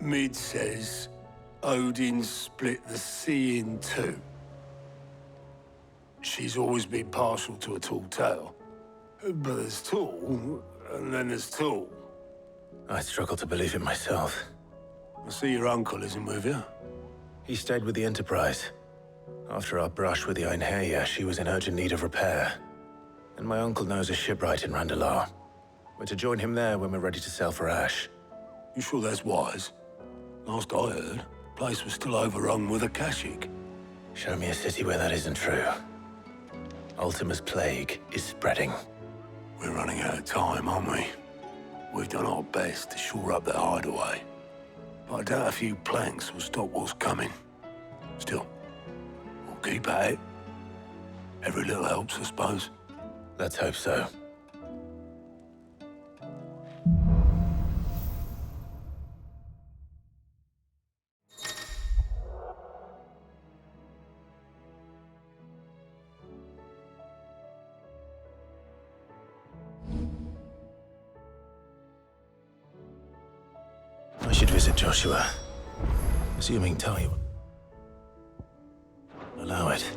Mid says Odin split the sea in two. She's always been partial to a tall tale. But there's tall, and then there's tall. I struggle to believe it myself. I see your uncle isn't with you. He stayed with the Enterprise. After our brush with the Einherja, she was in urgent need of repair. And my uncle knows a shipwright in Randalar. We're to join him there when we're ready to sail for Ash. You sure that's wise? Last I heard, the place was still overrun with Akashic. Show me a city where that isn't true. Ultima's plague is spreading. We're running out of time, aren't we? We've done our best to shore up their hideaway. But I doubt a few planks will stop what's coming. Still, we'll keep at it. Every little helps, I suppose. Let's hope so. I should visit Joshua. Assuming Ty will allow it.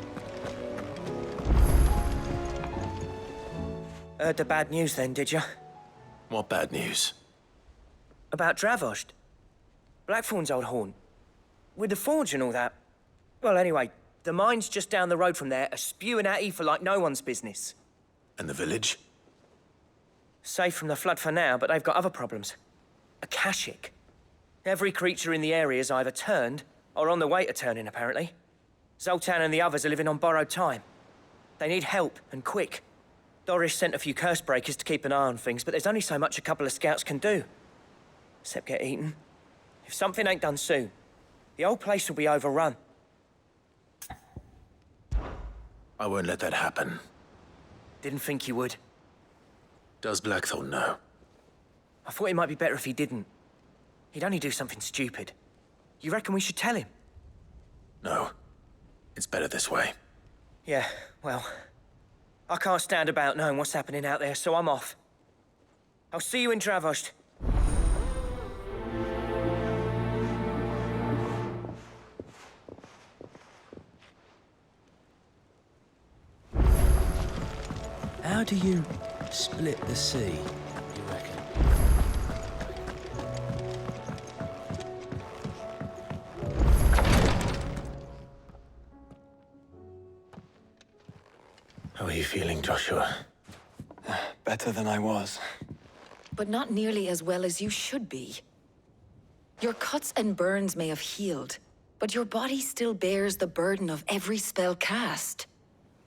Heard the bad news then, did you? What bad news? About Dravost. Blackthorn's old haunt. With the forge and all that. Well, anyway, the mines just down the road from there are spewing out ether like no one's business. And the village? Safe from the flood for now, but they've got other problems. Akashic. Every creature in the area's either turned, or on the way to turning, apparently. Zoltan and the others are living on borrowed time. They need help, and quick. Doris sent a few curse breakers to keep an eye on things, but there's only so much a couple of scouts can do. Except get eaten. If something ain't done soon, the old place will be overrun. I won't let that happen. Didn't think you would. Does Blackthorn know? I thought it might be better if he didn't. He'd only do something stupid. You reckon we should tell him? No. It's better this way. Yeah, well... I can't stand about knowing what's happening out there, so I'm off. I'll see you in Dravost. How do you split the sea, you reckon? How are you feeling, Joshua? Better than I was. But not nearly as well as you should be. Your cuts and burns may have healed, but your body still bears the burden of every spell cast.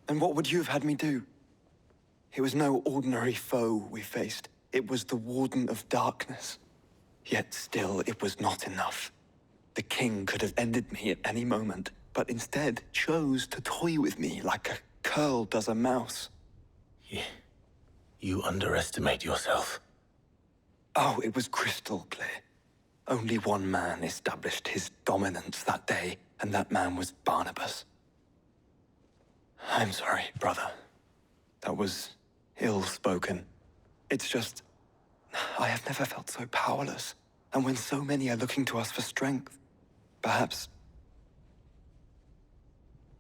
And what would you have had me do? It was no ordinary foe we faced. It was the Warden of Darkness. Yet still, it was not enough. The king could have ended me at any moment, but instead chose to toy with me like a curl does a mouse. You underestimate yourself. Oh, it was crystal clear. Only one man established his dominance that day, and that man was Barnabás. I'm sorry, brother. That was ill-spoken. It's just... I have never felt so powerless. And when so many are looking to us for strength, perhaps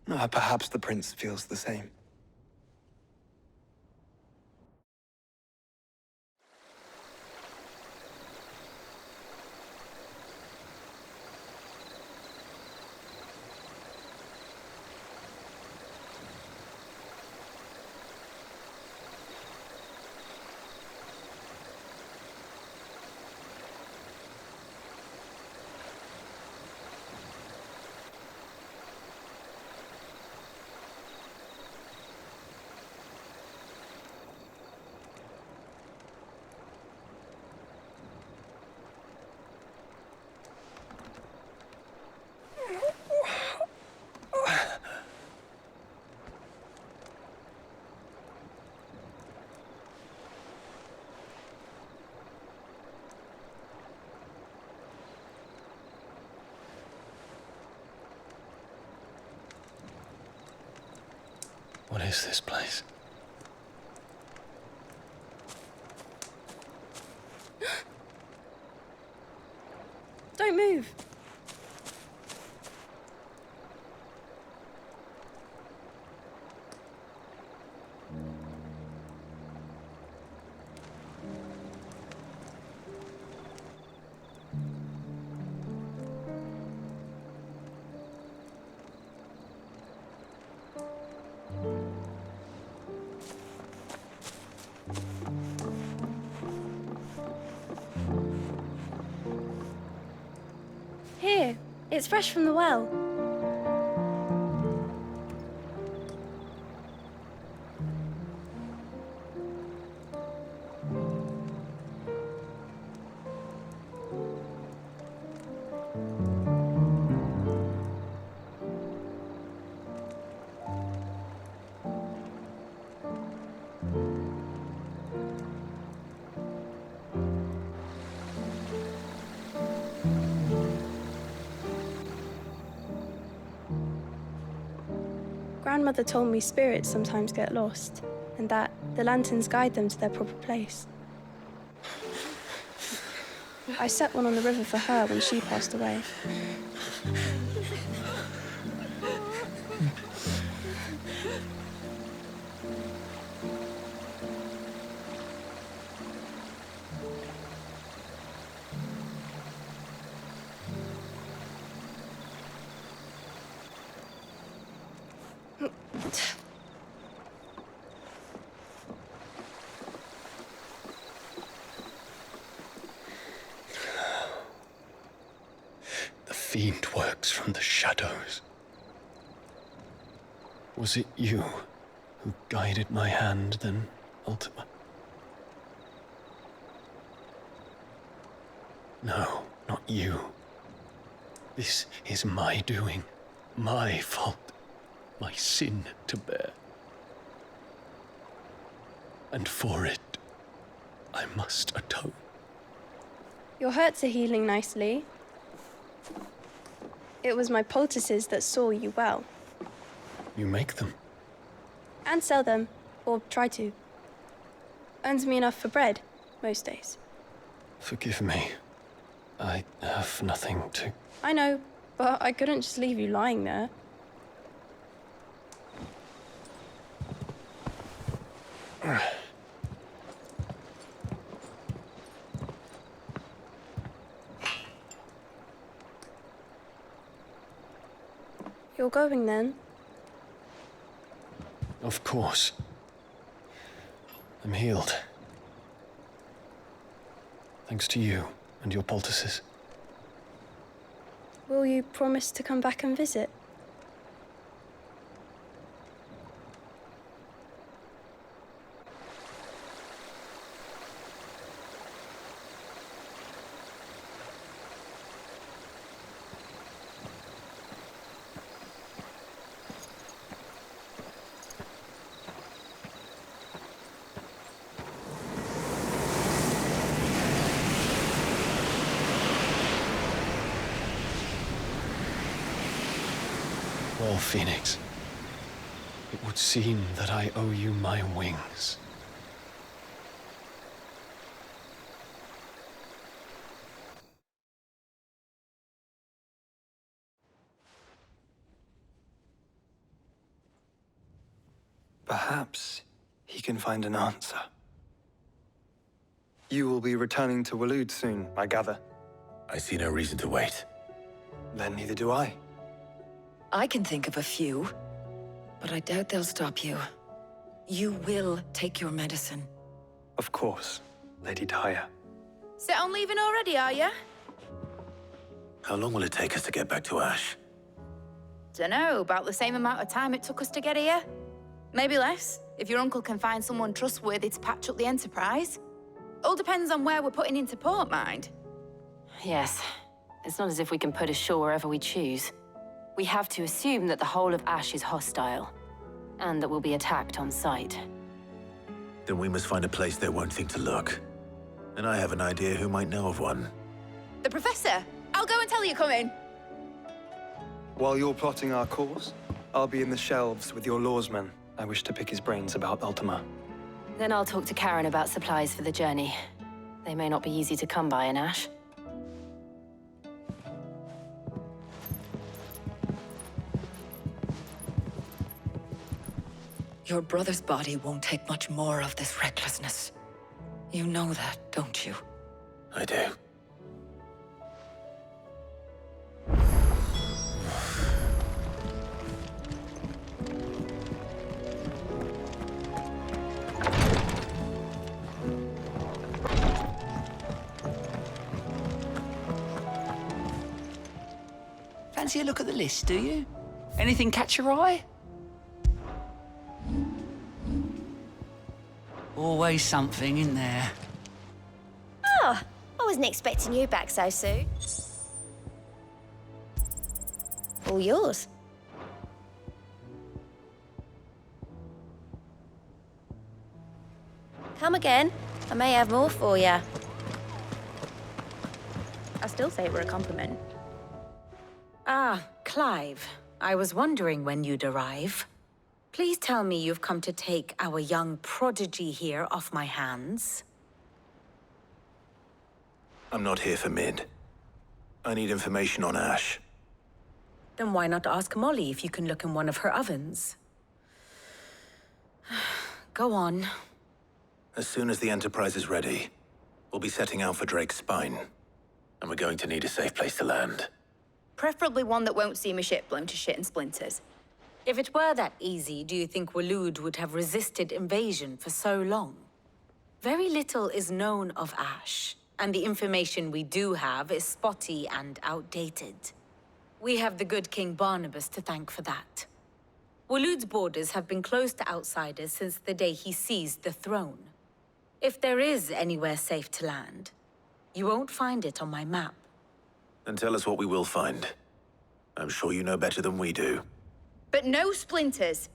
the prince feels the same. What is this place? Don't move. Here, it's fresh from the well. Grandmother told me spirits sometimes get lost, and that the lanterns guide them to their proper place. I set one on the river for her when she passed away. The fiend works from the shadows. Was it you who guided my hand, then, Ultima? No, not you. This is my doing, my fault, my sin to bear. And for it, I must atone. Your hurts are healing nicely. It was my poultices that saw you well. You make them? And sell them, or try to. Earns me enough for bread, most days. Forgive me. I have nothing to... I know, but I couldn't just leave you lying there. You're going then? Of course. I'm healed. Thanks to you and your poultices. Will you promise to come back and visit? Well, Phoenix, it would seem that I owe you my wings. Perhaps he can find an answer. You will be returning to Waloed soon, I gather. I see no reason to wait. Then neither do I. I can think of a few, but I doubt they'll stop you. You will take your medicine. Of course, Lady Daya. Set on leaving already, are you? How long will it take us to get back to Ash? Dunno, about the same amount of time it took us to get here. Maybe less, if your uncle can find someone trustworthy to patch up the Enterprise. All depends on where we're putting into port, mind. Yes. It's not as if we can put ashore wherever we choose. We have to assume that the whole of Ash is hostile, and that we'll be attacked on sight. Then we must find a place they won't think to look. And I have an idea who might know of one. The Professor! I'll go and tell you come in. While you're plotting our course, I'll be in the shelves with your lawsman. I wish to pick his brains about Ultima. Then I'll talk to Karen about supplies for the journey. They may not be easy to come by in Ash. Your brother's body won't take much more of this recklessness. You know that, don't you? I do. Fancy a look at the list, do you? Anything catch your eye? Always something, isn't there? Oh, I wasn't expecting you back so soon. All yours. Come again. I may have more for you. I still say it were a compliment. Ah, Clive. I was wondering when you'd arrive. Please tell me you've come to take our young prodigy here off my hands. I'm not here for Mid. I need information on Ash. Then why not ask Molly if you can look in one of her ovens? Go on. As soon as the Enterprise is ready, we'll be setting out for Drake's Spine. And we're going to need a safe place to land. Preferably one that won't see my ship blown to shit and splinters. If it were that easy, do you think Waloed would have resisted invasion for so long? Very little is known of Ash, and the information we do have is spotty and outdated. We have the good King Barnabás to thank for that. Waloed's borders have been closed to outsiders since the day he seized the throne. If there is anywhere safe to land, you won't find it on my map. Then tell us what we will find. I'm sure you know better than we do. But no splinters.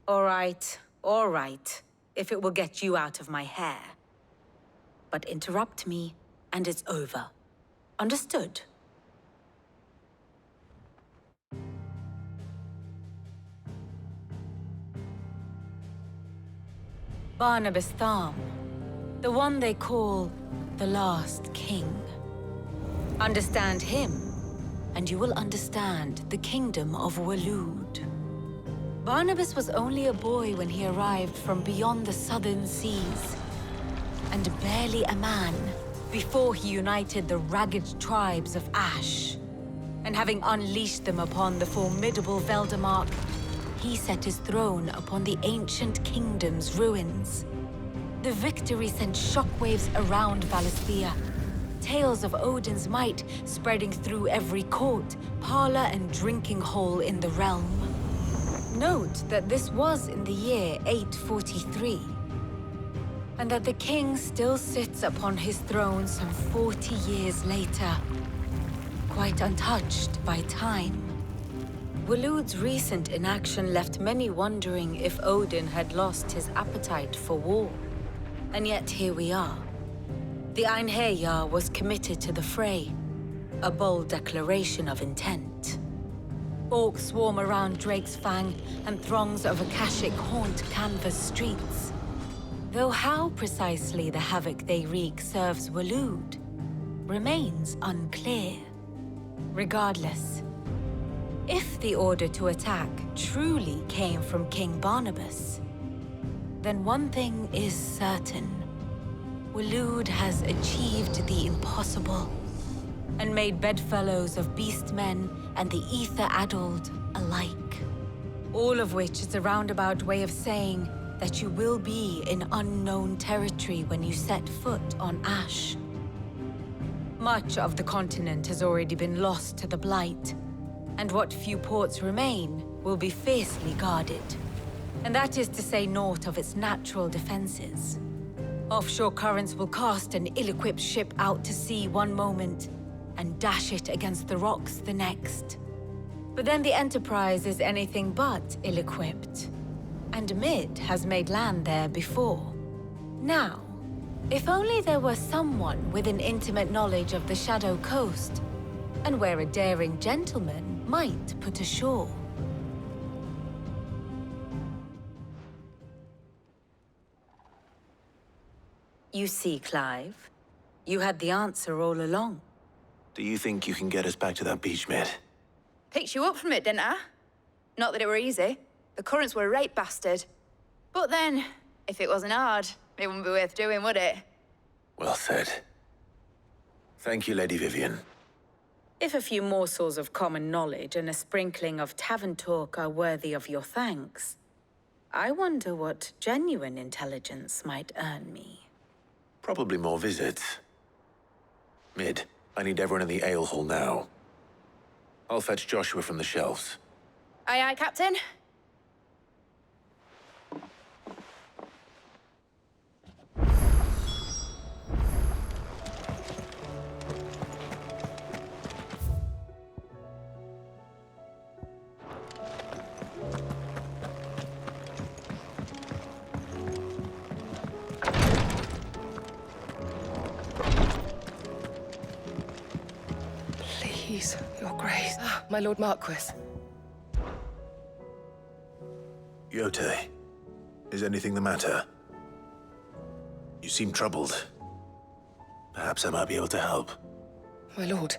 All right, if it will get you out of my hair. But interrupt me, and it's over. Understood? Barnabás Tharm, the one they call the Last King. Understand him, and you will understand the kingdom of Waloed. Barnabás was only a boy when he arrived from beyond the southern seas, and barely a man before he united the ragged tribes of Ash. And having unleashed them upon the formidable Veldamark, he set his throne upon the ancient kingdom's ruins. The victory sent shockwaves around Valisthea, tales of Odin's might spreading through every court, parlor, and drinking hole in the realm. Note that this was in the year 843, and that the king still sits upon his throne some 40 years later, quite untouched by time. Waloed's recent inaction left many wondering if Odin had lost his appetite for war. And yet here we are. The Einherjar was committed to the fray, a bold declaration of intent. Orcs swarm around Drake's Fang, and throngs of Akashic haunt canvas streets. Though how precisely the havoc they wreak serves Waloed remains unclear. Regardless, if the order to attack truly came from King Barnabás, then one thing is certain. Waloed has achieved the impossible, and made bedfellows of beastmen and the ether-addled alike. All of which is a roundabout way of saying that you will be in unknown territory when you set foot on Ash. Much of the continent has already been lost to the Blight, and what few ports remain will be fiercely guarded. And that is to say naught of its natural defenses. Offshore currents will cast an ill-equipped ship out to sea one moment, and dash it against the rocks the next. But then the Enterprise is anything but ill-equipped, and Mid has made land there before. Now, if only there were someone with an intimate knowledge of the Shadow Coast, and where a daring gentleman might put ashore. You see, Clive, you had the answer all along. Do you think you can get us back to that beach, Mid? Picked you up from it, didn't I? Not that it were easy. The currents were a right bastard. But then, if it wasn't hard, it wouldn't be worth doing, would it? Well said. Thank you, Lady Vivian. If a few morsels of common knowledge and a sprinkling of tavern talk are worthy of your thanks, I wonder what genuine intelligence might earn me. Probably more visits. Mid, I need everyone in the ale hall now. I'll fetch Joshua from the shelves. Aye, aye, Captain. Please, Your Grace. Ah, my Lord Marquis. Yote, is anything the matter? You seem troubled. Perhaps I might be able to help. My lord.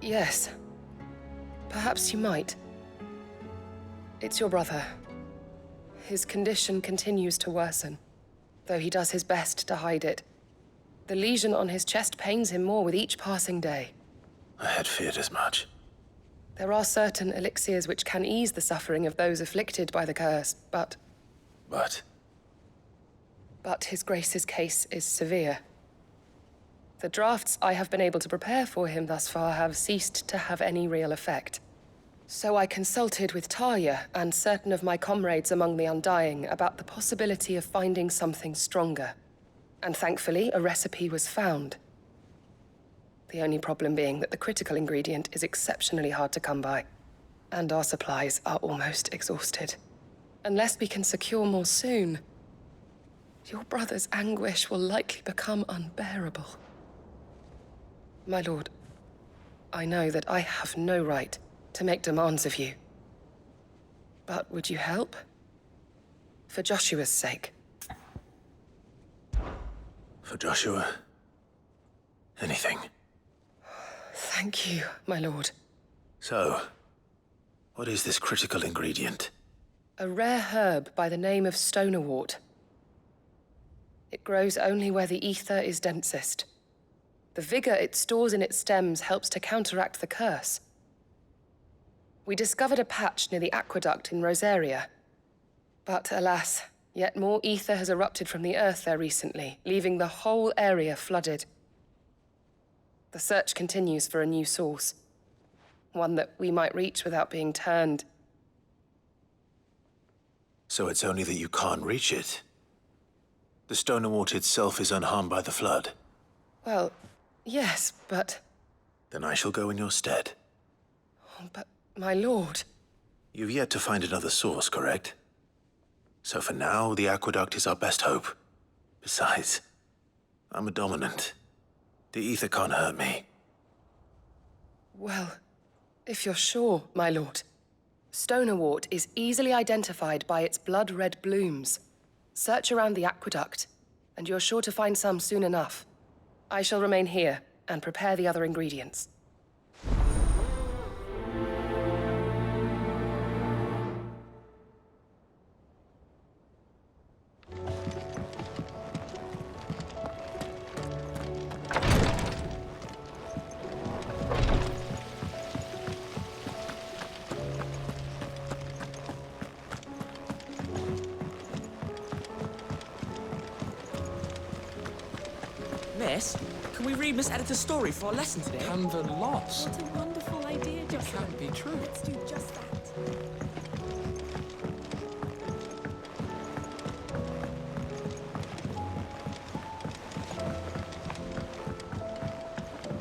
Yes. Perhaps you might. It's your brother. His condition continues to worsen, though he does his best to hide it. The lesion on his chest pains him more with each passing day. I had feared as much. There are certain elixirs which can ease the suffering of those afflicted by the curse, but... But his Grace's case is severe. The drafts I have been able to prepare for him thus far have ceased to have any real effect. So I consulted with Talia and certain of my comrades among the Undying about the possibility of finding something stronger. And thankfully, a recipe was found. The only problem being that the critical ingredient is exceptionally hard to come by, and our supplies are almost exhausted. Unless we can secure more soon, your brother's anguish will likely become unbearable. My lord, I know that I have no right to make demands of you. But would you help? For Joshua's sake. for Joshua, anything. Thank you, my lord. So, what is this critical ingredient? A rare herb by the name of stonerwort. It grows only where the ether is densest. The vigor it stores in its stems helps to counteract the curse. We discovered a patch near the aqueduct in Rosaria. But alas, yet more ether has erupted from the earth there recently, leaving the whole area flooded. The search continues for a new source. One that we might reach without being turned. So it's only that you can't reach it? The stonerwort itself is unharmed by the flood? Well, yes, but... Then I shall go in your stead. Oh, but, my lord... You've yet to find another source, correct? So for now, the aqueduct is our best hope. Besides, I'm a dominant. The ether can't hurt me. Well, if you're sure, my lord. Stonerwort is easily identified by its blood-red blooms. Search around the aqueduct, and you're sure to find some soon enough. I shall remain here and prepare the other ingredients. Miss, can we read Miss Editor's story for our lesson today? Canva lost. What a wonderful idea, Jocelyn. It can't be true. Let's do just that.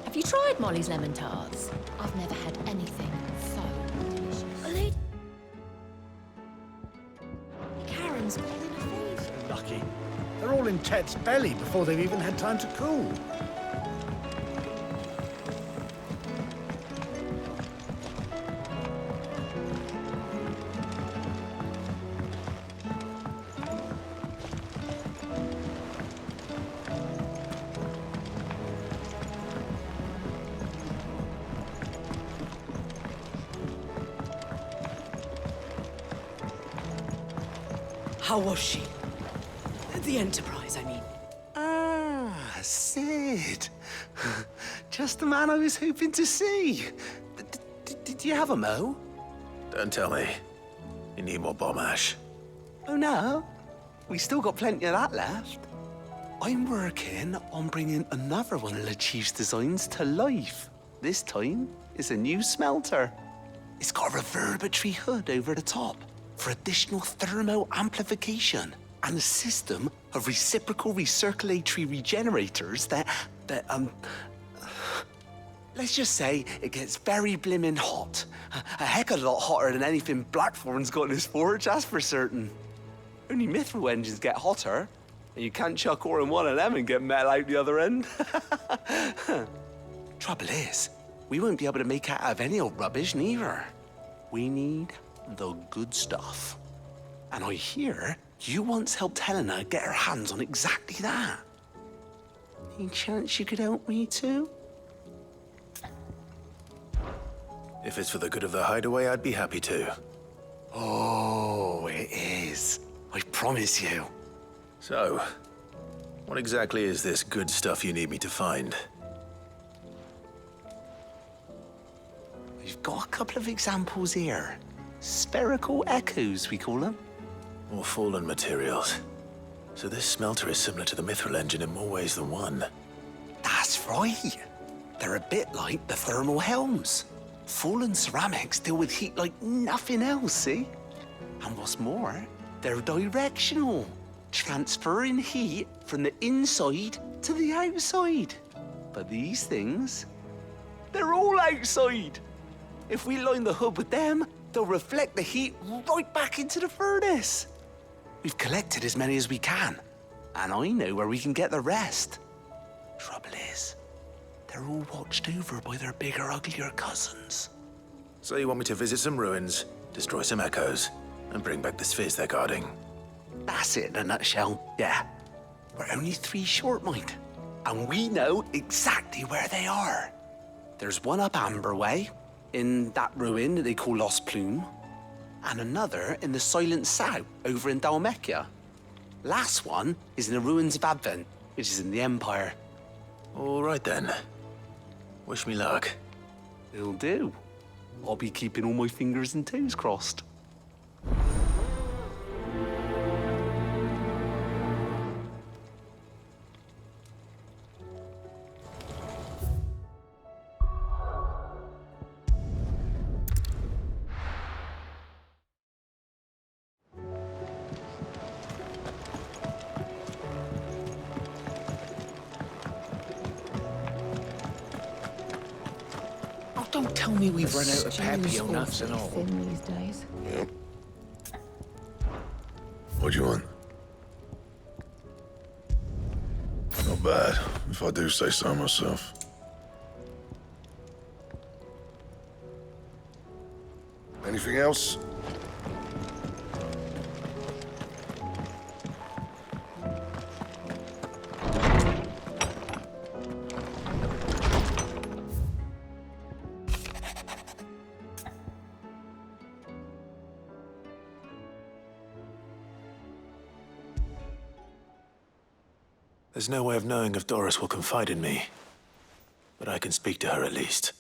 Have you tried Molly's lemon tarts? I've never had anything so delicious. Karen's calling a favour. Lucky. They're all in Ted's belly before they've even had time to cool. How was she? The Enterprise, I mean. Ah, Sid. Just the man I was hoping to see. Did you have a mo? Don't tell me. You need more bomb ash. Oh, no. We still got plenty of that left. I'm working on bringing another one of the Chief's designs to life. This time, it's a new smelter. It's got a reverberatory hood over the top for additional thermo amplification and a system of reciprocal recirculatory regenerators that let's just say it gets very blimmin' hot. A heck of a lot hotter than anything Blackthorn's got in his forge, that's for certain. Only mithril engines get hotter, and you can't chuck ore in one of them and get metal out the other end. Trouble is, we won't be able to make out of any old rubbish, neither. We need the good stuff. And I hear you once helped Helena get her hands on exactly that. Any chance you could help me too? If it's for the good of the hideaway, I'd be happy to. Oh, it is. I promise you. So, what exactly is this good stuff you need me to find? We've got a couple of examples here. Spherical echoes, we call them. More fallen materials. So this smelter is similar to the mithril engine in more ways than one. That's right. They're a bit like the thermal helms. Fallen ceramics deal with heat like nothing else, see? And what's more, they're directional, transferring heat from the inside to the outside. But these things, they're all outside. If we line the hood with them, they'll reflect the heat right back into the furnace. We've collected as many as we can, and I know where we can get the rest. Trouble is, they're all watched over by their bigger, uglier cousins. So you want me to visit some ruins, destroy some echoes, and bring back the spheres they're guarding? That's it in a nutshell, yeah. We're only 3 short, mind, and we know exactly where they are. There's one up Amber Way, in that ruin that they call Lost Plume, and another in the Silent South, over in Dalmekia. Last one is in the ruins of Advent, which is in the Empire. All right then. Wish me luck. It'll do. I'll be keeping all my fingers and toes crossed. Don't tell me we've run out of Peppy nuts and all. These days. Yep. What do you want? Not bad, if I do say so myself. Anything else? There's no way of knowing if Doris will confide in me, but I can speak to her at least.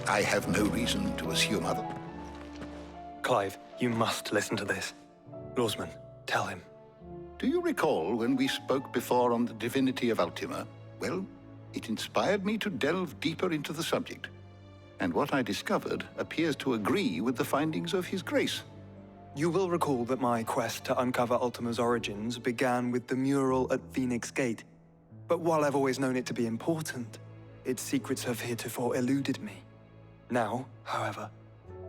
I have no reason to assume other. Clive, you must listen to this. Lawsman, tell him. Do you recall when we spoke before on the divinity of Ultima? Well, it inspired me to delve deeper into the subject. and what I discovered appears to agree with the findings of His Grace. You will recall that my quest to uncover Ultima's origins began with the mural at Phoenix Gate. But while I've always known it to be important, its secrets have heretofore eluded me. Now, however,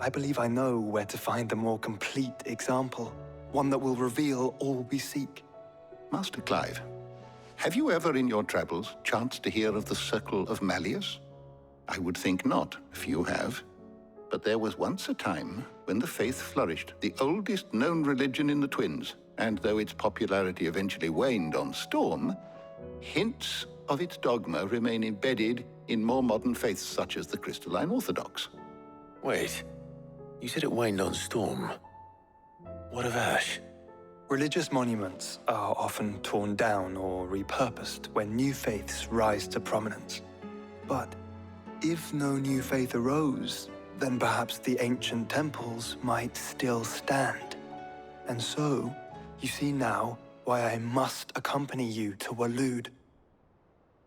I believe I know where to find the more complete example, one that will reveal all we seek. Master Clive, have you ever in your travels chanced to hear of the Circle of Malleus? I would think not, if you have. But there was once a time when the faith flourished, the oldest known religion in the Twins, and though its popularity eventually waned on Storm, hints of its dogma remain embedded in more modern faiths such as the Crystalline Orthodox. Wait, you said it waned on Storm. What of Ash? Religious monuments are often torn down or repurposed when new faiths rise to prominence. But if no new faith arose, then perhaps the ancient temples might still stand. And so, you see now why I must accompany you to Waloed.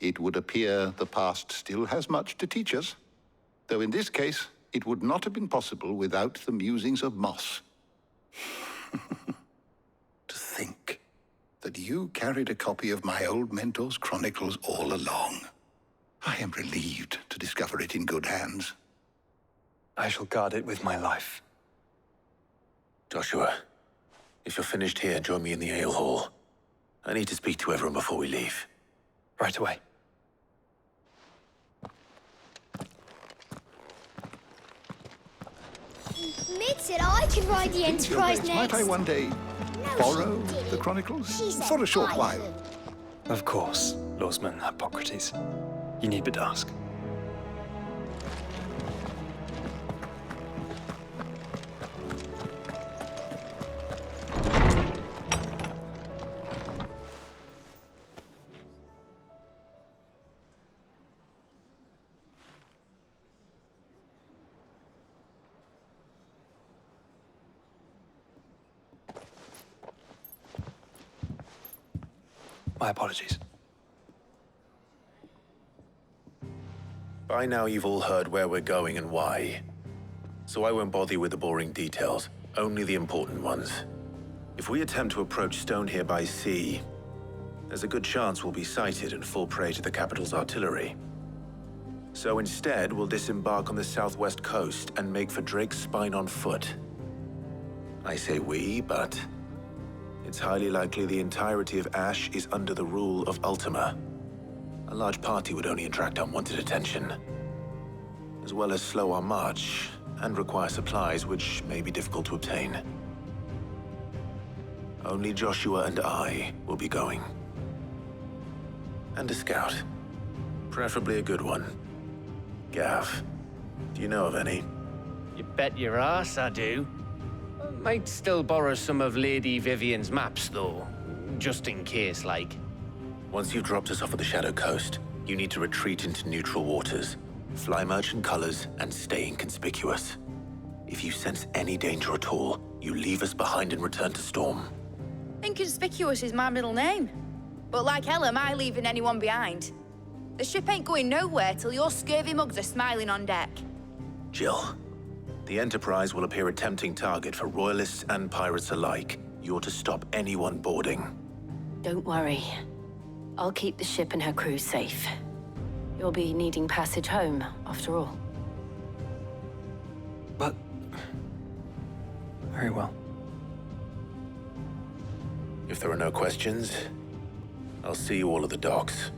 It would appear the past still has much to teach us, though in this case, it would not have been possible without the musings of Moss. To think that you carried a copy of my old mentor's chronicles all along. I am relieved to discover it in good hands. I shall guard it with my life. Joshua, if you're finished here, join me in the ale hall. I need to speak to everyone before we leave. Right away. Mid said I could ride the Enterprise next. Might I one day borrow the chronicles? For a short while. Of course, Lawsman Hippocrates. You need but ask. My apologies. By now you've all heard where we're going and why. So I won't bother you with the boring details, only the important ones. If we attempt to approach Stone here by sea, there's a good chance we'll be sighted and fall prey to the capital's artillery. So instead, we'll disembark on the southwest coast and make for Drake's Spine on foot. I say we, but it's highly likely the entirety of Ash is under the rule of Ultima. A large party would only attract unwanted attention, as well as slow our march and require supplies which may be difficult to obtain. Only Joshua and I will be going. And a scout. Preferably a good one. Gav, do you know of any? You bet your ass I do. Might still borrow some of Lady Vivian's maps, though. Just in case, like. Once you've dropped us off at the Shadow Coast, you need to retreat into neutral waters, fly merchant colors, and stay inconspicuous. If you sense any danger at all, you leave us behind and return to Storm. Inconspicuous is my middle name. But like hell am I leaving anyone behind. The ship ain't going nowhere till your scurvy mugs are smiling on deck. Jill, the Enterprise will appear a tempting target for royalists and pirates alike. You're to stop anyone boarding. Don't worry. I'll keep the ship and her crew safe. You'll be needing passage home, after all. But... very well. If there are no questions, I'll see you all at the docks.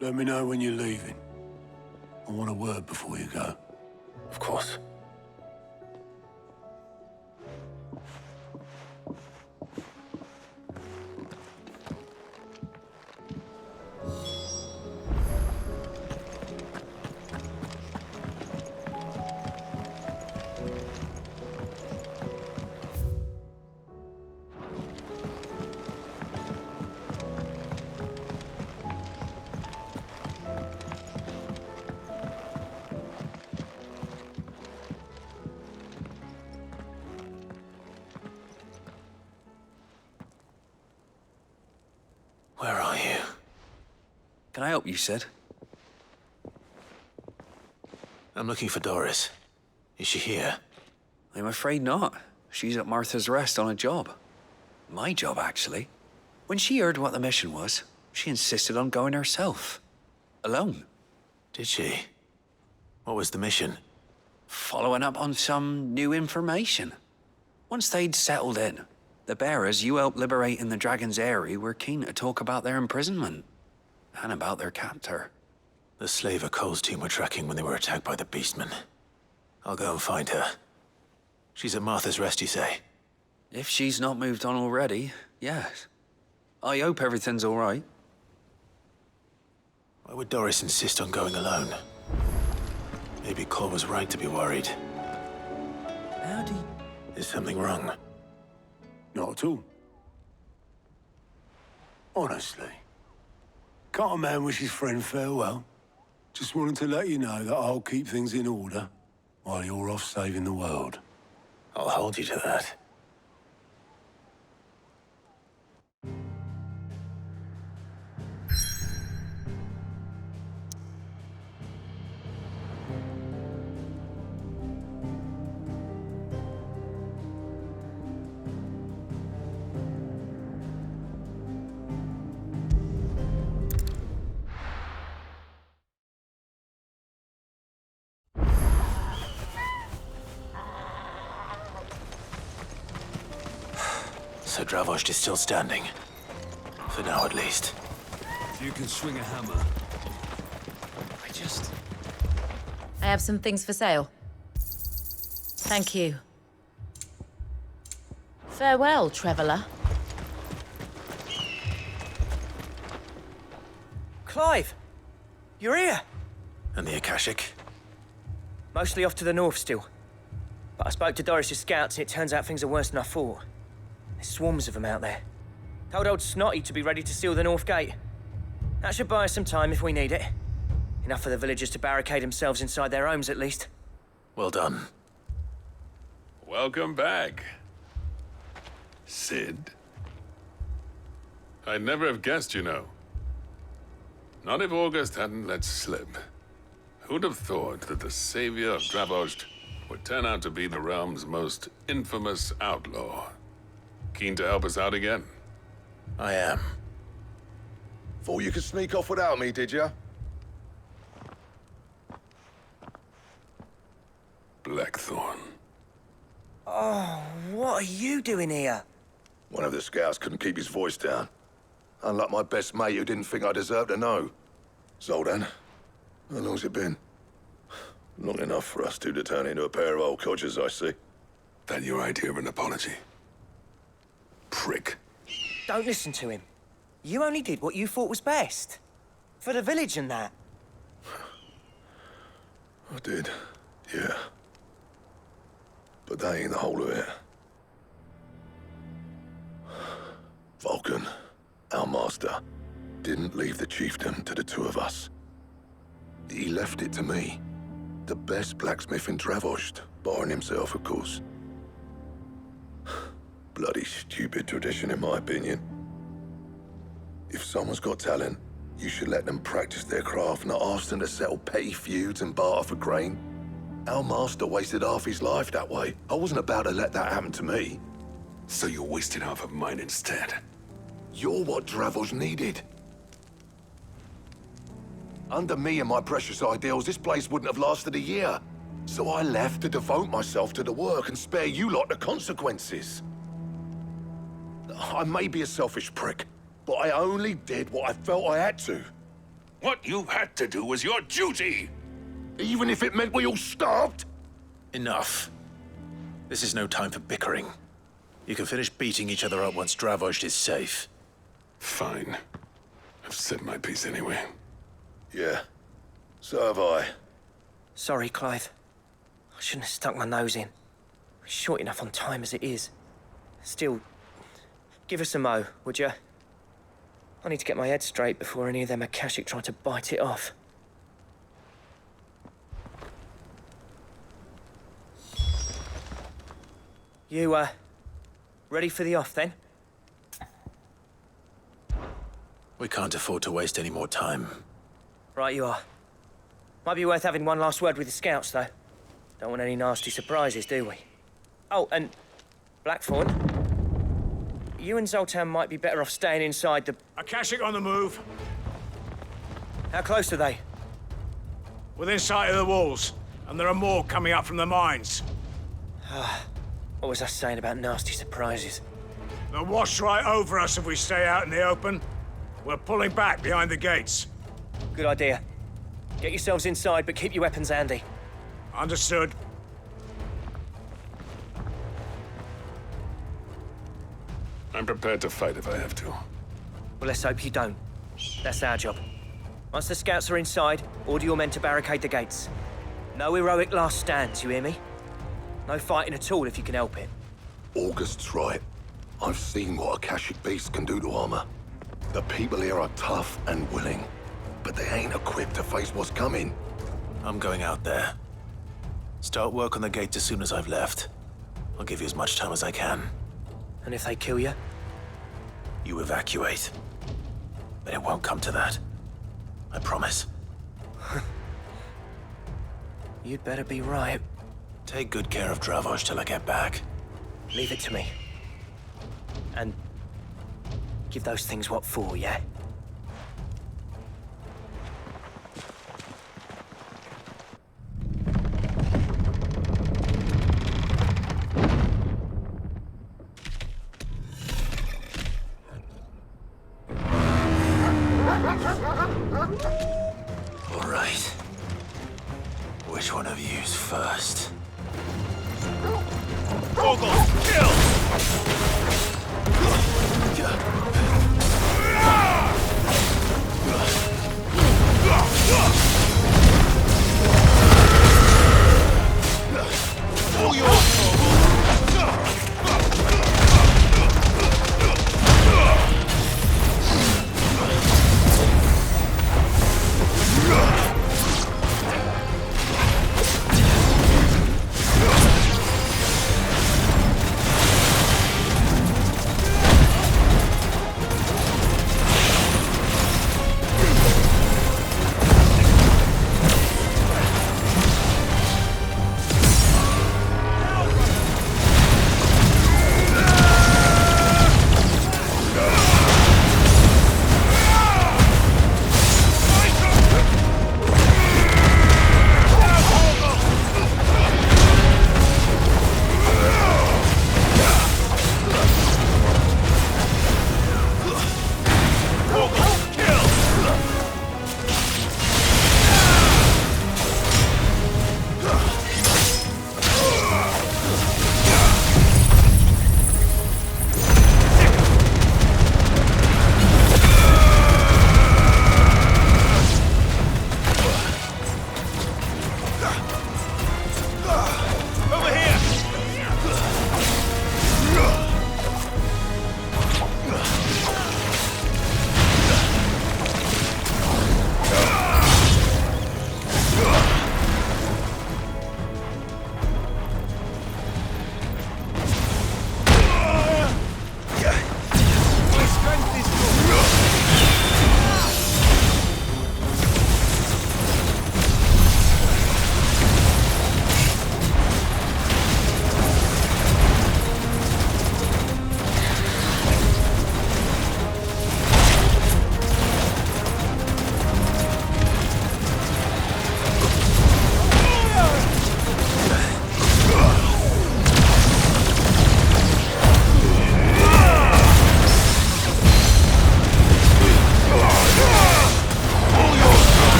Let me know when you're leaving. I want a word before you go. Of course. I help you, Sid? I'm looking for Doris. Is she here? I'm afraid not. She's at Martha's Rest on a job. My job, actually. When she heard what the mission was, she insisted on going herself. Alone. Did she? What was the mission? Following up on some new information. Once they'd settled in, the bearers you helped liberate in the Dragon's Eyrie were keen to talk about their imprisonment. And about their captor. The slaver Cole's team were tracking when they were attacked by the Beastmen. I'll go and find her. She's at Martha's Rest, you say? If she's not moved on already, yes. I hope everything's all right. Why would Doris insist on going alone? Maybe Cole was right to be worried. How do you... Is something wrong? Not at all. Honestly. Can't a man wish his friend farewell? Just wanted to let you know that I'll keep things in order while you're off saving the world. I'll hold you to that. So Dravost is still standing. For now, at least. If you can swing a hammer. I have some things for sale. Thank you. Farewell, traveler. Clive! You're here! And the Akashic? Mostly off to the north still. But I spoke to Doris's scouts and it turns out things are worse than I thought. There's swarms of them out there. Told old Snotty to be ready to seal the north gate. That should buy us some time if we need it. Enough for the villagers to barricade themselves inside their homes, at least. Well done. Welcome back, Sid. I'd never have guessed, you know. Not if August hadn't let slip. Who'd have thought that the savior of Dravost would turn out to be the realm's most infamous outlaw? Keen to help us out again? I am. Thought you could sneak off without me, did you? Blackthorn. Oh, what are you doing here? One of the scouts couldn't keep his voice down. Unlike my best mate who didn't think I deserved to know. Zoldan, how long's it been? Long enough for us two to turn into a pair of old codgers, I see. That your idea of an apology? Prick. Don't listen to him. You only did what you thought was best. For the village and that. I did, yeah. But that ain't the whole of it. Vulcan, our master, didn't leave the chiefdom to the two of us. He left it to me. The best blacksmith in Dravost, barring himself, of course. Bloody stupid tradition, in my opinion. If someone's got talent, you should let them practice their craft, not ask them to settle petty feuds and barter for grain. Our master wasted half his life that way. I wasn't about to let that happen to me. So you wasted half of mine instead? You're what Dravost needed. Under me and my precious ideals, this place wouldn't have lasted a year. So I left to devote myself to the work and spare you lot the consequences. I may be a selfish prick, but I only did what I felt I had to. What you had to do was your duty! Even if it meant we all starved? Enough. This is no time for bickering. You can finish beating each other up once Dravost is safe. Fine. I've said my piece anyway. Yeah, so have I. Sorry, Clive. I shouldn't have stuck my nose in. We're short enough on time as it is. Still, give us a mo, would you? I need to get my head straight before any of them Akashic try to bite it off. You, ready for the off, then? We can't afford to waste any more time. Right you are. Might be worth having one last word with the scouts, though. Don't want any nasty surprises, do we? Oh, and Blackthorn, you and Zoltan might be better off staying inside the... Akashic on the move. How close are they? Within sight of the walls, and there are more coming up from the mines. What was I saying about nasty surprises? They'll wash right over us if we stay out in the open. We're pulling back behind the gates. Good idea. Get yourselves inside, but keep your weapons handy. Understood. I'm prepared to fight if I have to. Well, let's hope you don't. That's our job. Once the scouts are inside, order your men to barricade the gates. No heroic last stands, you hear me? No fighting at all if you can help it. August's right. I've seen what Akashic beasts can do to armor. The people here are tough and willing, but they ain't equipped to face what's coming. I'm going out there. Start work on the gate as soon as I've left. I'll give you as much time as I can. And if they kill you? You evacuate. But it won't come to that. I promise. You'd better be right. Take good care of Través till I get back. Leave it to me. And give those things what for, yeah? All right. Which one of you's first? Vogel, kill! All yours,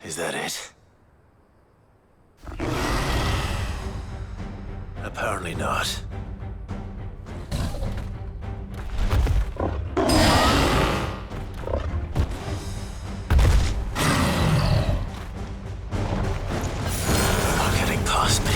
Is that it? Apparently not. Not getting past me.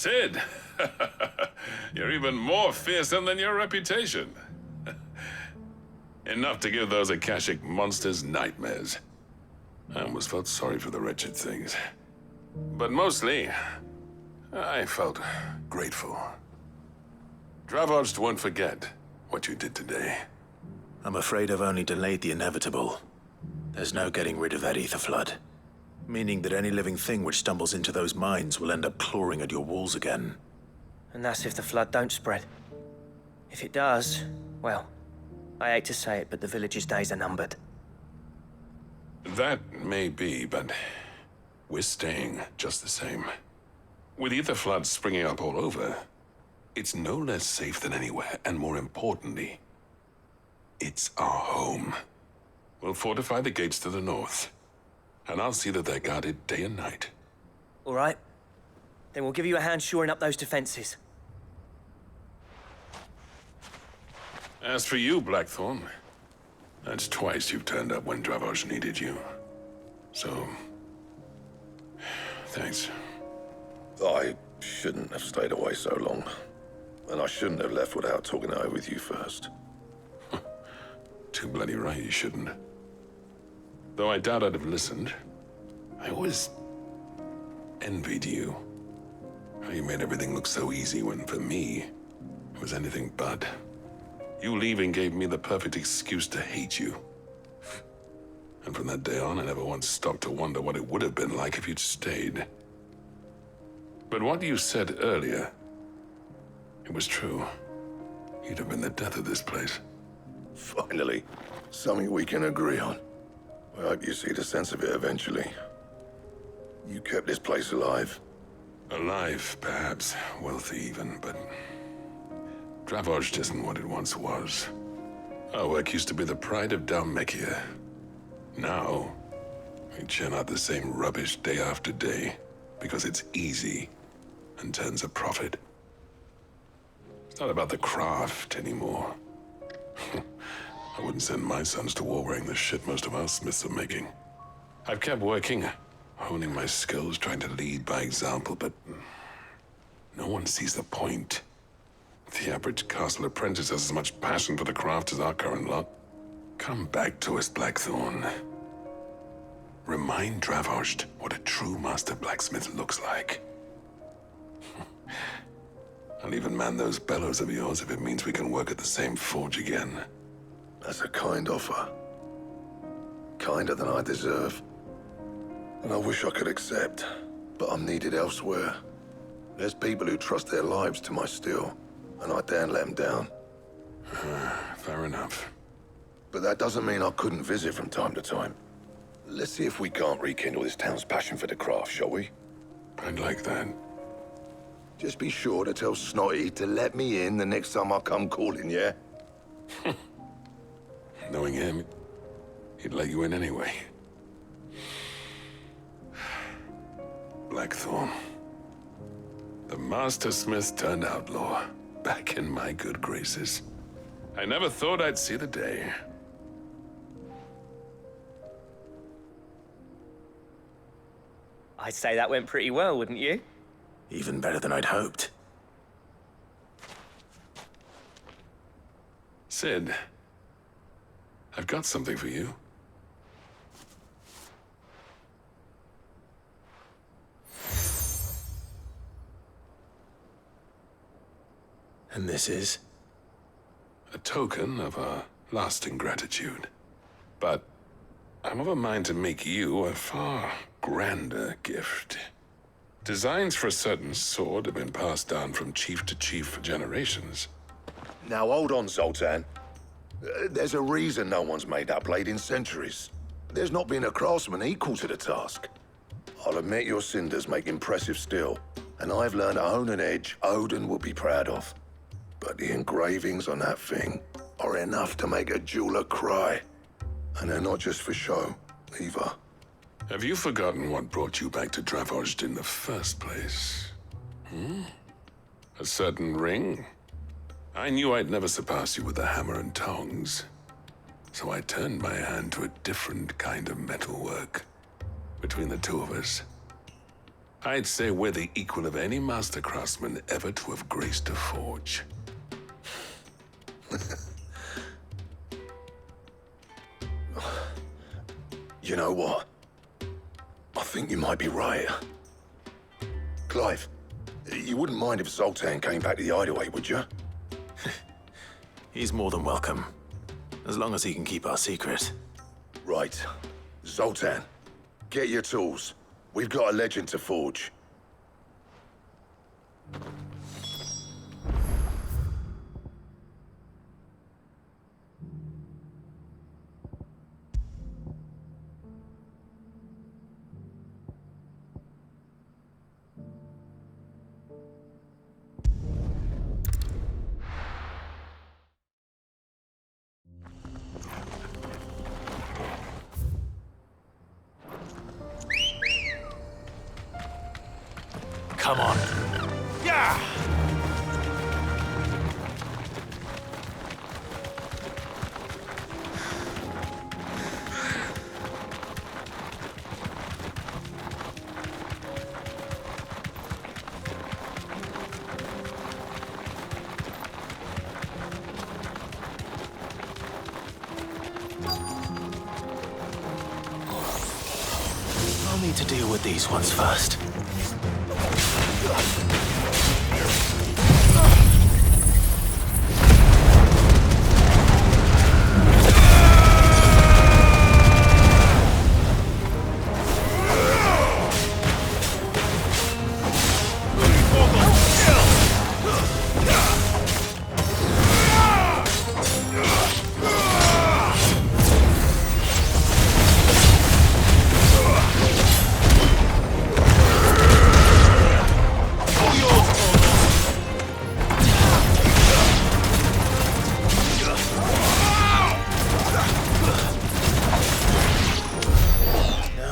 Sid! You're even more fearsome than your reputation. Enough to give those Akashic monsters nightmares. I almost felt sorry for the wretched things. But mostly, I felt grateful. Dravos won't forget what you did today. I'm afraid I've only delayed the inevitable. There's no getting rid of that ether flood. Meaning that any living thing which stumbles into those mines will end up clawing at your walls again. And that's if the flood don't spread. If it does, well, I hate to say it, but the village's days are numbered. That may be, but we're staying just the same. With ether floods springing up all over, it's no less safe than anywhere, and more importantly, it's our home. We'll fortify the gates to the north, and I'll see that they're guarded day and night. All right. Then we'll give you a hand shoring up those defenses. As for you, Blackthorn, that's twice you've turned up when Dravos needed you. So, thanks. I shouldn't have stayed away so long. And I shouldn't have left without talking it over with you first. Too bloody right you shouldn't. Though I doubt I'd have listened. I always envied you. How you made everything look so easy when, for me, it was anything but. You leaving gave me the perfect excuse to hate you. And from that day on, I never once stopped to wonder what it would have been like if you'd stayed. But what you said earlier, it was true. You'd have been the death of this place. Finally, something we can agree on. I hope you see the sense of it eventually. You kept this place alive. Alive, perhaps. Wealthy even, but Dravos isn't what it once was. Our work used to be the pride of Dalmekia. Now, we churn out the same rubbish day after day because it's easy and turns a profit. It's not about the craft anymore. I wouldn't send my sons to war wearing the shit most of our smiths are making. I've kept working, honing my skills, trying to lead by example, but no one sees the point. The average castle apprentice has as much passion for the craft as our current lot. Come back to us, Blackthorn. Remind Dravos what a true master blacksmith looks like. I'll even man those bellows of yours if it means we can work at the same forge again. That's a kind offer. Kinder than I deserve. And I wish I could accept, but I'm needed elsewhere. There's people who trust their lives to my steel, and I daren't let them down. Fair enough. But that doesn't mean I couldn't visit from time to time. Let's see if we can't rekindle this town's passion for the craft, shall we? I'd like that. Just be sure to tell Snotty to let me in the next time I come calling, yeah? Knowing him, he'd let you in anyway. Blackthorn. The Master Smith turned outlaw, back in my good graces. I never thought I'd see the day. I'd say that went pretty well, wouldn't you? Even better than I'd hoped. Sid, I've got something for you. And this is? A token of our lasting gratitude. But I'm of a mind to make you a far grander gift. Designs for a certain sword have been passed down from chief to chief for generations. Now hold on, Zoltan. There's a reason no one's made that blade in centuries. There's not been a craftsman equal to the task. I'll admit your cinders make impressive steel, and I've learned to own an edge Odin will be proud of. But the engravings on that thing are enough to make a jeweler cry. And they're not just for show, either. Have you forgotten what brought you back to Dravos in the first place? A certain ring? I knew I'd never surpass you with the hammer and tongs. So I turned my hand to a different kind of metalwork. Between the two of us, I'd say we're the equal of any master craftsman ever to have graced a forge. You know what? I think you might be right. Clive, you wouldn't mind if Zoltan came back to the hideaway, would you? He's more than welcome, as long as he can keep our secret. Right. Zoltan, get your tools. We've got a legend to forge. Come on. Yeah! I'll need to deal with these ones first.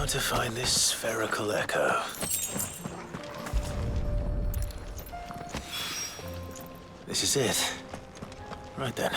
To find this spherical echo. This is it. Right then.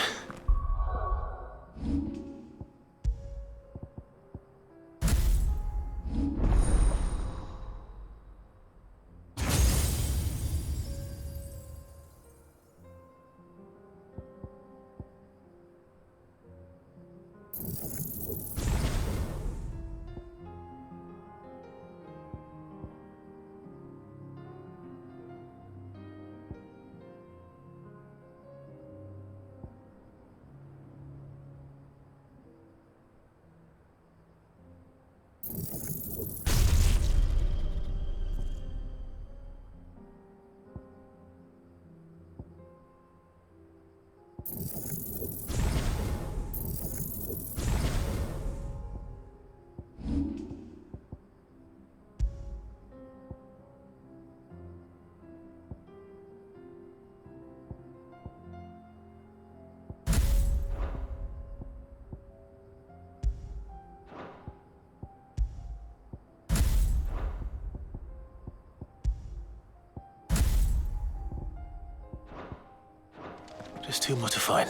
Just two more to find.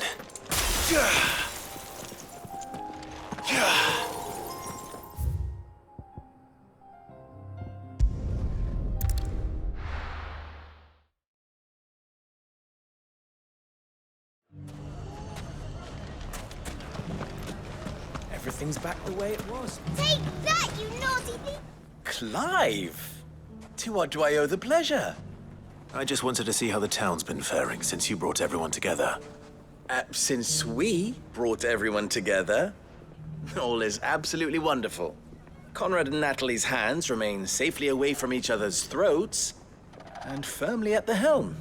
Everything's back the way it was. Take that, you naughty thing! Clive! To what do I owe the pleasure? I just wanted to see how the town's been faring since you brought everyone together. Since we brought everyone together, all is absolutely wonderful. Conrad and Natalie's hands remain safely away from each other's throats and firmly at the helm.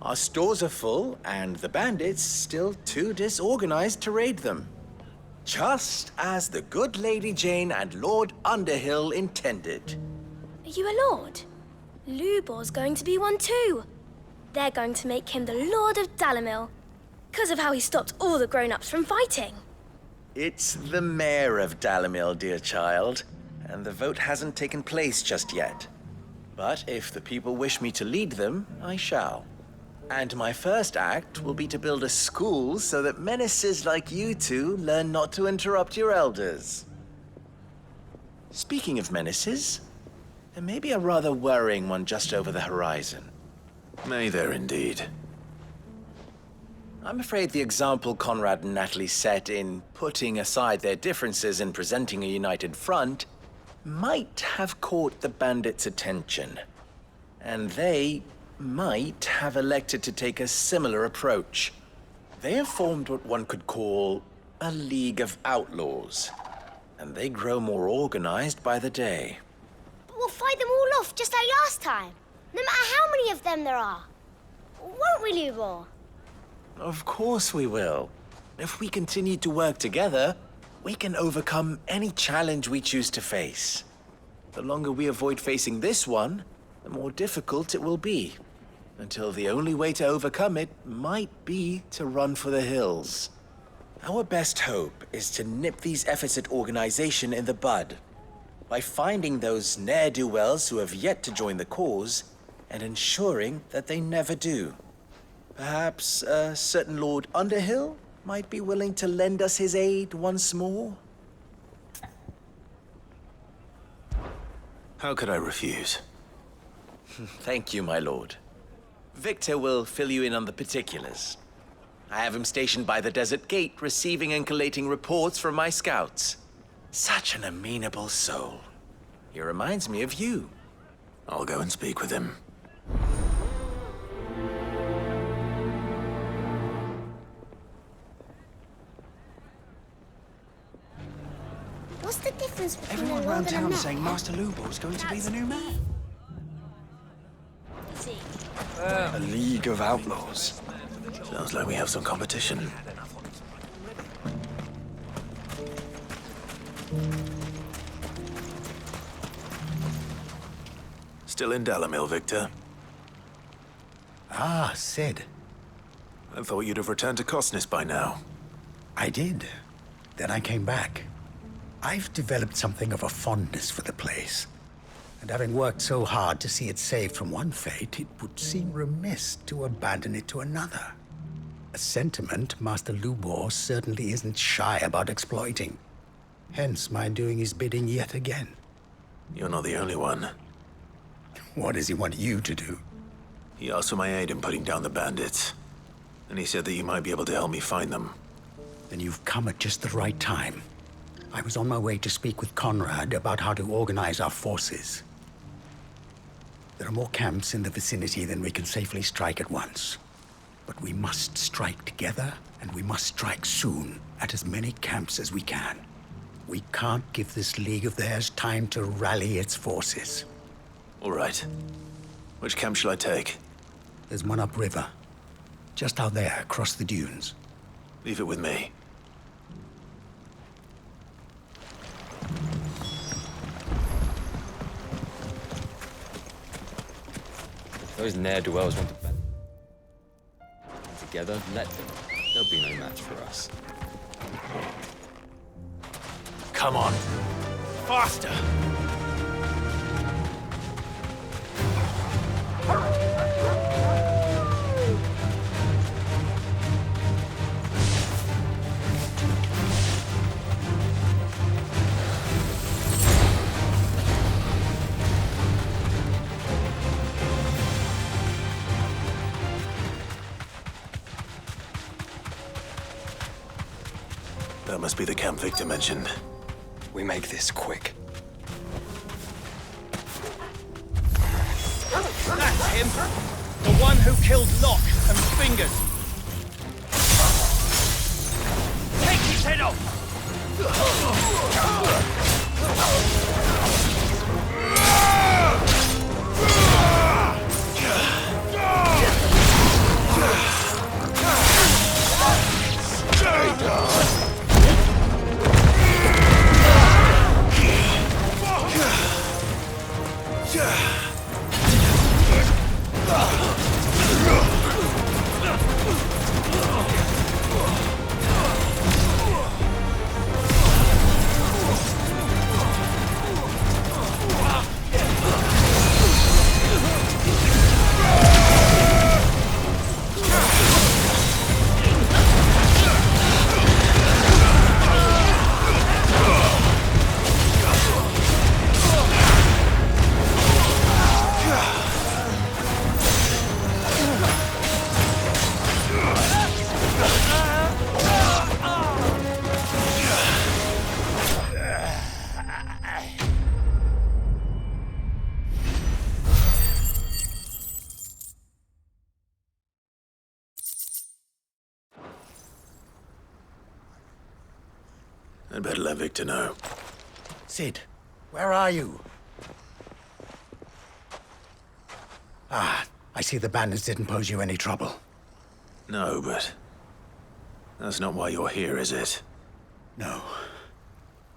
Our stores are full, and the bandits still too disorganized to raid them. Just as the good Lady Jane and Lord Underhill intended. Are you a lord? Lubor's going to be one too. They're going to make him the Lord of Dalimil, because of how he stopped all the grown-ups from fighting. It's the mayor of Dalimil, dear child, and the vote hasn't taken place just yet. But if the people wish me to lead them, I shall. And my first act will be to build a school so that menaces like you two learn not to interrupt your elders. Speaking of menaces, and maybe a rather worrying one just over the horizon. May there indeed. I'm afraid the example Conrad and Natalie set in putting aside their differences and presenting a united front might have caught the bandits' attention. And they might have elected to take a similar approach. They have formed what one could call a League of Outlaws, and they grow more organized by the day. But we'll fight them all off just like last time, no matter how many of them there are. Won't we, Lubor? Of course we will. If we continue to work together, we can overcome any challenge we choose to face. The longer we avoid facing this one, the more difficult it will be. Until the only way to overcome it might be to run for the hills. Our best hope is to nip these efforts at organization in the bud, by finding those ne'er-do-wells who have yet to join the cause, and ensuring that they never do. Perhaps a certain Lord Underhill might be willing to lend us his aid once more? How could I refuse? Thank you, my lord. Victor will fill you in on the particulars. I have him stationed by the desert gate, receiving and collating reports from my scouts. Such an amenable soul. He reminds me of you. I'll go and speak with him. What's the difference between Everyone a around lord and a town man? is saying Master Lubor's going to be the new man. A League of Outlaws. Sounds like we have some competition. Still in Dalamil, Victor? Ah, Sid. I thought you'd have returned to Cosnis by now. I did. Then I came back. I've developed something of a fondness for the place. And having worked so hard to see it saved from one fate, it would seem remiss to abandon it to another. A sentiment Master Lubor certainly isn't shy about exploiting. Hence my doing his bidding yet again. You're not the only one. What does he want you to do? He asked for my aid in putting down the bandits. And he said that you might be able to help me find them. Then you've come at just the right time. I was on my way to speak with Conrad about how to organize our forces. There are more camps in the vicinity than we can safely strike at once. But we must strike together, and we must strike soon at as many camps as we can. We can't give this league of theirs time to rally its forces. All right. Which camp shall I take? There's one upriver. Just out there, across the dunes. Leave it with me. Those ne'er-do-wells want to band together. Let them. There'll be no match for us. Come on. Faster! That must be the camp Victor mentioned. We make this quick. That's him! The one who killed Locke and Fingers! Take his head off! Stay down! I'd better let Victor know. Sid, where are you? Ah, I see the bandits didn't pose you any trouble. No, but... that's not why you're here, is it? No.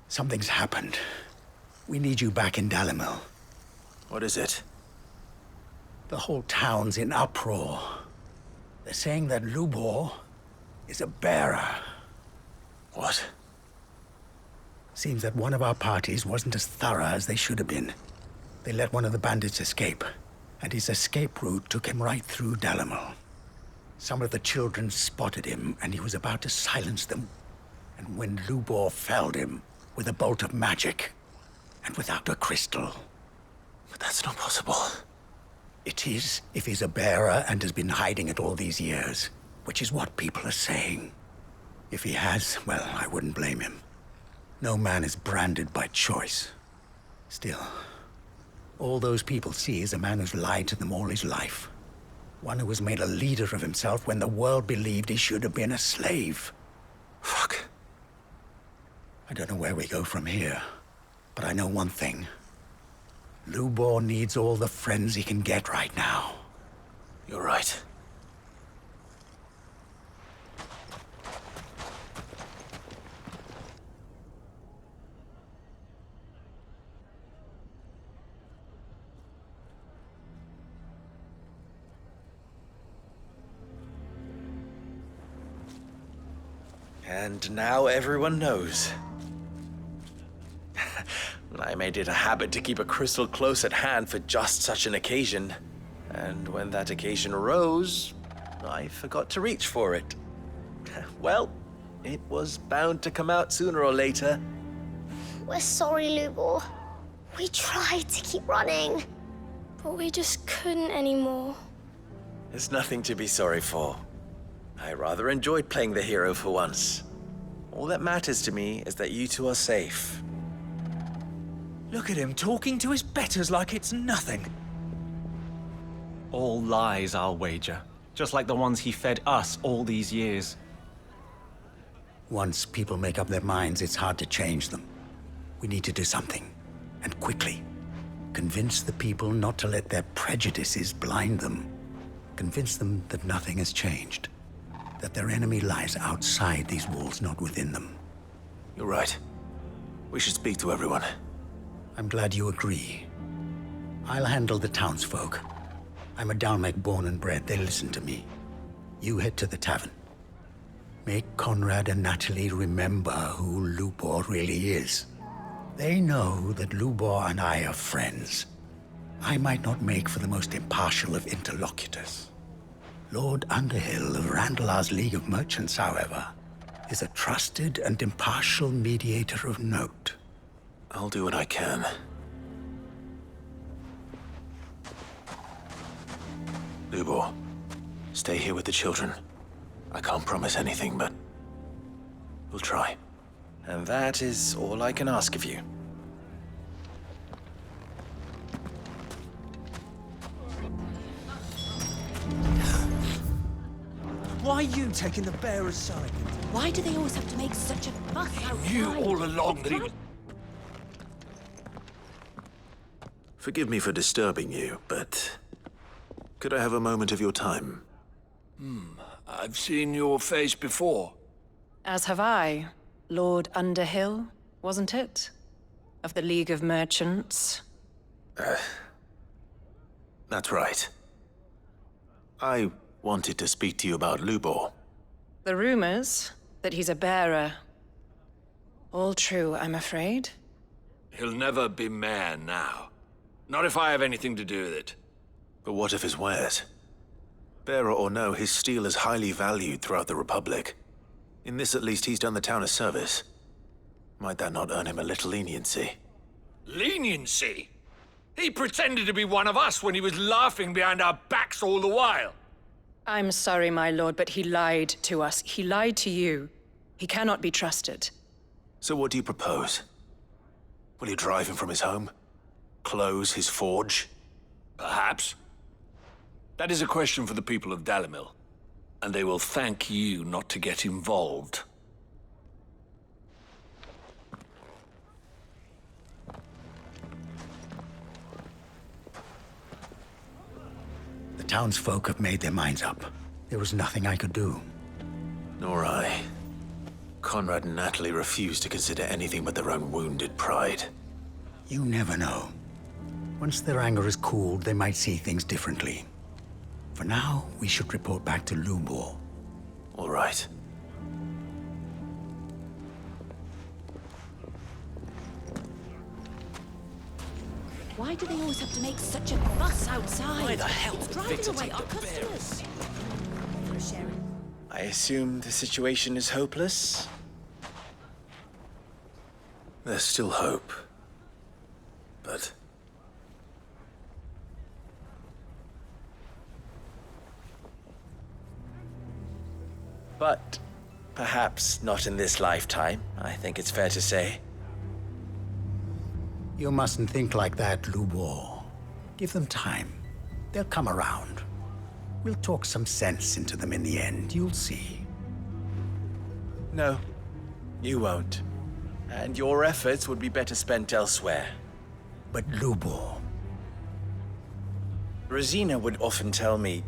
Something's happened. We need you back in Dalimil. What is it? The whole town's in uproar. They're saying that Lubor is a bearer. What? Seems that one of our parties wasn't as thorough as they should have been. They let one of the bandits escape, and his escape route took him right through Dalimil. Some of the children spotted him, and he was about to silence them. And when Lubor felled him with a bolt of magic, and without a crystal. But that's not possible. It is, if he's a bearer and has been hiding it all these years, which is what people are saying. If he has, well, I wouldn't blame him. No man is branded by choice. Still, all those people see is a man who's lied to them all his life. One who was made a leader of himself when the world believed he should have been a slave. Fuck. I don't know where we go from here, but I know one thing. Lubor needs all the friends he can get right now. You're right. And now everyone knows. I made it a habit to keep a crystal close at hand for just such an occasion. And when that occasion arose, I forgot to reach for it. Well, it was bound to come out sooner or later. We're sorry, Lubor. We tried to keep running. But we just couldn't anymore. There's nothing to be sorry for. I rather enjoyed playing the hero for once. All that matters to me is that you two are safe. Look at him talking to his betters like it's nothing. All lies, I'll wager. Just like the ones he fed us all these years. Once people make up their minds, it's hard to change them. We need to do something, and quickly. Convince the people not to let their prejudices blind them. Convince them that nothing has changed. That their enemy lies outside these walls, not within them. You're right. We should speak to everyone. I'm glad you agree. I'll handle the townsfolk. I'm a Dalmek born and bred. They listen to me. You head to the tavern. Make Conrad and Natalie remember who Lubor really is. They know that Lubor and I are friends. I might not make for the most impartial of interlocutors. Lord Underhill of Randalar's League of Merchants, however, is a trusted and impartial mediator of note. I'll do what I can. Lubor, stay here with the children. I can't promise anything, but we'll try. And that is all I can ask of you. Why are you taking the bearer's side? Why do they always have to make such a fuss outside? You all along that he... Forgive me for disturbing you, but could I have a moment of your time? I've seen your face before. As have I. Lord Underhill, wasn't it? Of the League of Merchants. That's right. I wanted to speak to you about Lubor. The rumors that he's a bearer. All true, I'm afraid. He'll never be mayor now. Not if I have anything to do with it. But what of his wares? Bearer or no, his steel is highly valued throughout the Republic. In this, at least, he's done the town a service. Might that not earn him a little leniency? Leniency? He pretended to be one of us when he was laughing behind our backs all the while. I'm sorry, my lord, but he lied to us. He lied to you. He cannot be trusted. So what do you propose? Will you drive him from his home? Close his forge? Perhaps. That is a question for the people of Dalimil, and they will thank you not to get involved. townsfolk have made their minds up. There was nothing I could do. Nor I. Conrad and Natalie refused to consider anything but their own wounded pride. You never know. Once their anger is cooled, they might see things differently. For now, we should report back to Lubor. All right. Why do they always have to make such a fuss outside? Why the hell It's would driving Victor away take our the customers. For sharing. I assume the situation is hopeless? There's still hope. But... But perhaps not in this lifetime, I think it's fair to say. You mustn't think like that, Lubor. Give them time. They'll come around. We'll talk some sense into them in the end, you'll see. No, you won't. And your efforts would be better spent elsewhere. But Lubor... Rosina would often tell me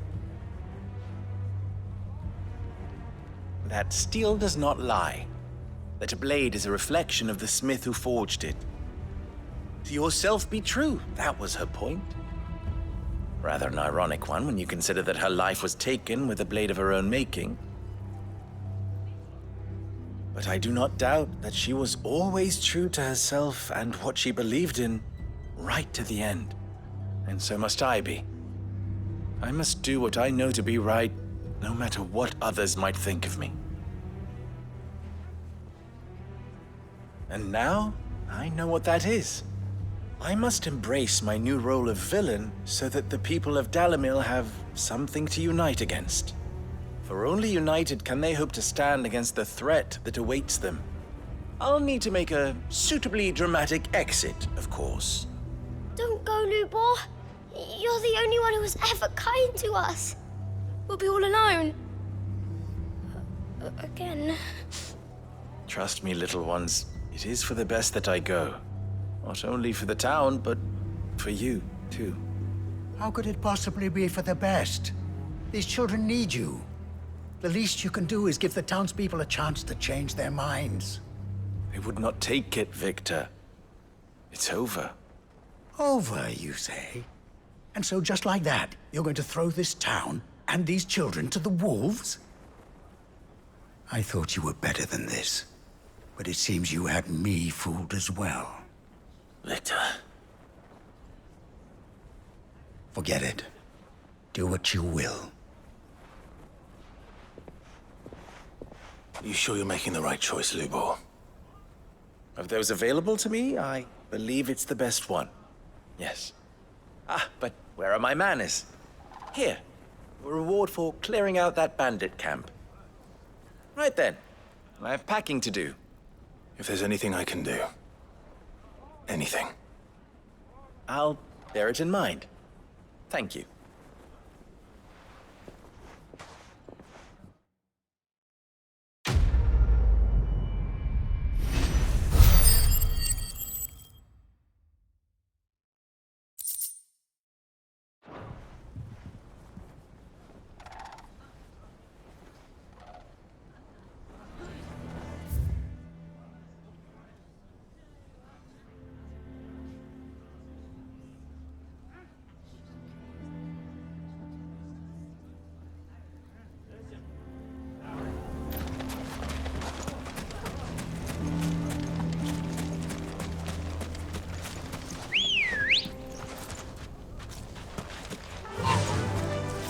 that steel does not lie, that a blade is a reflection of the smith who forged it. To yourself be true, that was her point. Rather an ironic one when you consider that her life was taken with a blade of her own making. But I do not doubt that she was always true to herself and what she believed in, right to the end. And so must I be. I must do what I know to be right, no matter what others might think of me. And now, I know what that is. I must embrace my new role of villain so that the people of Dalimil have something to unite against. For only united can they hope to stand against the threat that awaits them. I'll need to make a suitably dramatic exit, of course. Don't go, Lubor. You're the only one who was ever kind to us. We'll be all alone. Again. Trust me, little ones. It is for the best that I go. Not only for the town, but for you, too. How could it possibly be for the best? These children need you. The least you can do is give the townspeople a chance to change their minds. They would not take it, Victor. It's over. Over, you say? And so just like that, you're going to throw this town and these children to the wolves? I thought you were better than this. But it seems you had me fooled as well. Victor. Forget it. Do what you will. You sure you're making the right choice, Lubor? Of those available to me, I believe it's the best one. Yes. Ah, but where are my manners? Here. A reward for clearing out that bandit camp. Right then. I have packing to do. If there's anything I can do. Anything. I'll bear it in mind. Thank you.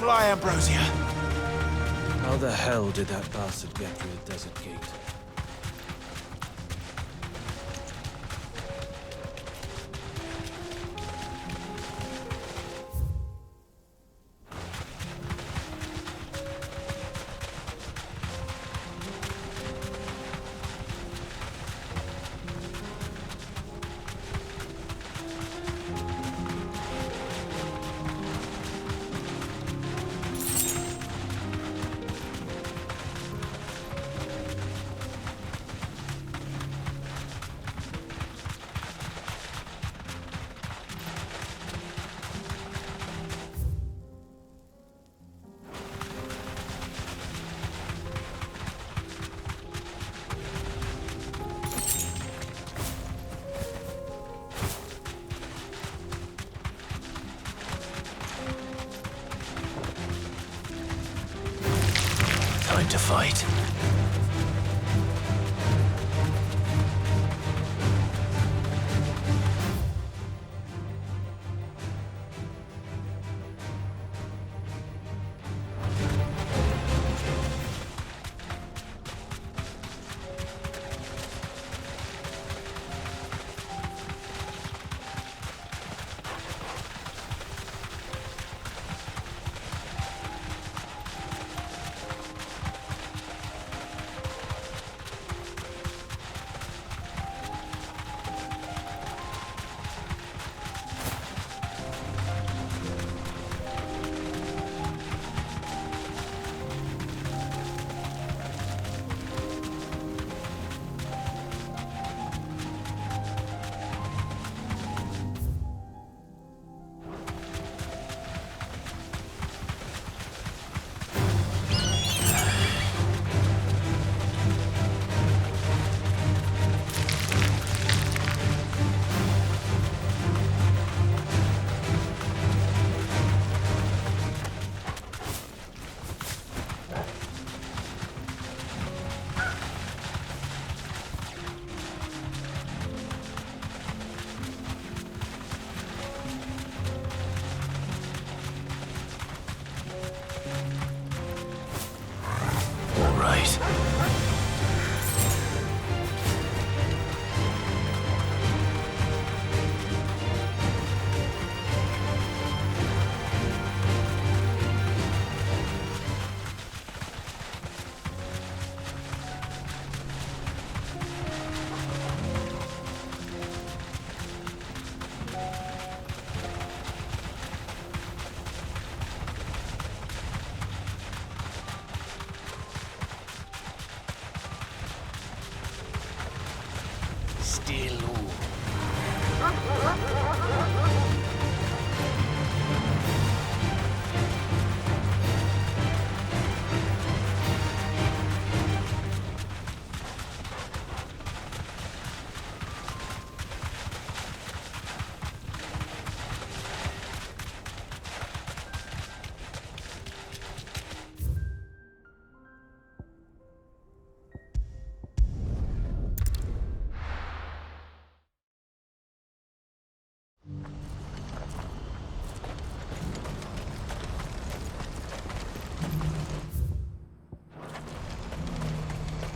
Fly, Ambrosia! How the hell did that bastard get through the desert gate? willing to fight.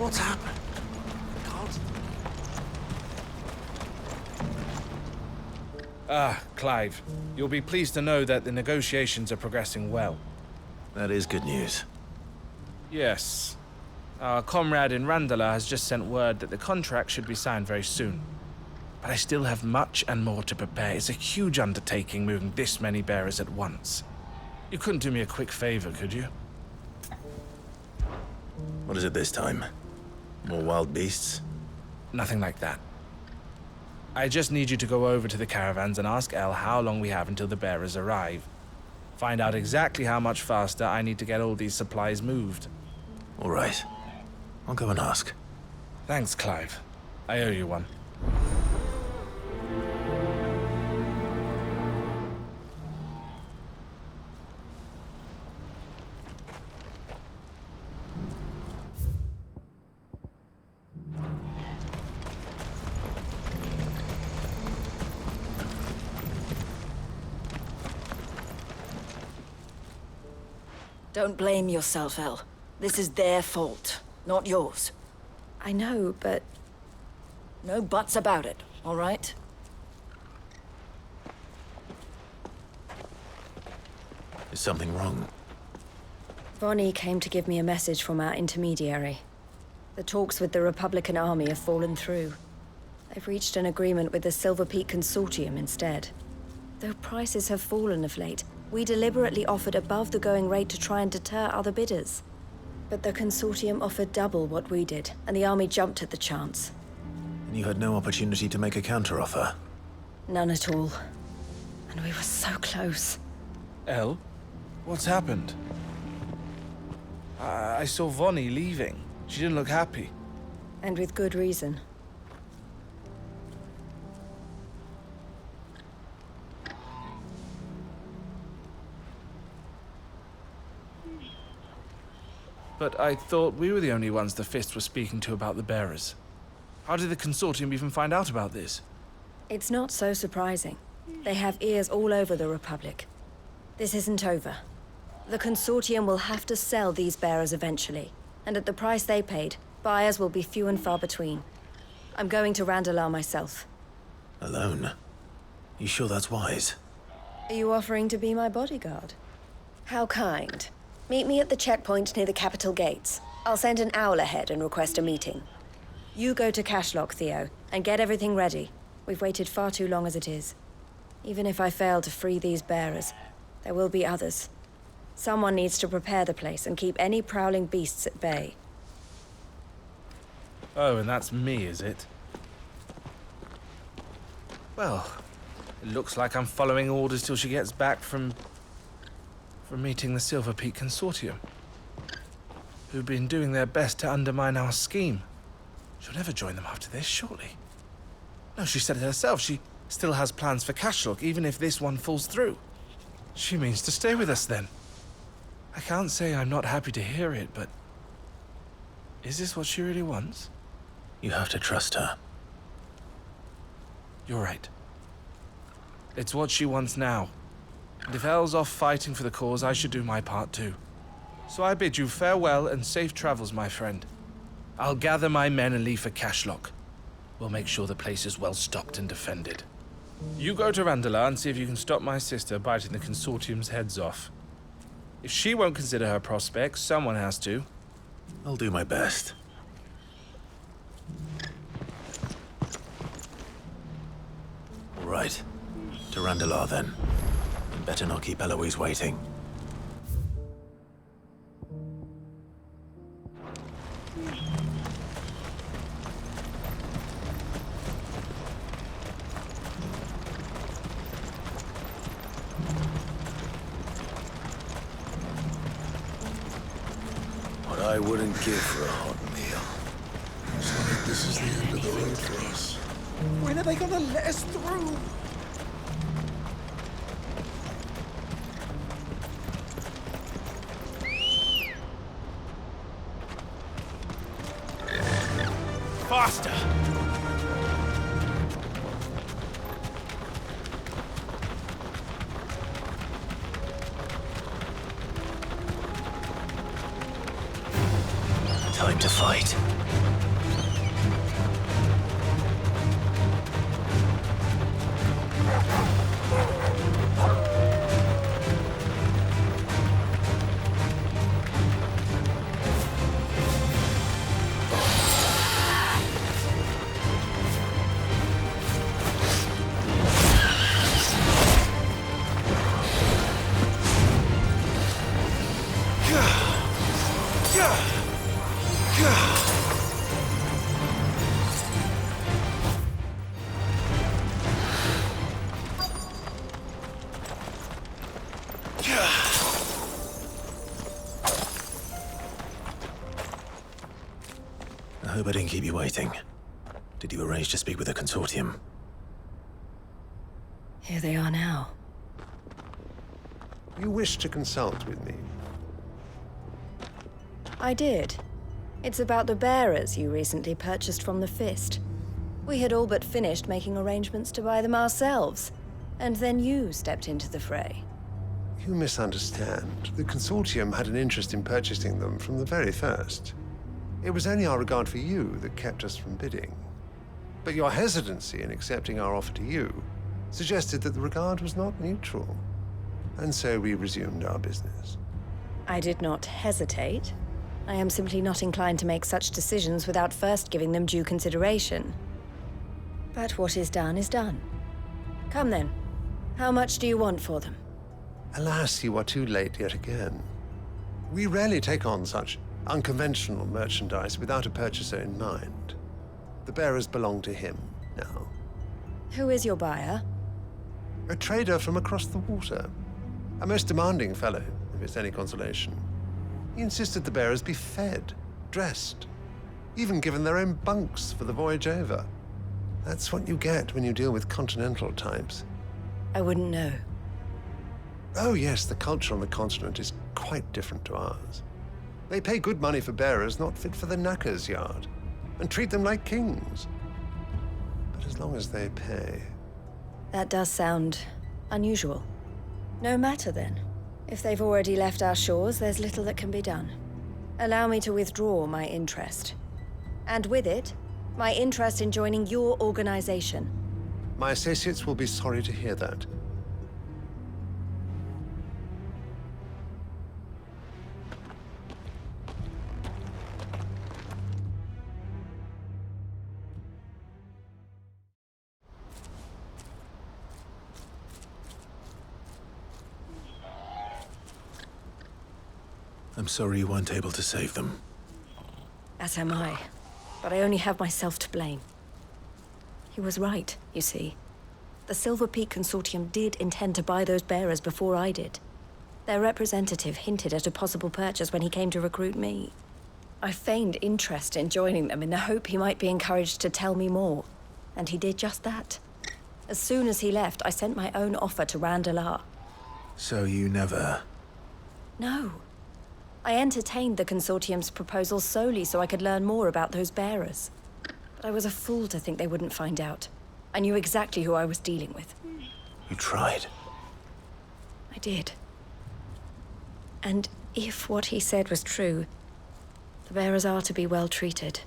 What's happened? Clive. You'll be pleased to know that the negotiations are progressing well. That is good news. Yes. Our comrade in Randalar has just sent word that the contract should be signed very soon. But I still have much and more to prepare. It's a huge undertaking moving this many bearers at once. You couldn't do me a quick favor, could you? What is it this time? More wild beasts? Nothing like that. I just need you to go over to the caravans and ask El how long we have until the bearers arrive. Find out exactly how much faster I need to get all these supplies moved. All right. I'll go and ask. Thanks, Clive. I owe you one. Don't blame yourself, El. This is their fault, not yours. I know, but... No buts about it, all right? Is something wrong? Vonnie came to give me a message from our intermediary. The talks with the Republican army have fallen through. They've reached an agreement with the Silver Peak Consortium instead. Though prices have fallen of late, we deliberately offered above the going rate to try and deter other bidders. But the Consortium offered double what we did, and the army jumped at the chance. And you had no opportunity to make a counteroffer? None at all. And we were so close. El? What's happened? I saw Vonnie leaving. She didn't look happy. And with good reason. But I thought we were the only ones the Fist was speaking to about the bearers. How did the Consortium even find out about this? It's not so surprising. They have ears all over the Republic. This isn't over. The Consortium will have to sell these bearers eventually, and at the price they paid, buyers will be few and far between. I'm going to Randalar myself. Alone? You sure that's wise? Are you offering to be my bodyguard? How kind. Meet me at the checkpoint near the capital gates. I'll send an owl ahead and request a meeting. You go to Cashlock, Theo, and get everything ready. We've waited far too long as it is. Even if I fail to free these bearers, there will be others. Someone needs to prepare the place and keep any prowling beasts at bay. Oh, and that's me, is it? Well, it looks like I'm following orders till she gets back from meeting the Silver Peak Consortium, who've been doing their best to undermine our scheme. She'll never join them after this, surely. No, she said it herself. She still has plans for Cashlock, even if this one falls through. She means to stay with us, then. I can't say I'm not happy to hear it, but... is this what she really wants? You have to trust her. You're right. It's what she wants now. And if Elle's off fighting for the cause, I should do my part too. So I bid you farewell and safe travels, my friend. I'll gather my men and leave for Cashlock. We'll make sure the place is well stocked and defended. You go to Randalar and see if you can stop my sister biting the Consortium's heads off. If she won't consider her prospects, someone has to. I'll do my best. All right. To Randalar, then. Better not keep Eloise waiting. What I wouldn't give for a hot meal. Looks like this is the end of the road for us. When are they gonna let us through? Faster! Time to fight. I hope I didn't keep you waiting. Did you arrange to speak with the Consortium? Here they are now. You wish to consult with me? I did. It's about the bearers you recently purchased from the Fist. We had all but finished making arrangements to buy them ourselves, and then you stepped into the fray. You misunderstand. The Consortium had an interest in purchasing them from the very first. It was only our regard for you that kept us from bidding. But your hesitancy in accepting our offer to you suggested that the regard was not mutual. And so we resumed our business. I did not hesitate. I am simply not inclined to make such decisions without first giving them due consideration. But what is done is done. Come then. How much do you want for them? Alas, you are too late yet again. We rarely take on such unconventional merchandise without a purchaser in mind. The bearers belong to him now. Who is your buyer? A trader from across the water. A most demanding fellow, if it's any consolation. He insisted the bearers be fed, dressed, even given their own bunks for the voyage over. That's what you get when you deal with continental types. I wouldn't know. Oh yes, the culture on the continent is quite different to ours. They pay good money for bearers not fit for the knacker's yard, and treat them like kings. But as long as they pay... That does sound unusual. No matter then. If they've already left our shores, there's little that can be done. Allow me to withdraw my interest. And with it, my interest in joining your organization. My associates will be sorry to hear that. I'm sorry you weren't able to save them. As am I. But I only have myself to blame. He was right, you see. The Silver Peak Consortium did intend to buy those bearers before I did. Their representative hinted at a possible purchase when he came to recruit me. I feigned interest in joining them in the hope he might be encouraged to tell me more. And he did just that. As soon as he left, I sent my own offer to Randalar. So you never... No. I entertained the Consortium's proposal solely so I could learn more about those bearers. But I was a fool to think they wouldn't find out. I knew exactly who I was dealing with. You tried. I did. And if what he said was true, the bearers are to be well treated.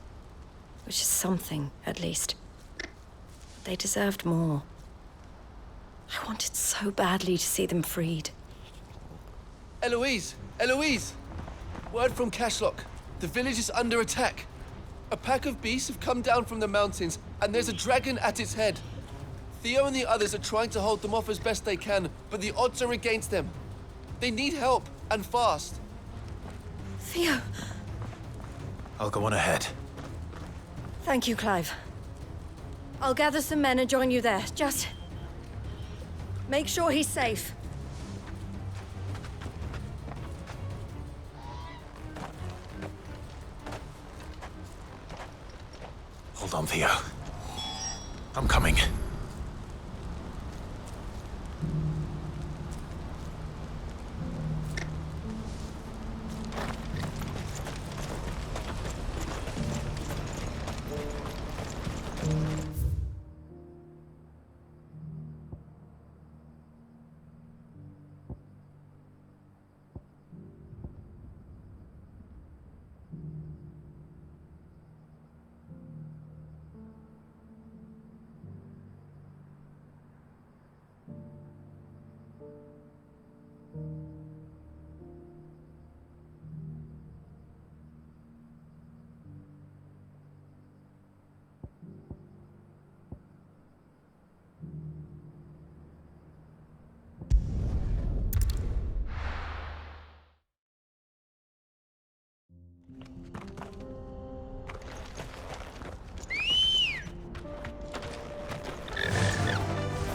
Which is something, at least. They deserved more. I wanted so badly to see them freed. Eloise! Eloise! Word from Cashlock. The village is under attack. A pack of beasts have come down from the mountains, and there's a dragon at its head. Theo and the others are trying to hold them off as best they can, but the odds are against them. They need help, and fast. Theo! I'll go on ahead. Thank you, Clive. I'll gather some men and join you there. Just... make sure he's safe. Hold on, Theo. I'm coming.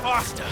Faster!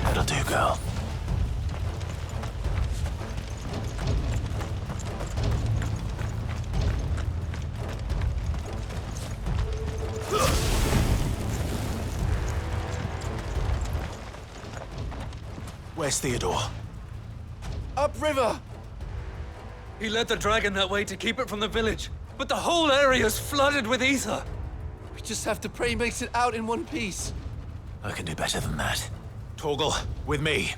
That'll do, girl. Where's Theodore? Upriver! He led the dragon that way to keep it from the village, but the whole area's flooded with ether. We just have to pray he makes it out in one piece. I can do better than that. Torgal, with me.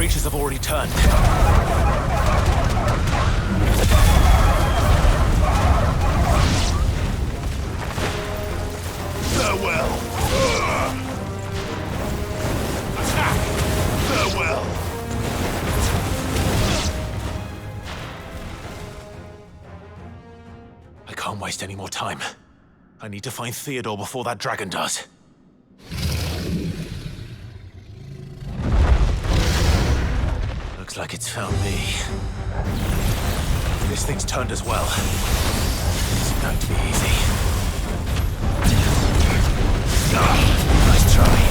creatures have already turned. Farewell! Attack! Farewell! I can't waste any more time. I need to find Theodore before that dragon does. Looks like it's found me. This thing's turned as well. It's going to be easy. Nice try.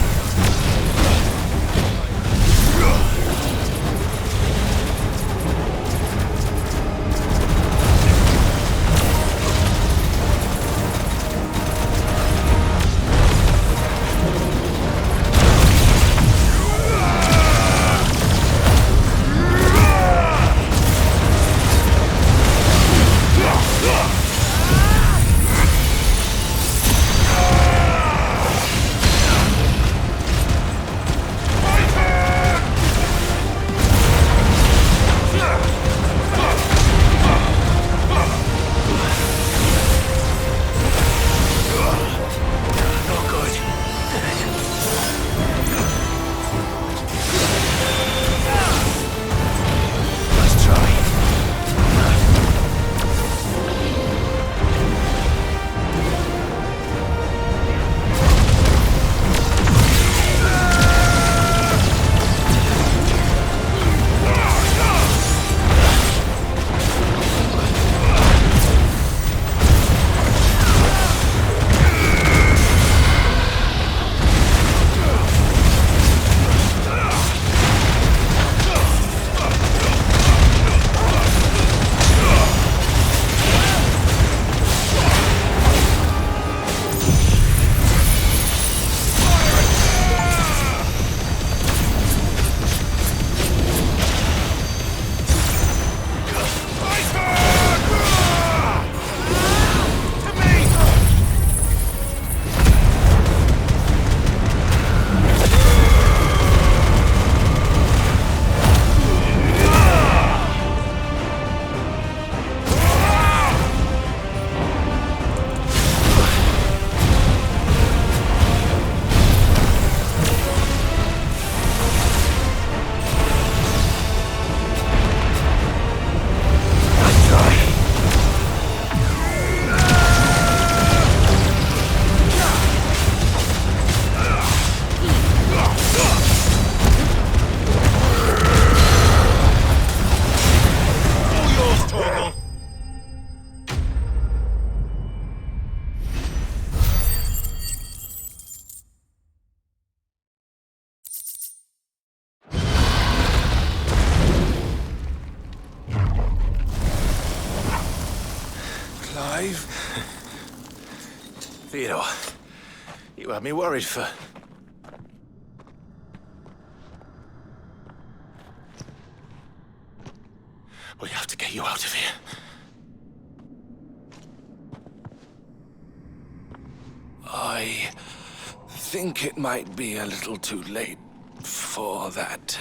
Theodore, you had me worried for... We have to get you out of here. I think it might be a little too late for that.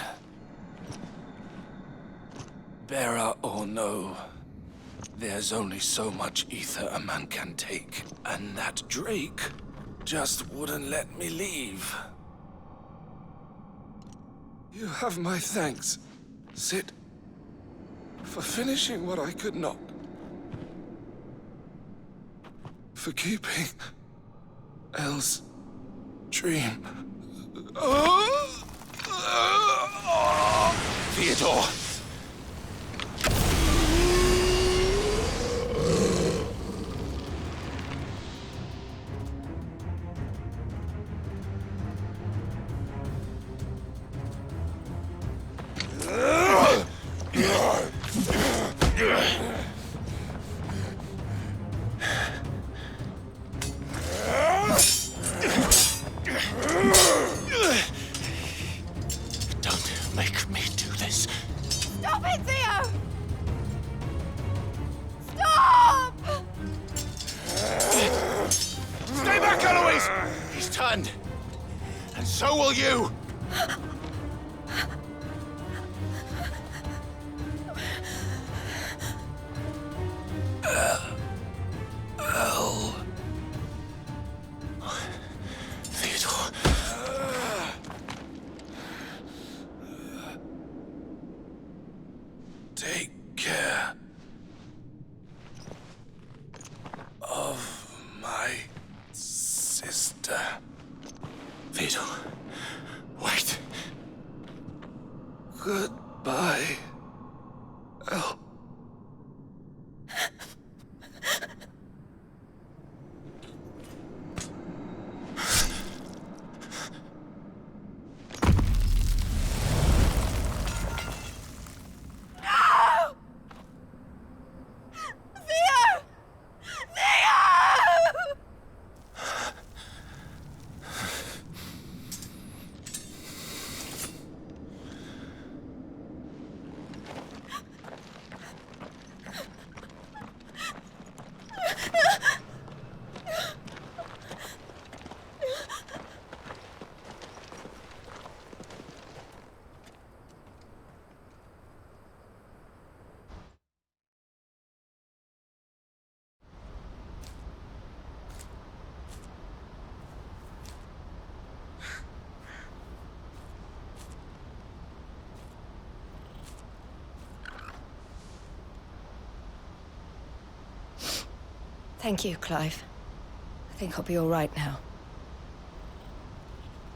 Bearer or no, there's only so much ether a man can take, and that Drake just wouldn't let me leave. You have my thanks, Sid, for finishing what I could not. For keeping Elle's dream. Theodore! Don't make me do this. Stop it, Theo! Stop! Stay back, Eloise! He's turned. And so will you! Master. Vidal, wait. Goodbye, El. Thank you, Clive. I think I'll be all right now.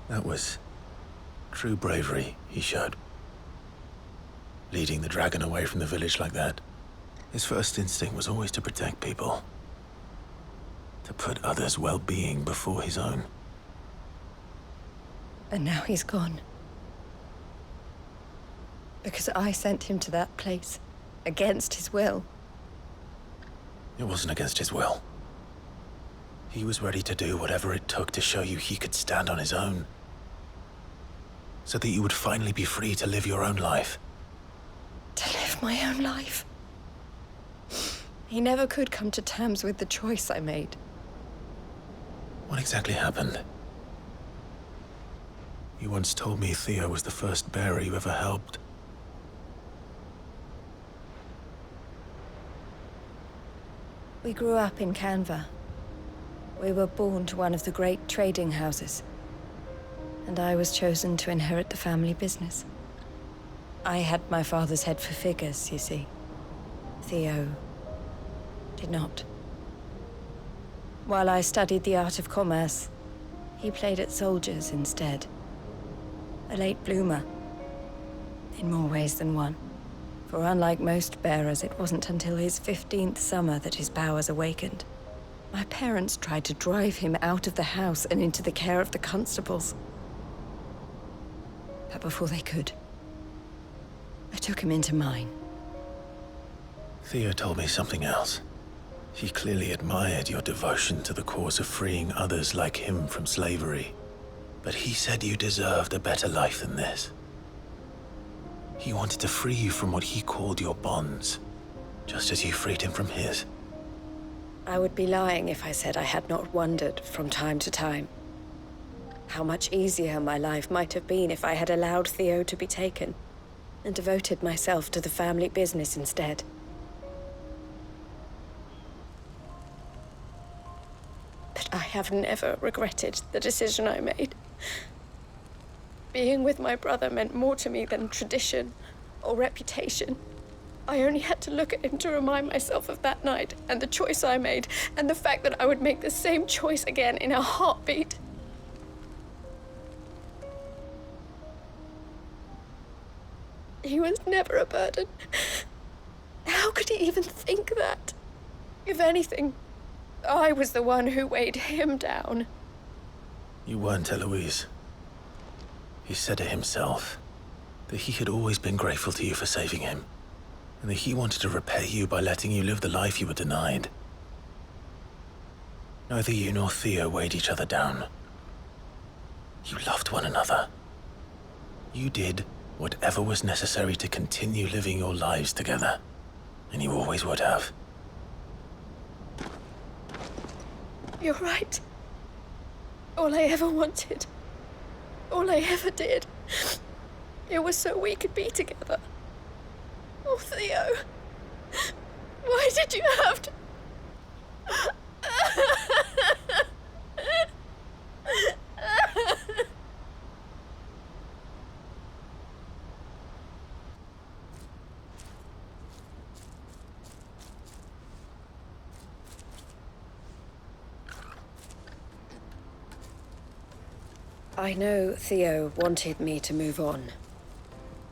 That was true bravery he showed. Leading the dragon away from the village like that. His first instinct was always to protect people. To put others' well-being before his own. And now he's gone. Because I sent him to that place, against his will. It wasn't against his will. He was ready to do whatever it took to show you he could stand on his own. So that you would finally be free to live your own life. To live my own life? He never could come to terms with the choice I made. What exactly happened? You once told me Theo was the first bearer you ever helped. We grew up in Canva. We were born to one of the great trading houses. And I was chosen to inherit the family business. I had my father's head for figures, you see. Theo did not. While I studied the art of commerce, he played at soldiers instead. A late bloomer, in more ways than one. For unlike most bearers, it wasn't until his 15th summer that his powers awakened. My parents tried to drive him out of the house and into the care of the constables. But before they could, I took him into mine. Theo told me something else. He clearly admired your devotion to the cause of freeing others like him from slavery. But he said you deserved a better life than this. He wanted to free you from what he called your bonds, just as you freed him from his. I would be lying if I said I had not wondered from time to time how much easier my life might have been if I had allowed Theo to be taken and devoted myself to the family business instead. But I have never regretted the decision I made. Being with my brother meant more to me than tradition or reputation. I only had to look at him to remind myself of that night and the choice I made and the fact that I would make the same choice again in a heartbeat. He was never a burden. How could he even think that? If anything, I was the one who weighed him down. You weren't, Eloise. He said it himself, that he had always been grateful to you for saving him, and that he wanted to repay you by letting you live the life you were denied. Neither you nor Theo weighed each other down. You loved one another. You did whatever was necessary to continue living your lives together, and you always would have. You're right. All I ever wanted, all I ever did, it was so we could be together. Oh, Theo, why did you have to... I know Theo wanted me to move on,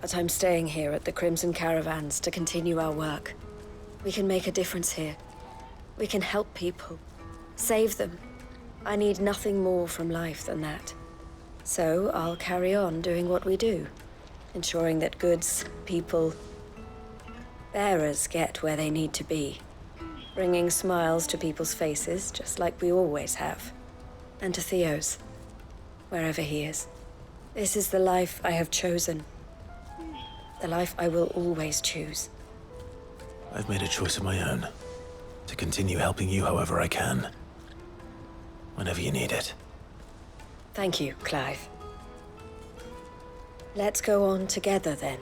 but I'm staying here at the Crimson Caravans to continue our work. We can make a difference here. We can help people, save them. I need nothing more from life than that. So I'll carry on doing what we do, ensuring that goods, people, bearers get where they need to be, bringing smiles to people's faces, just like we always have, and to Theo's, wherever he is. This is the life I have chosen, the life I will always choose. I've made a choice of my own, to continue helping you however I can, whenever you need it. Thank you, Clive. Let's go on together, then.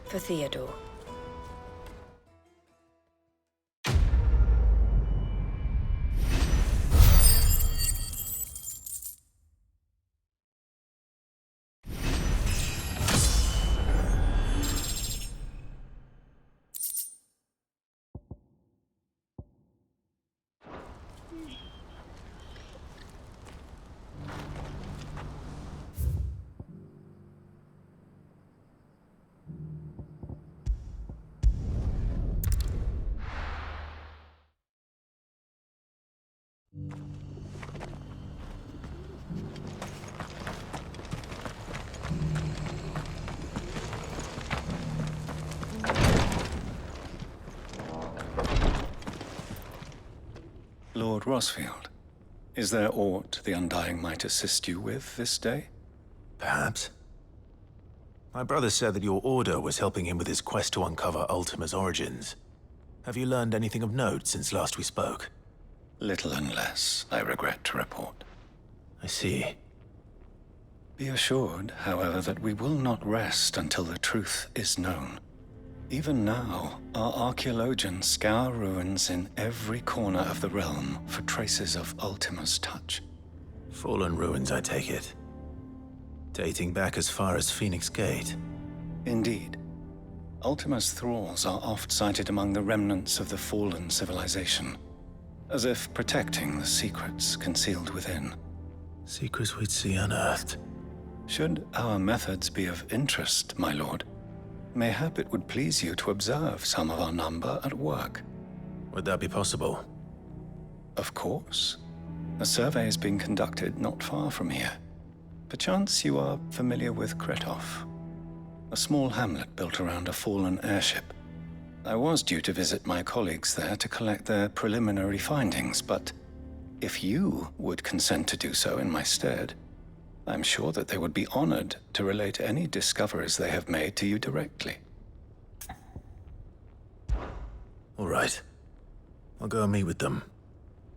For Theodore. Lord Rosfield, is there aught the Undying might assist you with this day? Perhaps. My brother said that your order was helping him with his quest to uncover Ultima's origins. Have you learned anything of note since last we spoke? Little and less, I regret to report. I see. Be assured, however, that we will not rest until the truth is known. Even now, our archaeologians scour ruins in every corner of the realm for traces of Ultima's touch. Fallen ruins, I take it. Dating back as far as Phoenix Gate. Indeed. Ultima's thralls are oft sighted among the remnants of the fallen civilization, as if protecting the secrets concealed within. Secrets we'd see unearthed. Should our methods be of interest, my lord, mayhap it would please you to observe some of our number at work. Would that be possible? Of course. A survey is being conducted not far from here. Perchance you are familiar with Kretov, a small hamlet built around a fallen airship. I was due to visit my colleagues there to collect their preliminary findings, but if you would consent to do so in my stead, I'm sure that they would be honored to relate any discoveries they have made to you directly. All right. I'll go and meet with them.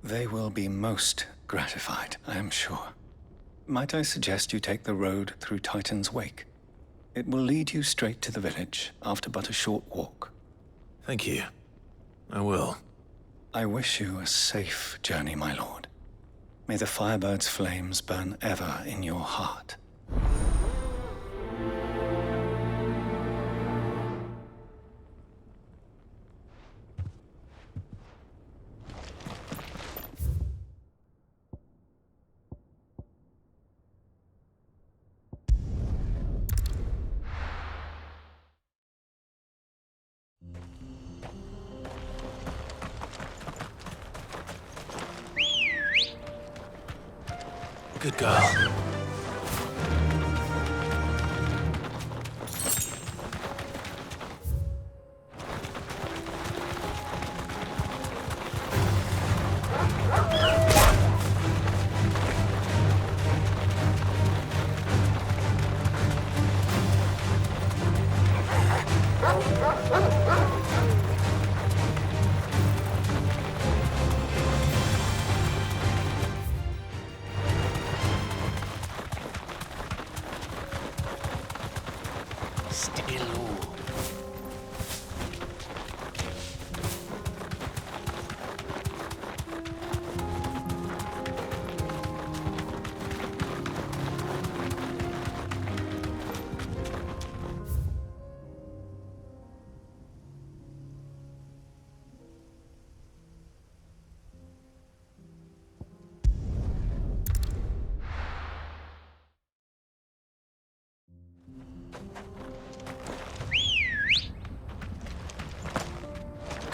They will be most gratified, I am sure. Might I suggest you take the road through Titan's Wake? It will lead you straight to the village after but a short walk. Thank you. I will. I wish you a safe journey, my lord. May the Firebird's flames burn ever in your heart. Good girl.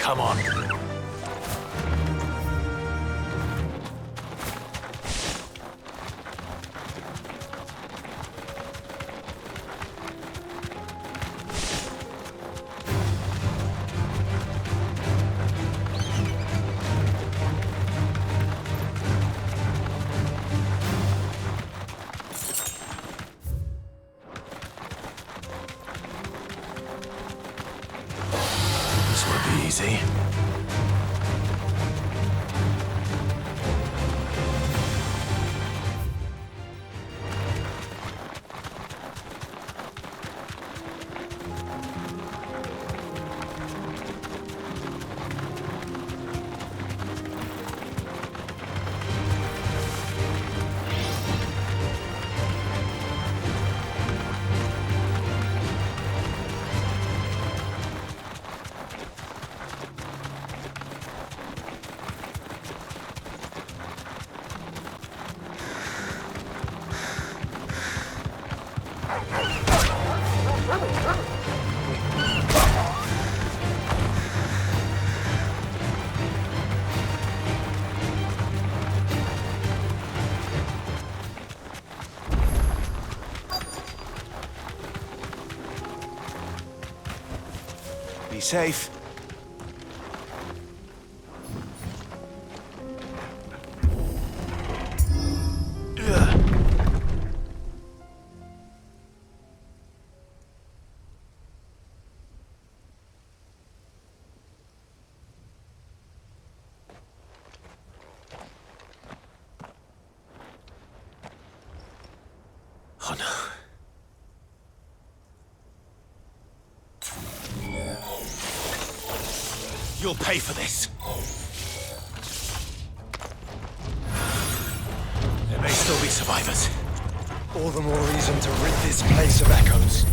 Come on. Easy. Be safe. Oh no. You'll pay for this. There may still be survivors. All the more reason to rid this place of echoes.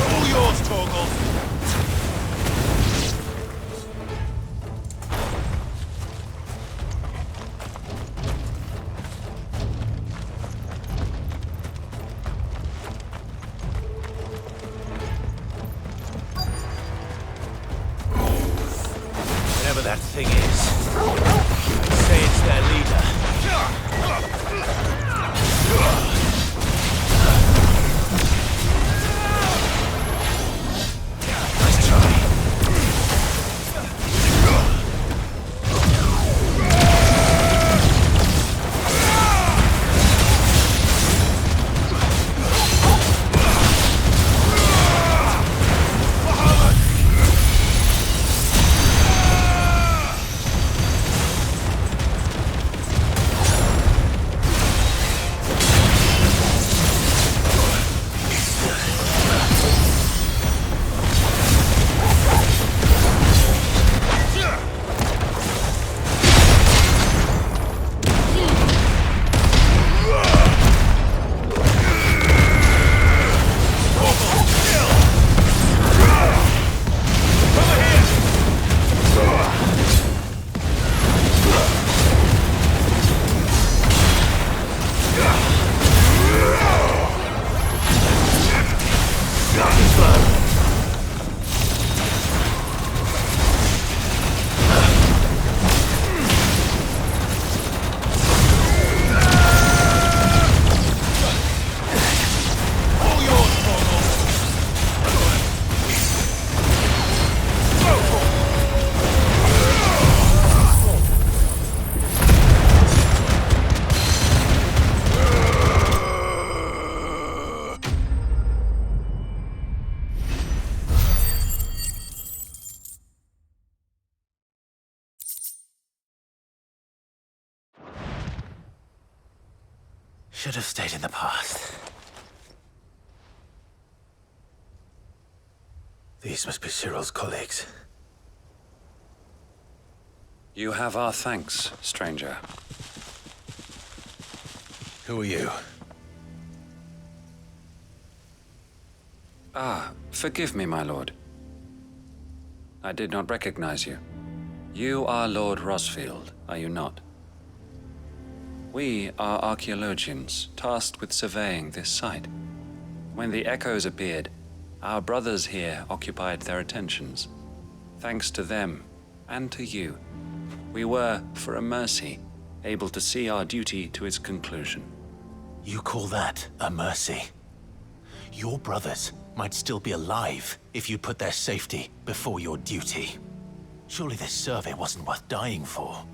All yours, Torgal. Whatever that thing is, say it's their leader. Nice try. Should have stayed in the past. These must be Cyril's colleagues. You have our thanks, stranger. Who are you? Ah, forgive me, my lord. I did not recognize you. You are Lord Rosfield, are you not? We are archaeologians tasked with surveying this site. When the echoes appeared, our brothers here occupied their attentions. Thanks to them, and to you, we were, for a mercy, able to see our duty to its conclusion. You call that a mercy? Your brothers might still be alive if you put their safety before your duty. Surely this survey wasn't worth dying for.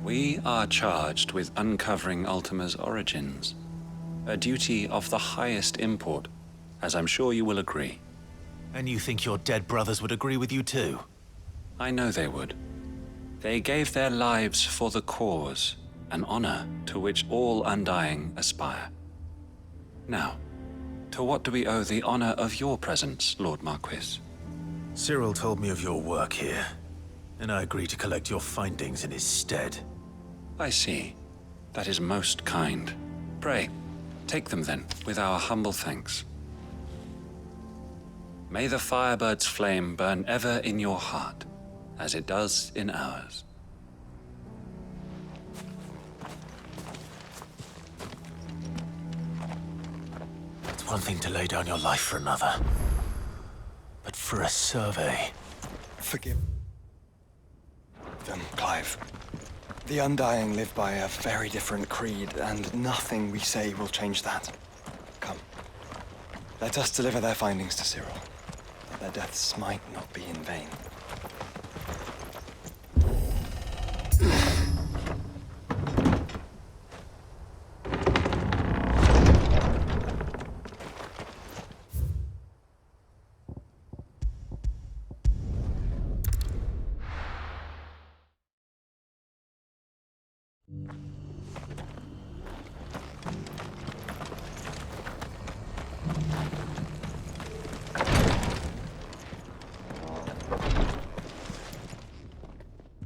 We are charged with uncovering Ultima's origins. A duty of the highest import, as I'm sure you will agree. And you think your dead brothers would agree with you too? I know they would. They gave their lives for the cause, an honor to which all Undying aspire. Now, to what do we owe the honor of your presence, Lord Marquis? Cyril told me of your work here, and I agreed to collect your findings in his stead. I see. That is most kind. Pray, take them then, with our humble thanks. May the Firebird's flame burn ever in your heart, as it does in ours. It's one thing to lay down your life for another, but for a survey... Forgive them, Clive. The Undying live by a very different creed, and nothing we say will change that. Come. Let us deliver their findings to Cyril, that their deaths might not be in vain.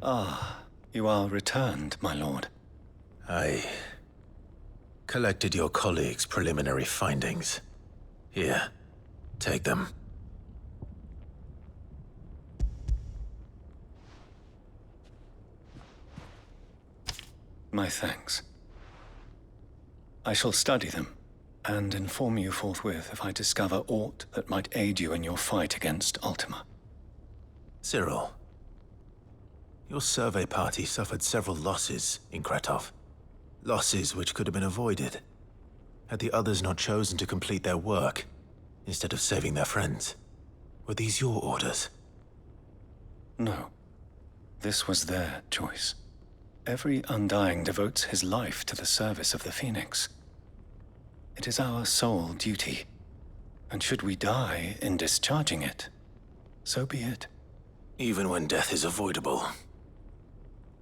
Ah, you are returned, my lord. I collected your colleagues' preliminary findings. Here, take them. My thanks. I shall study them, and inform you forthwith if I discover aught that might aid you in your fight against Ultima. Cyril, your survey party suffered several losses in Kretov. Losses which could have been avoided, had the others not chosen to complete their work, instead of saving their friends. Were these your orders? No. This was their choice. Every Undying devotes his life to the service of the Phoenix. It is our sole duty, and should we die in discharging it, so be it. Even when death is avoidable.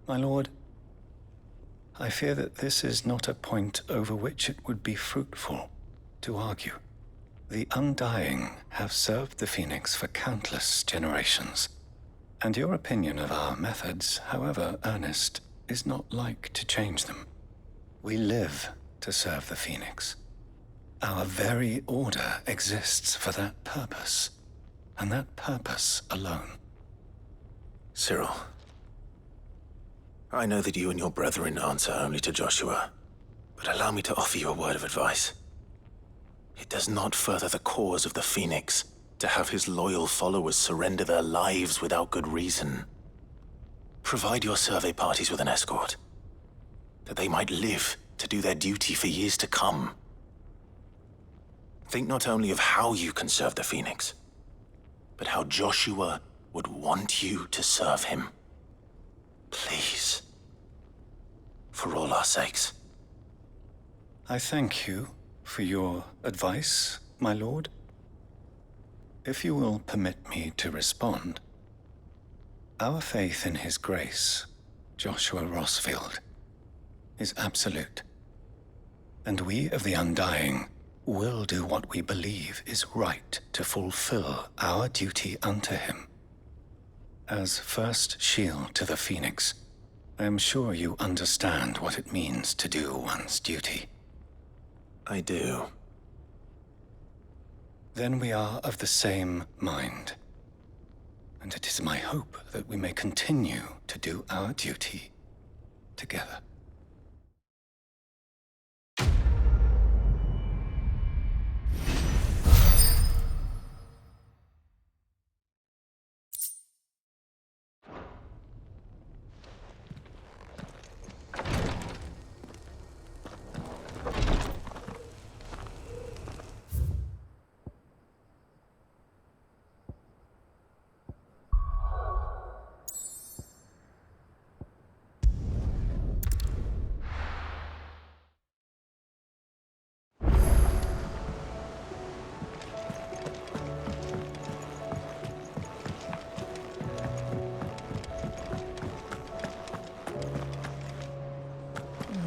My lord, I fear that this is not a point over which it would be fruitful to argue. The Undying have served the Phoenix for countless generations, and your opinion of our methods, however earnest, is not like to change them. We live to serve the Phoenix. Our very order exists for that purpose, and that purpose alone. Cyril, I know that you and your brethren answer only to Joshua, but allow me to offer you a word of advice. It does not further the cause of the Phoenix to have his loyal followers surrender their lives without good reason. Provide your survey parties with an escort, that they might live to do their duty for years to come. Think not only of how you can serve the Phoenix, but how Joshua would want you to serve him. Please. For all our sakes. I thank you for your advice, my lord. If you will permit me to respond, our faith in his grace, Joshua Rosfield, is absolute. And we of the Undying will do what we believe is right to fulfill our duty unto him. As first shield to the Phoenix, I am sure you understand what it means to do one's duty. I do. Then we are of the same mind. And it is my hope that we may continue to do our duty together.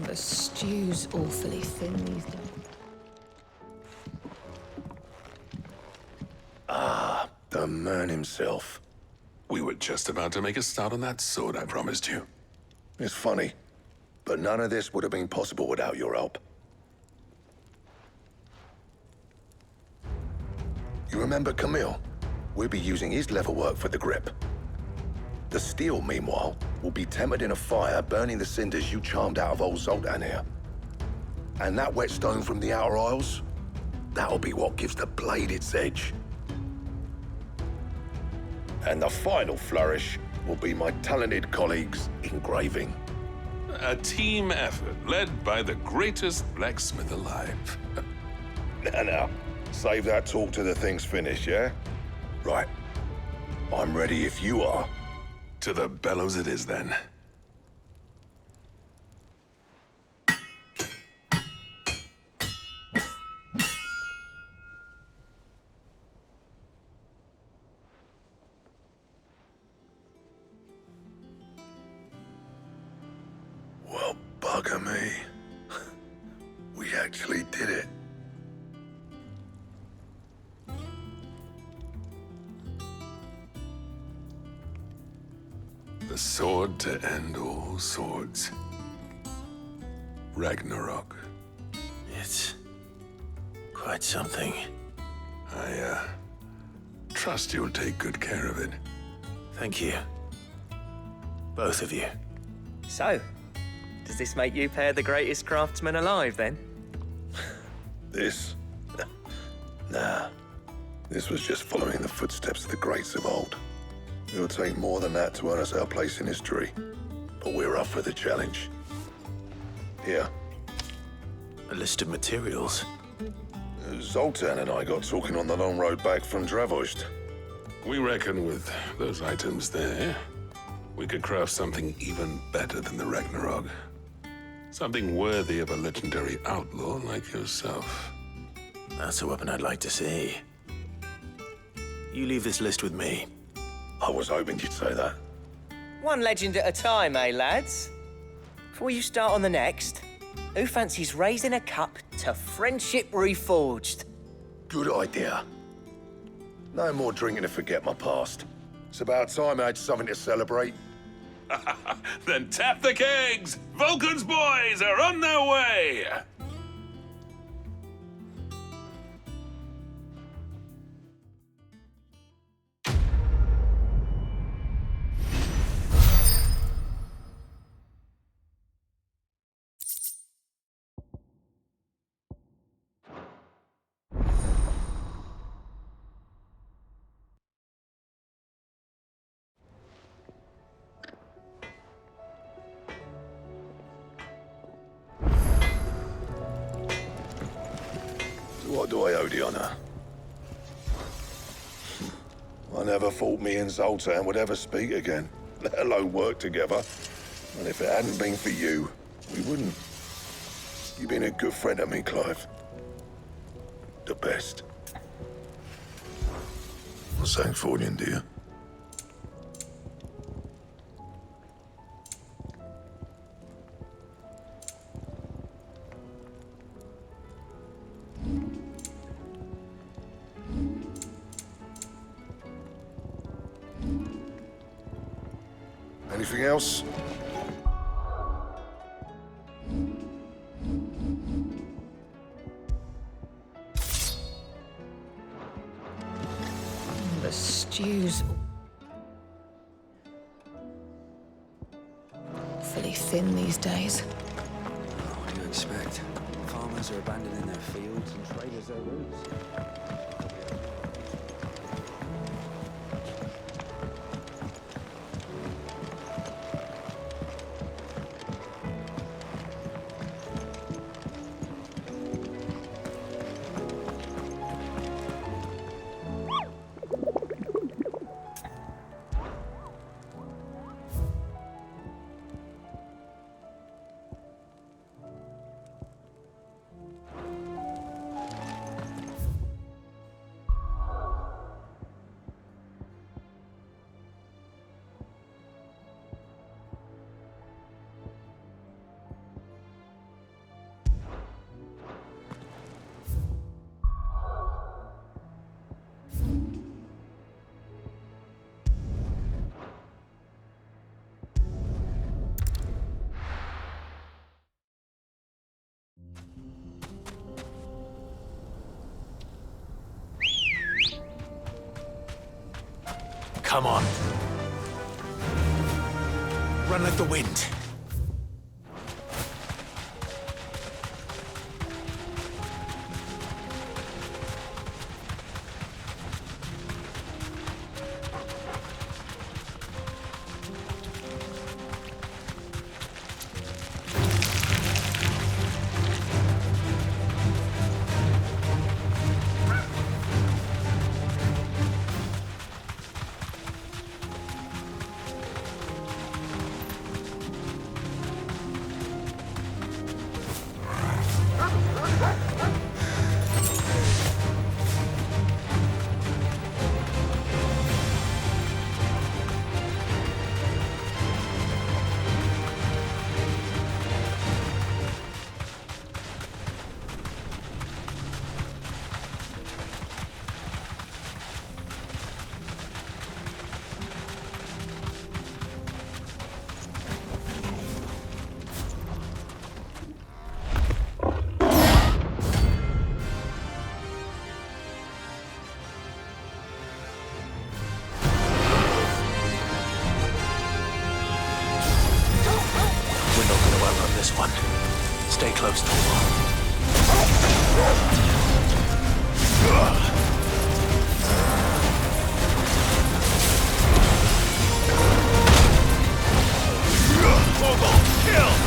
The stew's awfully thin these days. The man himself. We were just about to make a start on that sword I promised you. It's funny, but none of this would have been possible without your help. You remember Camille? We'll be using his leatherwork for the grip. The steel, meanwhile, will be tempered in a fire, burning the cinders you charmed out of old Zoltan here. And that whetstone from the Outer Isles, that'll be what gives the blade its edge. And the final flourish will be my talented colleagues' engraving. A team effort led by the greatest blacksmith alive. Now, save that talk till the thing's finished, yeah? Right. I'm ready if you are. To the bellows it is, then. Well, bugger me. We actually did it. The sword to end all swords. Ragnarok. It's quite something. I trust you'll take good care of it. Thank you. Both of you. So, does this make you pair the greatest craftsmen alive, then? This? Nah. This was just following the footsteps of the greats of old. It'll take more than that to earn us our place in history. But we're up for the challenge. Here. A list of materials. Zoltan and I got talking on the long road back from Dravost. We reckon with those items there, we could craft something even better than the Ragnarok. Something worthy of a legendary outlaw like yourself. That's a weapon I'd like to see. You leave this list with me. I was hoping you'd say that. One legend at a time, eh, lads? Before you start on the next, who fancies raising a cup to friendship reforged? Good idea. No more drinking to forget my past. It's about time I had something to celebrate. Then tap the kegs! Vulcan's boys are on their way! What do I owe the honor? I never thought me and Zoltan would ever speak again, let alone work together. And if it hadn't been for you, we wouldn't. You've been a good friend to me, Clive. The best. Well, thanks for it, dear. Anything else? The stew's... sin these days. What do you expect? Farmers are abandoning their fields and traders their roots. Come on. Run like the wind. This one. Stay close to the wall. Kill!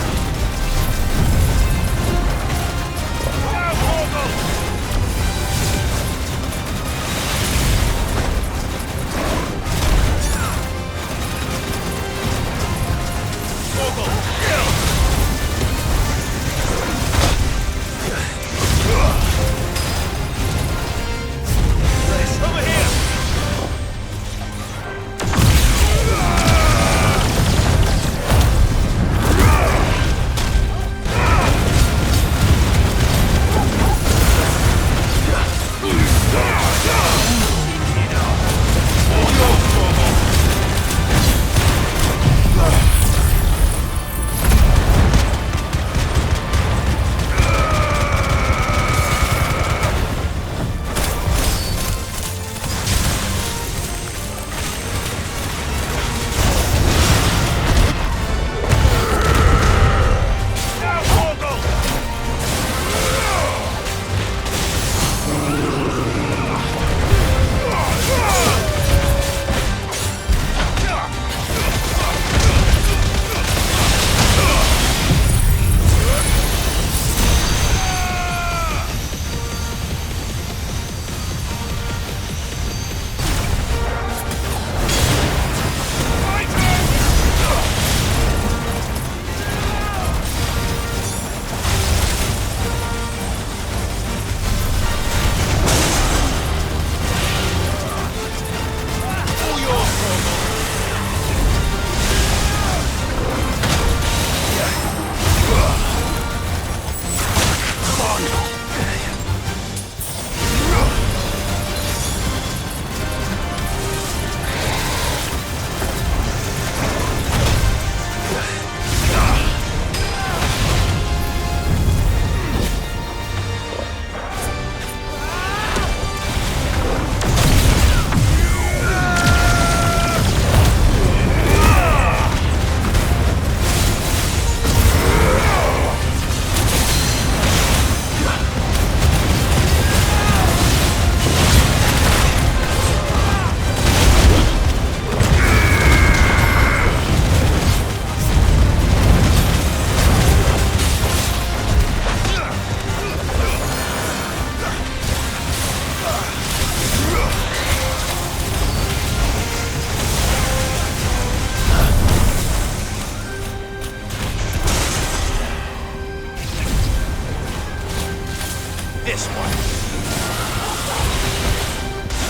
this one.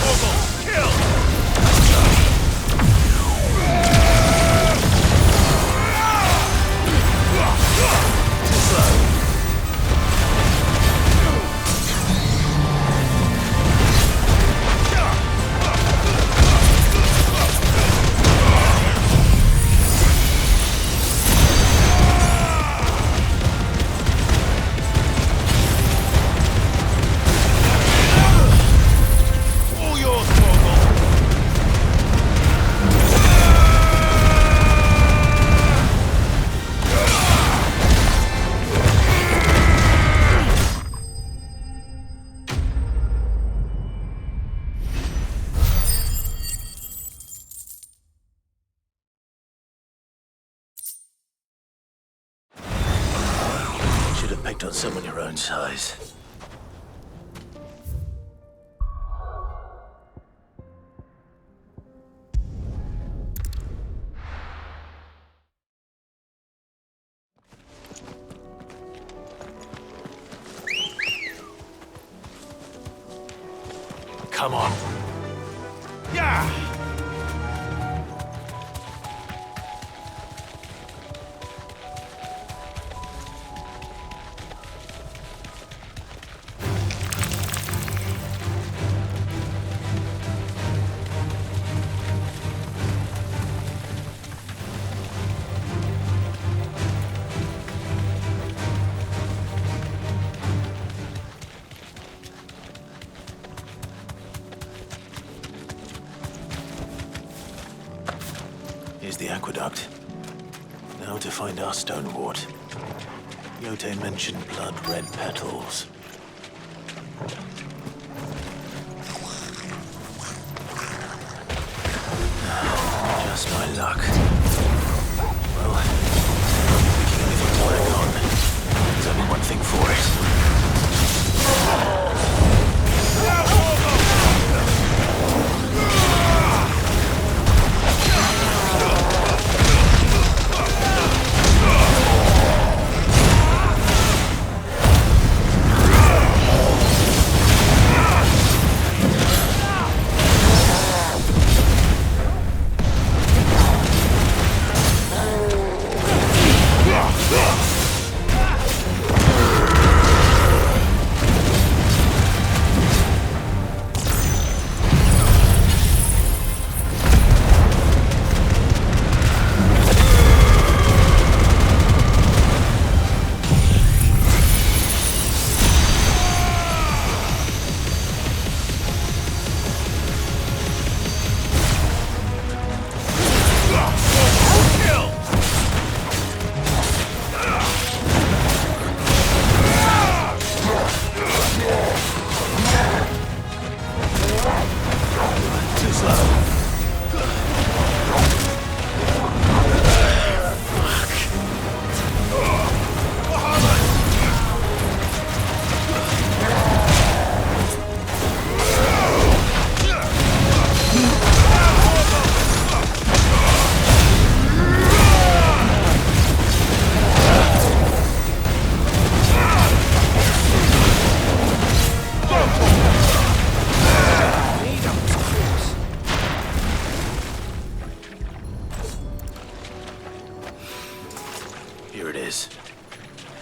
Morgul, kill! Too slow. On someone your own size. Come on. Yeah! Here's the aqueduct. Now to find our stonewort. Yote mentioned blood-red petals. Just my luck. Well, picking anything to work on. There's only one thing for it. Here it is.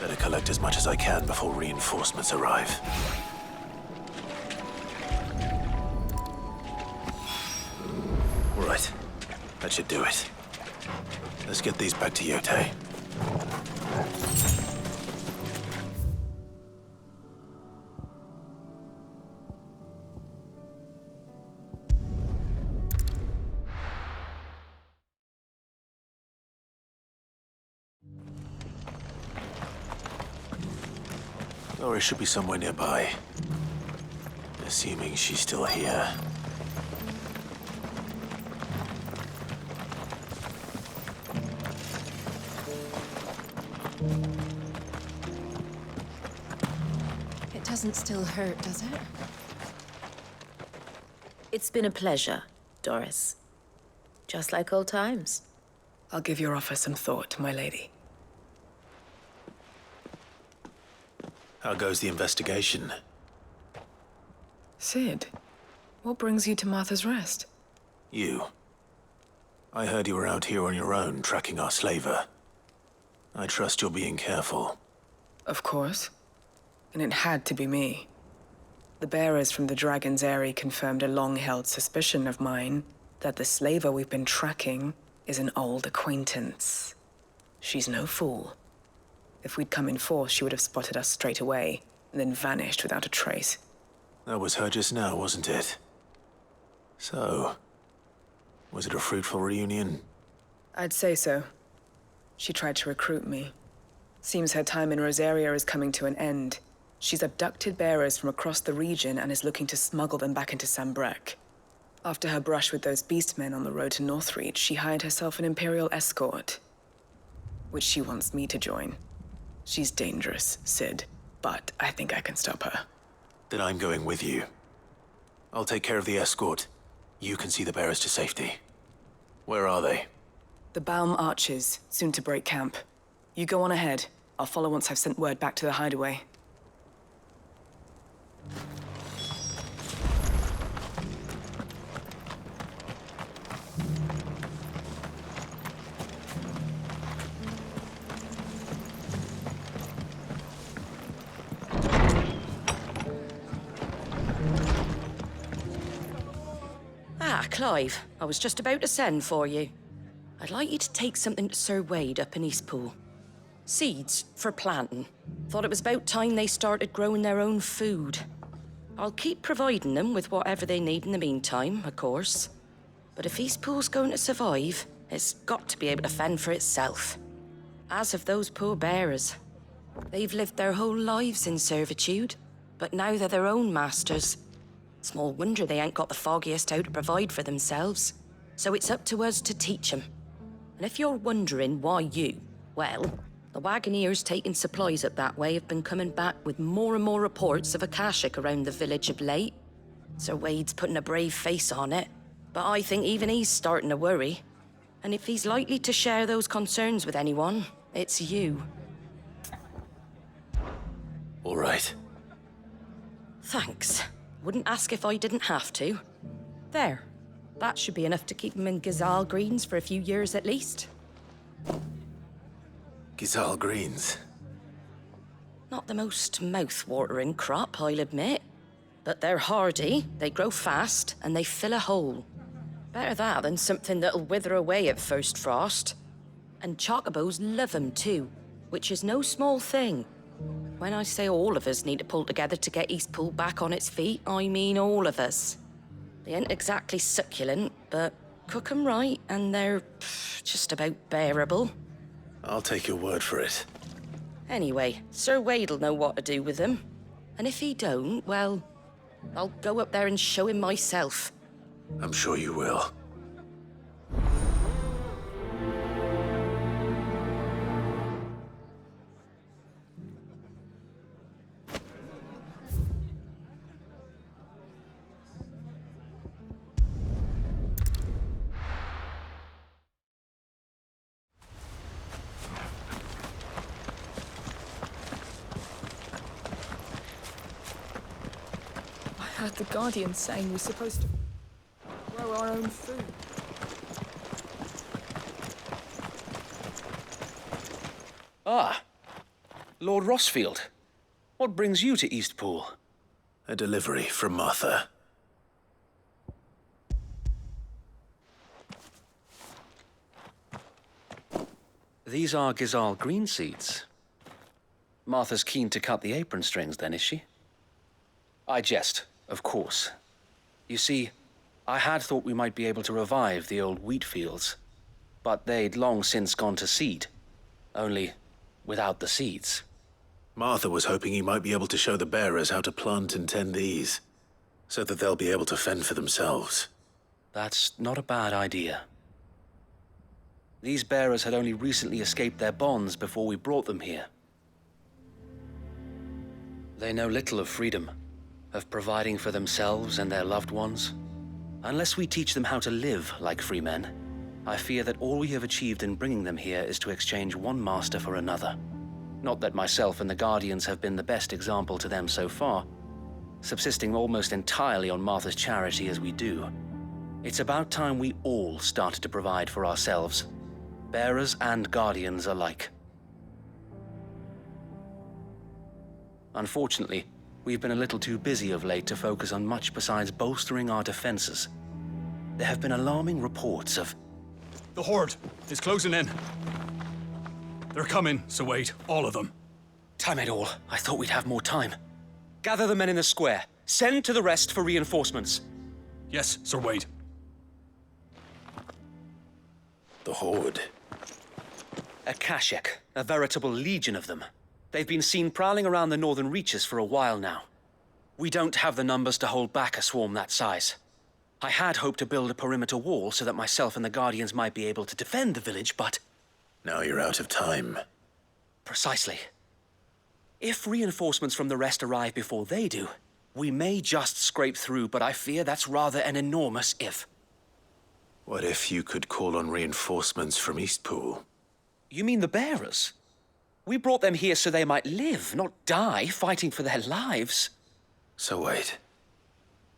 Better collect as much as I can before reinforcements arrive. Right. That should do it. Let's get these back to Yote. Or it should be somewhere nearby. Assuming she's still here. It doesn't still hurt, does it? It's been a pleasure, Doris. Just like old times. I'll give your offer some thought, my lady. How goes the investigation? Cid, what brings you to Martha's Rest? You. I heard you were out here on your own, tracking our slaver. I trust you're being careful. Of course. And it had to be me. The bearers from the Dragon's Eyrie confirmed a long-held suspicion of mine that the slaver we've been tracking is an old acquaintance. She's no fool. If we'd come in force, she would have spotted us straight away, and then vanished without a trace. That was her just now, wasn't it? So, was it a fruitful reunion? I'd say so. She tried to recruit me. Seems her time in Rosaria is coming to an end. She's abducted bearers from across the region and is looking to smuggle them back into Sambrec. After her brush with those beastmen on the road to Northreach, she hired herself an Imperial escort, which she wants me to join. She's dangerous, Cid, but I think I can stop her. Then I'm going with you. I'll take care of the escort. You can see the bearers to safety. Where are they? The Baum Archers, soon to break camp. You go on ahead. I'll follow once I've sent word back to the hideaway. Clive, I was just about to send for you. I'd like you to take something to Sir Wade up in Eastpool. Seeds for planting. Thought it was about time they started growing their own food. I'll keep providing them with whatever they need in the meantime, of course. But if Eastpool's going to survive, it's got to be able to fend for itself. As of those poor bearers. They've lived their whole lives in servitude, but now they're their own masters. Small wonder they ain't got the foggiest how to provide for themselves. So it's up to us to teach them. And if you're wondering why you, well, the Wagoneers taking supplies up that way have been coming back with more and more reports of Akashic around the village of late. Sir Wade's putting a brave face on it, but I think even he's starting to worry. And if he's likely to share those concerns with anyone, it's you. All right. Thanks. Wouldn't ask if I didn't have to. There. That should be enough to keep him in Gazal Greens for a few years at least. Gazal Greens? Not the most mouth-watering crop, I'll admit. But they're hardy, they grow fast, and they fill a hole. Better that than something that'll wither away at first frost. And chocobos love 'em too, which is no small thing. When I say all of us need to pull together to get Eastpool back on its feet, I mean all of us. They ain't exactly succulent, but cook 'em right and they're just about bearable. I'll take your word for it. Anyway, Sir Wade'll know what to do with them. And if he don't, well, I'll go up there and show him myself. I'm sure you will. I heard the Guardian saying we're supposed to grow our own food. Ah, Lord Rossfield. What brings you to Eastpool? A delivery from Martha. These are Gazal green seeds. Martha's keen to cut the apron strings, then, is she? I jest, of course. You see, I had thought we might be able to revive the old wheat fields, but they'd long since gone to seed, only without the seeds. Martha was hoping he might be able to show the bearers how to plant and tend these, so that they'll be able to fend for themselves. That's not a bad idea. These bearers had only recently escaped their bonds before we brought them here. They know little of freedom, of providing for themselves and their loved ones. Unless we teach them how to live like free men, I fear that all we have achieved in bringing them here is to exchange one master for another. Not that myself and the Guardians have been the best example to them so far, subsisting almost entirely on Martha's charity as we do, it's about time we all started to provide for ourselves, bearers and guardians alike. Unfortunately, we've been a little too busy of late to focus on much besides bolstering our defenses. There have been alarming reports of... The Horde is closing in. They're coming, so wait, all of them. Time it all. I thought we'd have more time. Gather the men in the square. Send to the rest for reinforcements. Yes, Sir Wade. The Horde. A Kashek, a veritable legion of them. They've been seen prowling around the northern reaches for a while now. We don't have the numbers to hold back a swarm that size. I had hoped to build a perimeter wall so that myself and the Guardians might be able to defend the village, but... Now you're out of time. Precisely. If reinforcements from the rest arrive before they do, we may just scrape through, but I fear that's rather an enormous if. What if you could call on reinforcements from Eastpool? You mean the bearers? We brought them here so they might live, not die fighting for their lives. So wait.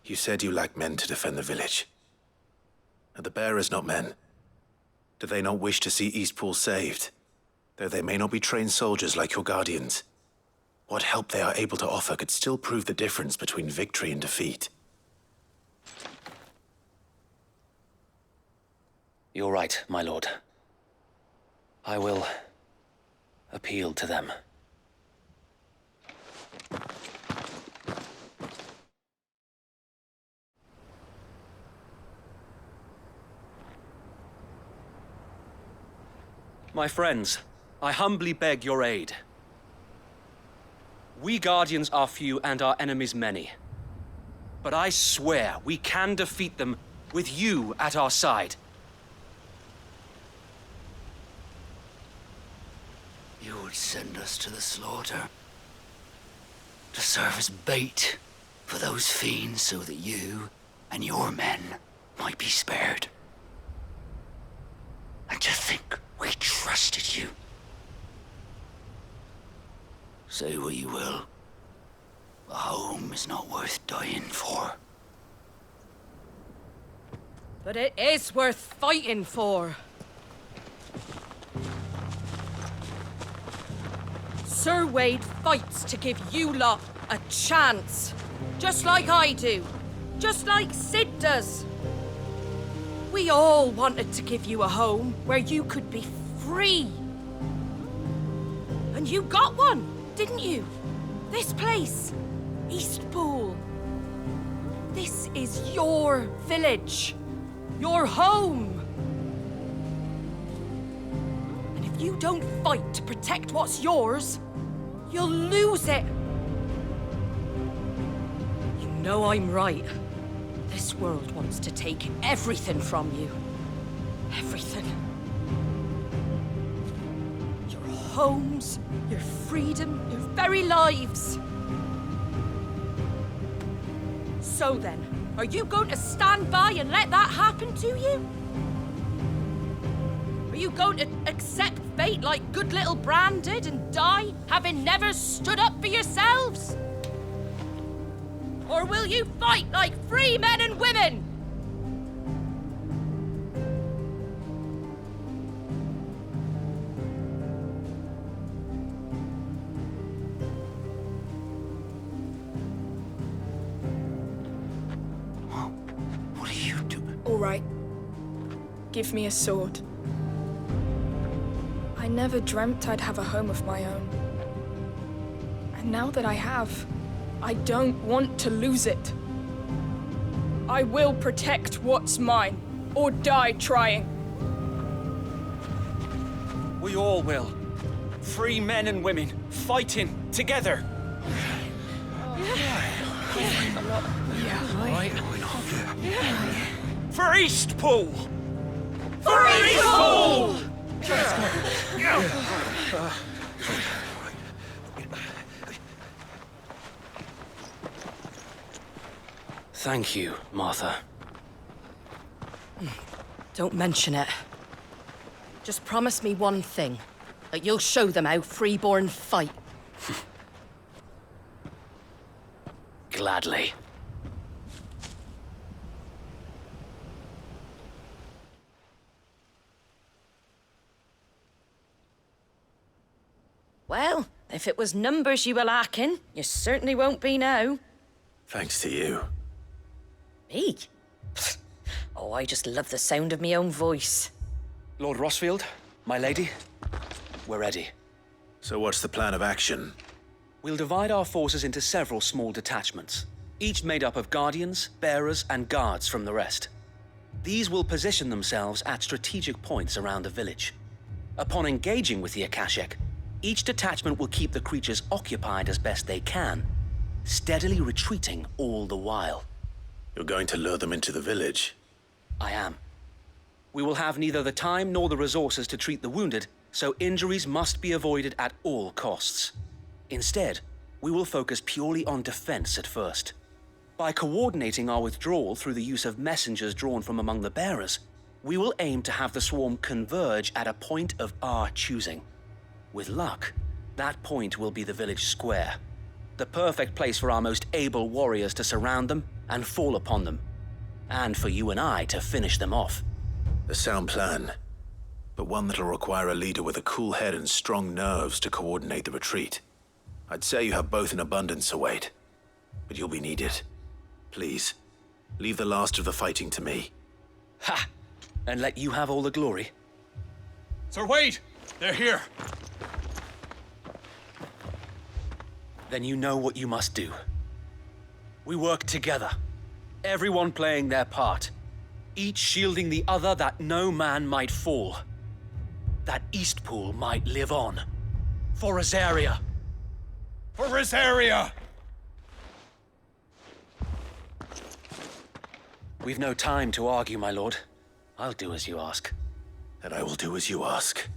You said you lack men to defend the village. Are the bearers not men? Do they not wish to see Eastpool saved? Though they may not be trained soldiers like your guardians. What help they are able to offer could still prove the difference between victory and defeat. You're right, my lord. I will appeal to them. My friends, I humbly beg your aid. We Guardians are few and our enemies many. But I swear we can defeat them with you at our side. You would send us to the slaughter, to serve as bait for those fiends so that you and your men might be spared. And to think we trusted you. Say what you will, a home is not worth dying for. But it is worth fighting for. Sir Wade fights to give you lot a chance. Just like I do. Just like Sid does. We all wanted to give you a home where you could be free. And you got one, didn't you? This place, Eastpool. This is your village. Your home. And if you don't fight to protect what's yours, you'll lose it. You know I'm right. This world wants to take everything from you. Everything. Your homes, your freedom, your very lives. So then, are you going to stand by and let that happen to you? Are you going to accept fate like good little Bran did and die, having never stood up for yourselves? Or will you fight like free men and women? What are you doing? All right. Give me a sword. I never dreamt I'd have a home of my own. And now that I have, I don't want to lose it. I will protect what's mine, or die trying. We all will. Free men and women, fighting together. For Eastpool! For Eastpool! Thank you, Martha. Don't mention it. Just promise me one thing. That you'll show them how freeborn fight. Gladly. Well, if it was numbers you were lacking, you certainly won't be now. Thanks to you. Me? Oh, I just love the sound of my own voice. Lord Rosfield, my lady, we're ready. So what's the plan of action? We'll divide our forces into several small detachments, each made up of guardians, bearers, and guards from the rest. These will position themselves at strategic points around the village. Upon engaging with the Akashic, each detachment will keep the creatures occupied as best they can, steadily retreating all the while. You're going to lure them into the village? I am. We will have neither the time nor the resources to treat the wounded, so injuries must be avoided at all costs. Instead, we will focus purely on defense at first. By coordinating our withdrawal through the use of messengers drawn from among the bearers, we will aim to have the swarm converge at a point of our choosing. With luck, that point will be the village square, the perfect place for our most able warriors to surround them and fall upon them, and for you and I to finish them off. A sound plan, but one that'll require a leader with a cool head and strong nerves to coordinate the retreat. I'd say you have both in abundance, Await, but you'll be needed. Please, leave the last of the fighting to me. Ha! And let you have all the glory. Sir Wade! They're here! Then you know what you must do. We work together, everyone playing their part, each shielding the other that no man might fall, that Eastpool might live on. For Rosaria! For Rosaria! We've no time to argue, my lord. I'll do as you ask. And I will do as you ask.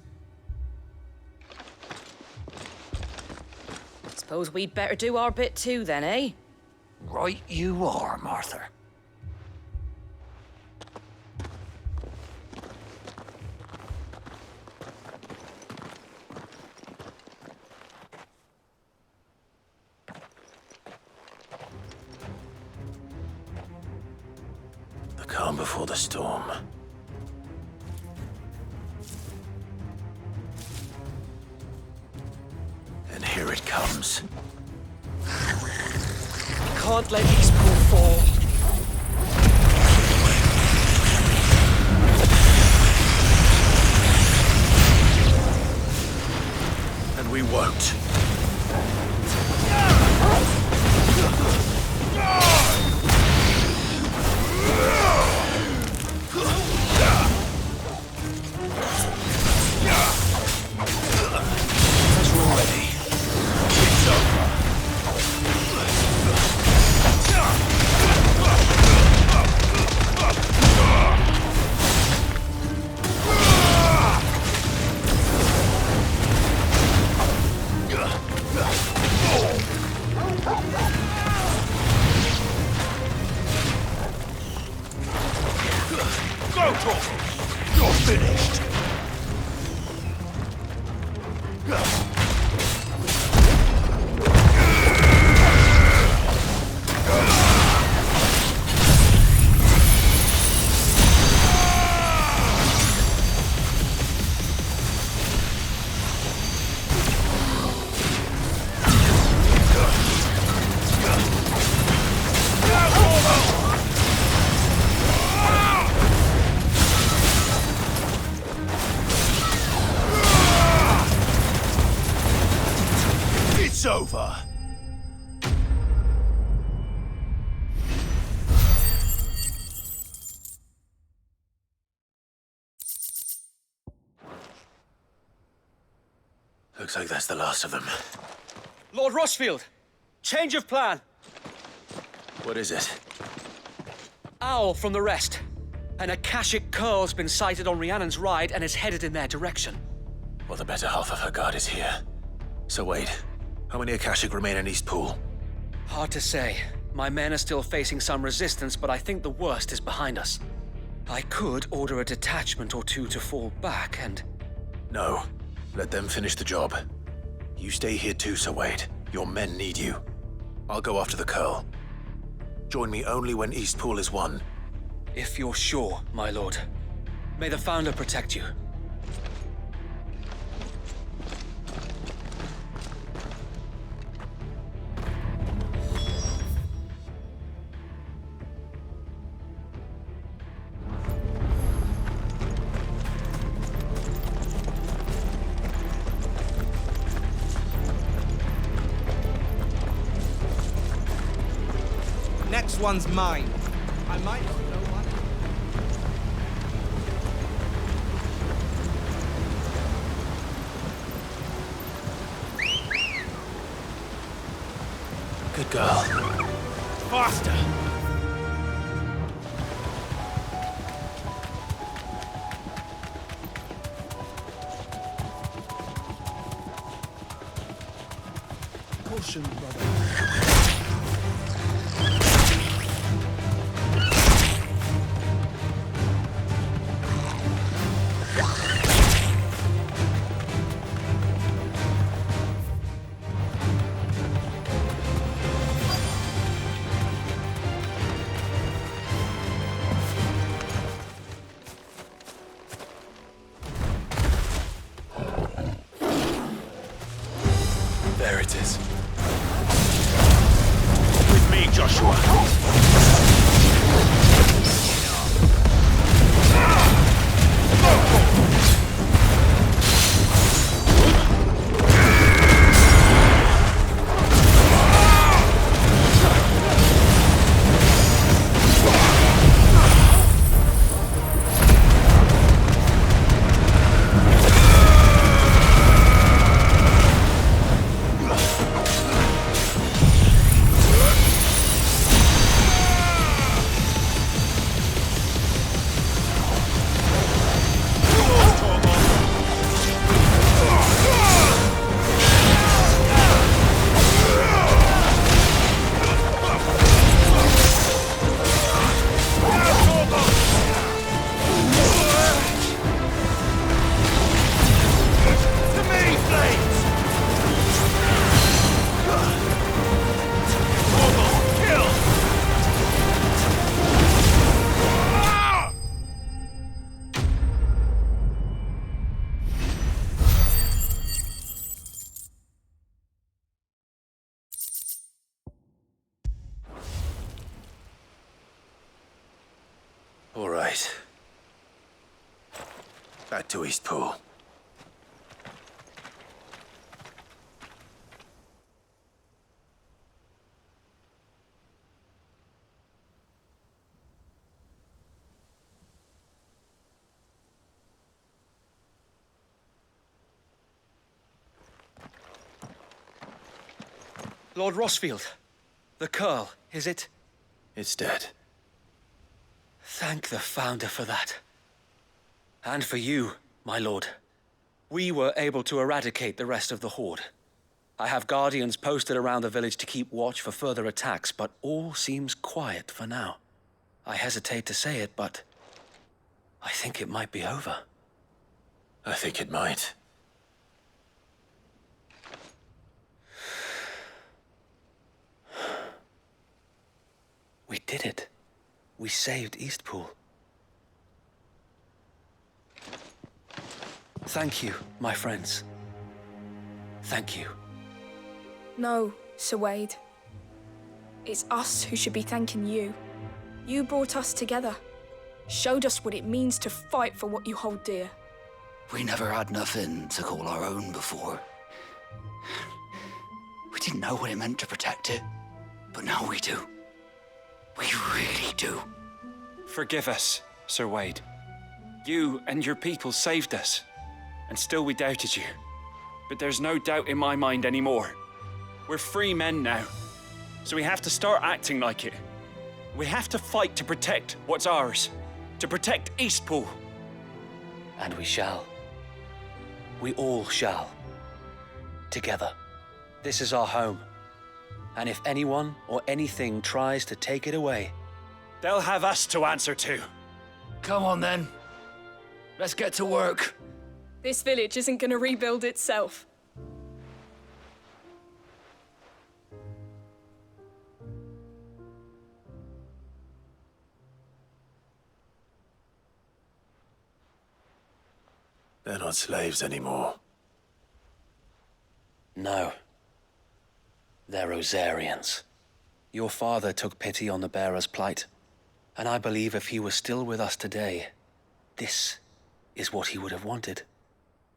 Suppose we'd better do our bit too then, eh? Right you are, Martha. The calm before the storm. And here it comes. Can't let Eastpool fall. And we won't. Over. Looks like that's the last of them. Lord Rosfield! Change of plan! What is it? Owl from the rest. An Akashic curl's been sighted on Rhiannon's ride and is headed in their direction. Well, the better half of her guard is here. So wait. How many Akashic remain in Eastpool? Hard to say. My men are still facing some resistance, but I think the worst is behind us. I could order a detachment or two to fall back and... No. Let them finish the job. You stay here too, Sir Wade. Your men need you. I'll go after the Curl. Join me only when Eastpool is won. If you're sure, my lord. May the Founder protect you. Next one's mine. I might not know one. Good girl. Faster! Caution, brother. There it is. With me, Joshua. All right. Back to Eastpool. Lord Rossfield, the Curl, is it? It's dead. Thank the Founder for that. And for you, my lord. We were able to eradicate the rest of the Horde. I have guardians posted around the village to keep watch for further attacks, but all seems quiet for now. I hesitate to say it, but I think it might be over. I think it might. We did it. We saved Eastpool. Thank you, my friends. Thank you. No, Sir Wade. It's us who should be thanking you. You brought us together. Showed us what it means to fight for what you hold dear. We never had nothing to call our own before. We didn't know what it meant to protect it, but now we do. We really do. Forgive us, Sir Wade. You and your people saved us, and still we doubted you. But there's no doubt in my mind anymore. We're free men now, so we have to start acting like it. We have to fight to protect what's ours, to protect Eastpool. And we shall. We all shall. Together. This is our home. And if anyone or anything tries to take it away, they'll have us to answer to. Come on then. Let's get to work. This village isn't gonna rebuild itself. They're not slaves anymore. No. They're Rosarians. Your father took pity on the bearer's plight, and I believe if he was still with us today, this is what he would have wanted.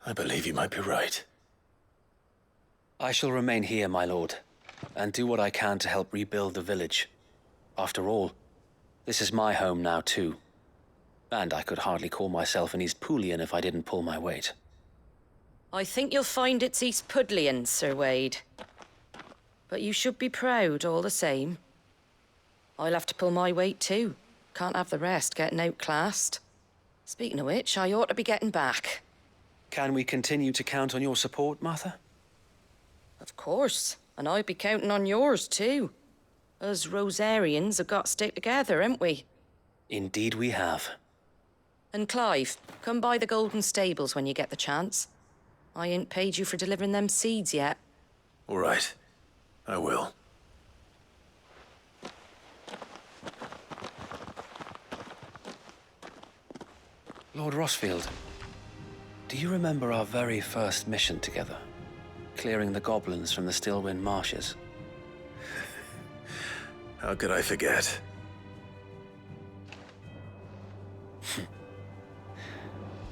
I believe you might be right. I shall remain here, my lord, and do what I can to help rebuild the village. After all, this is my home now too. And I could hardly call myself an East Poolian if I didn't pull my weight. I think you'll find it's East Pudlian, Sir Wade. But you should be proud all the same. I'll have to pull my weight too. Can't have the rest getting outclassed. Speaking of which, I ought to be getting back. Can we continue to count on your support, Martha? Of course, and I'd be counting on yours too. Us Rosarians have got to stick together, haven't we? Indeed we have. And Clive, come by the Golden Stables when you get the chance. I ain't paid you for delivering them seeds yet. All right. I will. Lord Rossfield, do you remember our very first mission together? Clearing the goblins from the Stillwind Marshes? How could I forget?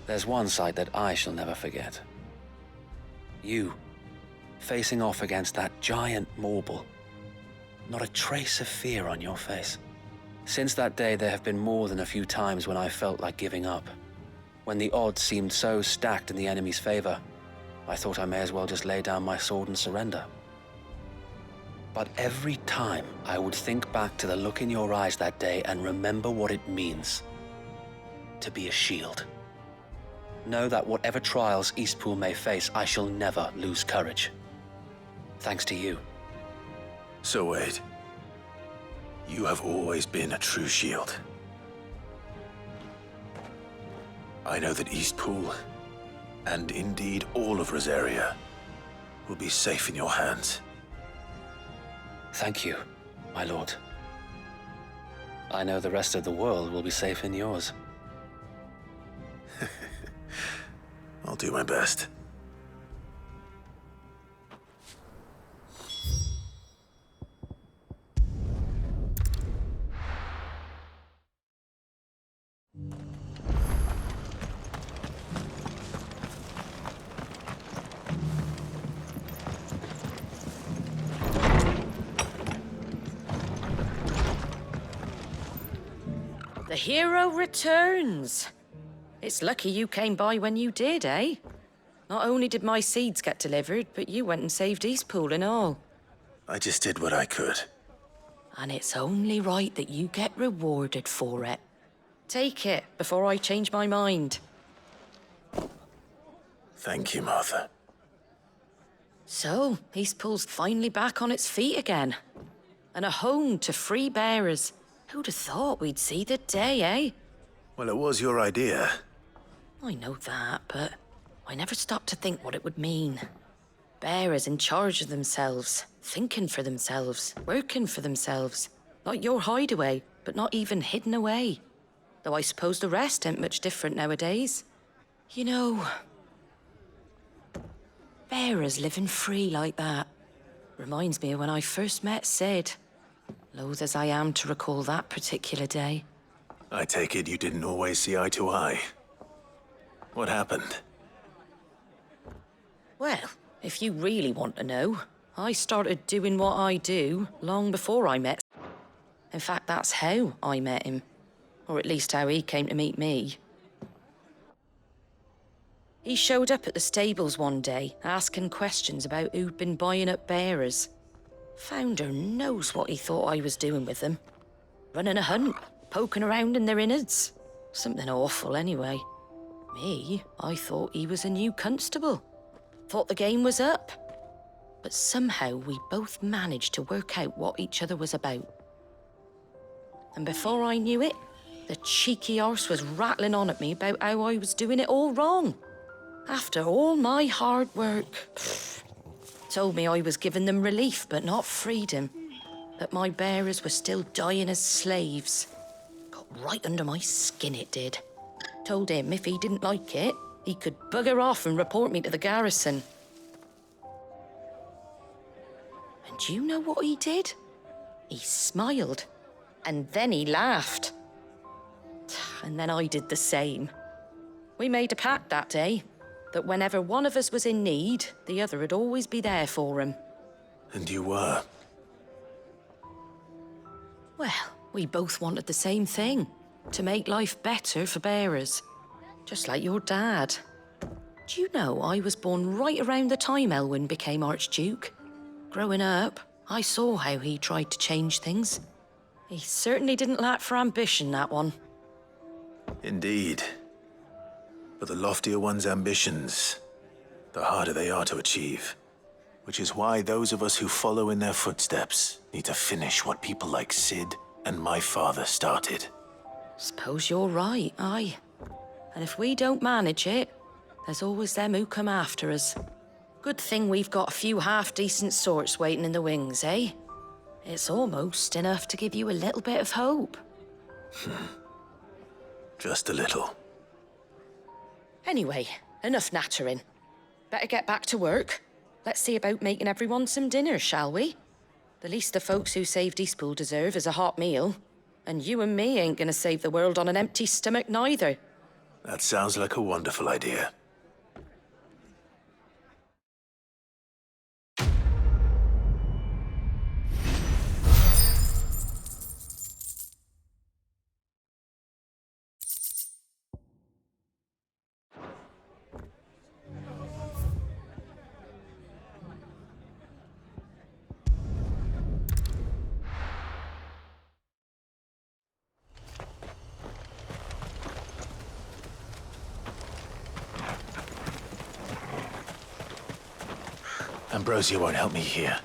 There's one sight that I shall never forget. You, facing off against that giant Morble. Not a trace of fear on your face. Since that day, there have been more than a few times when I felt like giving up. When the odds seemed so stacked in the enemy's favor, I thought I may as well just lay down my sword and surrender. But every time I would think back to the look in your eyes that day and remember what it means to be a shield. Know that whatever trials Eastpool may face, I shall never lose courage. Thanks to you. So Wade, you have always been a true shield. I know that Eastpool, and indeed all of Rosaria, will be safe in your hands. Thank you, my lord. I know the rest of the world will be safe in yours. I'll do my best. The hero returns. It's lucky you came by when you did, eh? Not only did my seeds get delivered, but you went and saved Eastpool and all. I just did what I could. And it's only right that you get rewarded for it. Take it before I change my mind. Thank you, Martha. So, Eastpool's finally back on its feet again. And a home to free bearers. Who'd have thought we'd see the day, eh? Well, it was your idea. I know that, but I never stopped to think what it would mean. Bearers in charge of themselves, thinking for themselves, working for themselves. Like your hideaway, but not even hidden away. Though I suppose the rest ain't much different nowadays. You know, bearers living free like that reminds me of when I first met Sid. Loath as I am to recall that particular day. I take it you didn't always see eye to eye. What happened? Well, if you really want to know, I started doing what I do long before I met. In fact, that's how I met him. Or at least how he came to meet me. He showed up at the stables one day, asking questions about who'd been buying up bearers. Founder knows what he thought I was doing with them. Running a hunt, poking around in their innards. Something awful, anyway. Me, I thought he was a new constable. Thought the game was up. But somehow we both managed to work out what each other was about. And before I knew it, the cheeky arse was rattling on at me about how I was doing it all wrong. After all my hard work. Told me I was giving them relief, but not freedom. That my bearers were still dying as slaves. Got right under my skin, it did. Told him if he didn't like it, he could bugger off and report me to the garrison. And do you know what he did? He smiled, and then he laughed. And then I did the same. We made a pact that day, that whenever one of us was in need, the other would always be there for him. And you were? Well, we both wanted the same thing, to make life better for bearers. Just like your dad. Do you know I was born right around the time Elwyn became Archduke? Growing up, I saw how he tried to change things. He certainly didn't lack for ambition, that one. Indeed. But the loftier one's ambitions, the harder they are to achieve. Which is why those of us who follow in their footsteps need to finish what people like Sid and my father started. Suppose you're right, aye. And if we don't manage it, there's always them who come after us. Good thing we've got a few half-decent sorts waiting in the wings, eh? It's almost enough to give you a little bit of hope. Just a little. Anyway, enough nattering. Better get back to work. Let's see about making everyone some dinner, shall we? The least the folks who saved Eastpool deserve is a hot meal. And you and me ain't gonna save the world on an empty stomach neither. That sounds like a wonderful idea. Ambrosia won't help me here.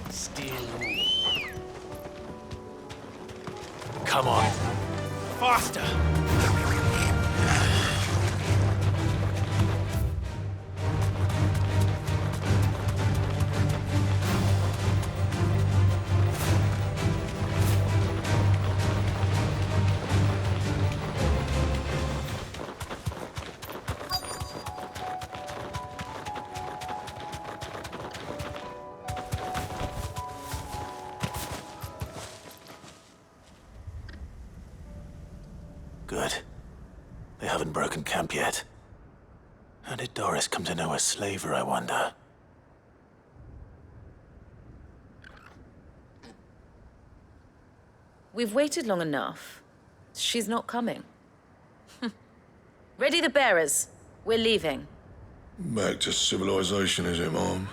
Still. Come on. Faster! Good. They haven't broken camp yet. How did Doris come to know a slaver, I wonder? We've waited long enough. She's not coming. Ready the bearers. We're leaving. Back to civilization, is it, Mom?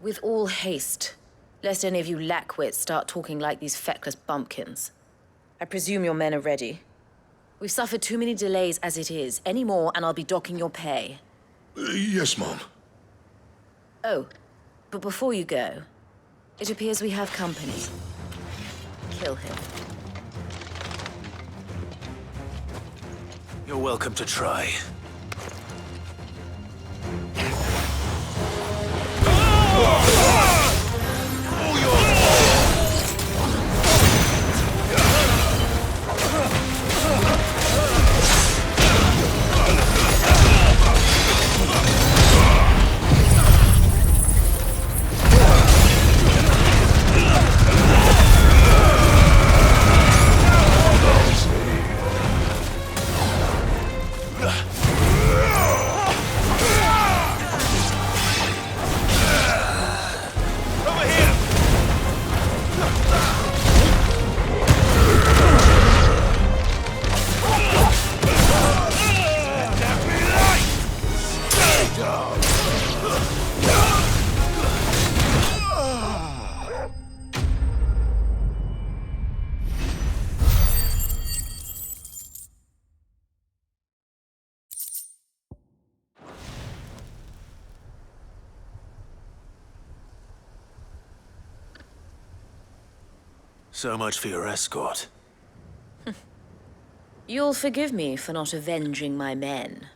With all haste, lest any of you lackwits start talking like these feckless bumpkins. I presume your men are ready. We've suffered too many delays as it is. Any more, and I'll be docking your pay. Yes, Mom. Oh, but before you go, it appears we have company. Kill him. You're welcome to try. So much for your escort. You'll forgive me for not avenging my men.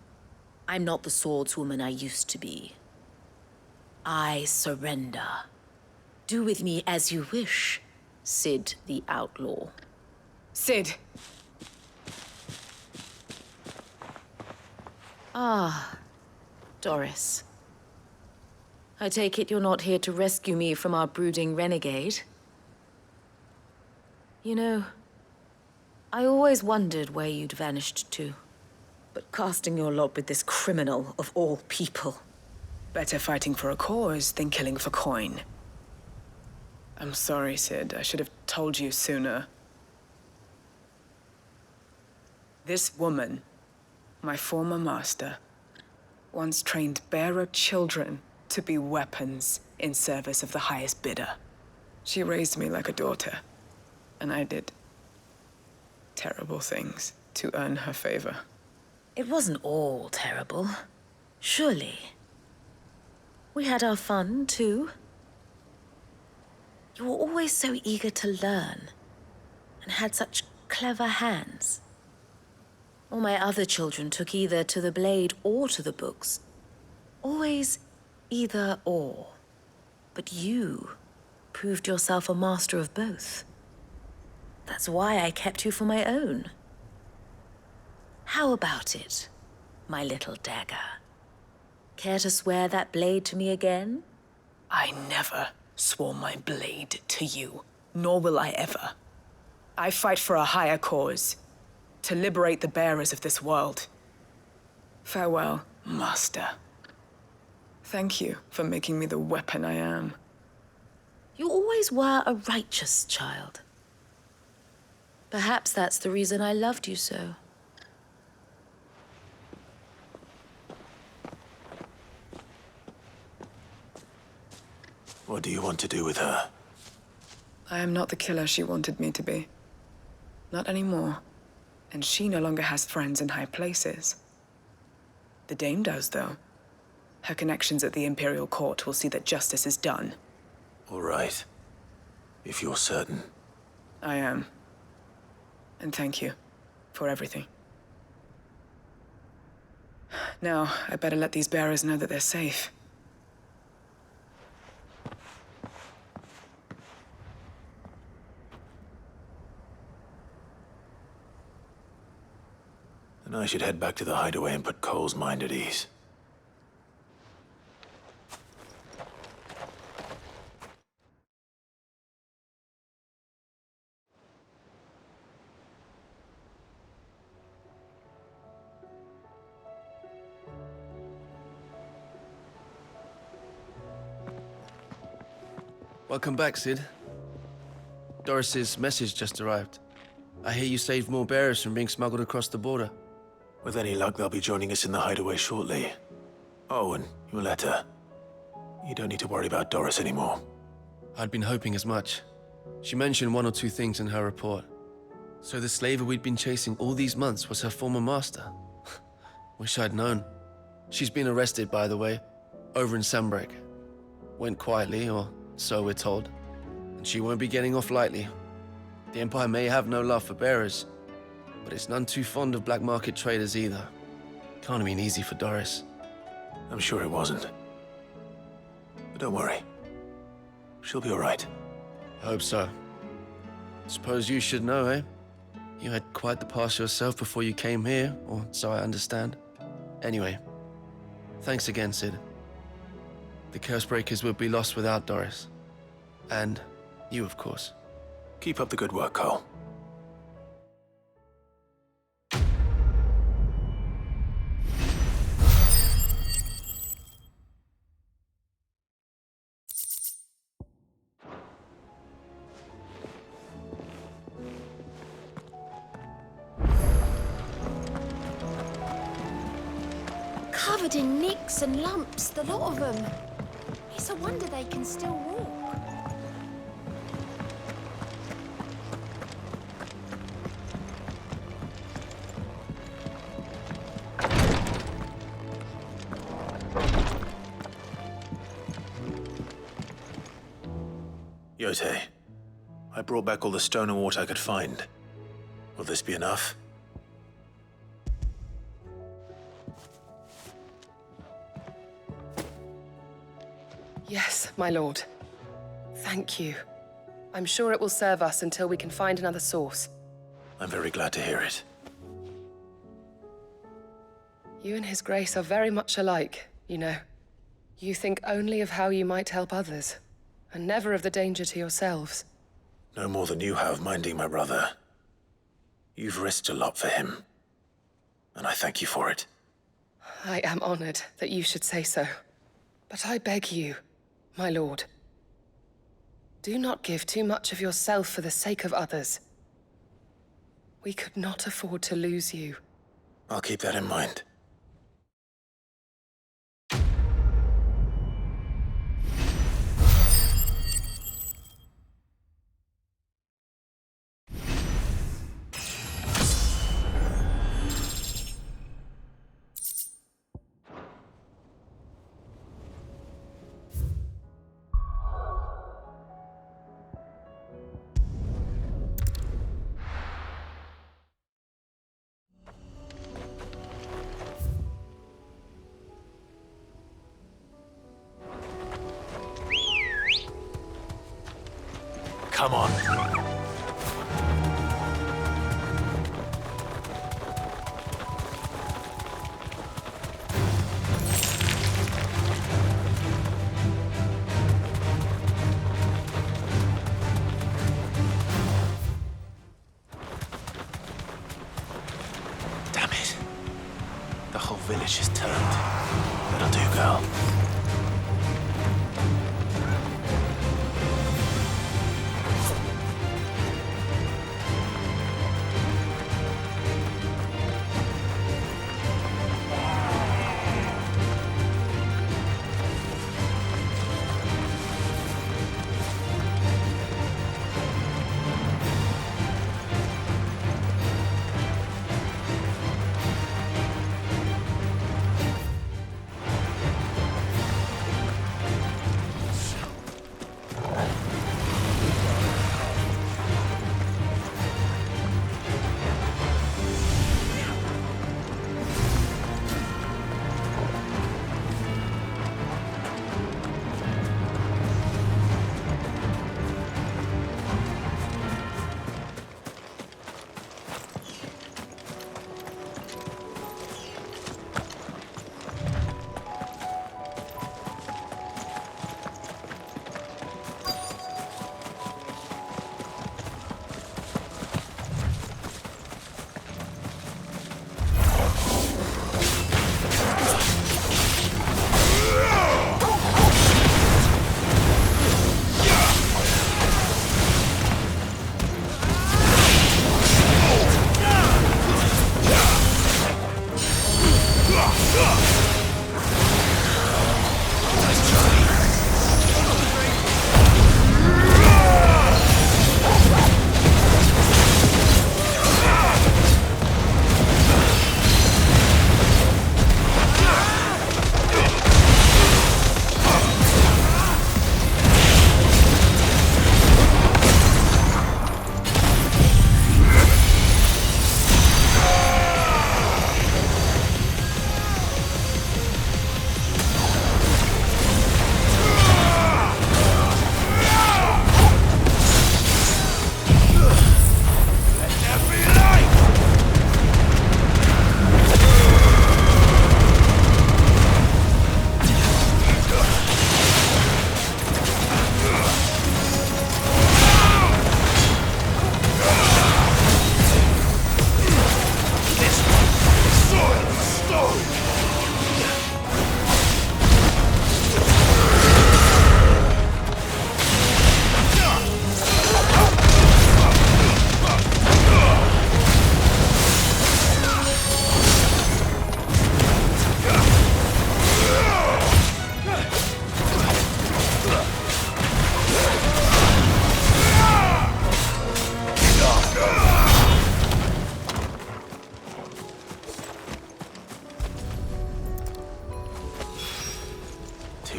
I'm not the swordswoman I used to be. I surrender. Do with me as you wish, Cid the Outlaw. Cid! Ah, Doris. I take it you're not here to rescue me from our brooding renegade? You know, I always wondered where you'd vanished to. But casting your lot with this criminal of all people. Better fighting for a cause than killing for coin. I'm sorry, Cid. I should have told you sooner. This woman, my former master, once trained bearer children to be weapons in service of the highest bidder. She raised me like a daughter, and I did terrible things to earn her favor. It wasn't all terrible, surely. We had our fun, too. You were always so eager to learn, and had such clever hands. All my other children took either to the blade or to the books. Always either or. But you proved yourself a master of both. That's why I kept you for my own. How about it, my little dagger? Care to swear that blade to me again? I never swore my blade to you, nor will I ever. I fight for a higher cause, to liberate the bearers of this world. Farewell, Master. Thank you for making me the weapon I am. You always were a righteous child. Perhaps that's the reason I loved you so. What do you want to do with her? I am not the killer she wanted me to be. Not anymore. And she no longer has friends in high places. The Dame does, though. Her connections at the Imperial Court will see that justice is done. All right. If you're certain. I am. And thank you for everything. Now, I better let these bearers know that they're safe. And I should head back to the hideaway and put Cole's mind at ease. Welcome back, Cid. Doris's message just arrived. I hear you saved more bearers from being smuggled across the border. With any luck, they'll be joining us in the hideaway shortly. Oh, and your letter. You don't need to worry about Doris anymore. I'd been hoping as much. She mentioned one or two things in her report. So the slaver we'd been chasing all these months was her former master. Wish I'd known. She's been arrested, by the way, over in Sanbreak. Went quietly, or so we're told. And she won't be getting off lightly. The Empire may have no love for bearers, but it's none too fond of black market traders either. Can't have been easy for Doris. I'm sure it wasn't. But don't worry. She'll be all right. I hope so. Suppose you should know, eh? You had quite the past yourself before you came here, or so I understand. Anyway, thanks again, Cid. The Cursebreakers would be lost without Doris. And you, of course. Keep up the good work, Cole. Covered in nicks and lumps, the lot of them. It's a wonder they can still walk. Yote, I brought back all the stone and water I could find. Will this be enough? Yes, my lord. Thank you. I'm sure it will serve us until we can find another source. I'm very glad to hear it. You and His Grace are very much alike, you know. You think only of how you might help others, and never of the danger to yourselves. No more than you have minding my brother. You've risked a lot for him, and I thank you for it. I am honored that you should say so. But I beg you, my lord, do not give too much of yourself for the sake of others. We could not afford to lose you. I'll keep that in mind. Come on. Damn it. The whole village is turned. That'll do, girl.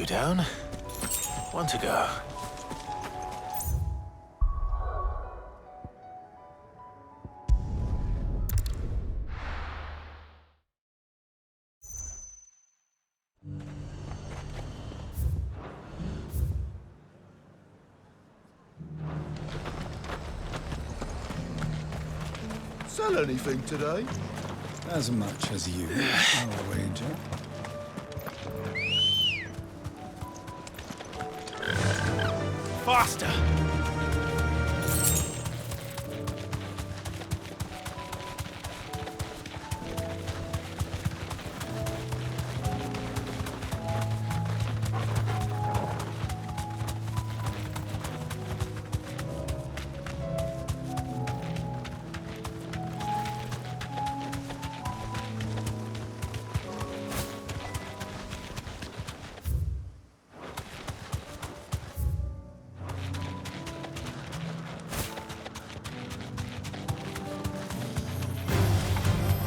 down. One to go. sell anything today? As much as you, I'll wager. Faster!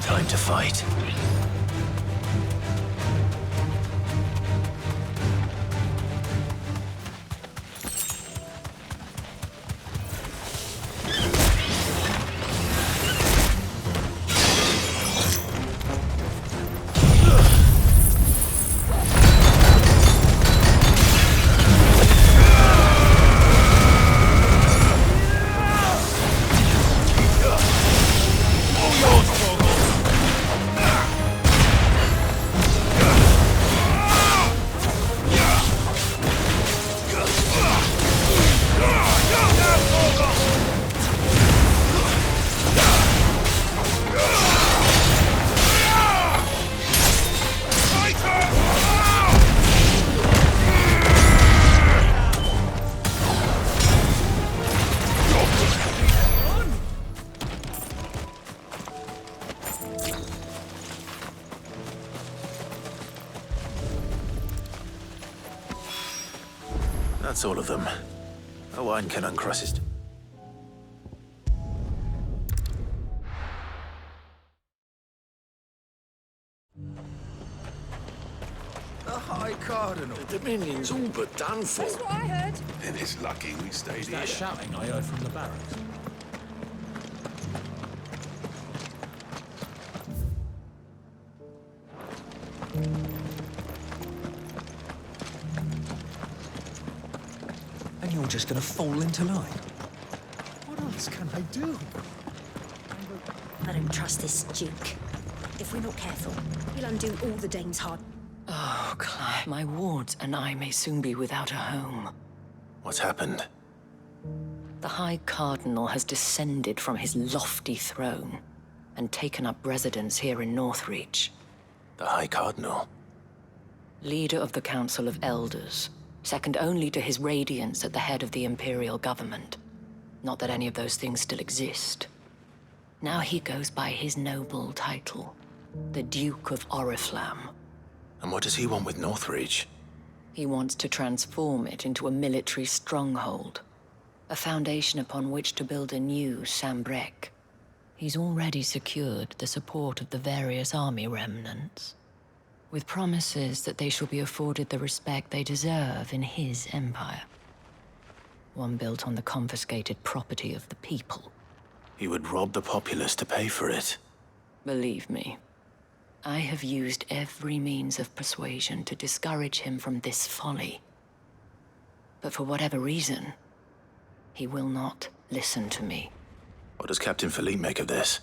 Time to fight. That's all of them. A wine can uncross his... The High Cardinal. The Dominion's all but done for. That's what I heard. Then it's lucky we stayed here. That shouting I heard from the barracks. And you're just gonna fall into line? What else can I do? I don't trust this Duke. If we're not careful, he'll undo all the Dane's hard. Oh, Clive, my wards and I may soon be without a home. What's happened? The High Cardinal has descended from his lofty throne and taken up residence here in Northreach. The High Cardinal? Leader of the Council of Elders, second only to his Radiance at the head of the Imperial government. Not that any of those things still exist. Now he goes by his noble title, the Duke of Oriflamme. And what does he want with Northreach? He wants to transform it into a military stronghold, a foundation upon which to build a new Sambrec. He's already secured the support of the various army remnants, with promises that they shall be afforded the respect they deserve in his empire. One built on the confiscated property of the people. He would rob the populace to pay for it. Believe me, I have used every means of persuasion to discourage him from this folly. But for whatever reason, he will not listen to me. What does Captain Philippe make of this?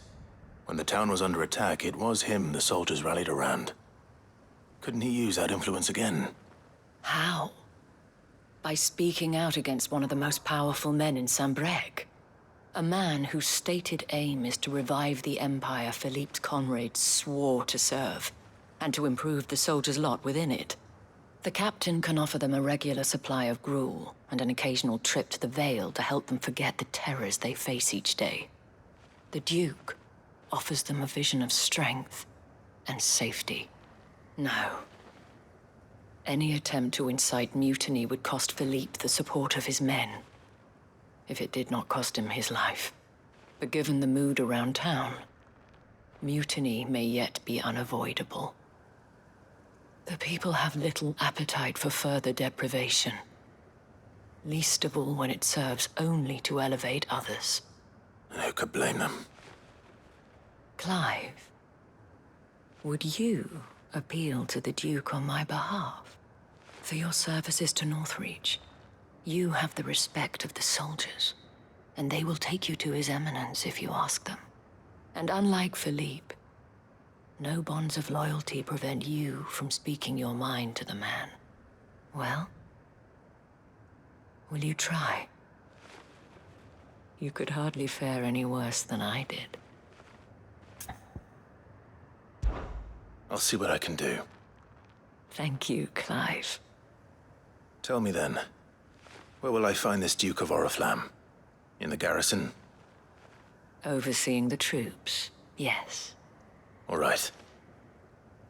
When the town was under attack, it was him the soldiers rallied around. Couldn't he use that influence again? How? By speaking out against one of the most powerful men in Sambrec. A man whose stated aim is to revive the empire Philippe's comrades swore to serve, and to improve the soldiers' lot within it. The captain can offer them a regular supply of gruel, and an occasional trip to the Vale to help them forget the terrors they face each day. The Duke offers them a vision of strength and safety. No. Any attempt to incite mutiny would cost Philippe the support of his men, if it did not cost him his life. But given the mood around town, mutiny may yet be unavoidable. The people have little appetite for further deprivation, least of all when it serves only to elevate others. And who could blame them? Clive, would you appeal to the Duke on my behalf? For your services to Northreach, you have the respect of the soldiers, and they will take you to His Eminence if you ask them. And unlike Philippe, no bonds of loyalty prevent you from speaking your mind to the man. Well, will you try? You could hardly fare any worse than I did. I'll see what I can do. Thank you, Clive. Tell me then, where will I find this Duke of Oriflamme? In the garrison? Overseeing the troops, yes. All right.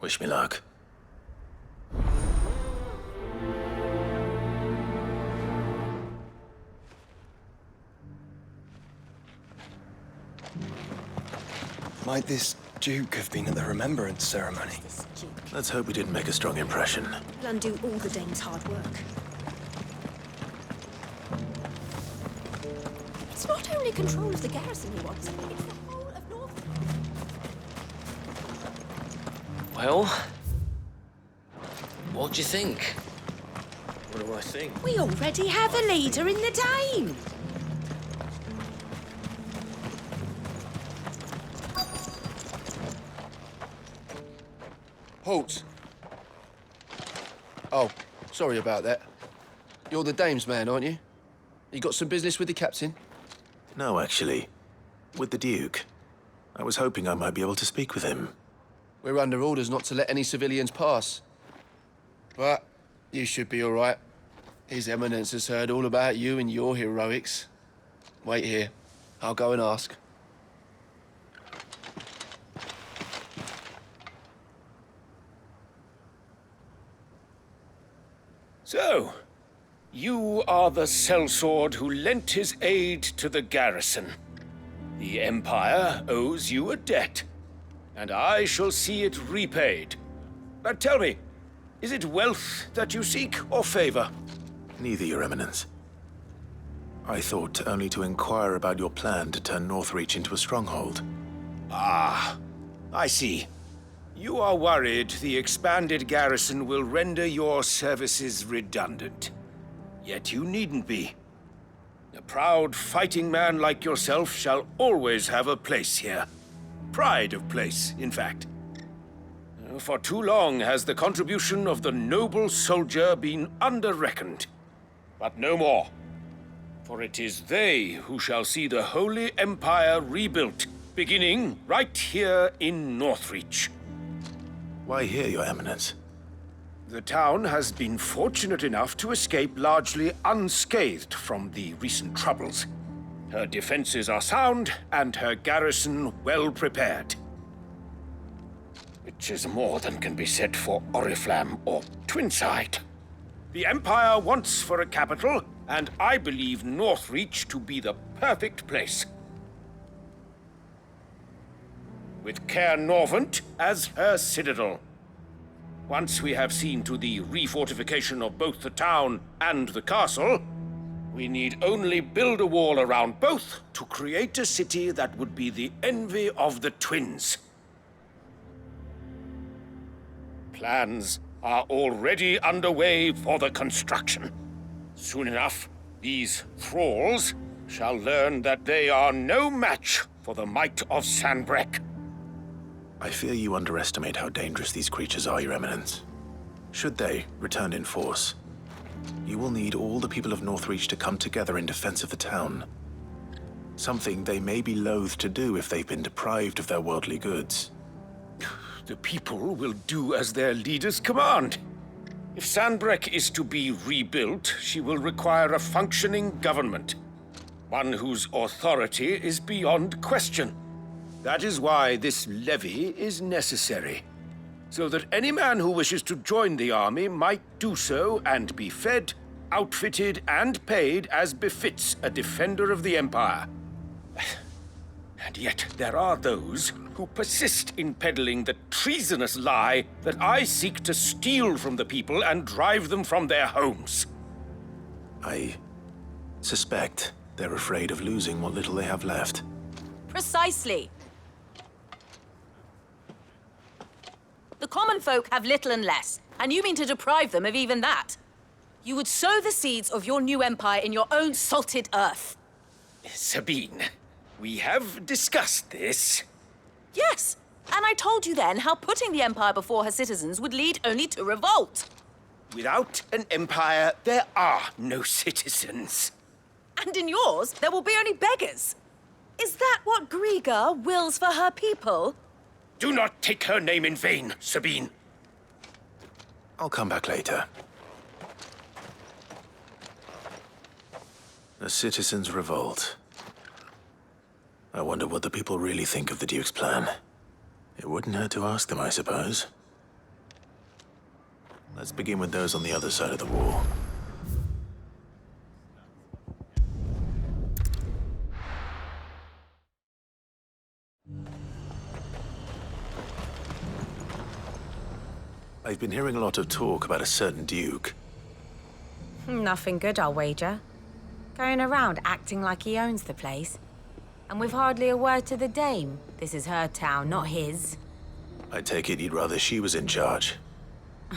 Wish me luck. Might this Duke have been at the remembrance ceremony? Let's hope we didn't make a strong impression. He'll undo all the Dane's hard work. It's not only control of the garrison he wants, it's the whole of North. Well, what do you think? What do I think? We already have a leader in the Dane. Halt! Oh, sorry about that. You're the dame's man, aren't you? You got some business with the captain? No, actually. With the Duke. I was hoping I might be able to speak with him. We're under orders not to let any civilians pass. But you should be all right. His Eminence has heard all about you and your heroics. Wait here. I'll go and ask. So, you are the sellsword who lent his aid to the garrison. The Empire owes you a debt, and I shall see it repaid. But tell me, is it wealth that you seek, or favor? Neither, Your Eminence. I thought only to inquire about your plan to turn Northreach into a stronghold. Ah, I see. You are worried the expanded garrison will render your services redundant. Yet you needn't be. A proud fighting man like yourself shall always have a place here. Pride of place, in fact. For too long has the contribution of the noble soldier been under-reckoned. But no more. For it is they who shall see the Holy Empire rebuilt, beginning right here in Northreach. Why here, Your Eminence? The town has been fortunate enough to escape largely unscathed from the recent troubles. Her defenses are sound, and her garrison well prepared. Which is more than can be said for Oriflamme or Twinside. The Empire wants for a capital, and I believe Northreach to be the perfect place. With Caer Norvent as her citadel. Once we have seen to the refortification of both the town and the castle, we need only build a wall around both to create a city that would be the envy of the twins. Plans are already underway for the construction. Soon enough, these thralls shall learn that they are no match for the might of Sanbreque. I fear you underestimate how dangerous these creatures are, Your Eminence. Should they return in force, you will need all the people of Northreach to come together in defense of the town. Something they may be loath to do if they've been deprived of their worldly goods. The people will do as their leaders command. If Sanbreque is to be rebuilt, she will require a functioning government. One whose authority is beyond question. That is why this levy is necessary, so that any man who wishes to join the army might do so and be fed, outfitted, and paid as befits a defender of the Empire. And yet there are those who persist in peddling the treasonous lie that I seek to steal from the people and drive them from their homes. I suspect they're afraid of losing what little they have left. Precisely. The common folk have little and less, and you mean to deprive them of even that. You would sow the seeds of your new empire in your own salted earth. Sabine, we have discussed this. Yes, and I told you then how putting the Empire before her citizens would lead only to revolt. Without an empire, there are no citizens. And in yours, there will be only beggars. Is that what Griga wills for her people? Do not take her name in vain, Sabine. I'll come back later. A citizens' revolt. I wonder what the people really think of the Duke's plan. It wouldn't hurt to ask them, I suppose. Let's begin with those on the other side of the wall. I've been hearing a lot of talk about a certain Duke. Nothing good, I'll wager. Going around acting like he owns the place. And with hardly a word to the dame. This is her town, not his. I take it you'd rather she was in charge.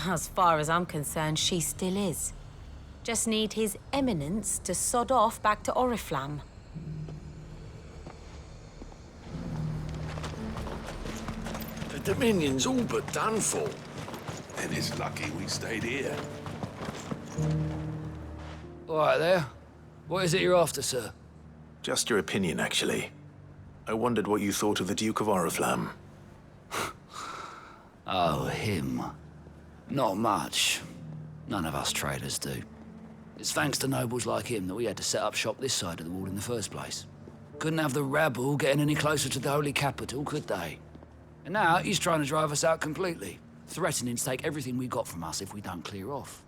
As far as I'm concerned, she still is. Just need his eminence to sod off back to Oriflamme. The Dominion's all but done for. And it's lucky we stayed here. All right there. What is it you're after, sir? Just your opinion, actually. I wondered what you thought of the Duke of Oriflamme. Oh, him. Not much. None of us traders do. It's thanks to nobles like him that we had to set up shop this side of the wall in the first place. Couldn't have the rabble getting any closer to the holy capital, could they? And now he's trying to drive us out completely, threatening to take everything we got from us if we don't clear off.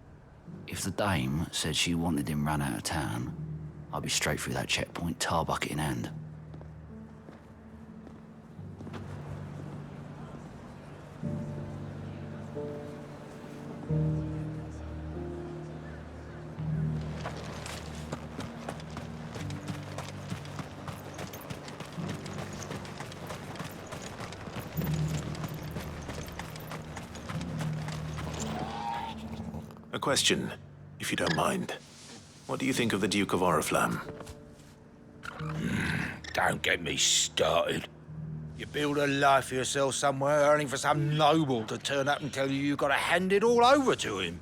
If the dame said she wanted him run out of town, I'd be straight through that checkpoint, tar bucket in hand. A question, if you don't mind. What do you think of the Duke of Oriflamme? Don't get me started. You build a life for yourself somewhere, only for some noble to turn up and tell you you've got to hand it all over to him.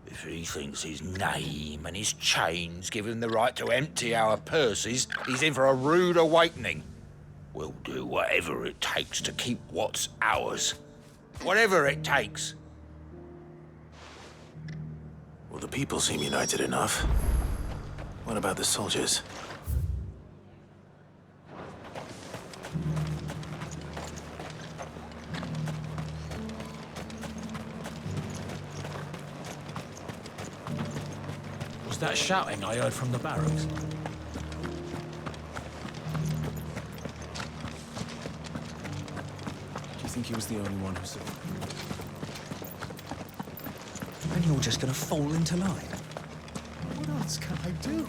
If he thinks his name and his chains give him the right to empty our purses, he's in for a rude awakening. We'll do whatever it takes to keep what's ours. Whatever it takes. Well, the people seem united enough. What about the soldiers? Was that shouting I heard from the barracks? Do you think he was the only one who saw it? And you're just gonna fall into line? What else can I do?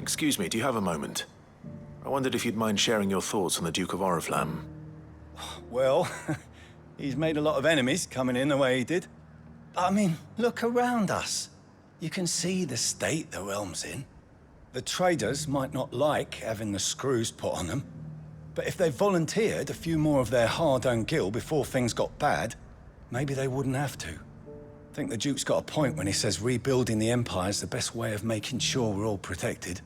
Excuse me, do you have a moment? I wondered if you'd mind sharing your thoughts on the Duke of Oriflamme. Well, he's made a lot of enemies coming in the way he did. I mean, look around us. You can see the state the realm's in. The traders might not like having the screws put on them, but if they volunteered a few more of their hard-earned gil before things got bad, maybe they wouldn't have to. I think the Duke's got a point when he says rebuilding the Empire's the best way of making sure we're all protected.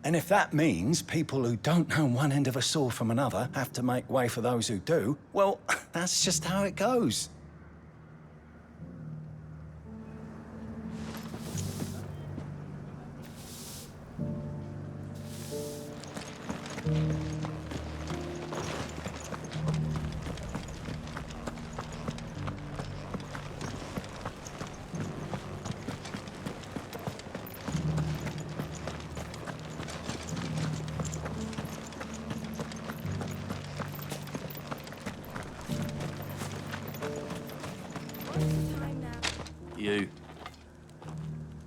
And if that means people who don't know one end of a sword from another have to make way for those who do, well, that's just how it goes.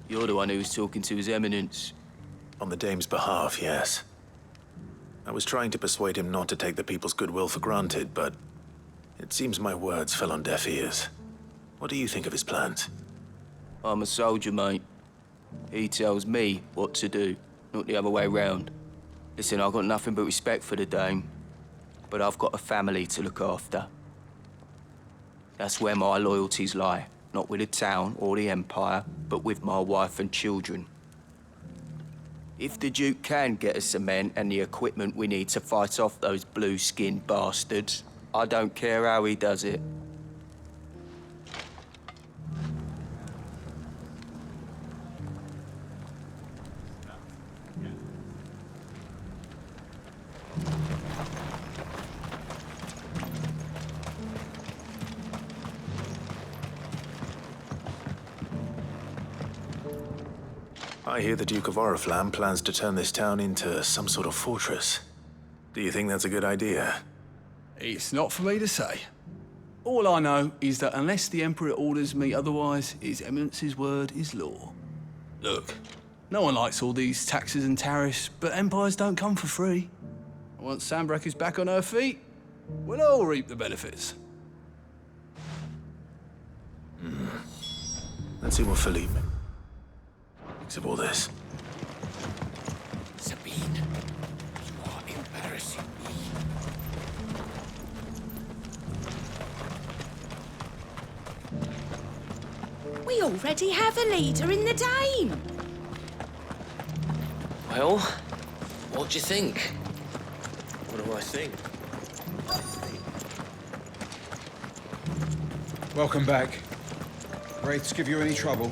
You're the one who was talking to His Eminence. On the Dame's behalf, yes. I was trying to persuade him not to take the people's goodwill for granted, but it seems my words fell on deaf ears. What do you think of his plans? I'm a soldier, mate. He tells me what to do, not the other way round. Listen, I've got nothing but respect for the Dame, but I've got a family to look after. That's where my loyalties lie. Not with the town or the Empire, but with my wife and children. If the Duke can get us cement and the equipment we need to fight off those blue-skinned bastards, I don't care how he does it. I hear the Duke of Oriflamme plans to turn this town into some sort of fortress. Do you think that's a good idea? It's not for me to say. All I know is that unless the Emperor orders me otherwise, His Eminence's word is law. Look, no one likes all these taxes and tariffs, but empires don't come for free. Once Sanbreque is back on her feet, we'll all reap the benefits. Let's see what Philippe thinks of all this. Sabine, you are embarrassing me. We already have a leader in the Dame. Well, what do you think? What do I think? Welcome back. Wraiths give you any trouble?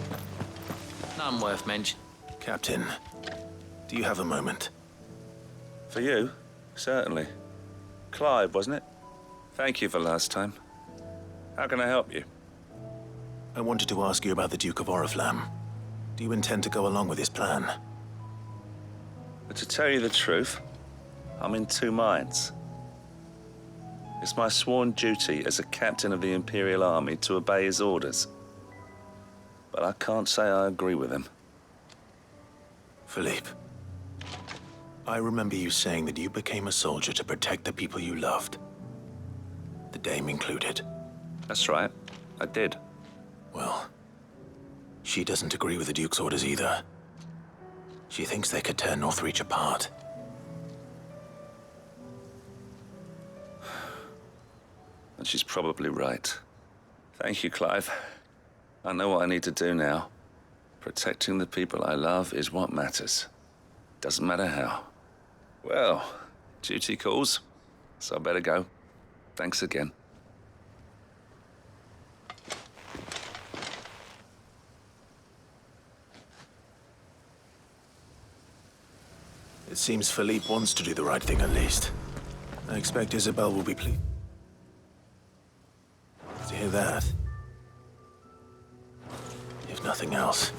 None worth mention. Captain, do you have a moment? For you? Certainly. Clive, wasn't it? Thank you for last time. How can I help you? I wanted to ask you about the Duke of Oriflamme. Do you intend to go along with his plan? But to tell you the truth, I'm in two minds. It's my sworn duty as a captain of the Imperial Army to obey his orders. But I can't say I agree with him. Philippe, I remember you saying that you became a soldier to protect the people you loved. The Dame included. That's right, I did. Well, she doesn't agree with the Duke's orders either. She thinks they could tear Northreach apart. And she's probably right. Thank you, Clive. I know what I need to do now. Protecting the people I love is what matters. Doesn't matter how. Well, duty calls, so I better go. Thanks again. It seems Philippe wants to do the right thing at least. I expect Isabel will be pleased to hear that. If nothing else.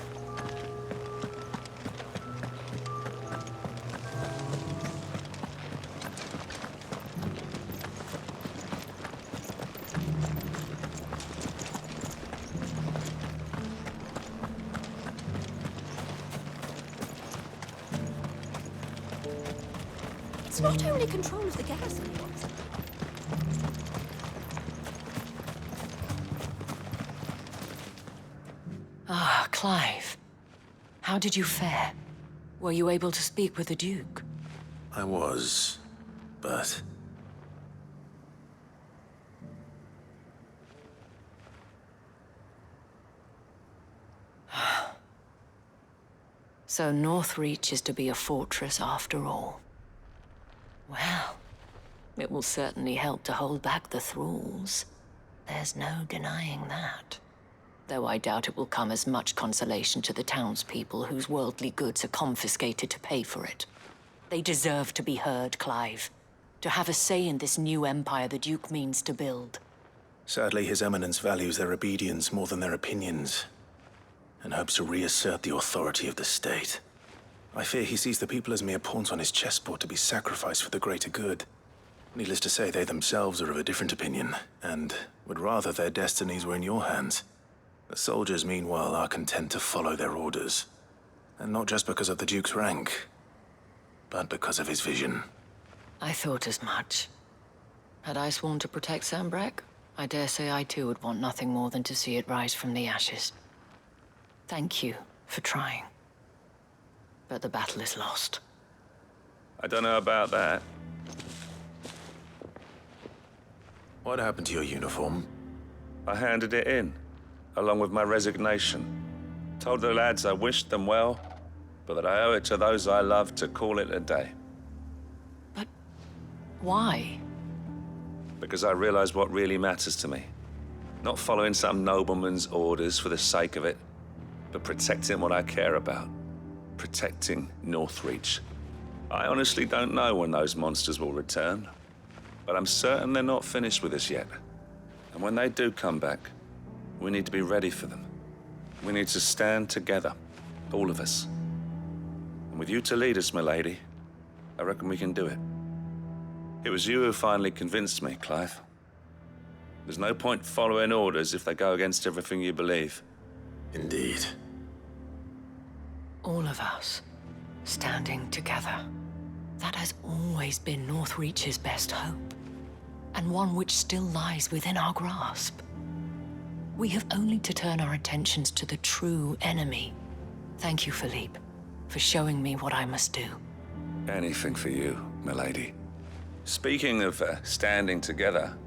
It's not only control of the garrison he wants. Ah, Clive. How did you fare? Were you able to speak with the Duke? I was, but... So Northreach is to be a fortress after all. Well, it will certainly help to hold back the thralls. There's no denying that. Though I doubt it will come as much consolation to the townspeople whose worldly goods are confiscated to pay for it. They deserve to be heard, Clive. To have a say in this new empire the Duke means to build. Sadly, His Eminence values their obedience more than their opinions, and hopes to reassert the authority of the state. I fear he sees the people as mere pawns on his chessboard to be sacrificed for the greater good. Needless to say, they themselves are of a different opinion, and would rather their destinies were in your hands. The soldiers, meanwhile, are content to follow their orders. And not just because of the Duke's rank, but because of his vision. I thought as much. Had I sworn to protect Sanbreque, I dare say I too would want nothing more than to see it rise from the ashes. Thank you for trying. But the battle is lost. I don't know about that. What happened to your uniform? I handed it in, along with my resignation. Told the lads I wished them well, but that I owe it to those I love to call it a day. Why? Because I realized what really matters to me. Not following some nobleman's orders for the sake of it, but protecting what I care about. Protecting Northreach. I honestly don't know when those monsters will return, but I'm certain they're not finished with us yet. And when they do come back, we need to be ready for them. We need to stand together, all of us. And with you to lead us, milady, I reckon we can do it. It was you who finally convinced me, Clive. There's no point following orders if they go against everything you believe. Indeed. All of us, standing together. That has always been Northreach's best hope, and one which still lies within our grasp. We have only to turn our attentions to the true enemy. Thank you, Philippe, for showing me what I must do. Anything for you, milady. Speaking of standing together,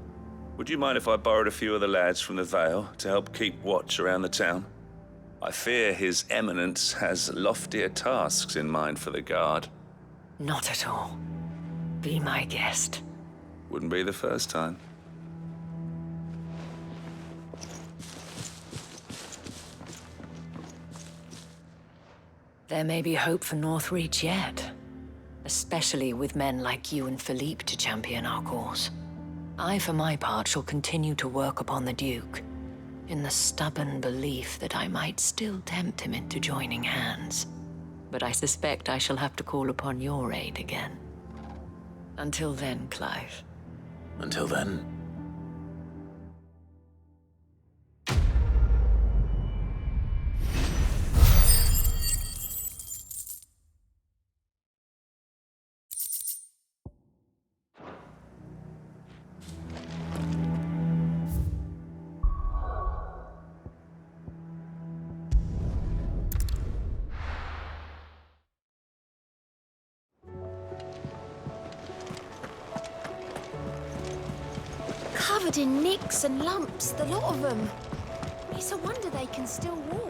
would you mind if I borrowed a few of the lads from the Vale to help keep watch around the town? I fear His Eminence has loftier tasks in mind for the guard. Not at all. Be my guest. Wouldn't be the first time. There may be hope for Northreach yet. Especially with men like you and Philippe to champion our cause. I, for my part, shall continue to work upon the Duke, in the stubborn belief that I might still tempt him into joining hands. But I suspect I shall have to call upon your aid again. Until then, Clive. Until then. Covered in nicks and lumps, the lot of them. It's a wonder they can still walk.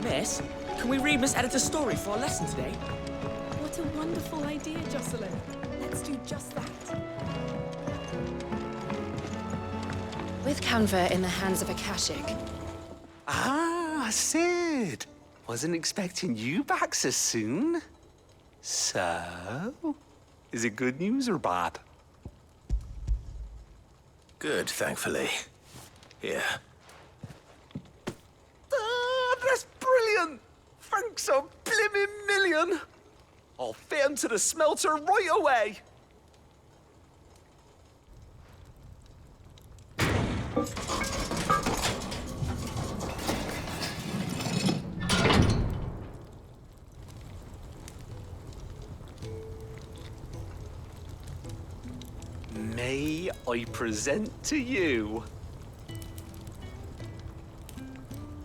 Miss, can we read Miss Editor's story for our lesson today? What a wonderful idea, Jocelyn. Let's do just that. With Canva in the hands of a Akashic. Ah, Sid. Wasn't expecting you back so soon. So, is it good news or bad? Good, thankfully. Here. That's brilliant! Thanks a blimmin' million! I'll fit 'em to the smelter right away! May I present to you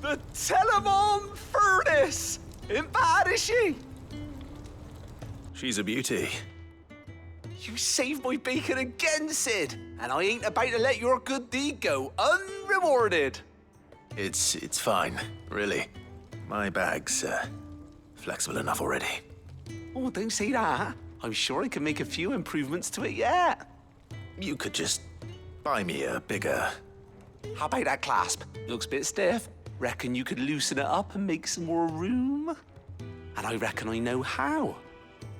the Telemon Furnace! Ain't bad, is she? She's a beauty. You saved my bacon again, Sid, and I ain't about to let your good deed go unrewarded. It's fine, really. My bag's flexible enough already. Oh, don't say that. I'm sure I can make a few improvements to it yet. You could just buy me a bigger... How about that clasp? Looks a bit stiff. Reckon you could loosen it up and make some more room? And I reckon I know how.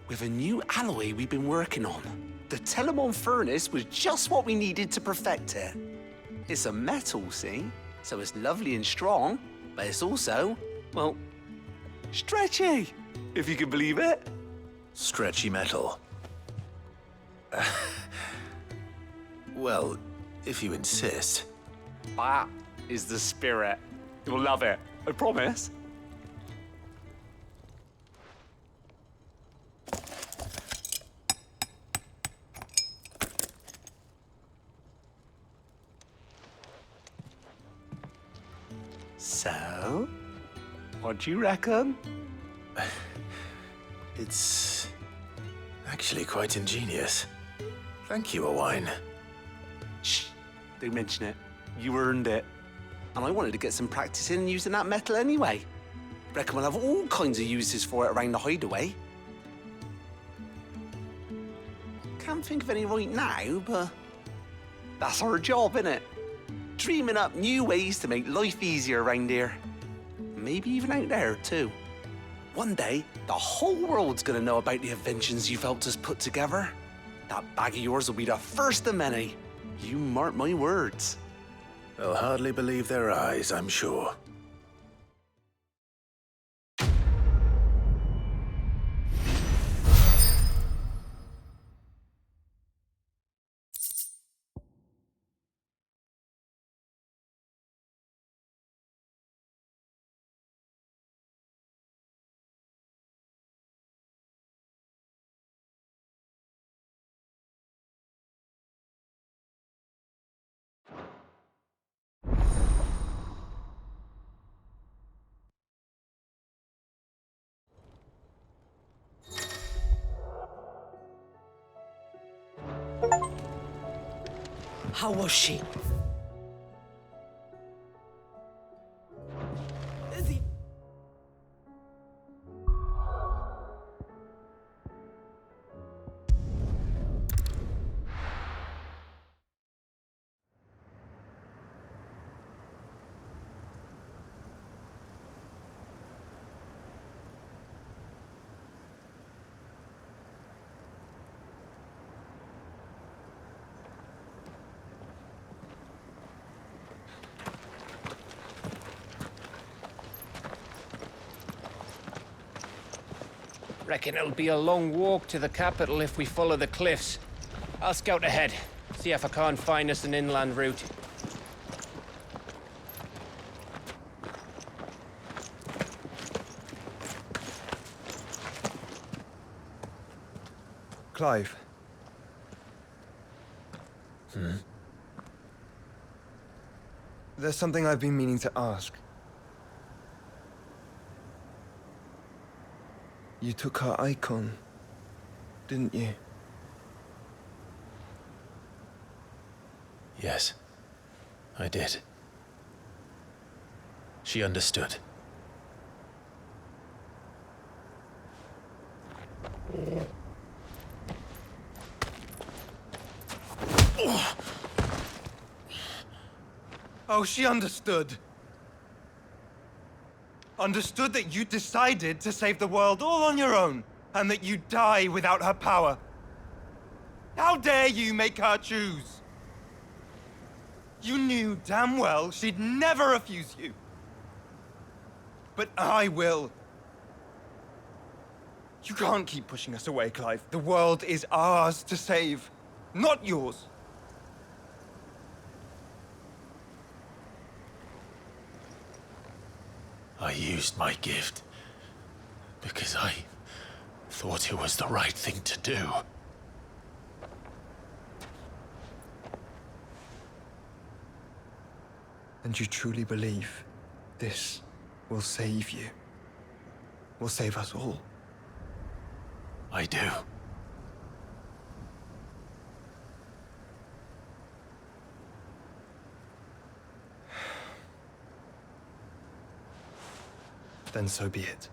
With a new alloy we've been working on. The Telemon Furnace was just what we needed to perfect it. It's a metal, see? So it's lovely and strong, but it's also, well, stretchy. if you can believe it. Stretchy metal. Well, if you insist. That is the spirit. You'll love it, I promise. So, what do you reckon? It's actually quite ingenious. Thank you, Owain. Shh, don't mention it. You earned it. And I wanted to get some practice in using that metal anyway. Reckon we'll have all kinds of uses for it around the hideaway. Can't think of any right now, but that's our job, innit? Dreaming up new ways to make life easier around here. Maybe even out there, too. One day, the whole world's gonna know about the inventions you've helped us put together. That bag of yours will be the first of many. You mark my words. They'll hardly believe their eyes, I'm sure. How was she? Reckon it'll be a long walk to the capital if we follow the cliffs. I'll scout ahead, see if I can't find us an inland route. Clive. There's something I've been meaning to ask. You took her icon, didn't you? Yes, I did. She understood. Oh, she understood. Understood that you decided to save the world all on your own, and that you'd die without her power. How dare you make her choose? You knew damn well she'd never refuse you. But I will. You can't keep pushing us away, Clive. The world is ours to save, not yours. I used my gift because I thought it was the right thing to do. And you truly believe this will save you? Will save us all? I do. Then so be it.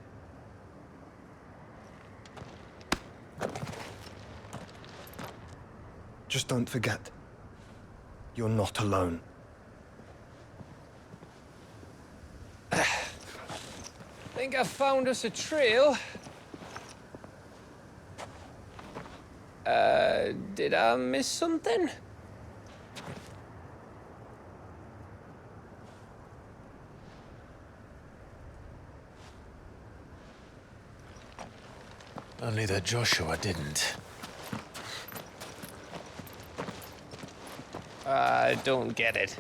Just don't forget, you're not alone. Think I found us a trail. Did I miss something? Only that Joshua didn't. I don't get it.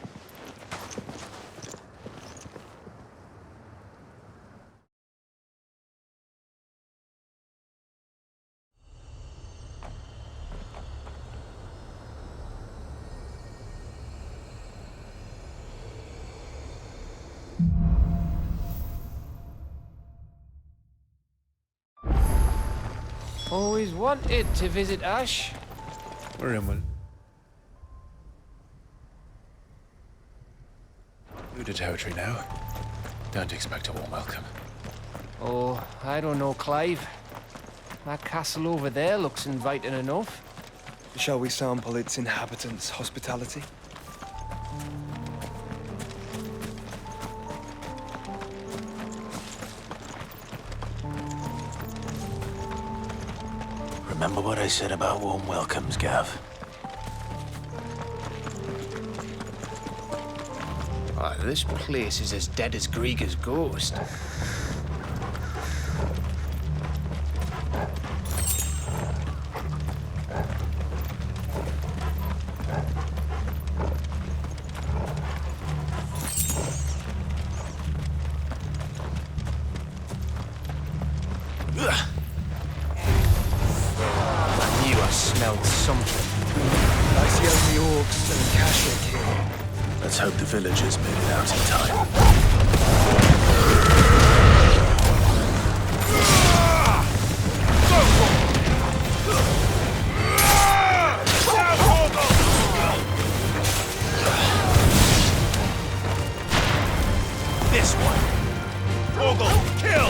Always wanted to visit Ash. We're in one. Uda territory now. Don't expect a warm welcome. Oh, I don't know, Clive. That castle over there looks inviting enough. Shall we sample its inhabitants' hospitality? Remember what I said about warm welcomes, Gav? Oh, this place is as dead as Grieger's ghost. Let's hope the villagers made it out in time. This one. Ogle, kill!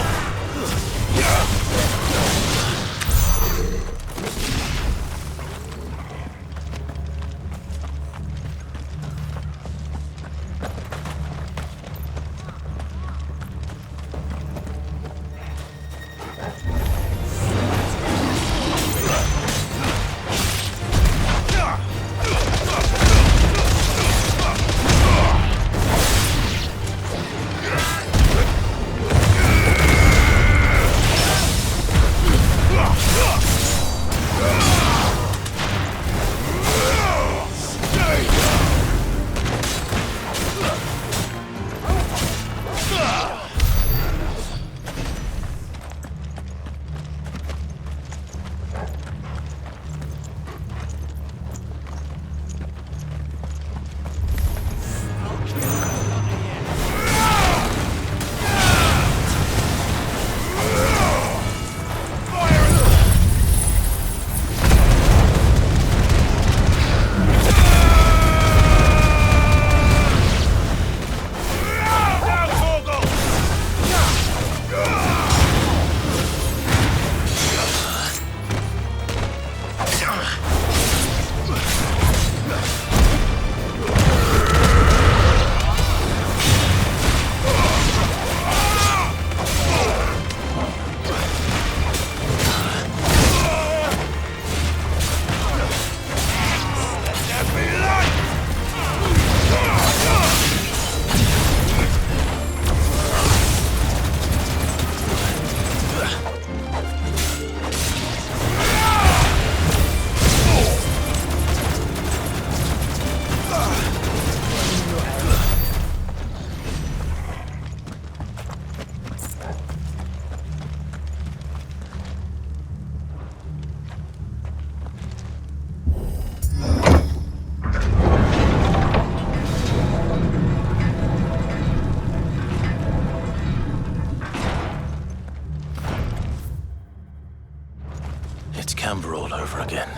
All over again.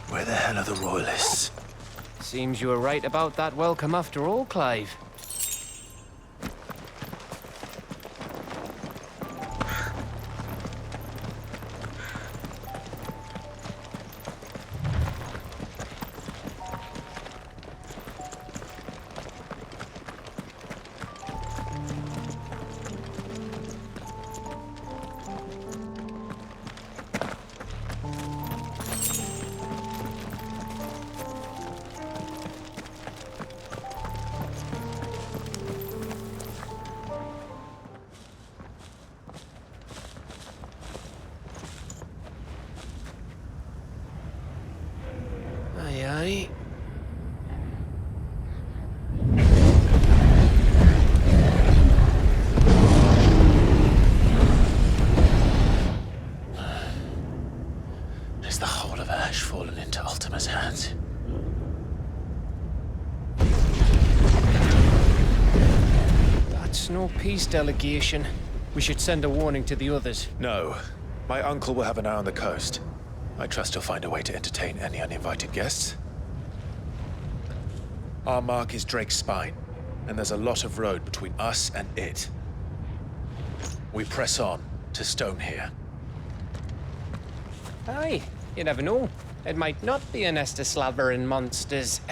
Where the hell are the royalists? Seems you were right about that welcome after all, Clive. lot of ash fallen into Ultima's hands. That's no peace delegation. We should send a warning to the others. No. My uncle will have an eye on the coast. I trust he'll find a way to entertain any uninvited guests. Our mark is Drake's Spine, and there's a lot of road between us and it. We press on to Stone here. Aye, you never know. It might not be a nest of slabbering monsters.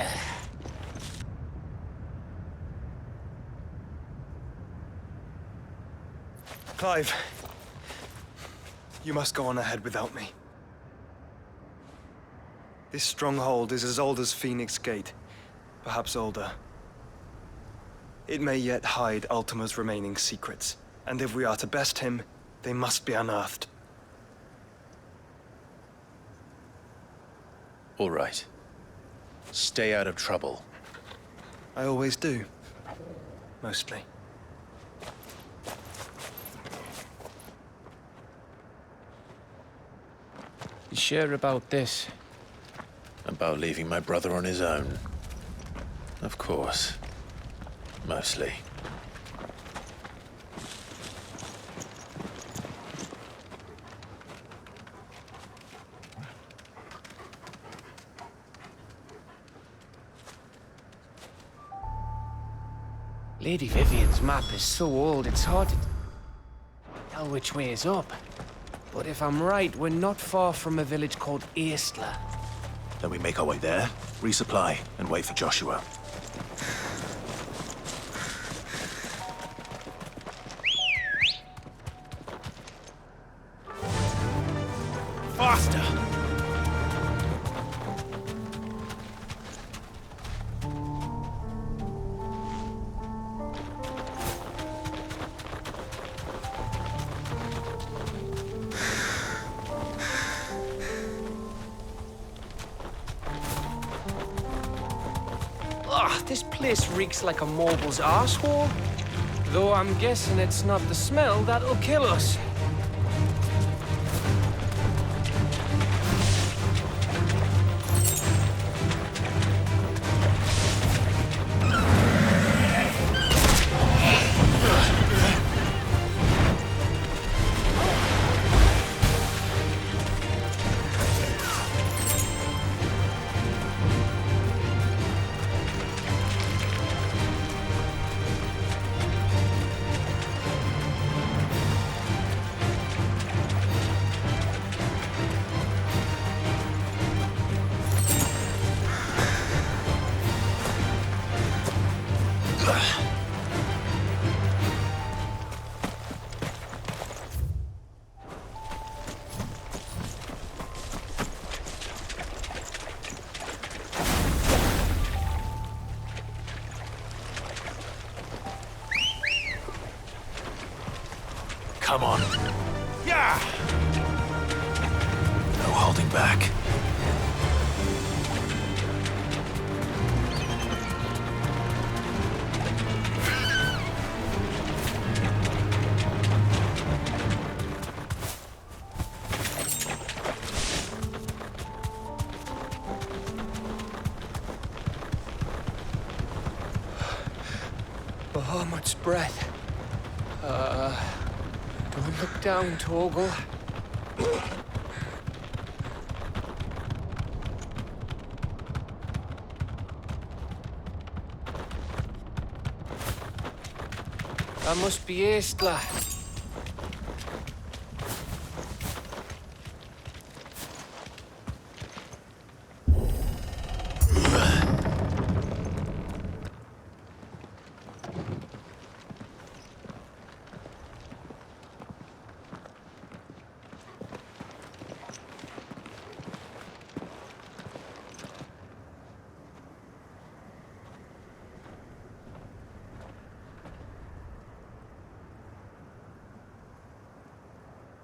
Clive, you must go on ahead without me. This stronghold is as old as Phoenix Gate, perhaps older. It may yet hide Ultima's remaining secrets, and if we are to best him, they must be unearthed. All right. Stay out of trouble. I always do. Mostly. You sure about this? About leaving my brother on his own. Of course. Mostly. Lady Vivian's map is so old, it's hard to tell which way is up. But if I'm right, we're not far from a village called Eastla. Then we make our way there, resupply, and wait for Joshua. Faster! This place reeks like a mobile's arsehole. Though I'm guessing it's not the smell that'll kill us. Come on. Yeah! No holding back. Bahamut's breath. Don't look down, Torgal. That must be Eastla.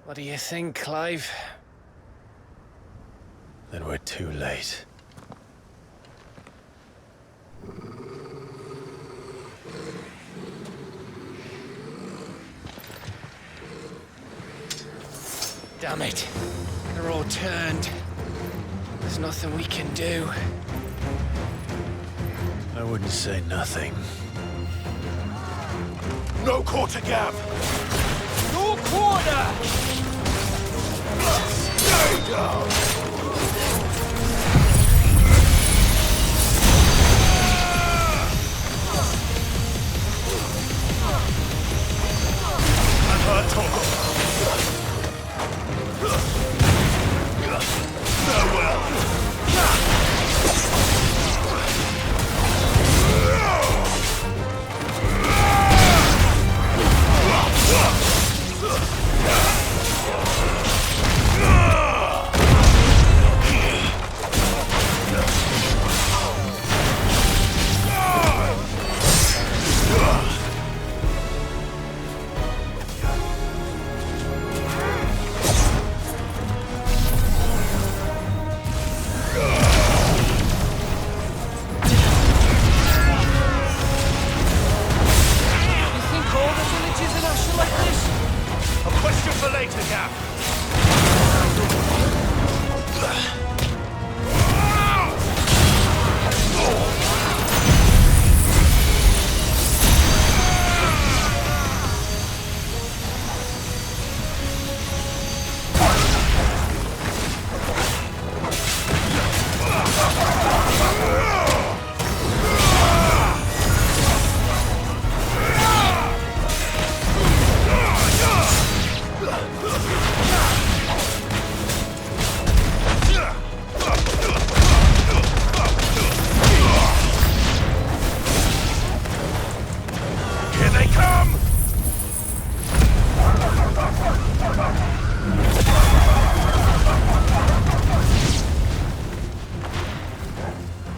What do you think, Clive? Then we're too late. Damn it. They're all turned. There's nothing we can do. I wouldn't say nothing. No quarter, Gav! No quarter! Stay down!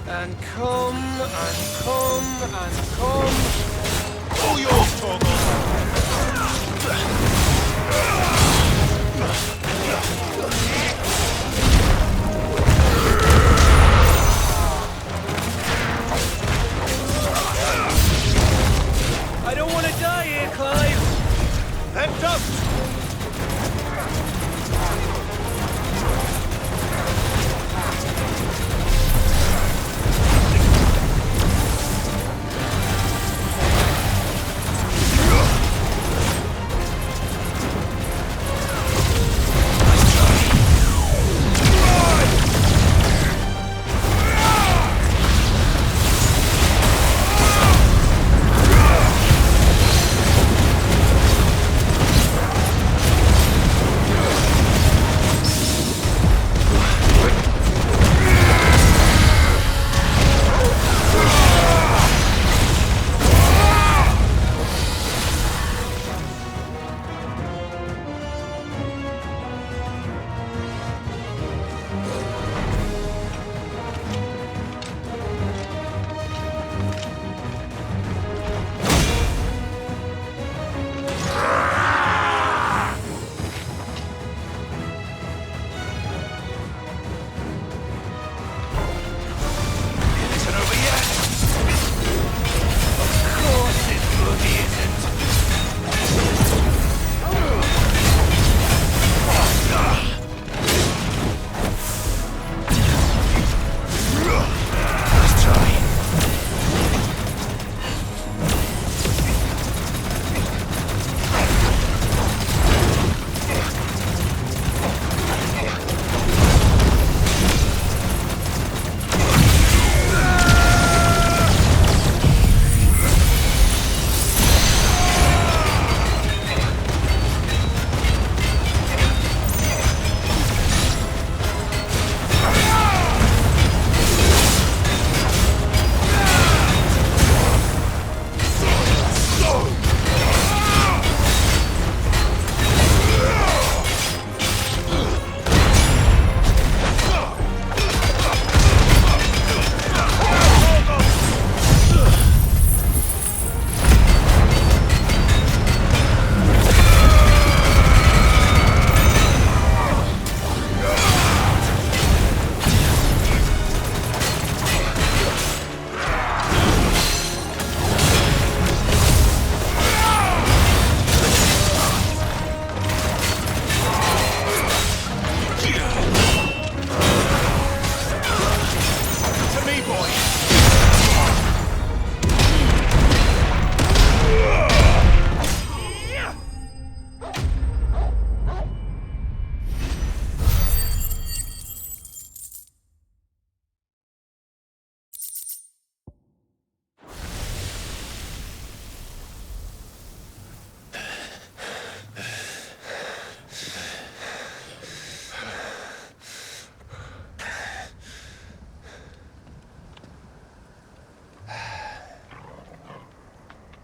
And come, and come, and come. All yours, Torgal! I don't want to die here, Clive. Then don't!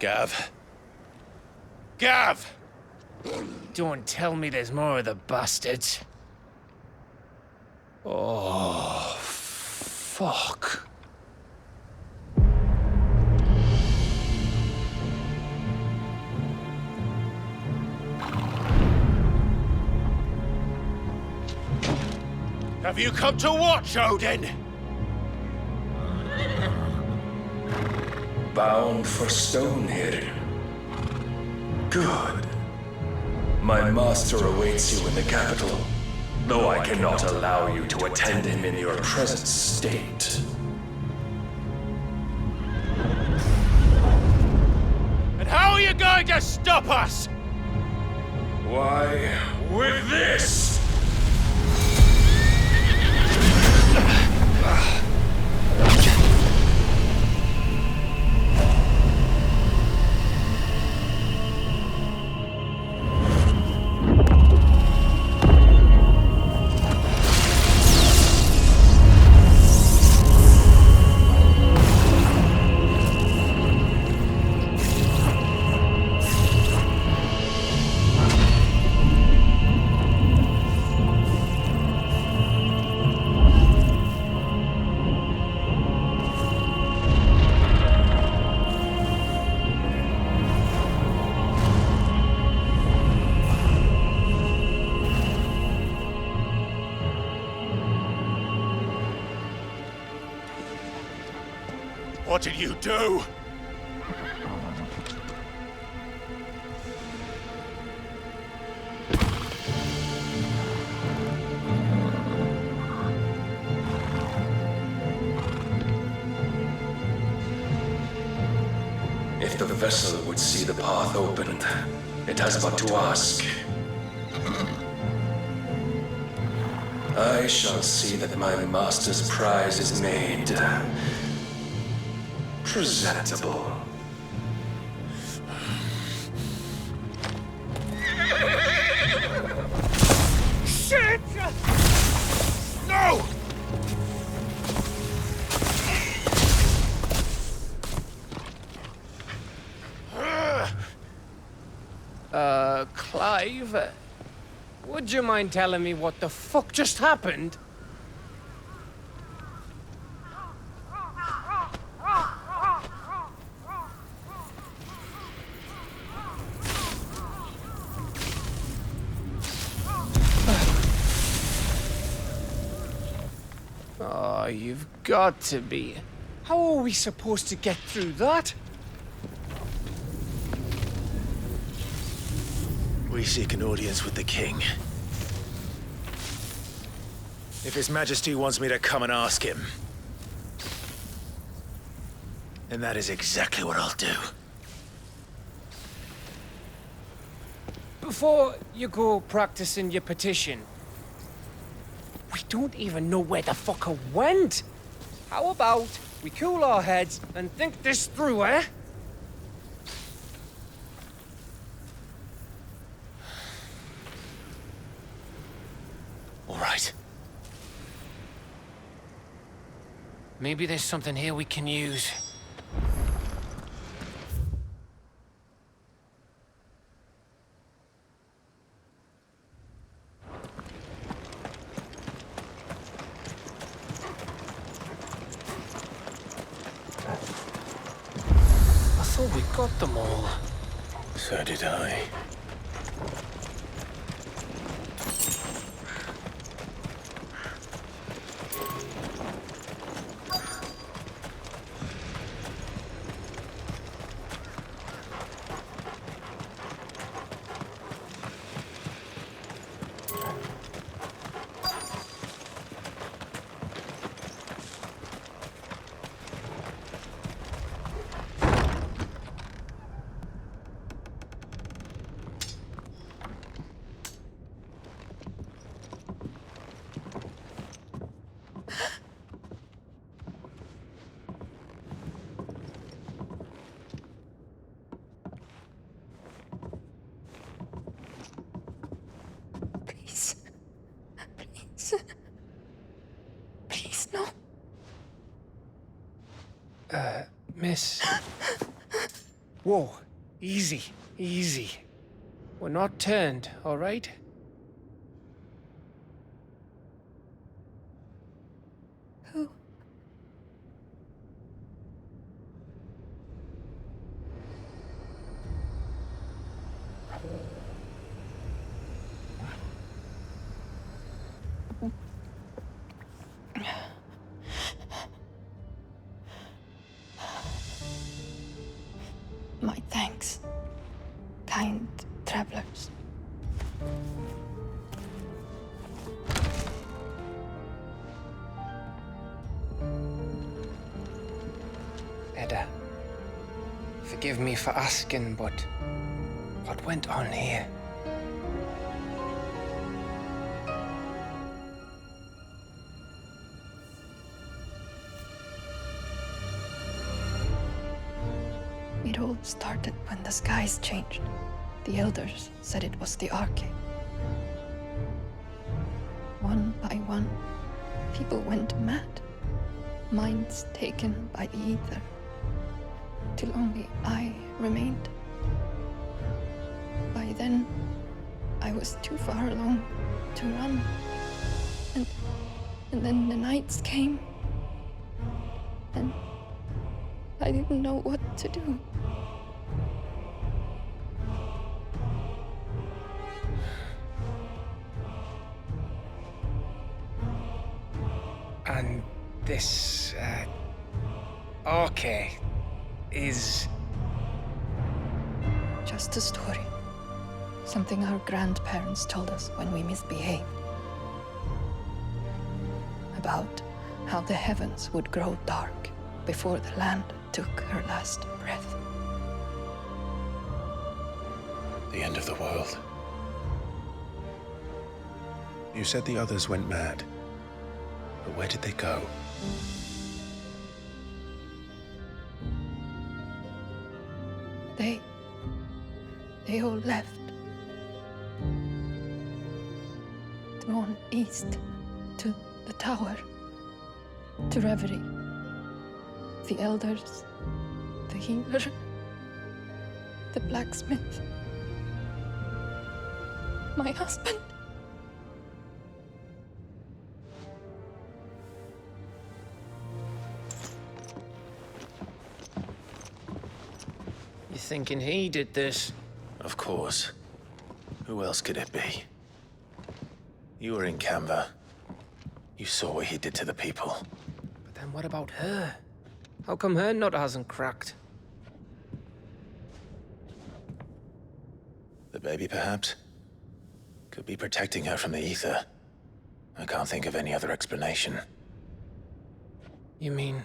Gav. Gav! Don't tell me there's more of the bastards. Oh, fuck. Have you come to watch, Odin? Bound for Stonehill. Good. My master awaits you in the capital, though I cannot allow you to attend him in your present state. And how are you going to stop us? Why, with this! What did you do? If the vessel would see the path opened, it has but to ask. I shall see that my master's prize is made presentable. Shit! No! Clive, would you mind telling me what the fuck just happened? Oh, you've got to be. How are we supposed to get through that? We seek an audience with the king. If His Majesty wants me to come and ask him, then that is exactly what I'll do. Before you go practicing your petition, we don't even know where the fucker went. How about we cool our heads and think this through, eh? All right. Maybe there's something here we can use. I thought we got them all. So did I. Please, no. Miss... Whoa, easy, easy. We're not turned, all right? Who? My thanks, kind travelers. Edda, forgive me for asking, but what went on here? It all started when the skies changed. The elders said it was the Arche. One by one, people went mad. Minds taken by the ether. Till only I remained. By then, I was too far along to run. And then the nights came. And I didn't know what to do. And this, Arche is... Just a story. Something our grandparents told us when we misbehaved. About how the heavens would grow dark before the land took her last breath. The end of the world. You said the others went mad. But where did they go? They all left. Gone east to the tower, to reverie. The elders, the healer, the blacksmith, my husband. You thinking he did this? Of course. Who else could it be? You were in Canva. You saw what he did to the people. But then what about her? How come her nut hasn't cracked? The baby, perhaps? Could be protecting her from the ether. I can't think of any other explanation. You mean...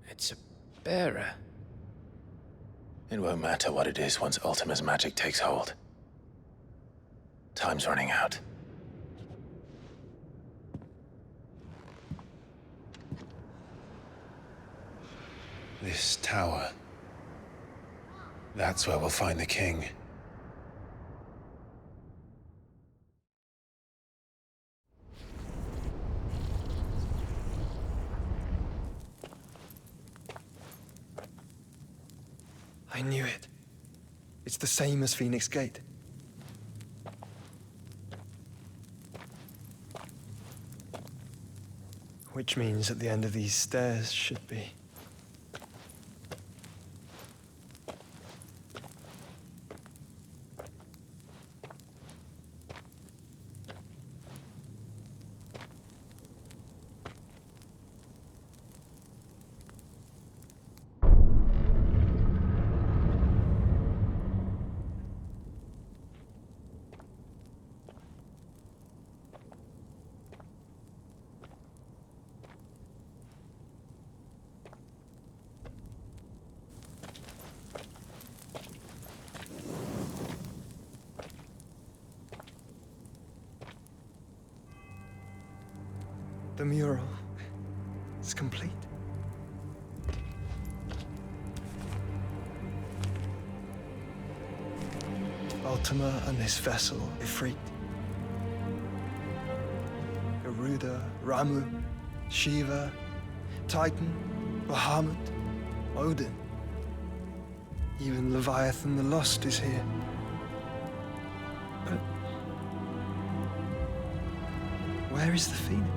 it's a bearer? It won't matter what it is once Ultima's magic takes hold. Time's running out. This tower. That's where we'll find the king. I knew it. It's the same as Phoenix Gate. Which means at the end of these stairs should be... The mural is complete. Ultima and his vessel, Ifrit. Garuda, Ramu, Shiva, Titan, Bahamut, Odin. Even Leviathan the Lost is here. But where is the Phoenix?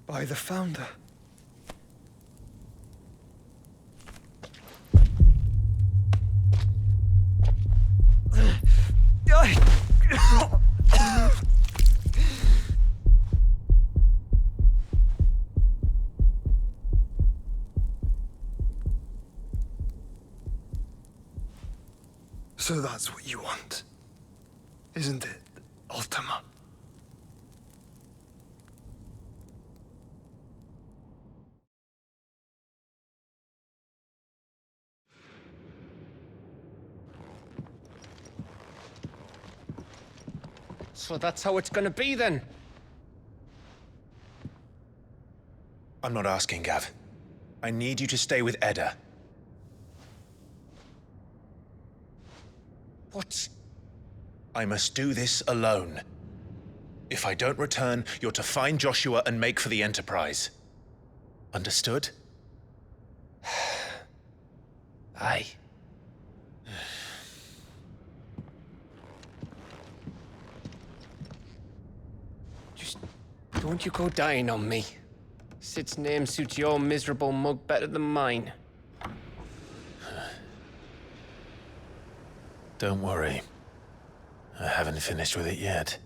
By the Founder. So that's what you want, isn't it, Ultima? So that's how it's gonna be then? I'm not asking, Gav. I need you to stay with Edda. What? I must do this alone. If I don't return, you're to find Joshua and make for the Enterprise. Understood? Aye. Just don't you go dying on me. Sid's name suits your miserable mug better than mine. Don't worry. I haven't finished with it yet.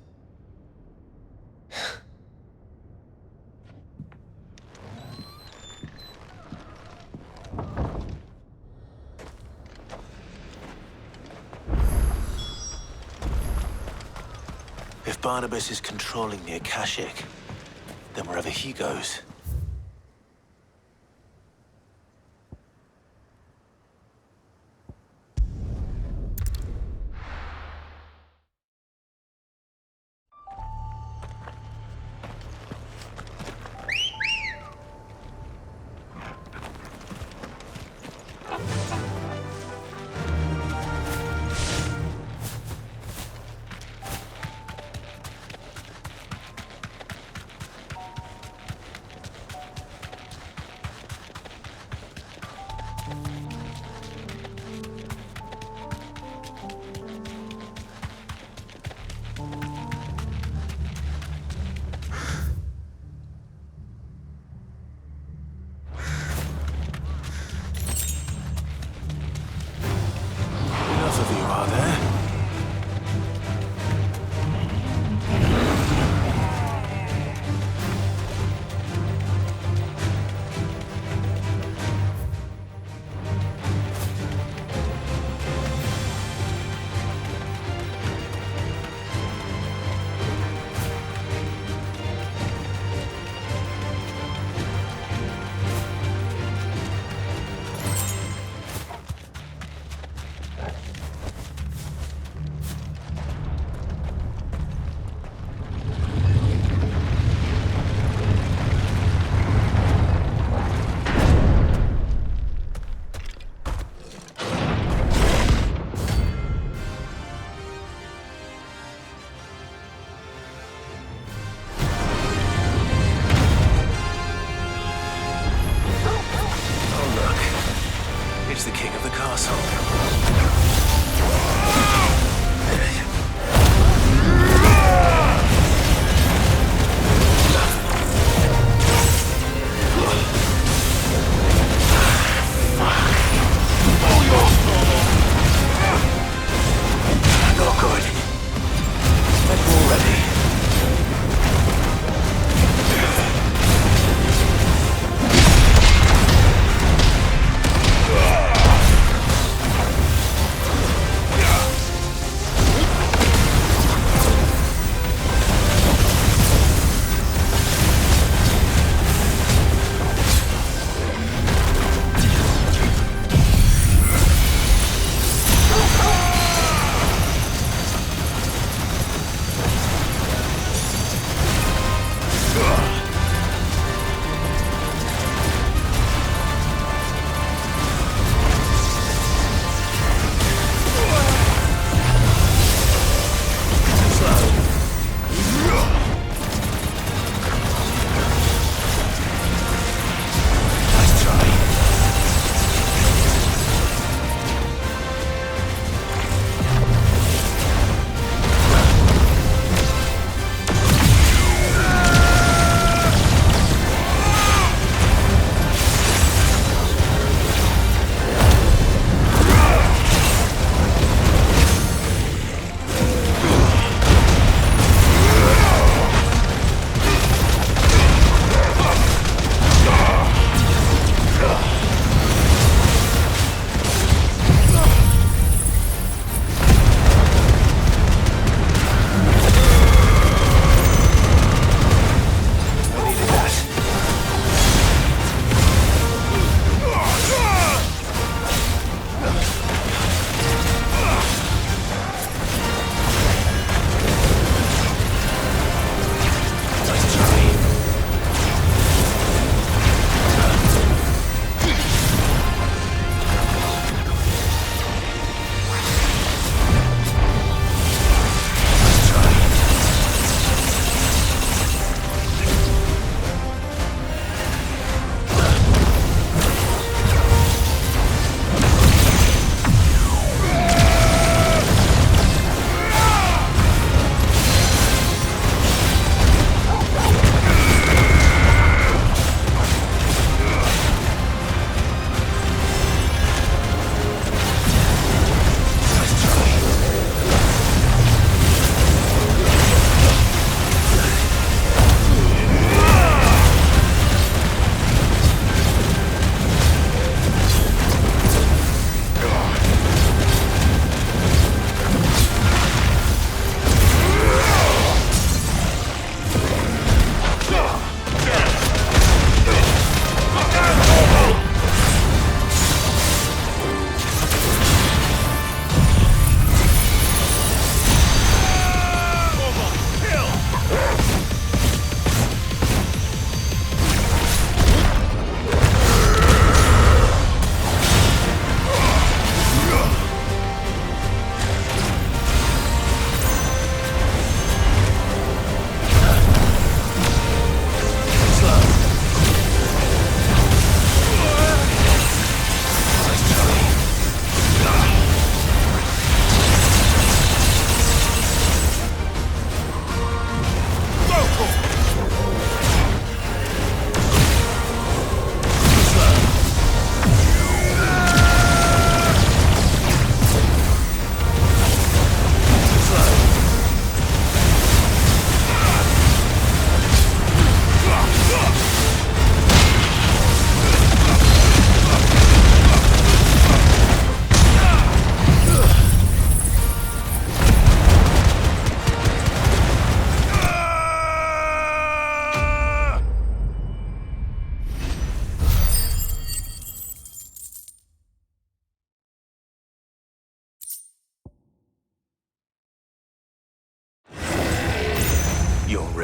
If Barnabas is controlling the Akashic, then wherever he goes,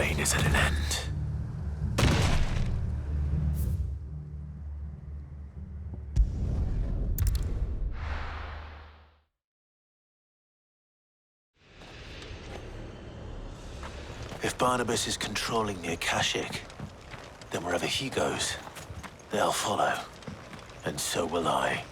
reign is at an end. If Barnabas is controlling the Akashic, then wherever he goes, they'll follow. And so will I.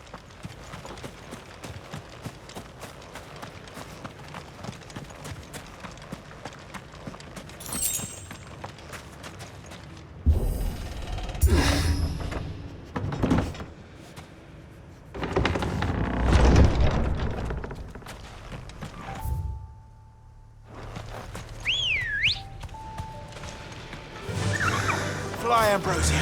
Fly, Ambrosia.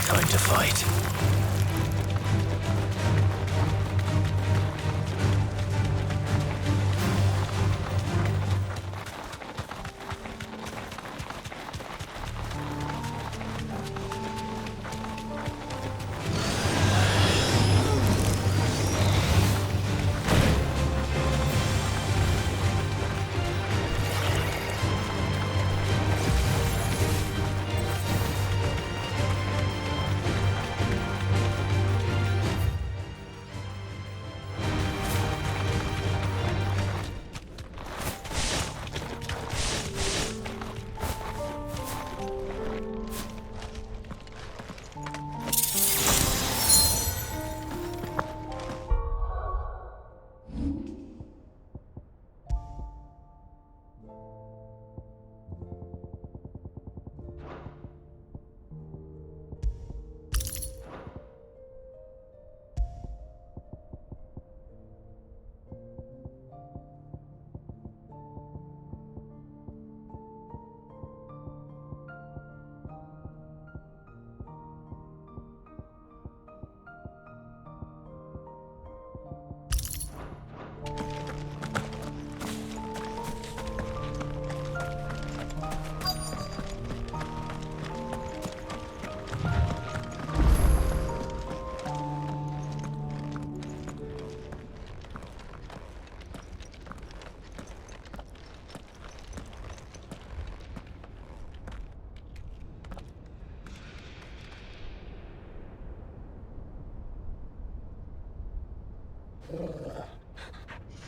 Time to fight.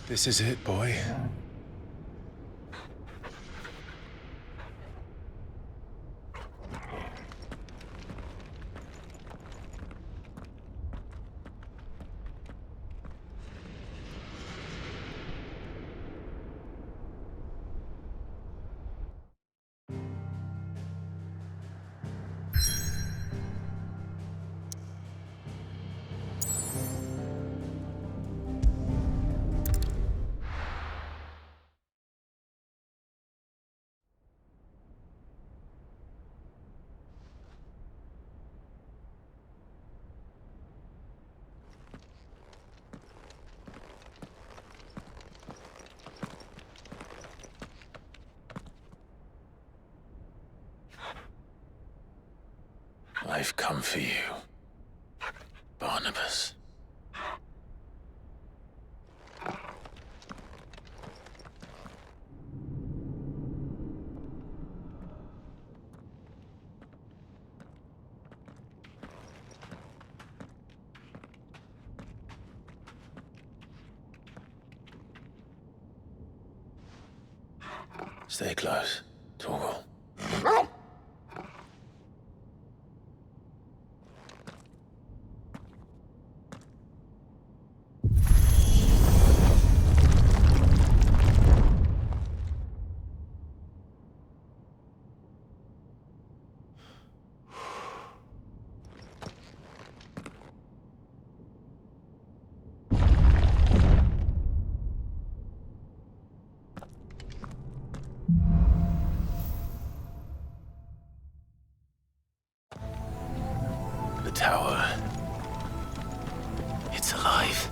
This is it, boy. I've come for you, Barnabas. Stay close, Torgal. The tower. It's alive.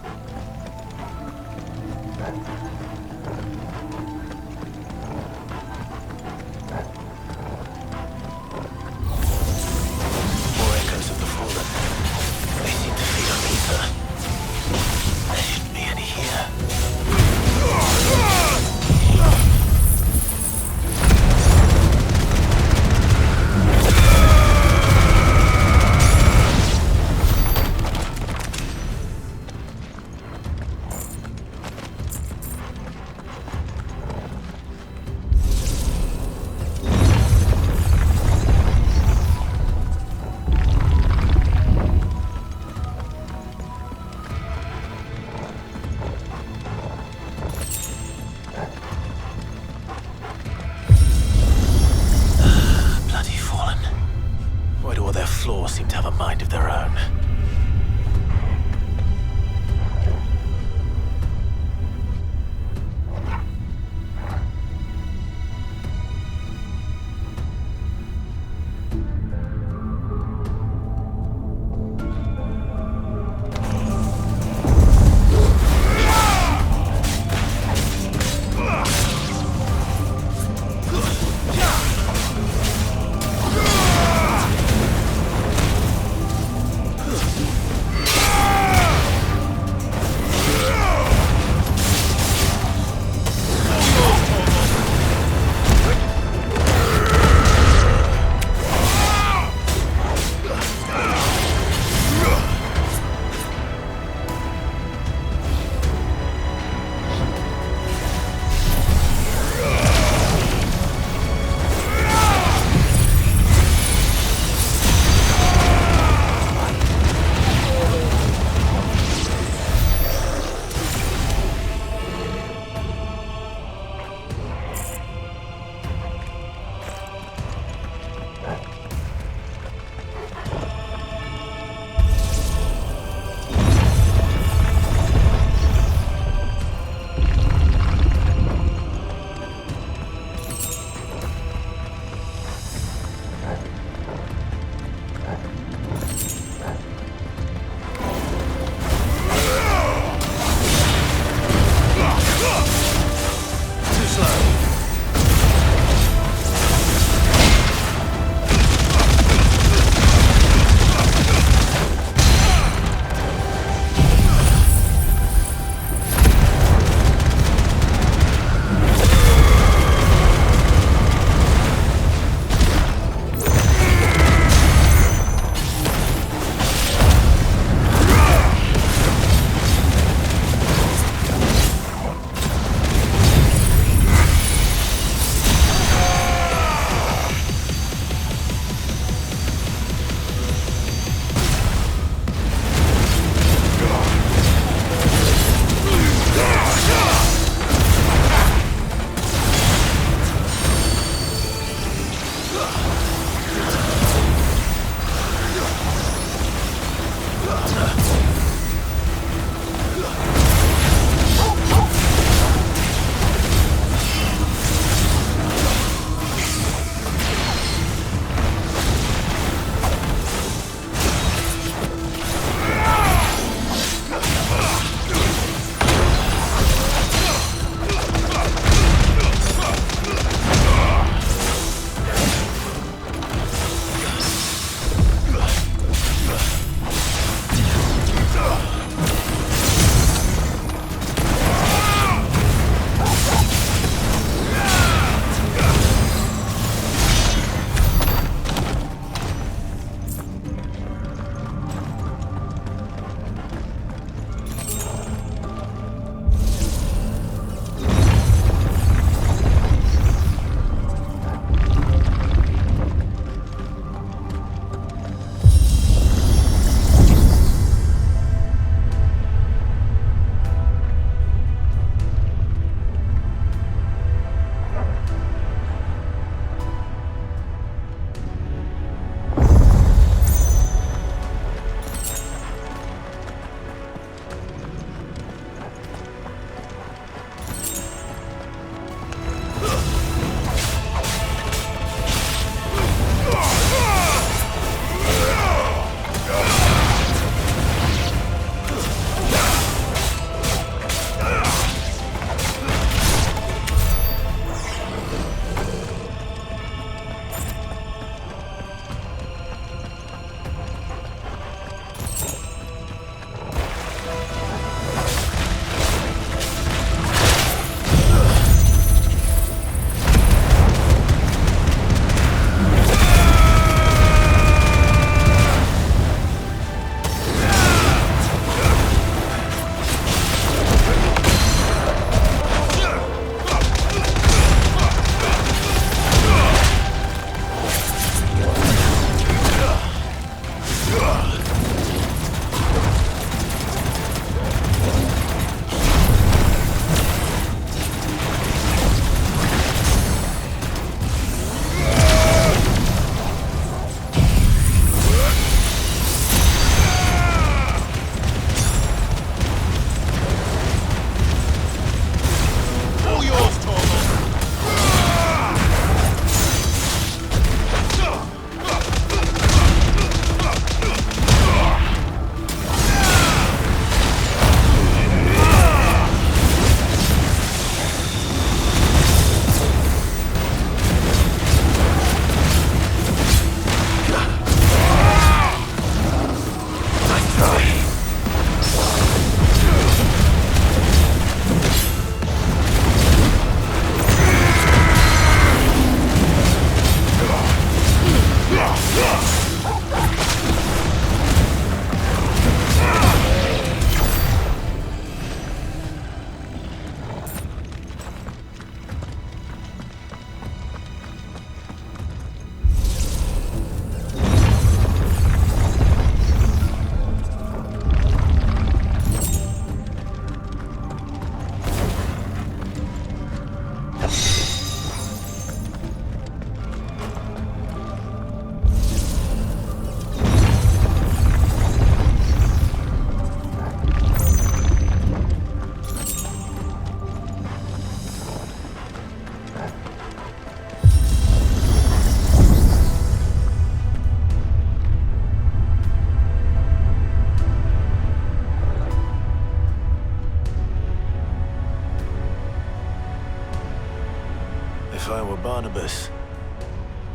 If I were Barnabás,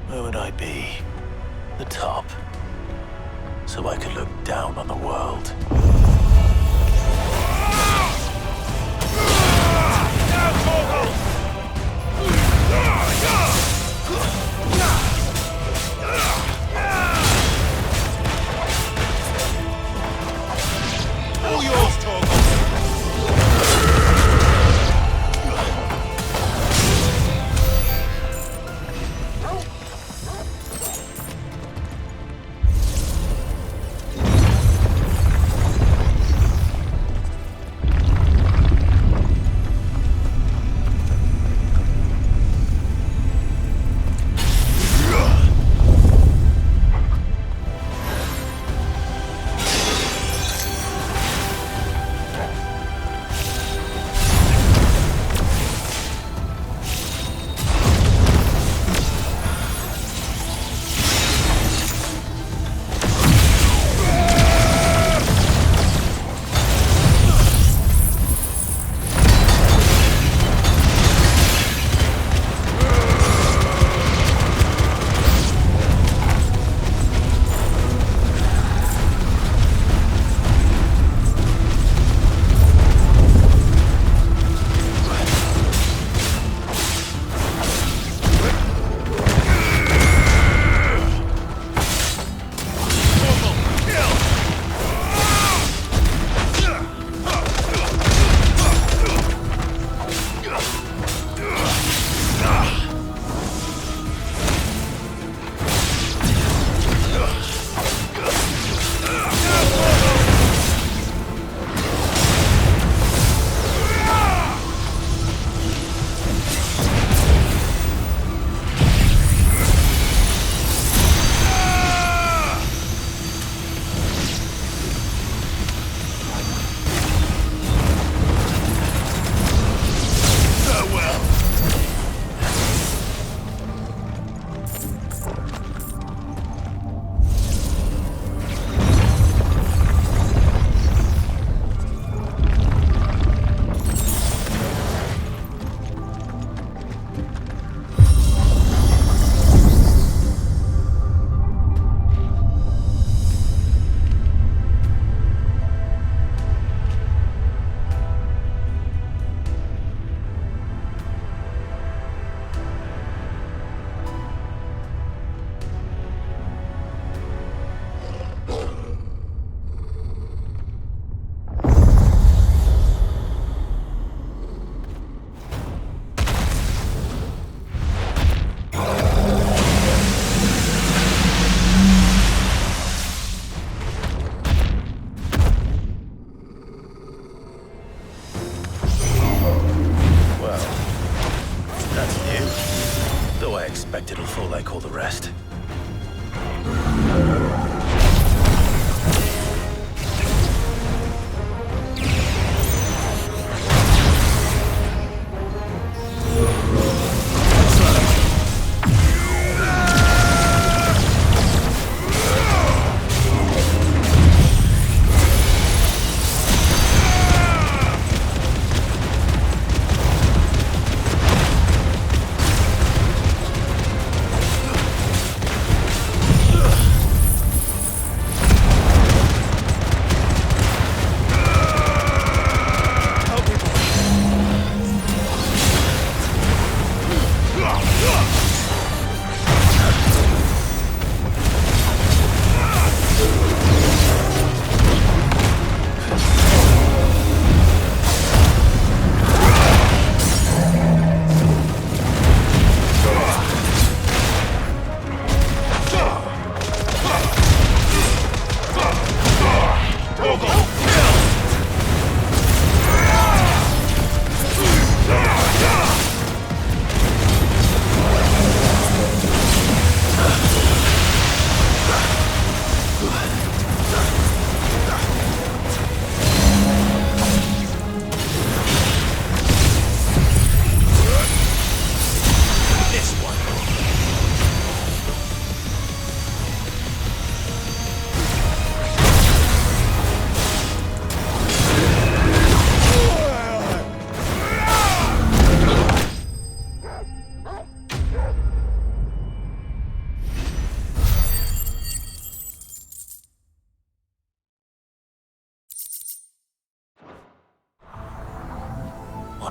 where would I be? The top. So I could look down on the world. All yours, Torgal! It'll fall like all the rest.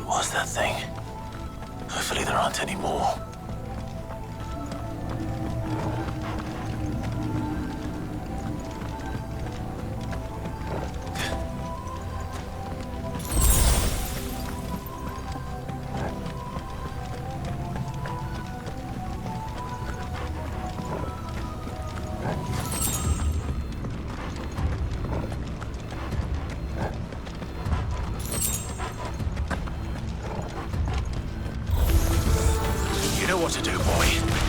What was that thing? Hopefully there aren't any more. What to do, boy.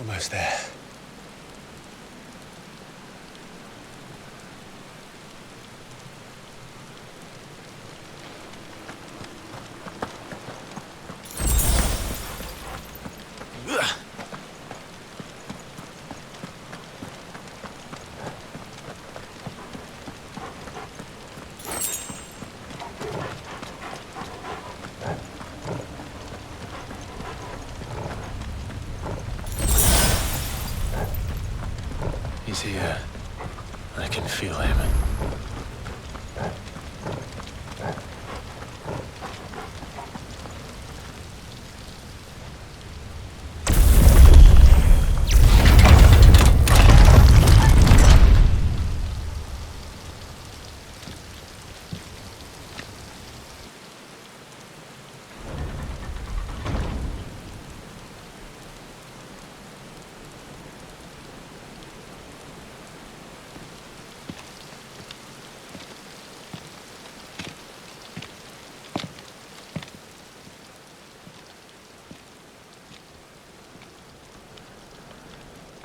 Almost there. He's here. I can feel him.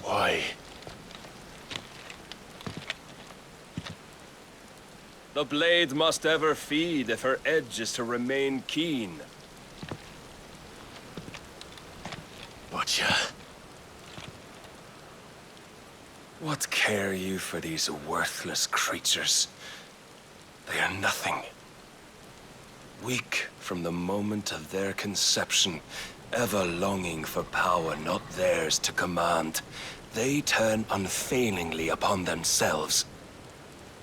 Why? The blade must ever feed if her edge is to remain keen. Butcher. What care you for these worthless creatures? They are nothing. Weak from the moment of their conception, ever longing for power not theirs to command, they turn unfailingly upon themselves.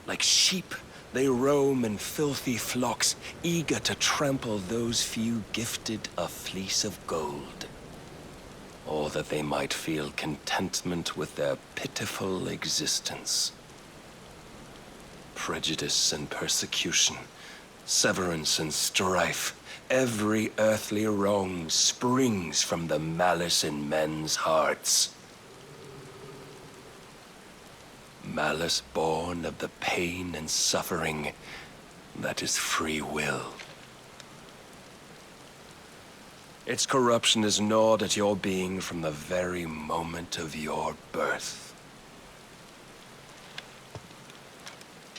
Like sheep, they roam in filthy flocks, eager to trample those few gifted a fleece of gold. Or that they might feel contentment with their pitiful existence. Prejudice and persecution, severance and strife, every earthly wrong springs from the malice in men's hearts. Malice born of the pain and suffering that is free will. Its corruption is gnawed at your being from the very moment of your birth.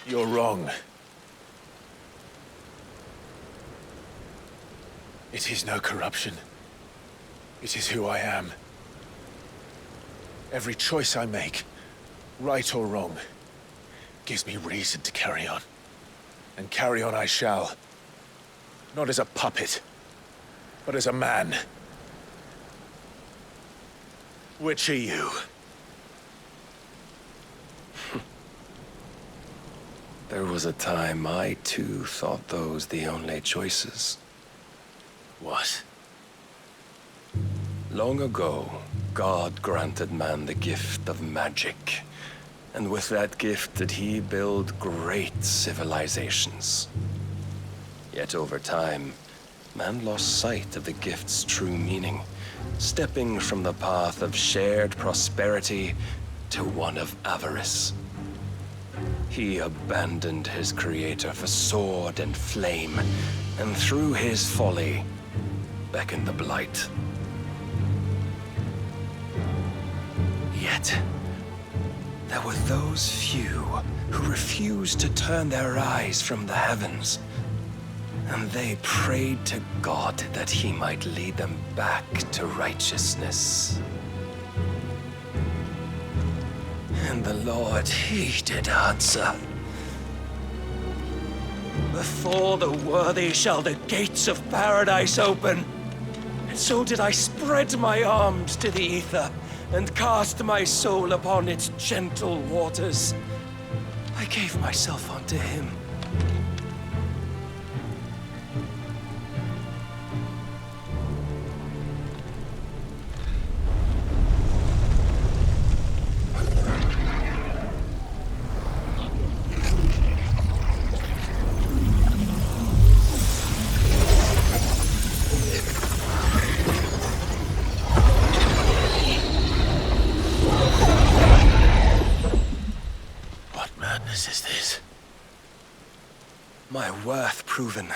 You're wrong. It is no corruption. It is who I am. Every choice I make, right or wrong, gives me reason to carry on. And carry on I shall. Not as a puppet, but as a man. Which are you? There was a time I too thought those the only choices. What? Long ago, God granted man the gift of magic. And with that gift did he build great civilizations. Yet over time, man lost sight of the gift's true meaning, stepping from the path of shared prosperity to one of avarice. He abandoned his creator for sword and flame, and through his folly, beckoned the blight. Yet, there were those few who refused to turn their eyes from the heavens, and they prayed to God that he might lead them back to righteousness. And the Lord, he did answer. Before the worthy shall the gates of paradise open. And so did I spread my arms to the ether, and cast my soul upon its gentle waters. I gave myself unto him. My worth proven,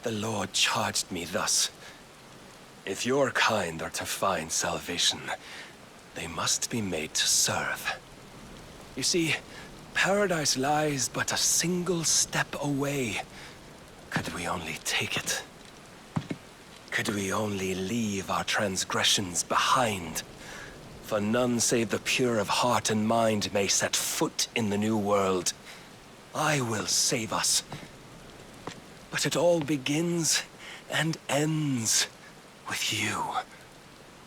the Lord charged me thus. If your kind are to find salvation, They must be made to serve. You see, paradise lies but a single step away. Could we only take it? Could we only leave our transgressions behind? For none save the pure of heart and mind may set foot in the new world. I will save us. But it all begins and ends with you.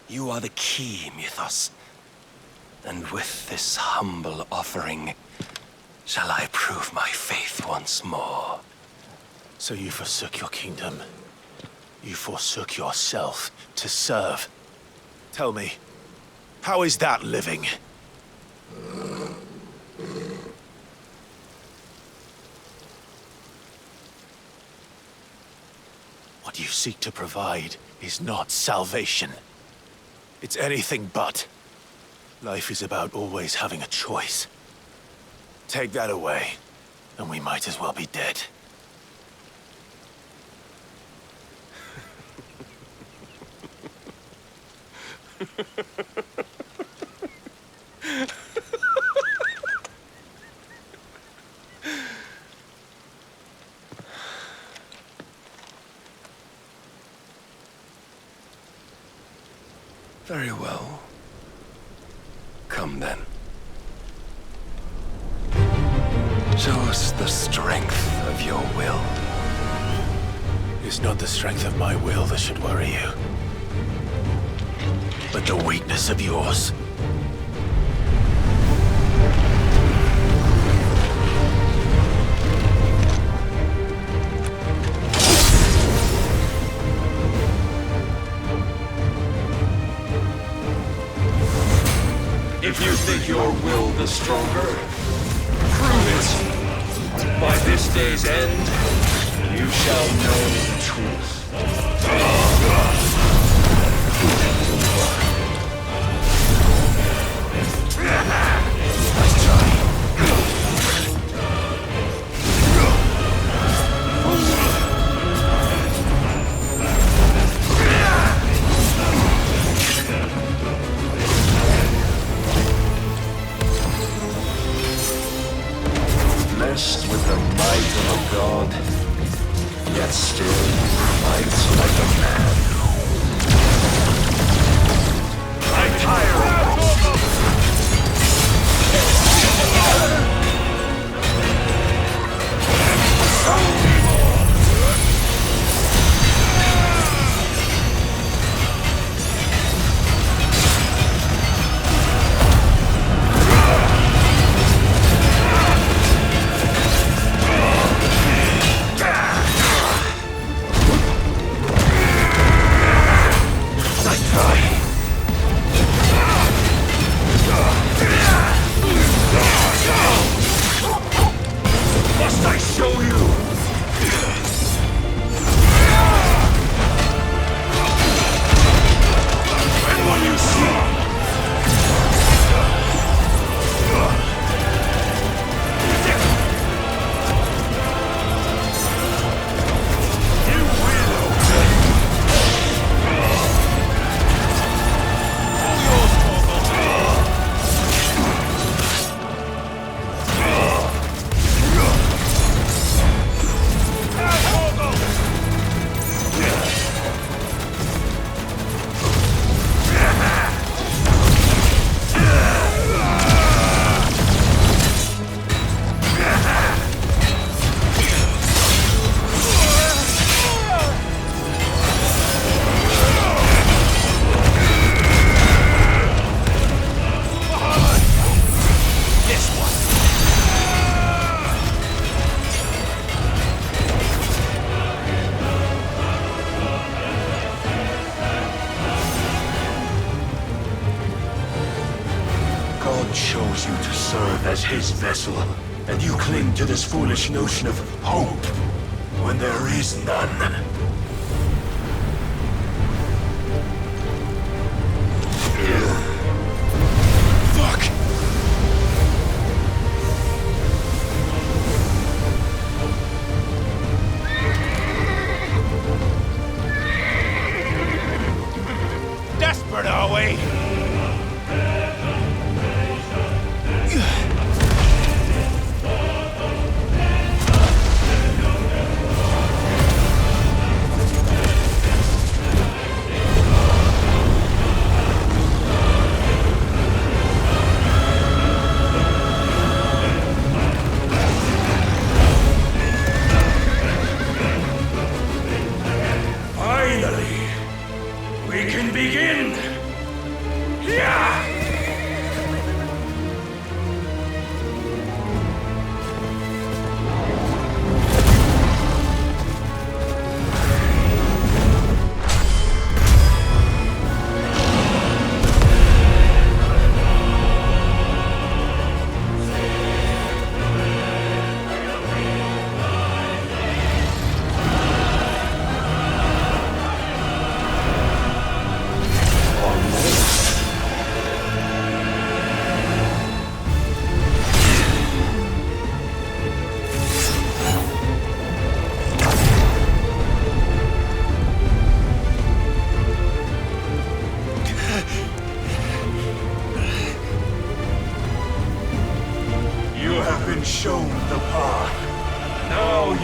You are the key, Mythos. And with this humble offering, shall I prove my faith once more. So you forsook your kingdom. You forsook yourself to serve. Tell me, how is that living? What you seek to provide is not salvation. It's anything but. Life is about always having a choice. Take that away, and we might as well be dead. Very well. Come then. Show us the strength of your will. It's not the strength of my will that should worry you, but the weakness of yours. If you think your will the stronger, prove it. By this day's end, you shall know the truth. Blessed with the might of a god, yet still fights like a man. I tire. Must I show you? And when you see chose you to serve as his vessel, and you cling to this foolish notion of hope when there is none. Fuck! Desperate, are we?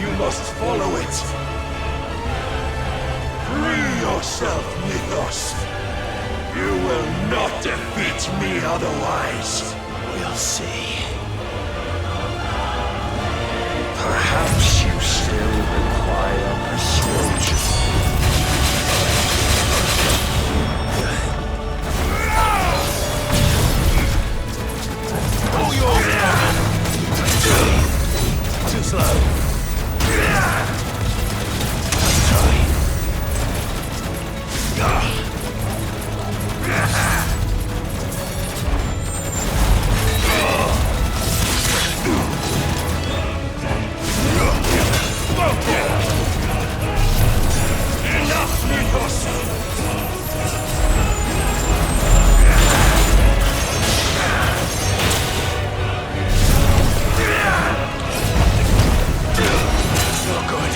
you must follow it. Free yourself, Mythos. You will not defeat me otherwise. We'll see. Perhaps you still require persuasion. Oh, you're too slow. Let's try. Enough, Mythos! Not good.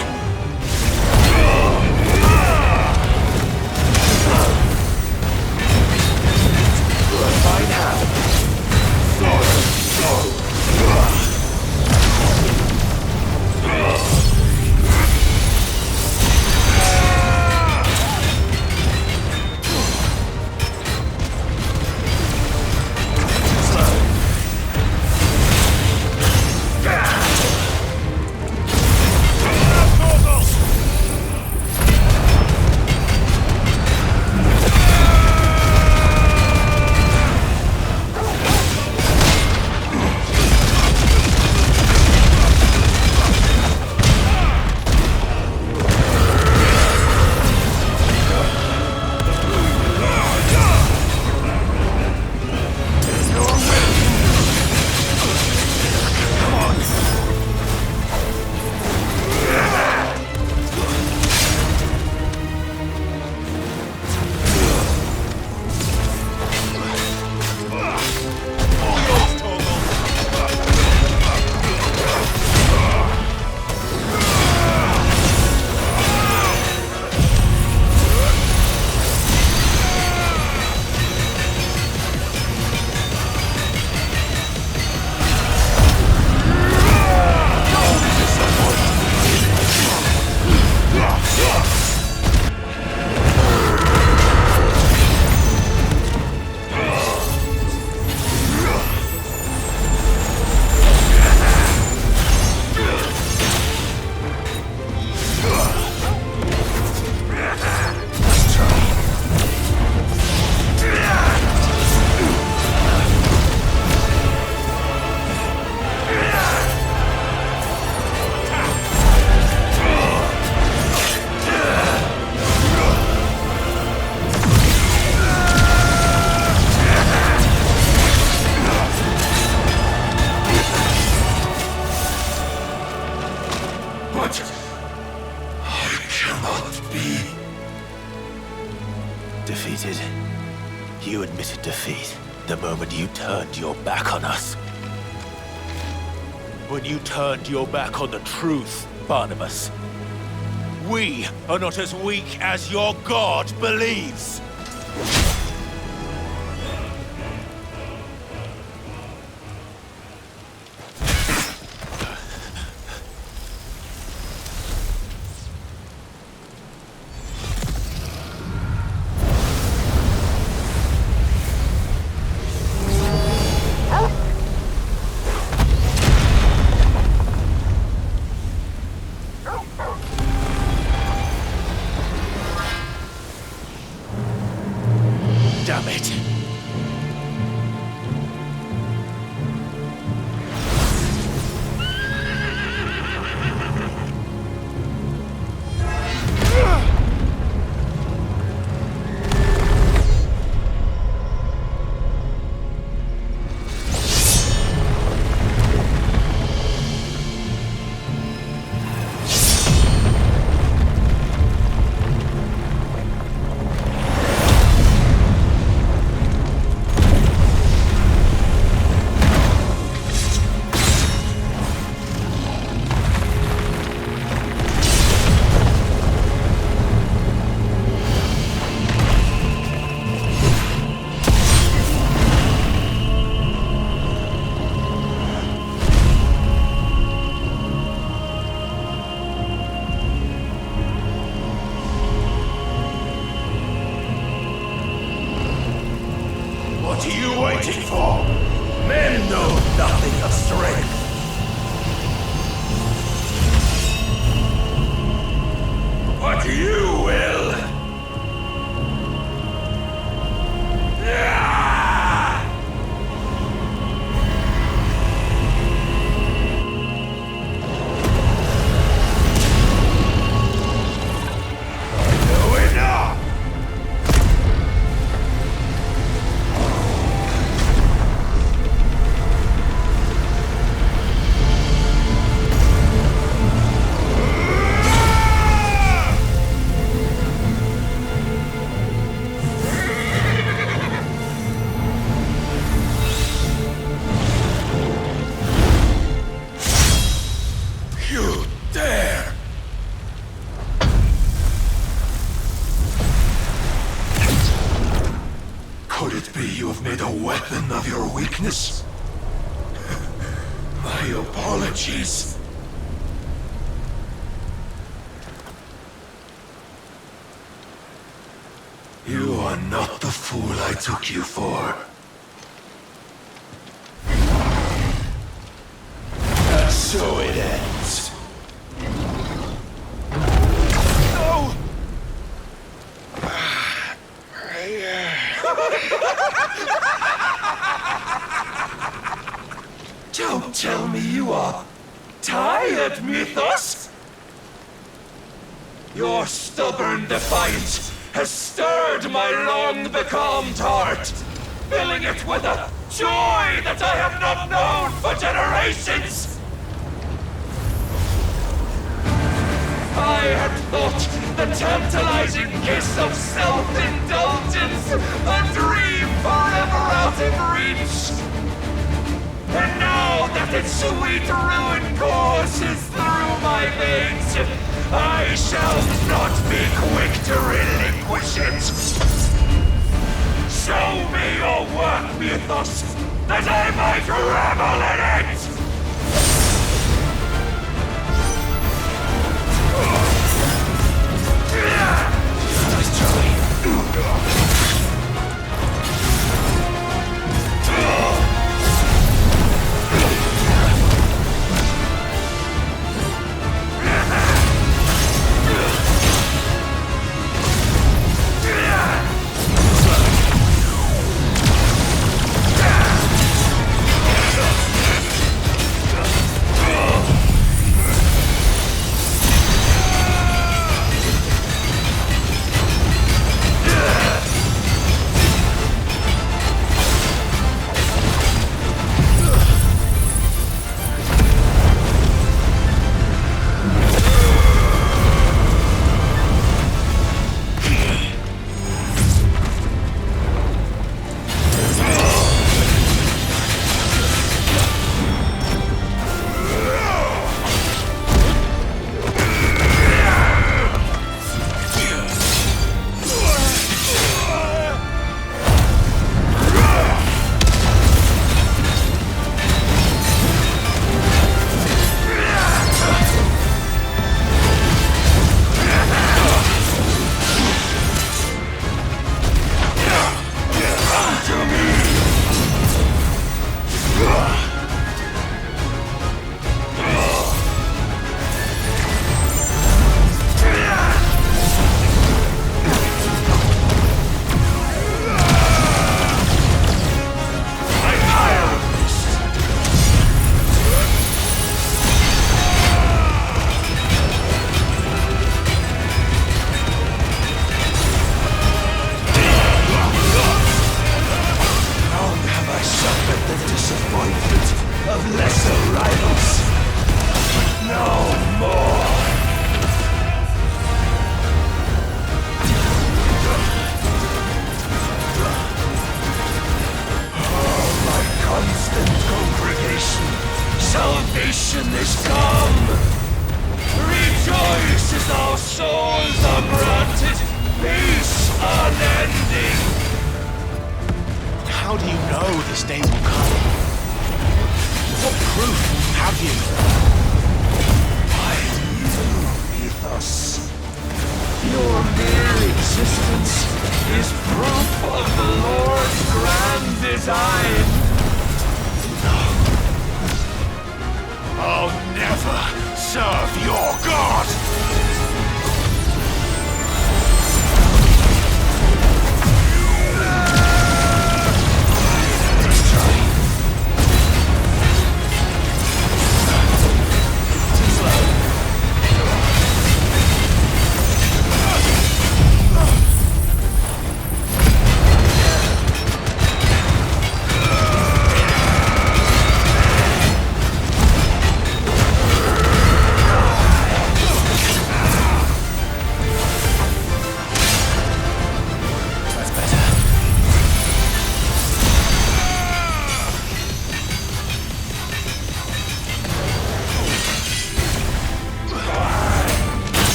Find how. Defeated. You admitted defeat the moment you turned your back on us. When you turned your back on the truth, Barnabás. We are not as weak as your god believes. of your weakness. My apologies. You are not the fool I took you for. And so it ends. No! Don't tell me you are tired, Mythos! Your stubborn defiance has stirred my long-becalmed heart, filling it with a joy that I have not known for generations! I had thought the tantalizing kiss of self-indulgence a dream forever out of reach. And now that its sweet ruin courses through my veins, I shall not be quick to relinquish it. Show me your work, Mythos, that I might revel in it! Nice try.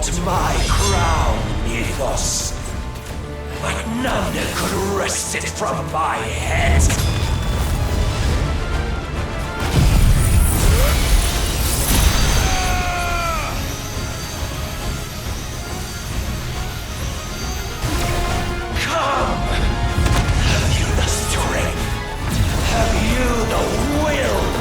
lost my crown, Mythos. But none could wrest it from my head. Come! Have you the strength? Have you the will?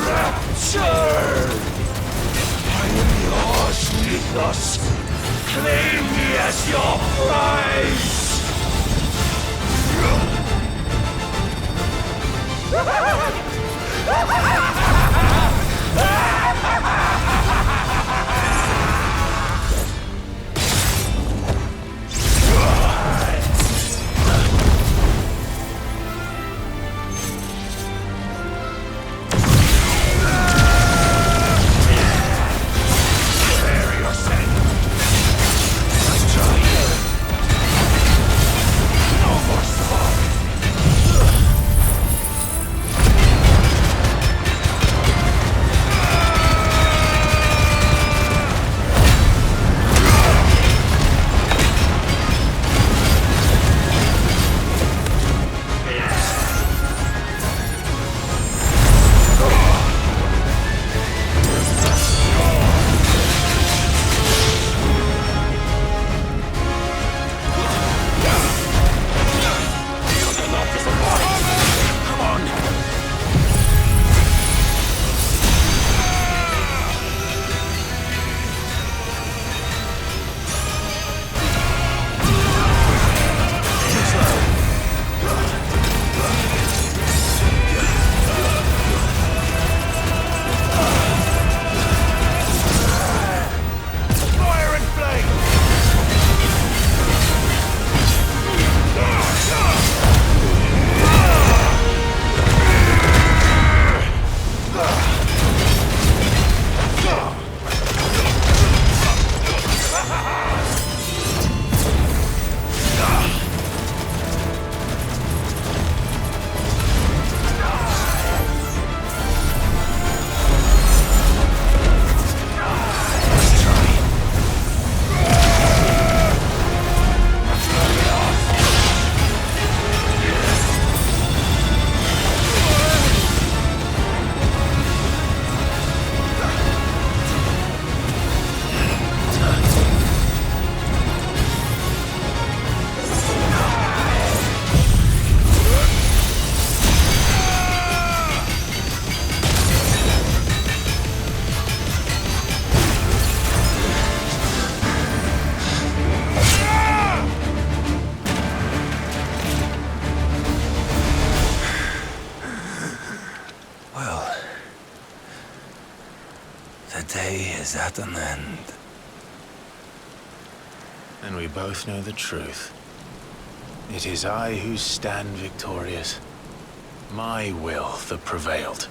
Rapture! I am yours, Mythos. Claim me as your prize! Is at an end. And we both know the truth. It is I who stand victorious. My will that prevailed.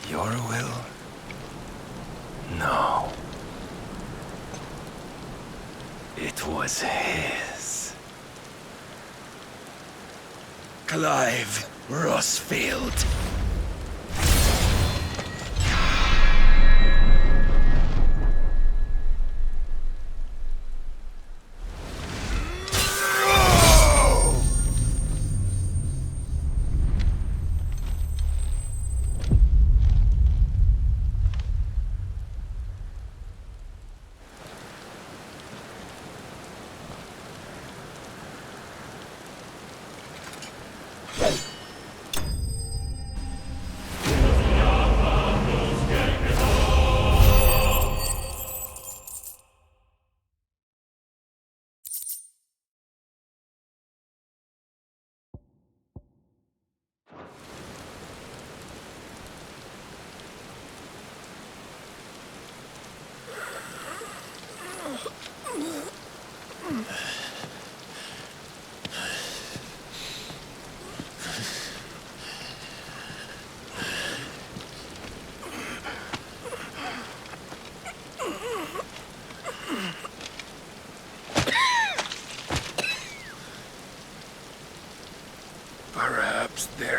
Your will? No. It was his. Clive Rossfield.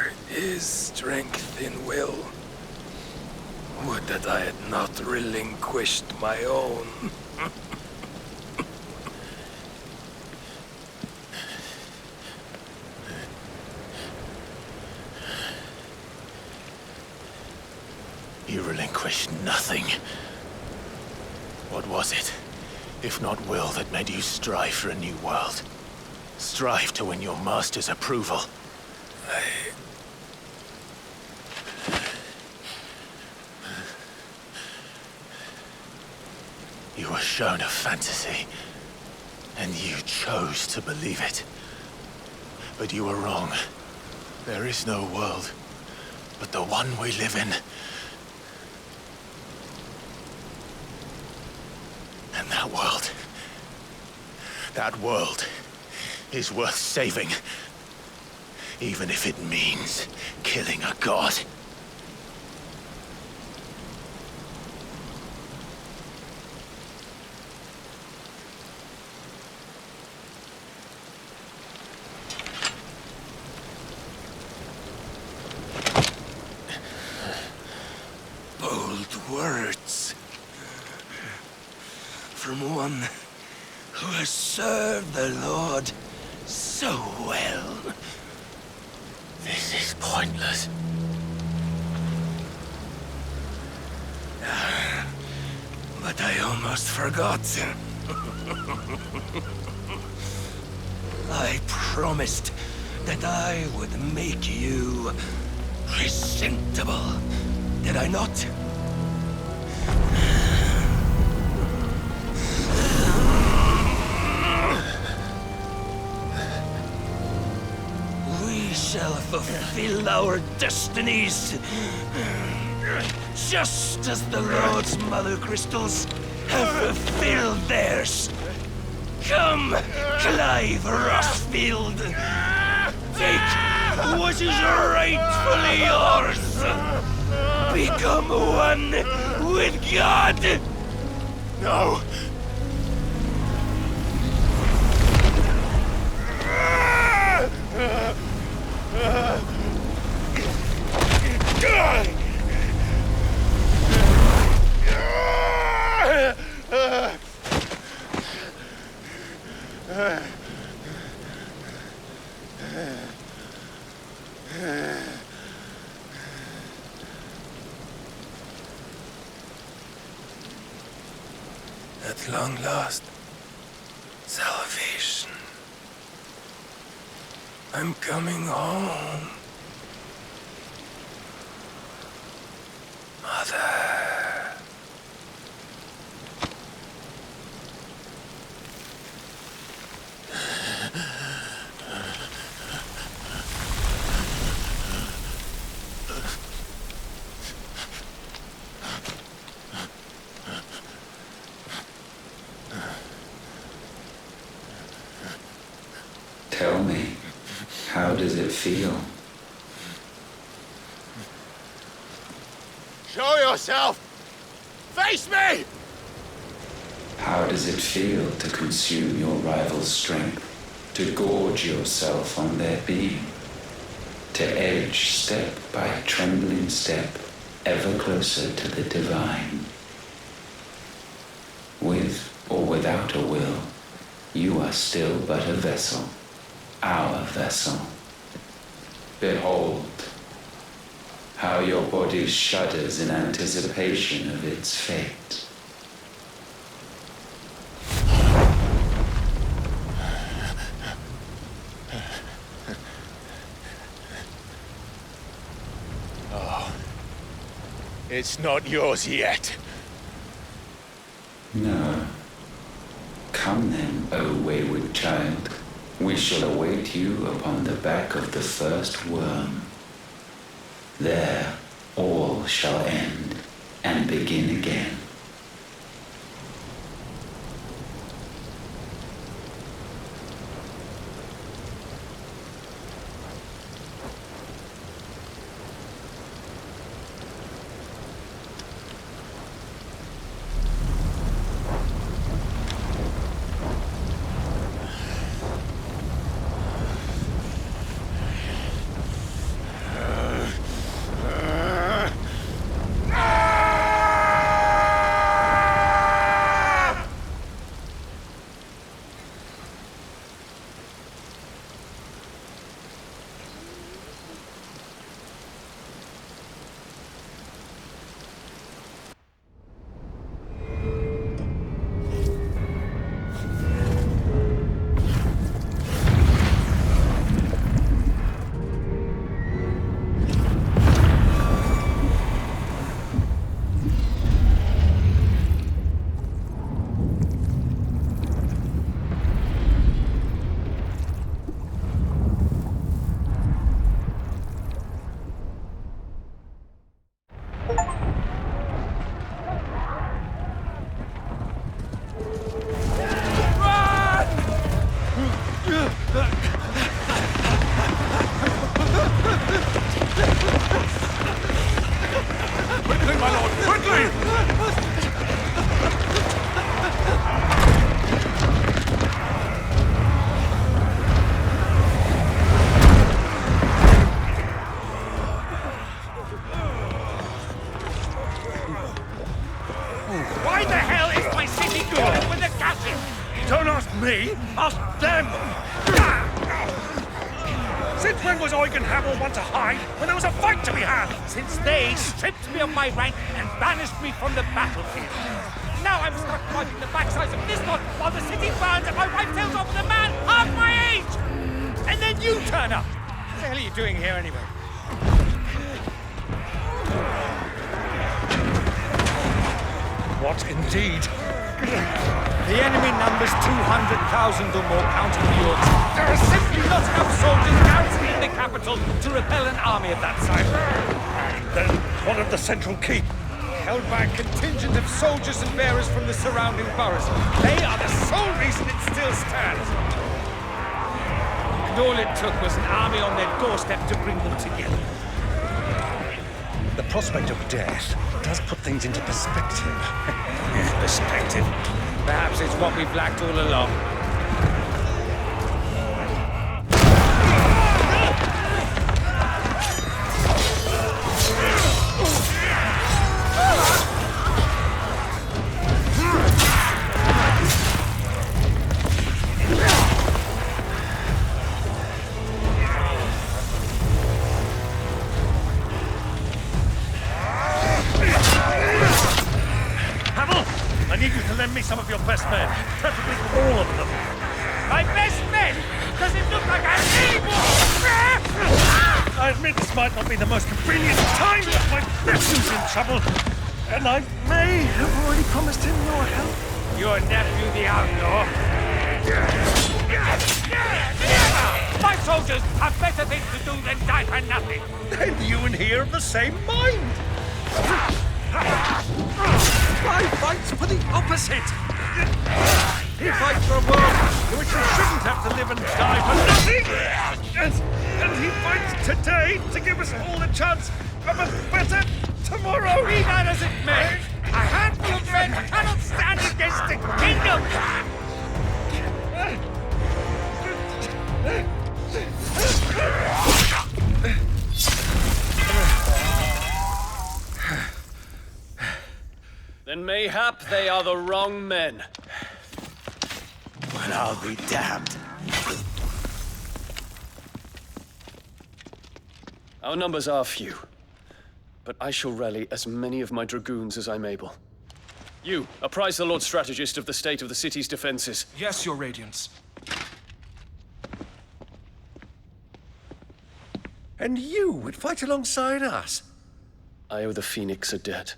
There is strength in will. Would that I had not relinquished my own. You relinquished nothing. What was it, if not will, that made you strive for a new world? Strive to win your master's approval? You were shown a fantasy, and you chose to believe it. But you were wrong. There is no world, but the one we live in. And that world is worth saving, even if it means killing a god. Bold words from one who has served the Lord so well. This is pointless. But I almost forgot. I promised that I would make you presentable. Did I not? We shall fulfill our destinies, just as the Lord's Mother Crystals have fulfilled theirs. Come, Clive Rossfield. Take what is rightfully yours. Become one with God. No. At long last, salvation. I'm coming home. Mother. Tell me, how does it feel? Show yourself! Face me! How does it feel to consume your rival's strength, to gorge yourself on their beam, to edge step by trembling step ever closer to the divine? With or without a will, you are still but a vessel, our vessel. Behold, how your body shudders in anticipation of its fate. Oh, it's not yours yet. No. Come then, O wayward child. We shall await you upon the back of the first worm. There, all shall end and begin again. me, ask them! Since when was Eugen Hamel one to hide when there was a fight to be had? Since they stripped me of my rank and banished me from the battlefield. Now I'm stuck fighting the backsides of this one while the city burns and my wife tells off with a man half my age! And then you turn up! What the hell are you doing here anyway? What indeed? The enemy numbers 200,000 or more, counting the Yorks. There are simply not enough soldiers garrisoning the capital to repel an army of that size. And then one of the central keep, held by a contingent of soldiers and bearers from the surrounding boroughs. They are the sole reason it still stands. And all it took was an army on their doorstep to bring them together. The prospect of death does put things into perspective. Perspective? Perhaps it's what we've lacked all along. Lend me some of your best men, preferably all of them. My best men? Does it look like I'm able? I admit this might not be the most convenient time, but my nephew's in trouble, and I may have already promised him your help. Your nephew, the outlaw? My soldiers have better things to do than die for nothing. Then you and he are of the same mind. I fight for the opposite! He fights for a world in which we shouldn't have to live and die for nothing! And he fights today to give us all a chance of a better tomorrow! Be that as it may, a handful of men cannot stand against the kingdom! Then mayhap they are the wrong men. Well, I'll be damned. Our numbers are few, but I shall rally as many of my dragoons as I'm able. You, apprise the Lord Strategist of the state of the city's defenses. Yes, Your Radiance. And you would fight alongside us? I owe the Phoenix a debt.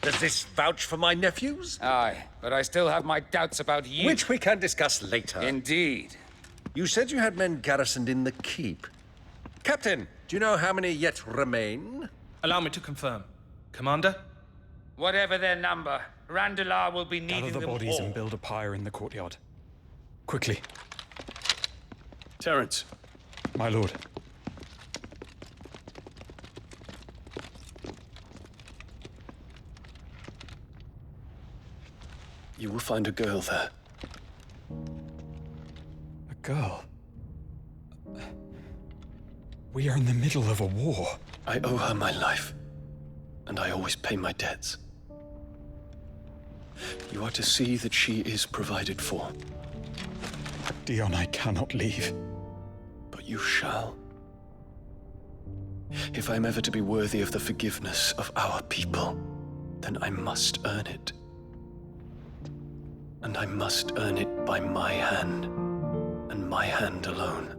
Does this vouch for my nephews? Aye, but I still have my doubts about you. Which we can discuss later. Indeed. You said you had men garrisoned in the keep. Captain, do you know how many yet remain? Allow me to confirm. Commander? Whatever their number, Randalar will be needing Gather the them bodies all. and build a pyre in the courtyard. Quickly. Terence. My lord. You will find a girl there. A girl? We are in the middle of a war. I owe her my life, and I always pay my debts. You are to see that she is provided for. Dion, I cannot leave. But you shall. If I'm ever to be worthy of the forgiveness of our people, then I must earn it. And I must earn it by my hand, and my hand alone.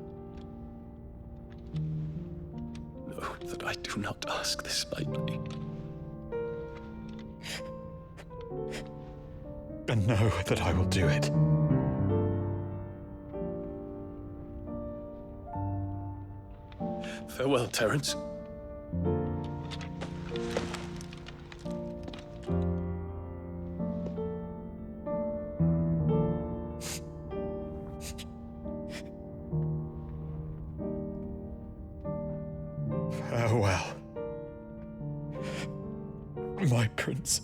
Know that I do not ask this lightly. And know that I will do it. Farewell, Terence. Farewell, my prince.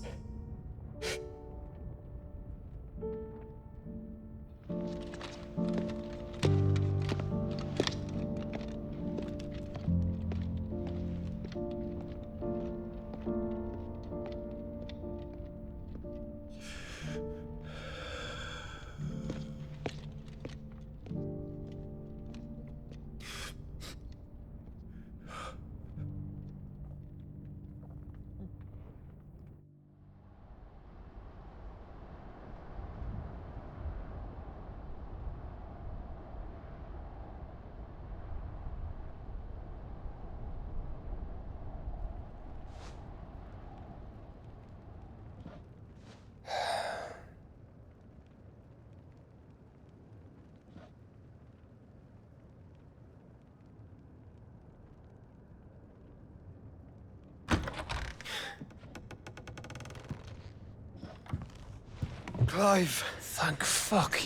Clive! Thank fuck.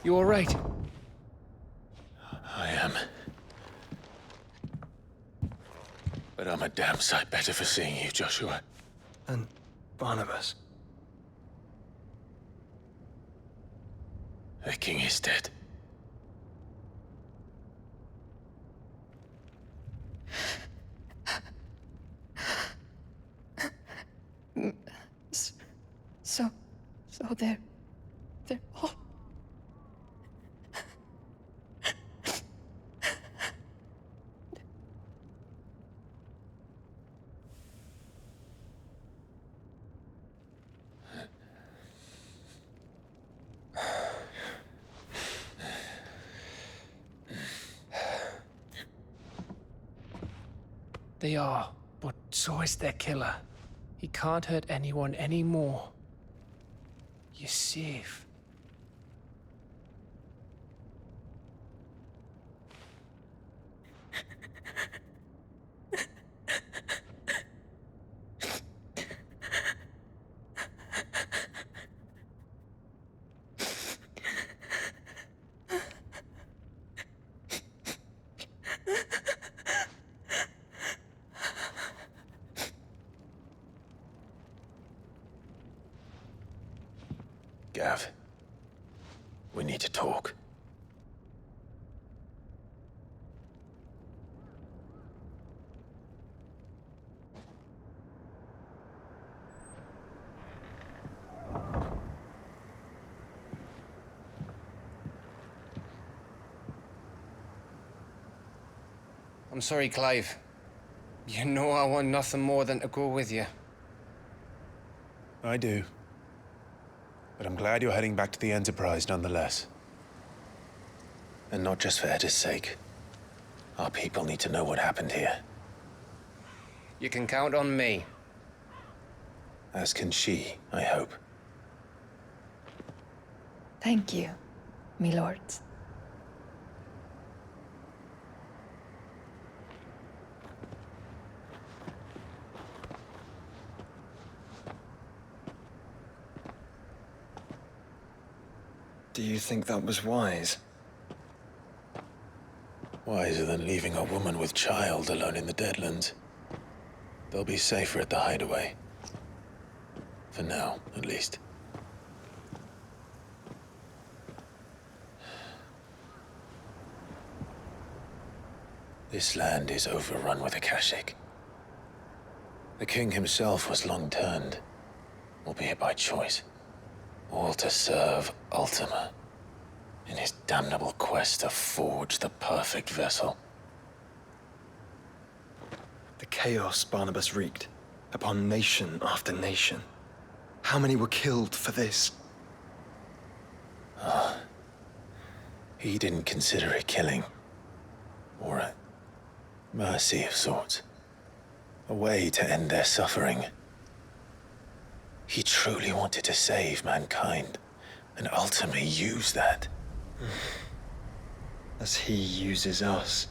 You alright? I am. But I'm a damn sight better for seeing you, Joshua. And Barnabas. The king is dead. So they're all... They are, but so is their killer. He can't hurt anyone anymore. You're safe. Gav, we need to talk. I'm sorry, Clive. You know I want nothing more than to go with you. I do. But I'm glad you're heading back to the Enterprise nonetheless. And not just for Edda's sake. Our people need to know what happened here. You can count on me. As can she, I hope. Thank you, my lords. Do you think that was wise? Wiser than leaving a woman with child alone in the Deadlands. They'll be safer at the hideaway. For now, at least. This land is overrun with Akashic. The king himself was long turned, albeit by choice. All to serve Ultima, in his damnable quest to forge the perfect vessel. The chaos Barnabas wreaked upon nation after nation. How many were killed for this? He didn't consider it killing. Or a mercy of sorts. A way to end their suffering. He truly wanted to save mankind, and ultimately use that. As he uses us.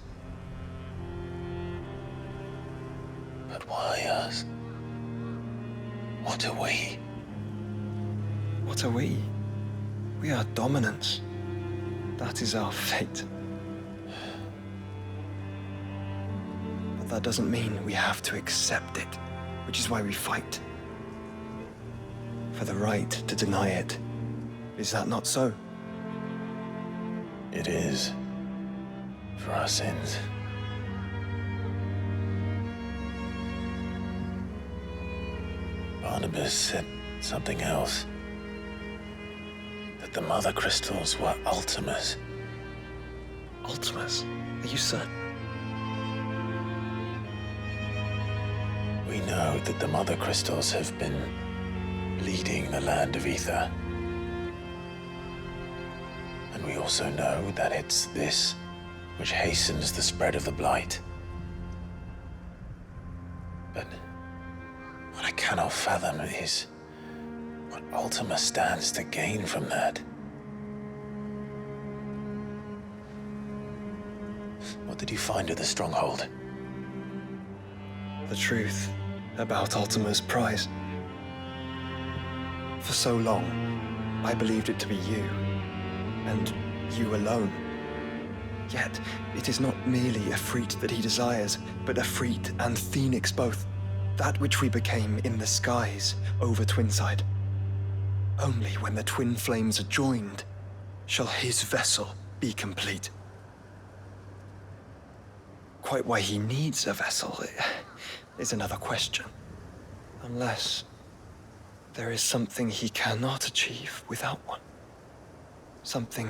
But why us? What are we? What are we? We are dominance. That is our fate. But that doesn't mean we have to accept it, which is why we fight. For the right to deny it. Is that not so? It is. For our sins. Barnabas said something else. That the Mother Crystals were Ultimas. Ultimas? Are you certain? We know that the Mother Crystals have been leading the land of Ether. And we also know that it's this which hastens the spread of the Blight. But what I cannot fathom is what Ultima stands to gain from that. What did you find at the Stronghold? The truth about Ultima's prize. For so long, I believed it to be you, and you alone. Yet, it is not merely Efreet that he desires, but Efreet and Phoenix both. That which we became in the skies over Twinside. Only when the twin flames are joined shall his vessel be complete. Quite why he needs a vessel is another question. Unless there is something he cannot achieve without one. Something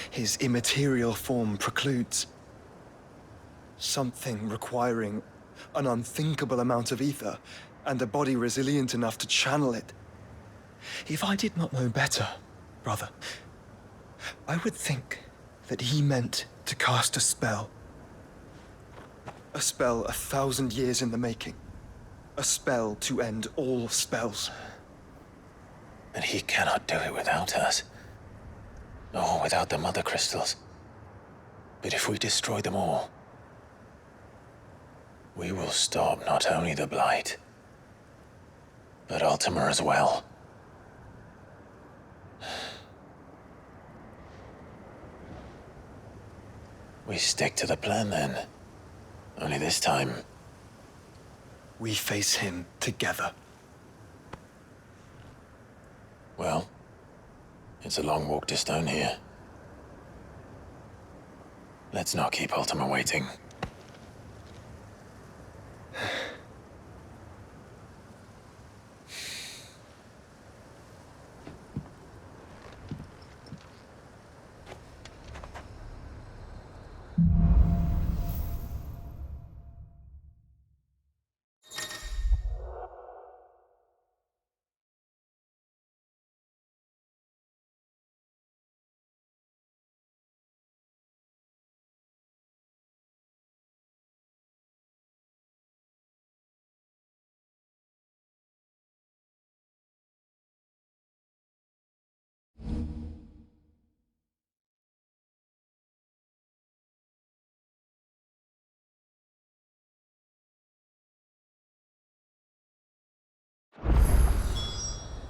his immaterial form precludes. Something requiring an unthinkable amount of ether and a body resilient enough to channel it. If I did not know better, brother, I would think that he meant to cast a spell. A spell 1,000 years in the making. A spell to end all spells. And he cannot do it without us. Or without the Mother Crystals. But if we destroy them all, we will stop not only the Blight, but Ultima as well. We stick to the plan then. Only this time, we face him together. Well, it's a long walk to Stone here. Let's not keep Ultima waiting.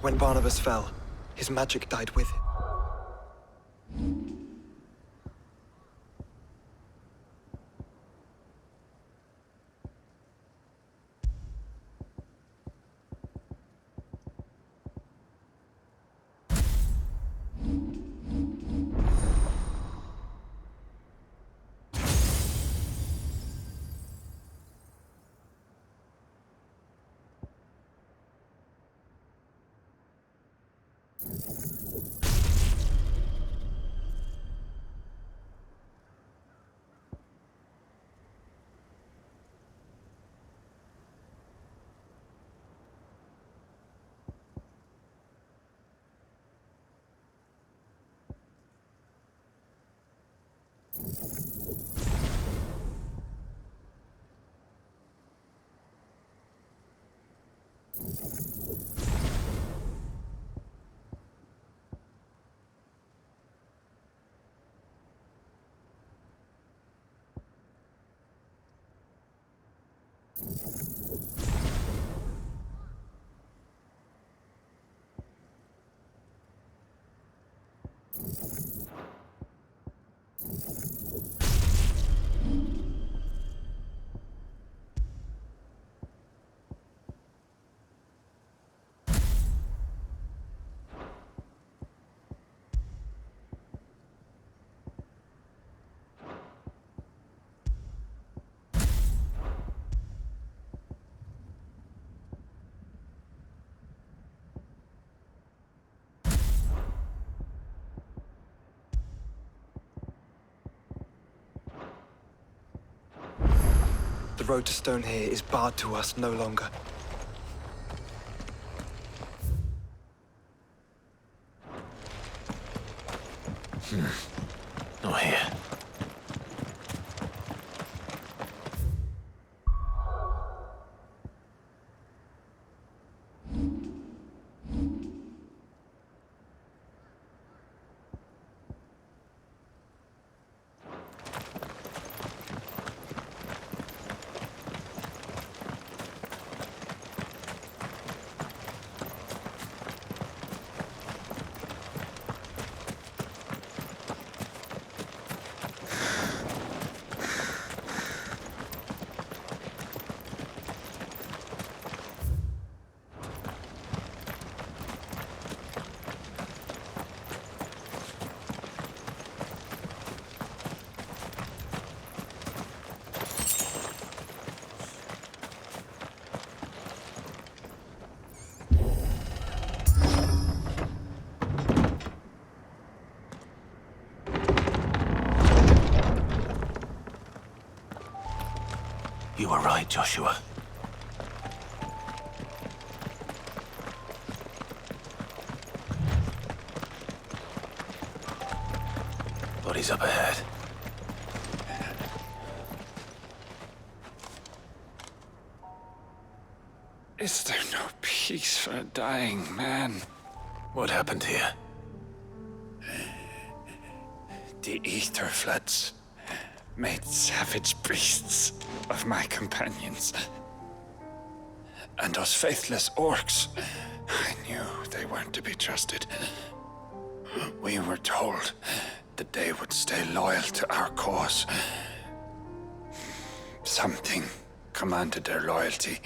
When Barnabás fell, his magic died with him. The road to Stone here is barred to us no longer. Not here. You were right, Joshua. Bodies up ahead. Is there no peace for a dying man? What happened here? The ether floods made savage beasts of my companions. And those faithless orcs, I knew they weren't to be trusted. We were told that they would stay loyal to our cause. Something commanded their loyalty,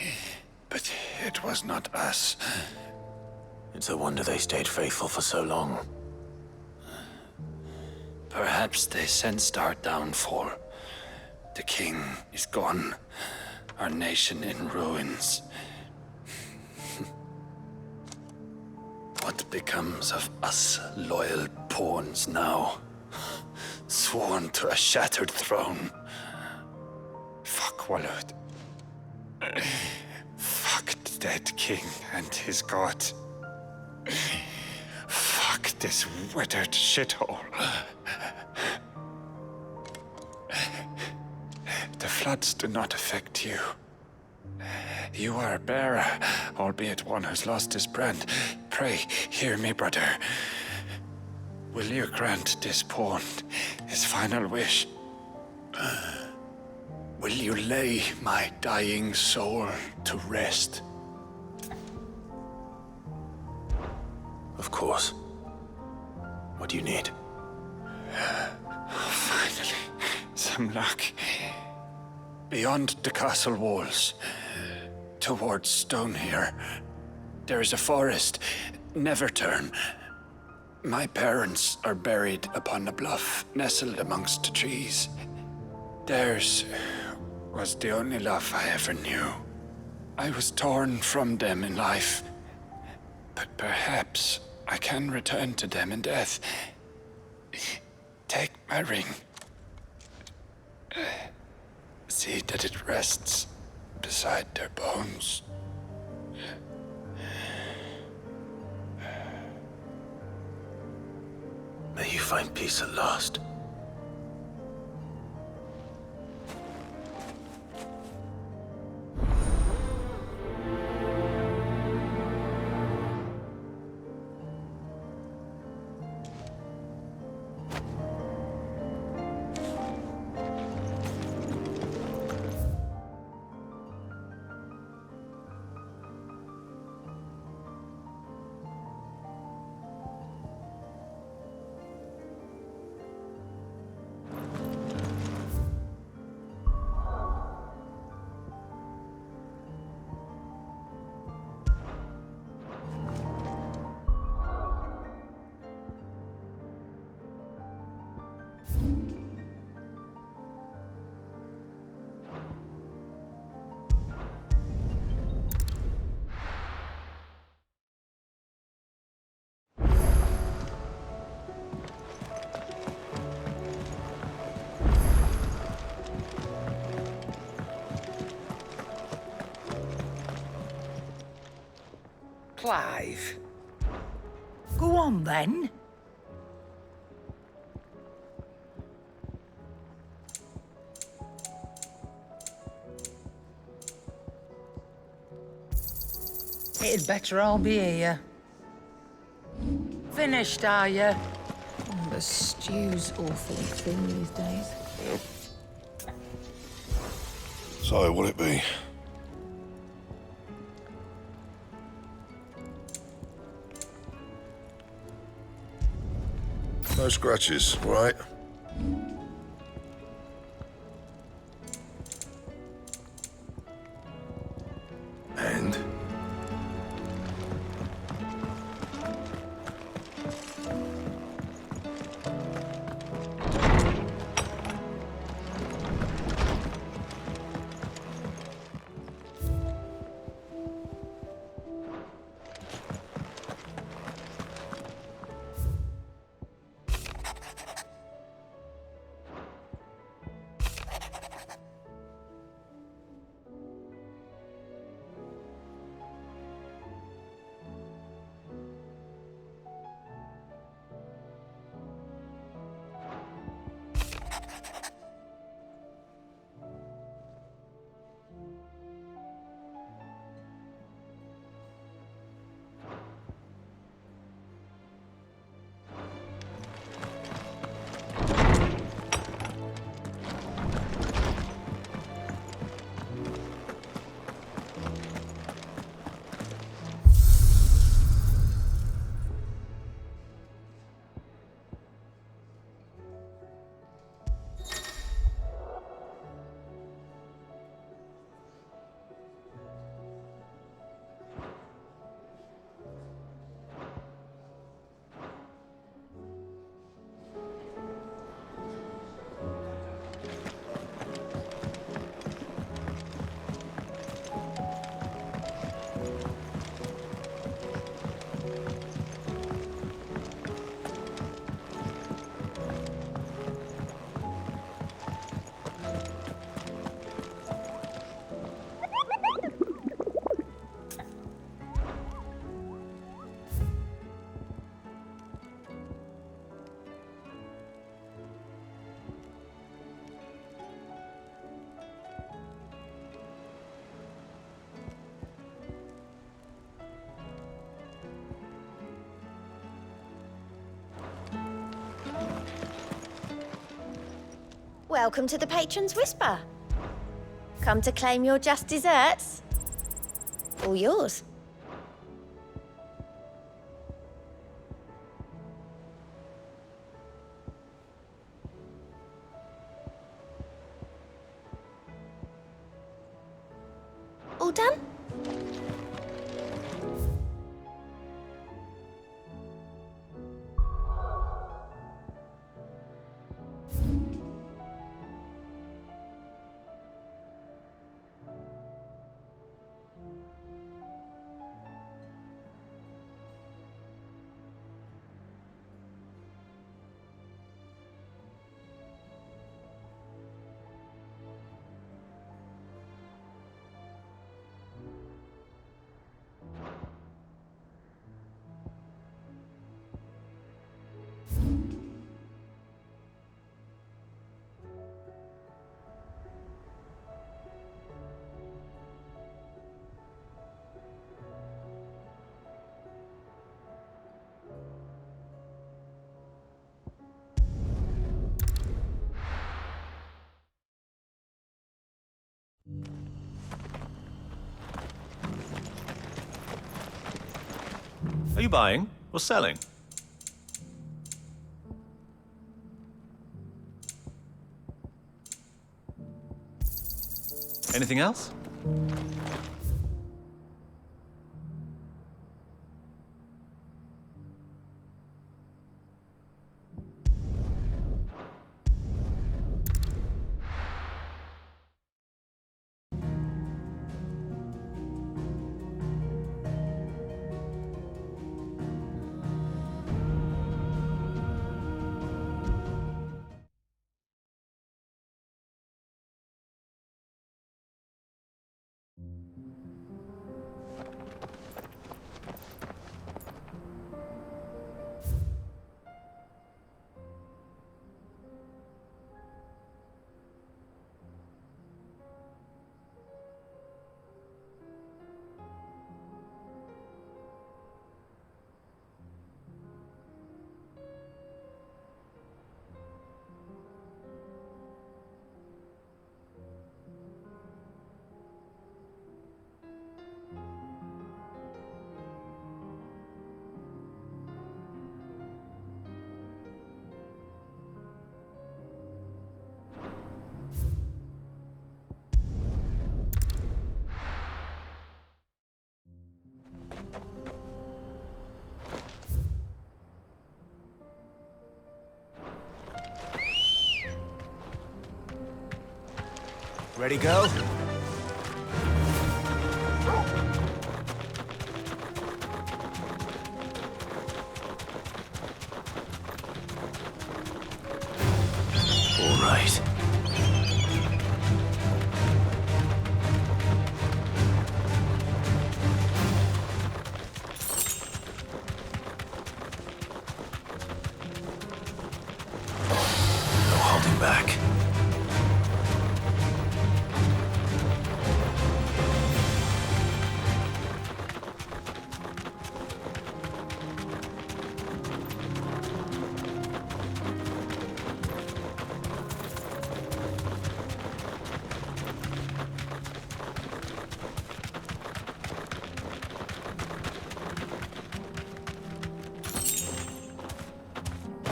but it was not us. It's a wonder they stayed faithful for so long. Perhaps they sensed our downfall. The king is gone, our nation in ruins. What becomes of us loyal pawns now? Sworn to a shattered throne. Fuck Walud. Fuck the dead king and his god. Fuck this withered shithole. The floods do not affect you. You are a bearer, albeit one who's lost his brand. Pray, hear me, brother. Will you grant this pawn his final wish? Will you lay my dying soul to rest? Of course. What do you need? Finally, some luck. Beyond the castle walls, towards Stonehere, there is a forest. Never turn. My parents are buried upon a bluff, nestled amongst the trees. Theirs was the only love I ever knew. I was torn from them in life, but perhaps I can return to them in death. Take my ring. See that it rests beside their bones. May you find peace at last. Clive. Go on, then. It'd better all be here. Finished, are you? The stew's awfully thin these days. So, what'll it be? No scratches, right? And? Welcome to the Patron's Whisper. Come to claim your just desserts? All yours. All done? Are you buying or selling? Anything else? Ready, go? All right. No holding back.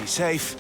Be safe.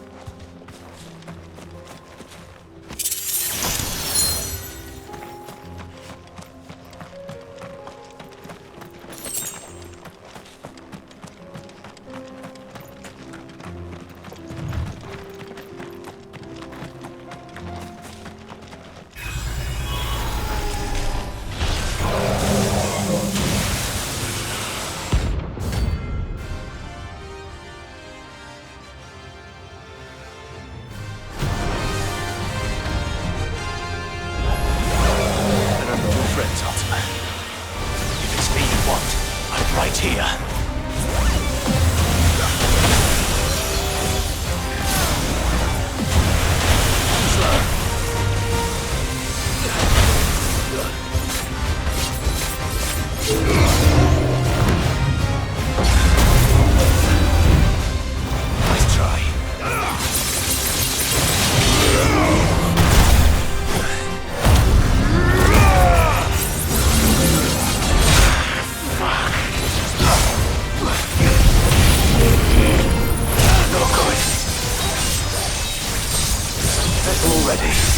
already.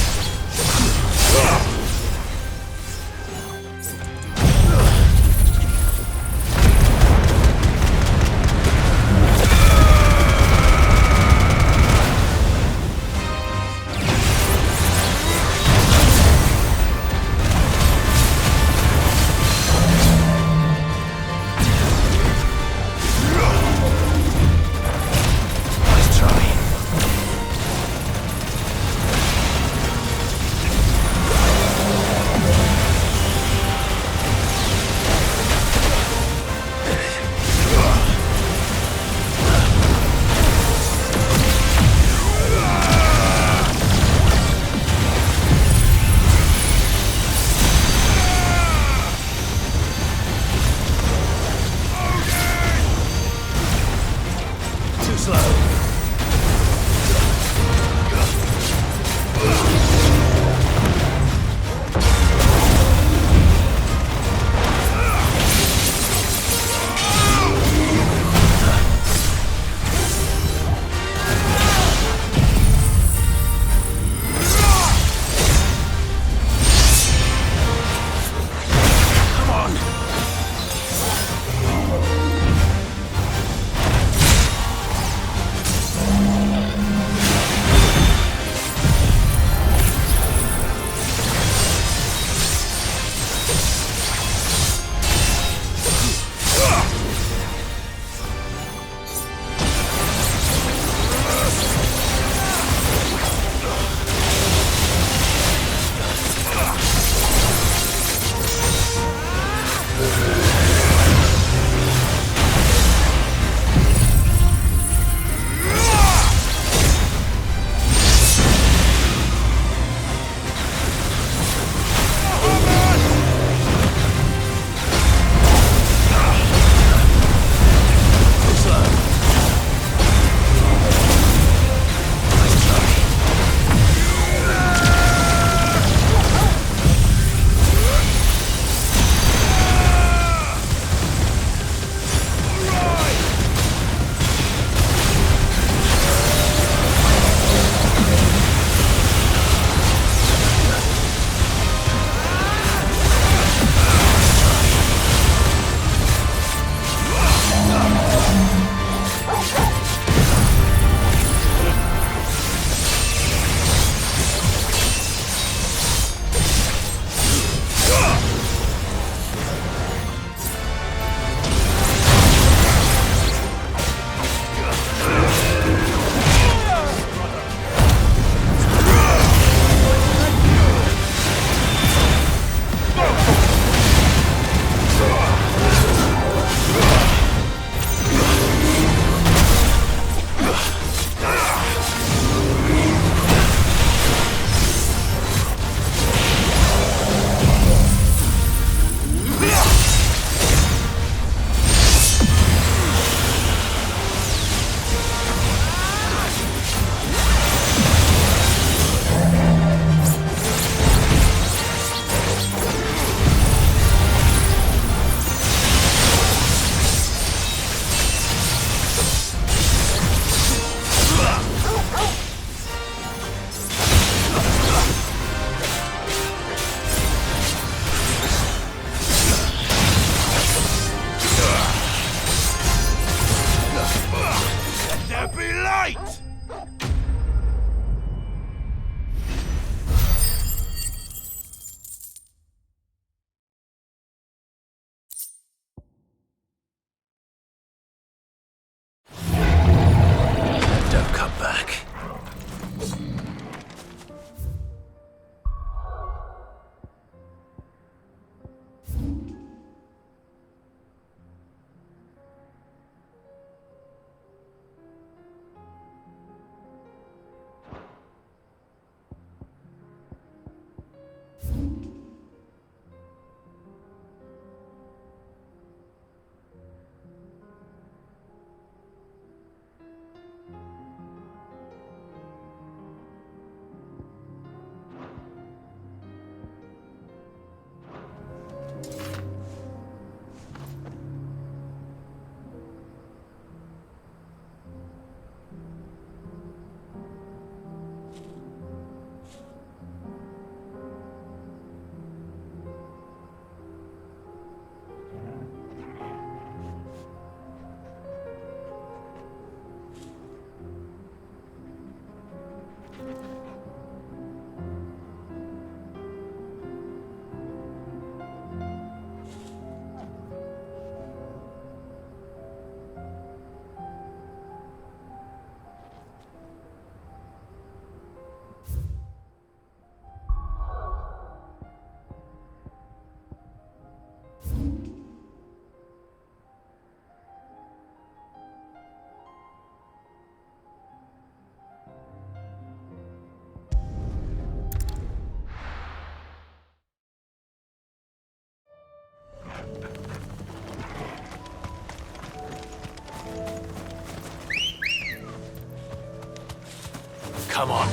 Come on.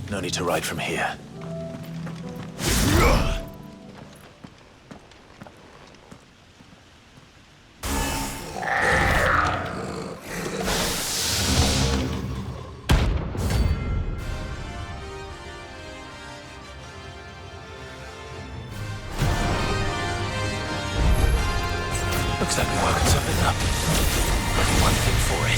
No need to ride from here. Looks like we're working something up. Only one thing for it.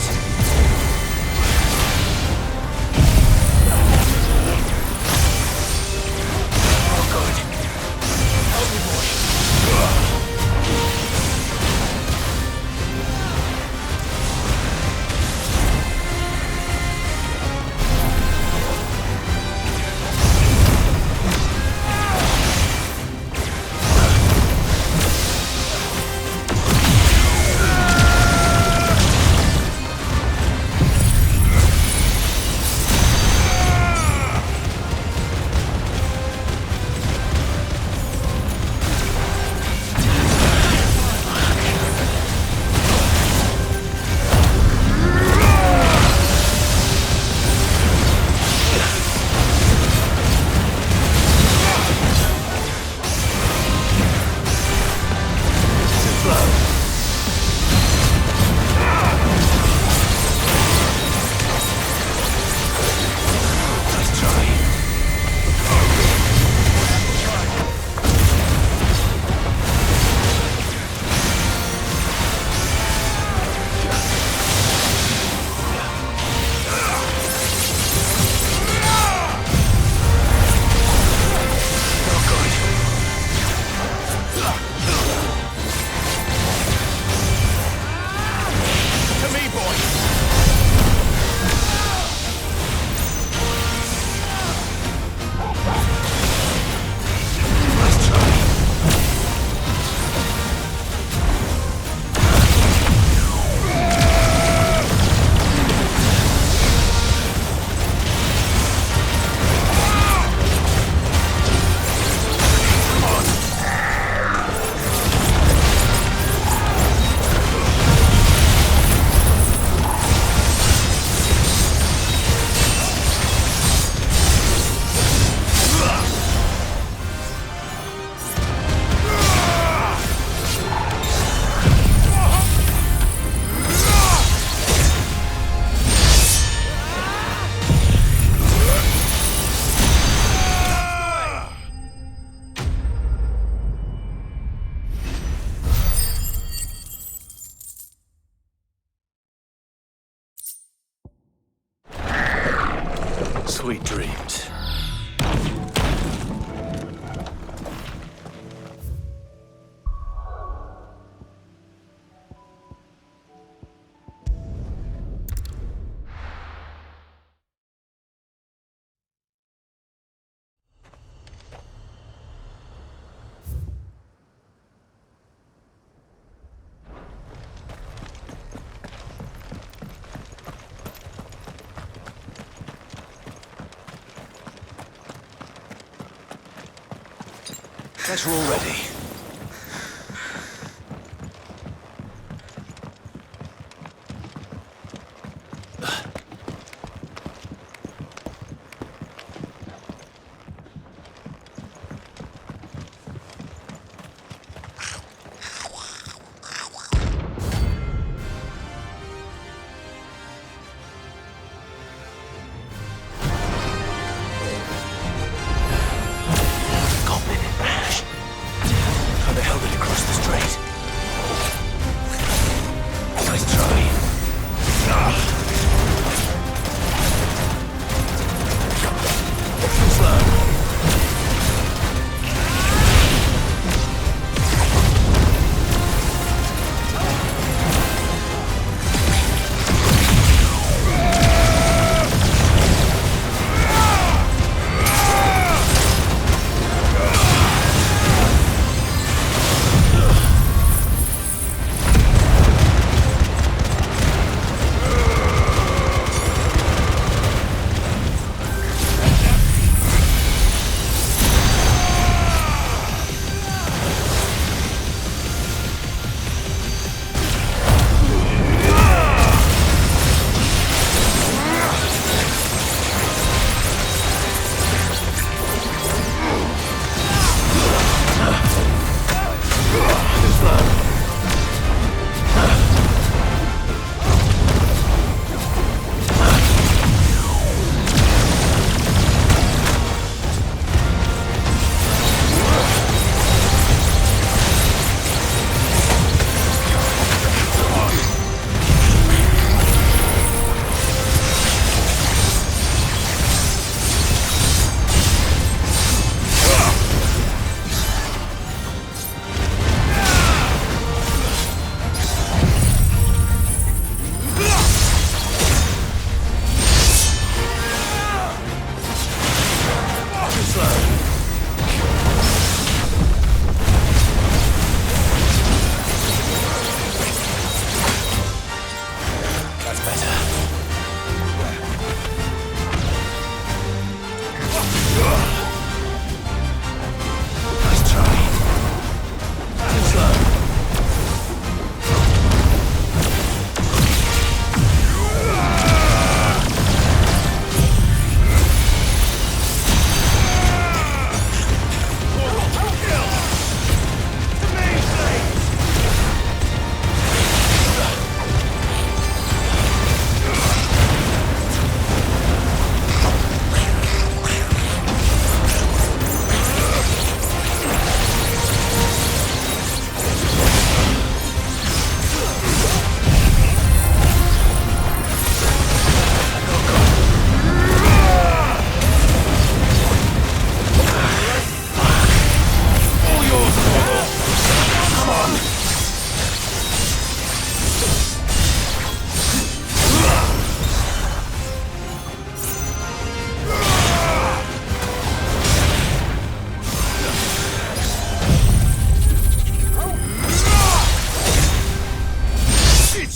Sweet dreams. Guess we're all ready.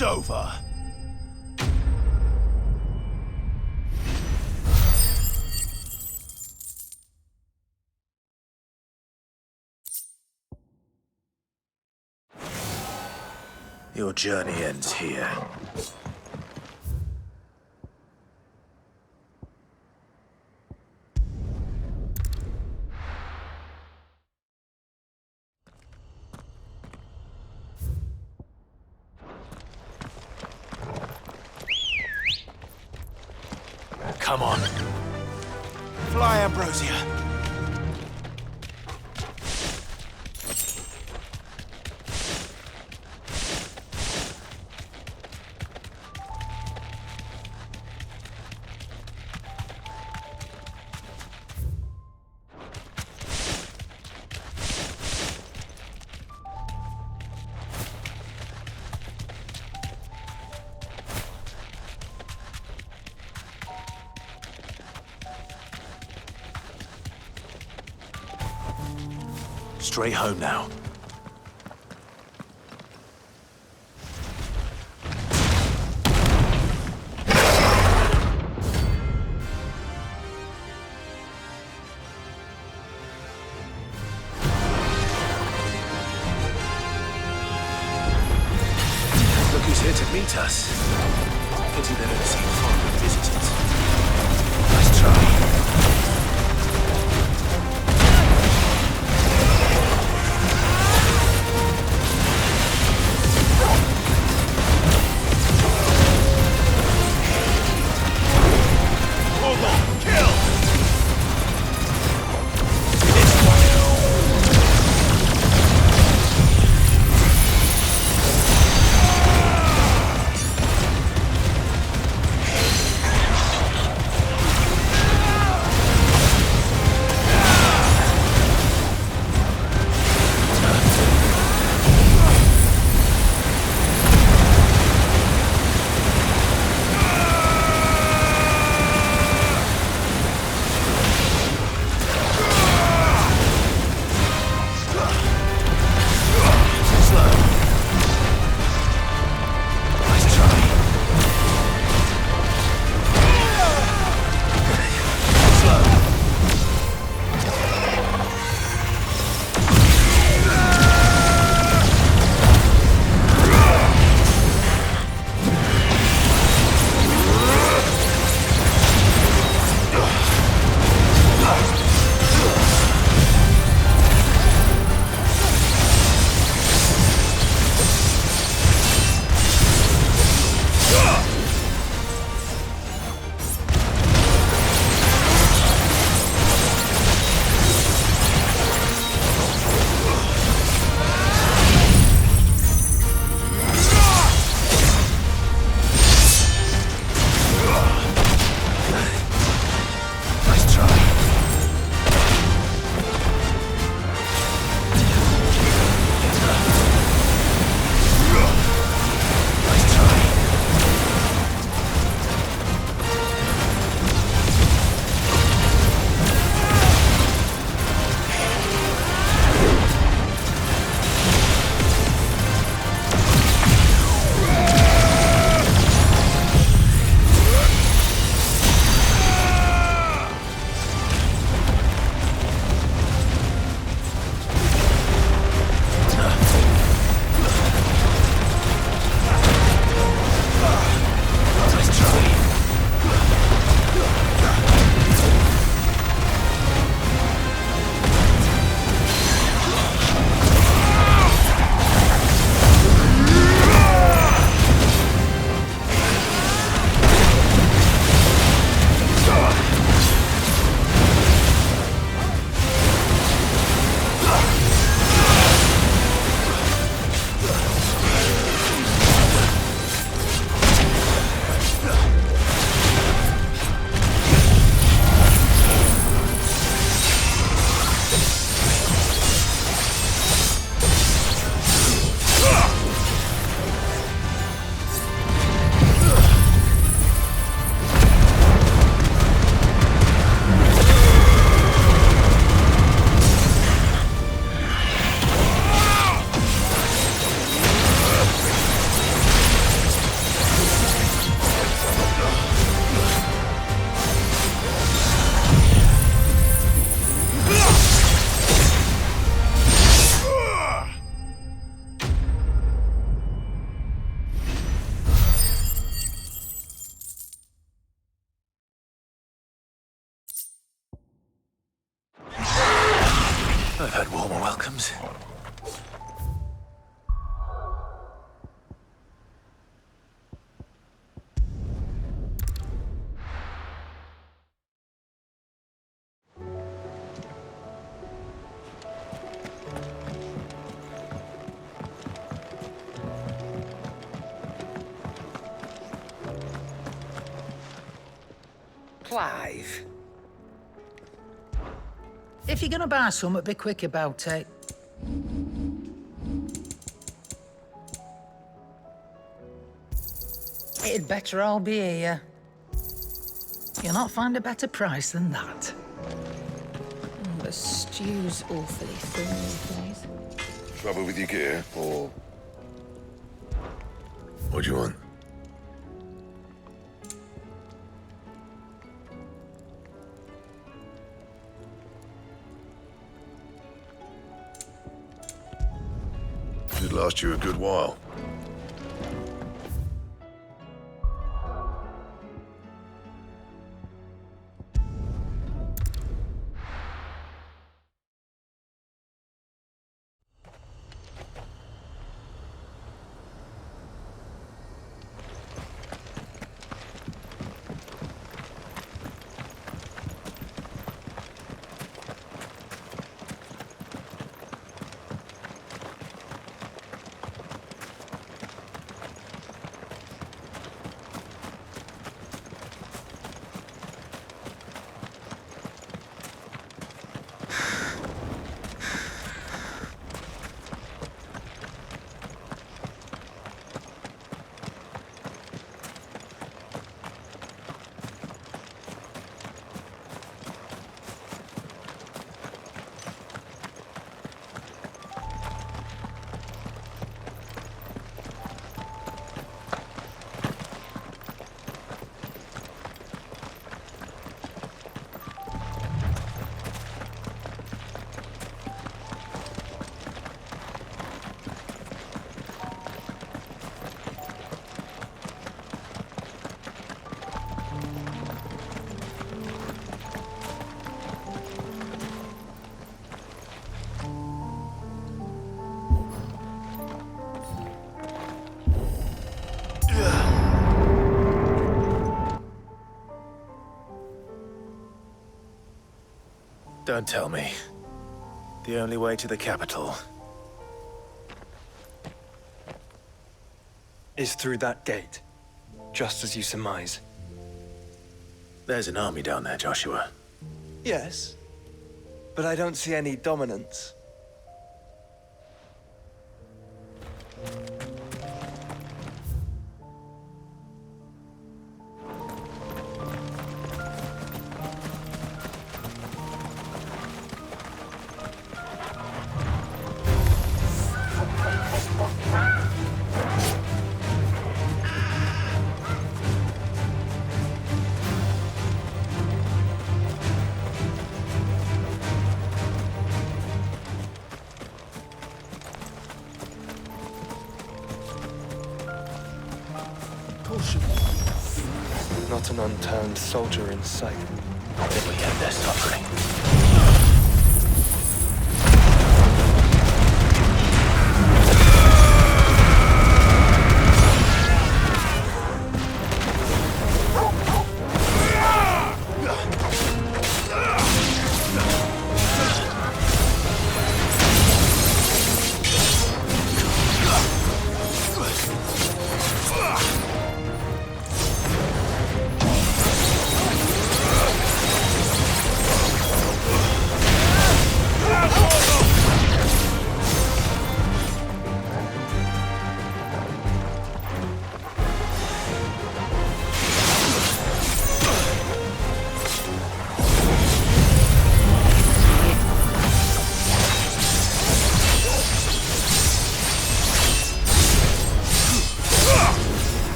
It's over. Your journey ends here. Come on. Fly, Ambrosia. Straight home now. Look who's here to meet us. Pity they don't seem fond of visitors. Nice try. comes. Clive. If you're gonna buy something, be quick about it. It'd better all be here. You'll not find a better price than that. The stew's awfully thin these days. Trouble with your gear, or... What do you want? Should last you a good while. Don't tell me. The only way to the capital is through that gate, just as you surmise. There's an army down there, Joshua. Yes, but I don't see any dominance. Not an unturned soldier in sight. Then we end their suffering.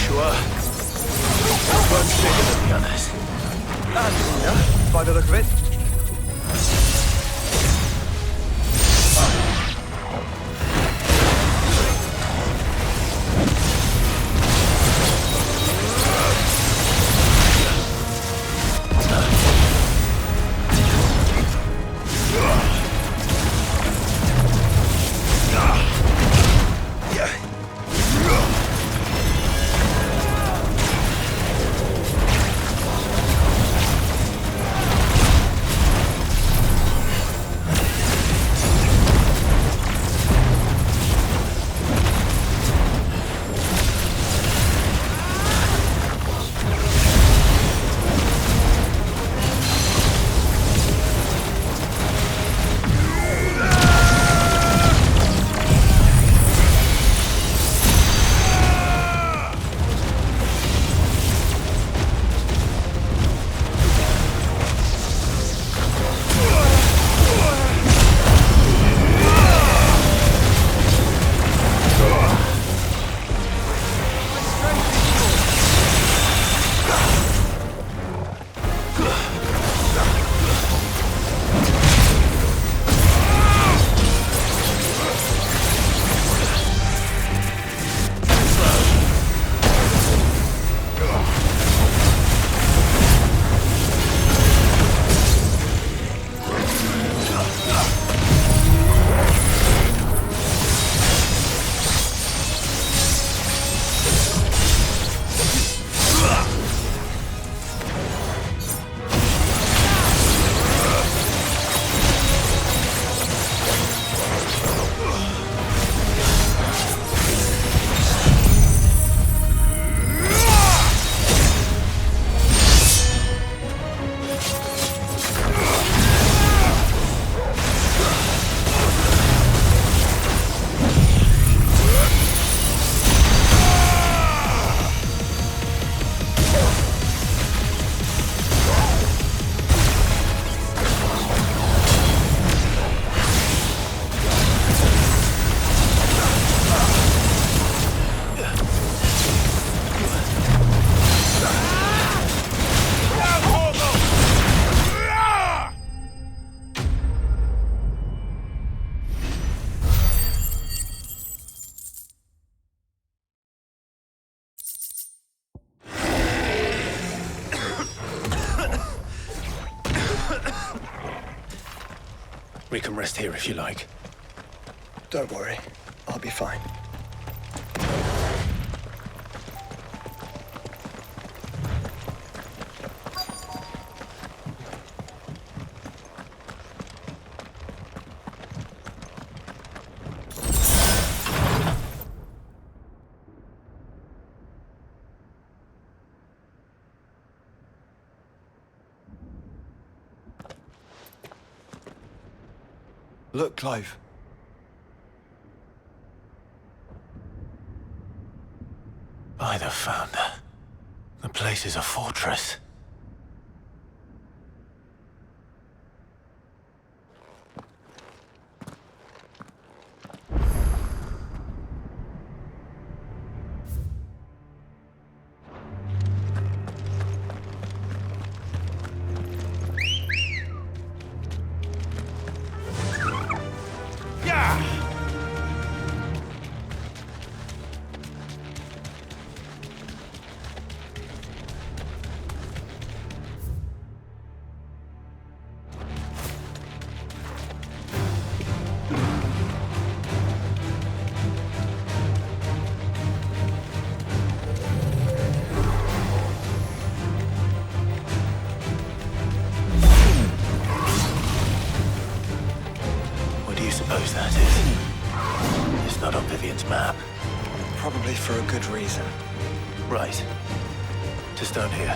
Sure. One's bigger than the others. Yeah, by the look of it. We can rest here if you like. Don't worry. I'll be fine. Look, Clive. By the Founder. The place is a fortress. Probably for a good reason. Right. Just down here.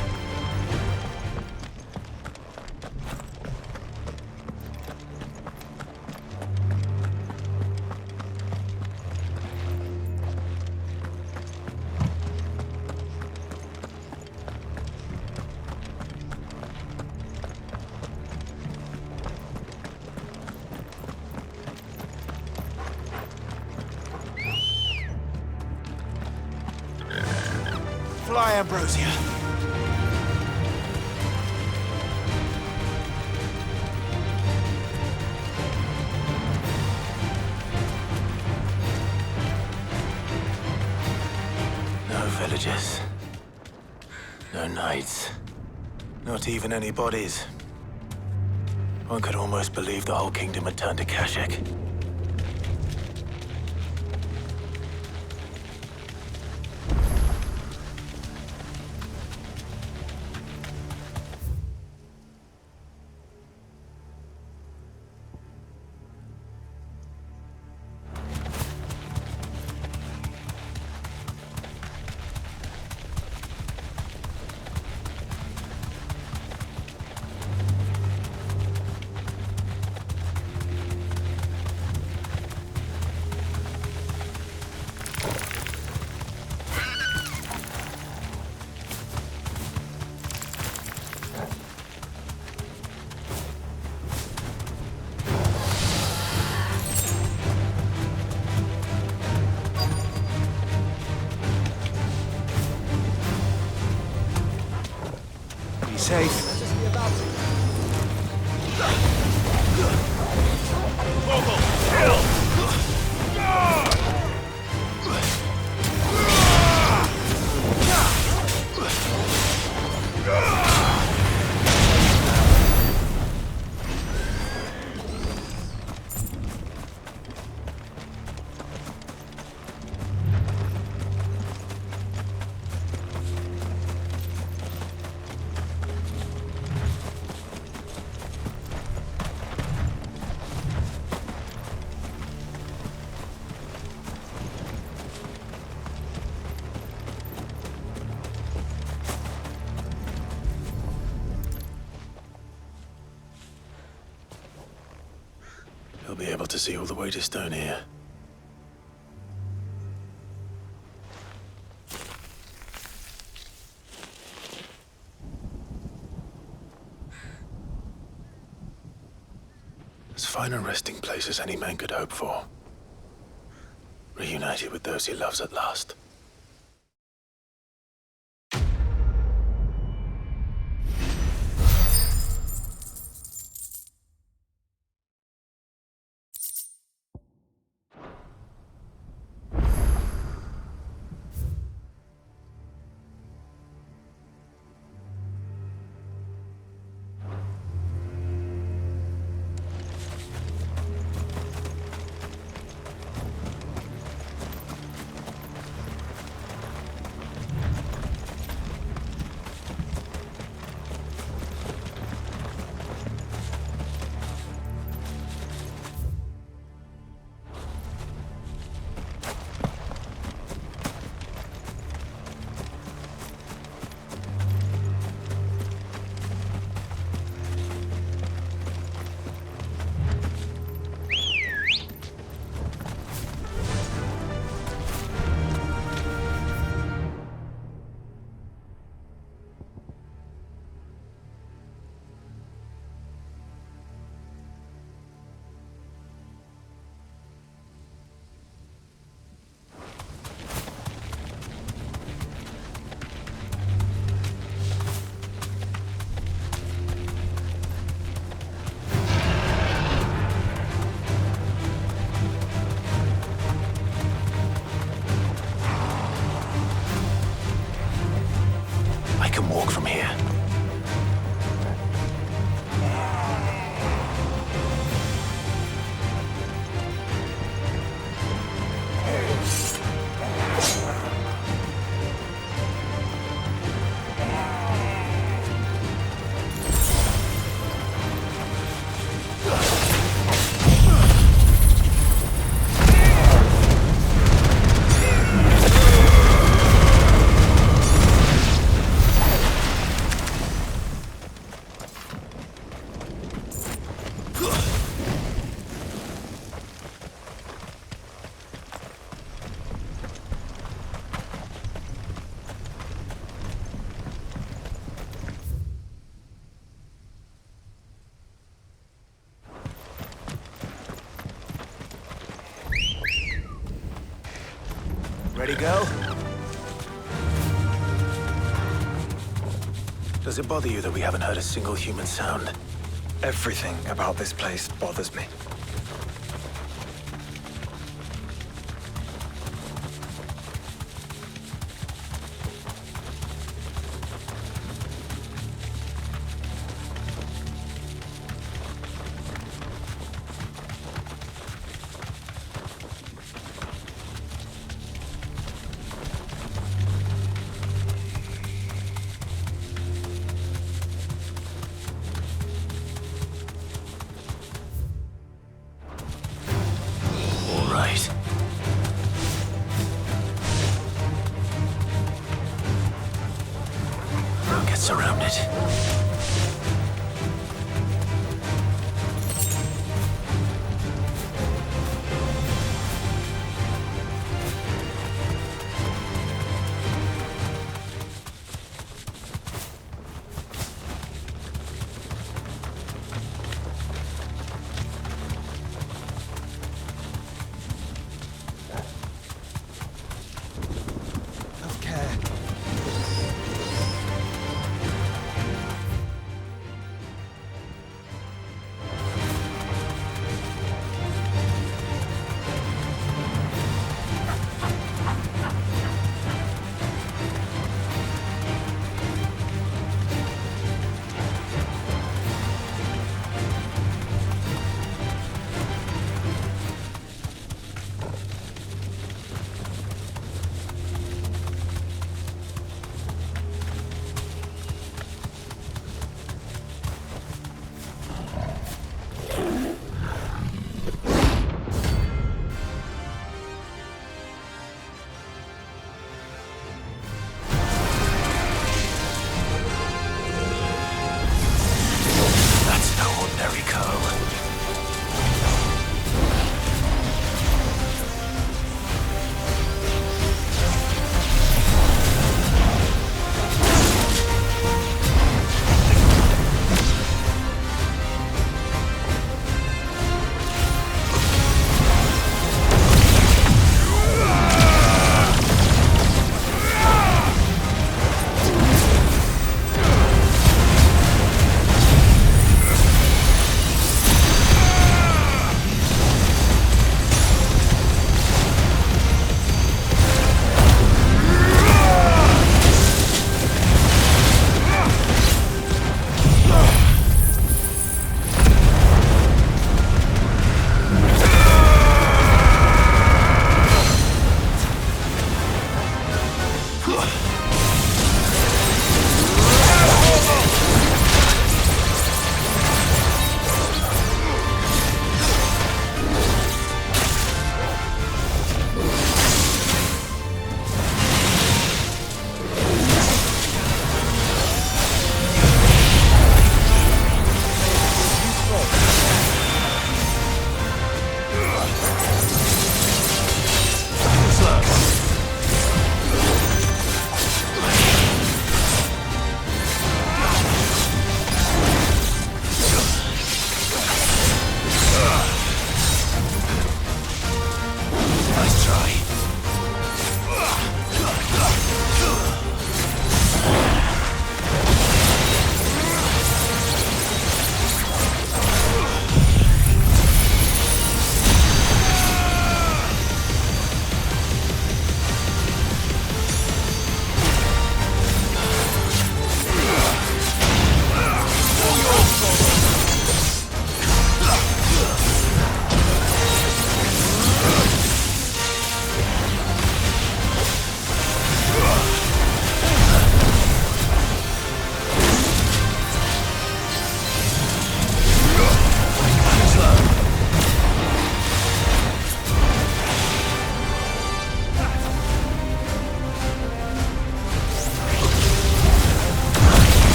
Fly, Ambrosia. No villages. No knights. Not even any bodies. One could almost believe the whole kingdom had turned to Kashyyyk. Safe. He'll be able to see all the way to Stone here. As fine a resting place as any man could hope for. Reunited with those he loves at last. Walk from here. Ready, go? Does it bother you that we haven't heard a single human sound? Everything about this place bothers me.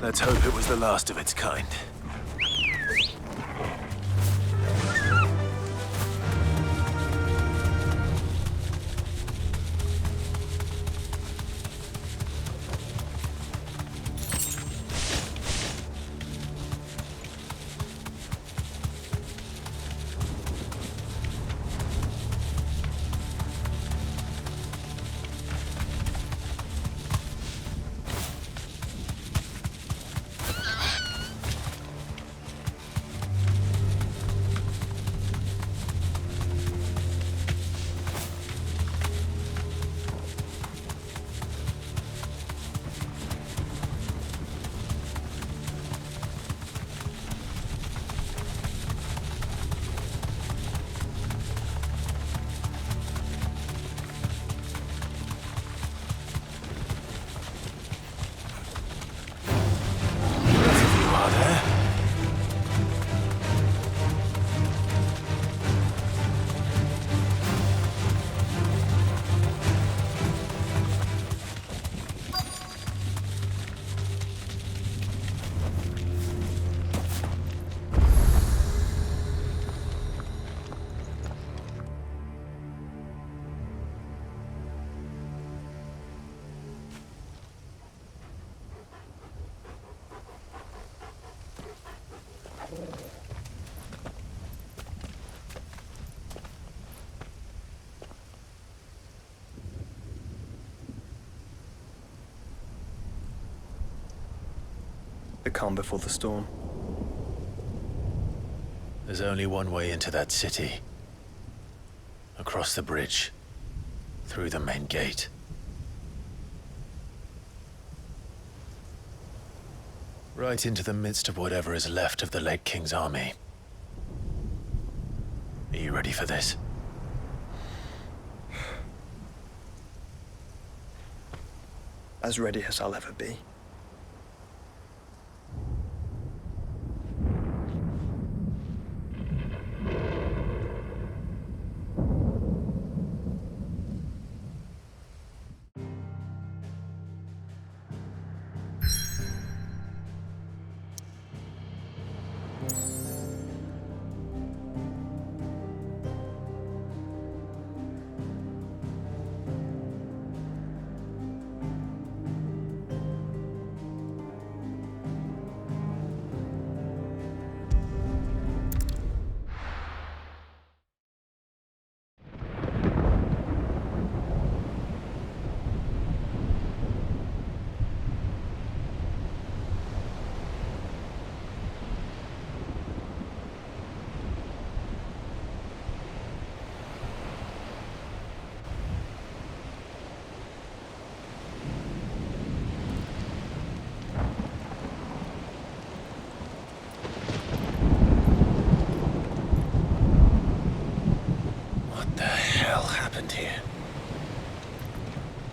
Let's hope it was the last of its kind. The calm before the storm. There's only one way into that city. Across the bridge. Through the main gate. Right into the midst of whatever is left of the late King's army. Are you ready for this? As ready as I'll ever be.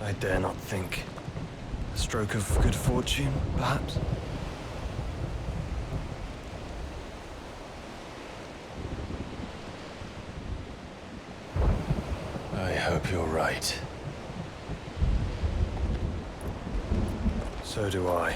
I dare not think. A stroke of good fortune, perhaps? I hope you're right. So do I.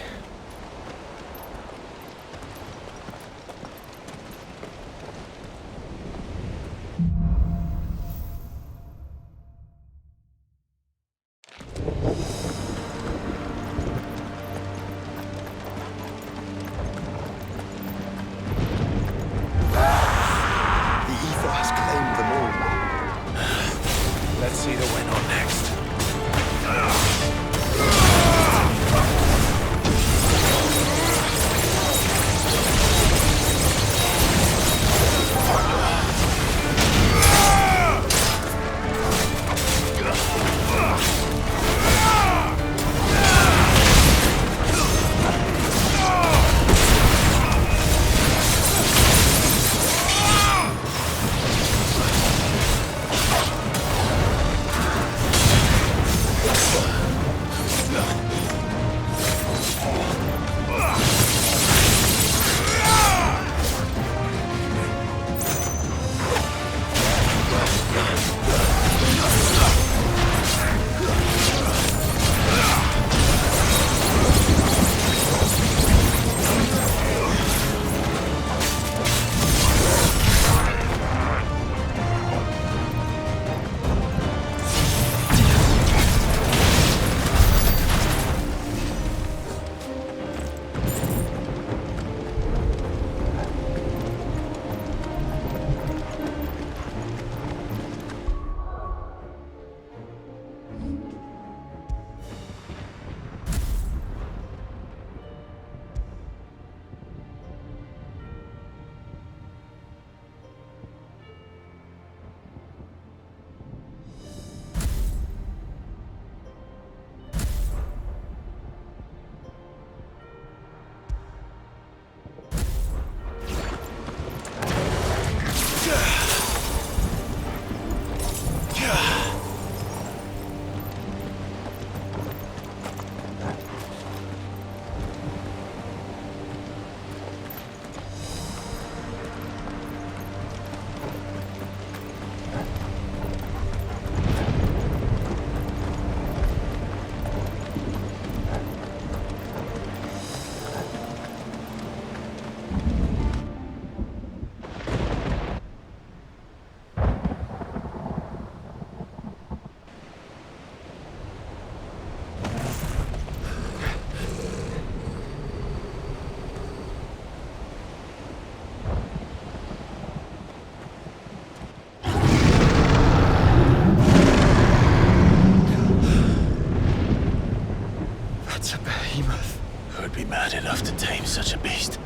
That's a behemoth. Who'd be mad enough to tame such a beast?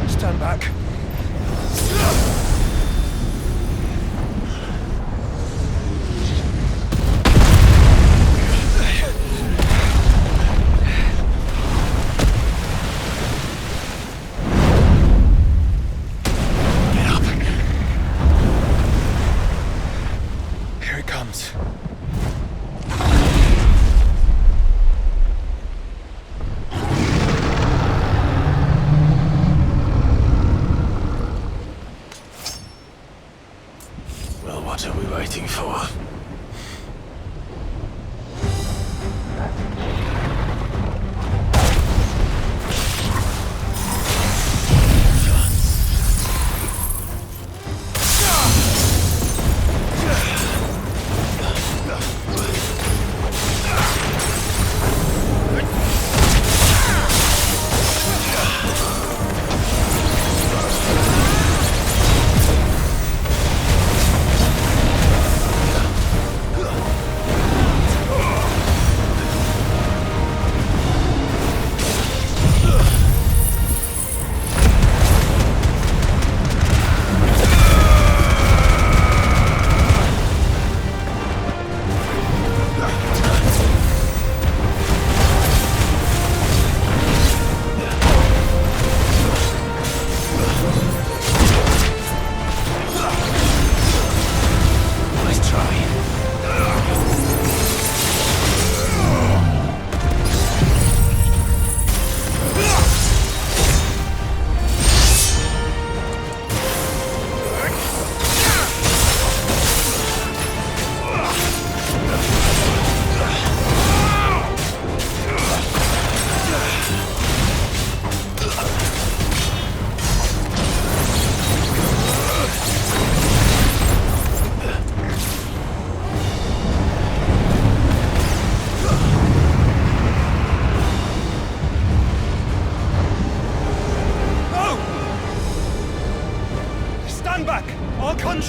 Stand back. What are we waiting for?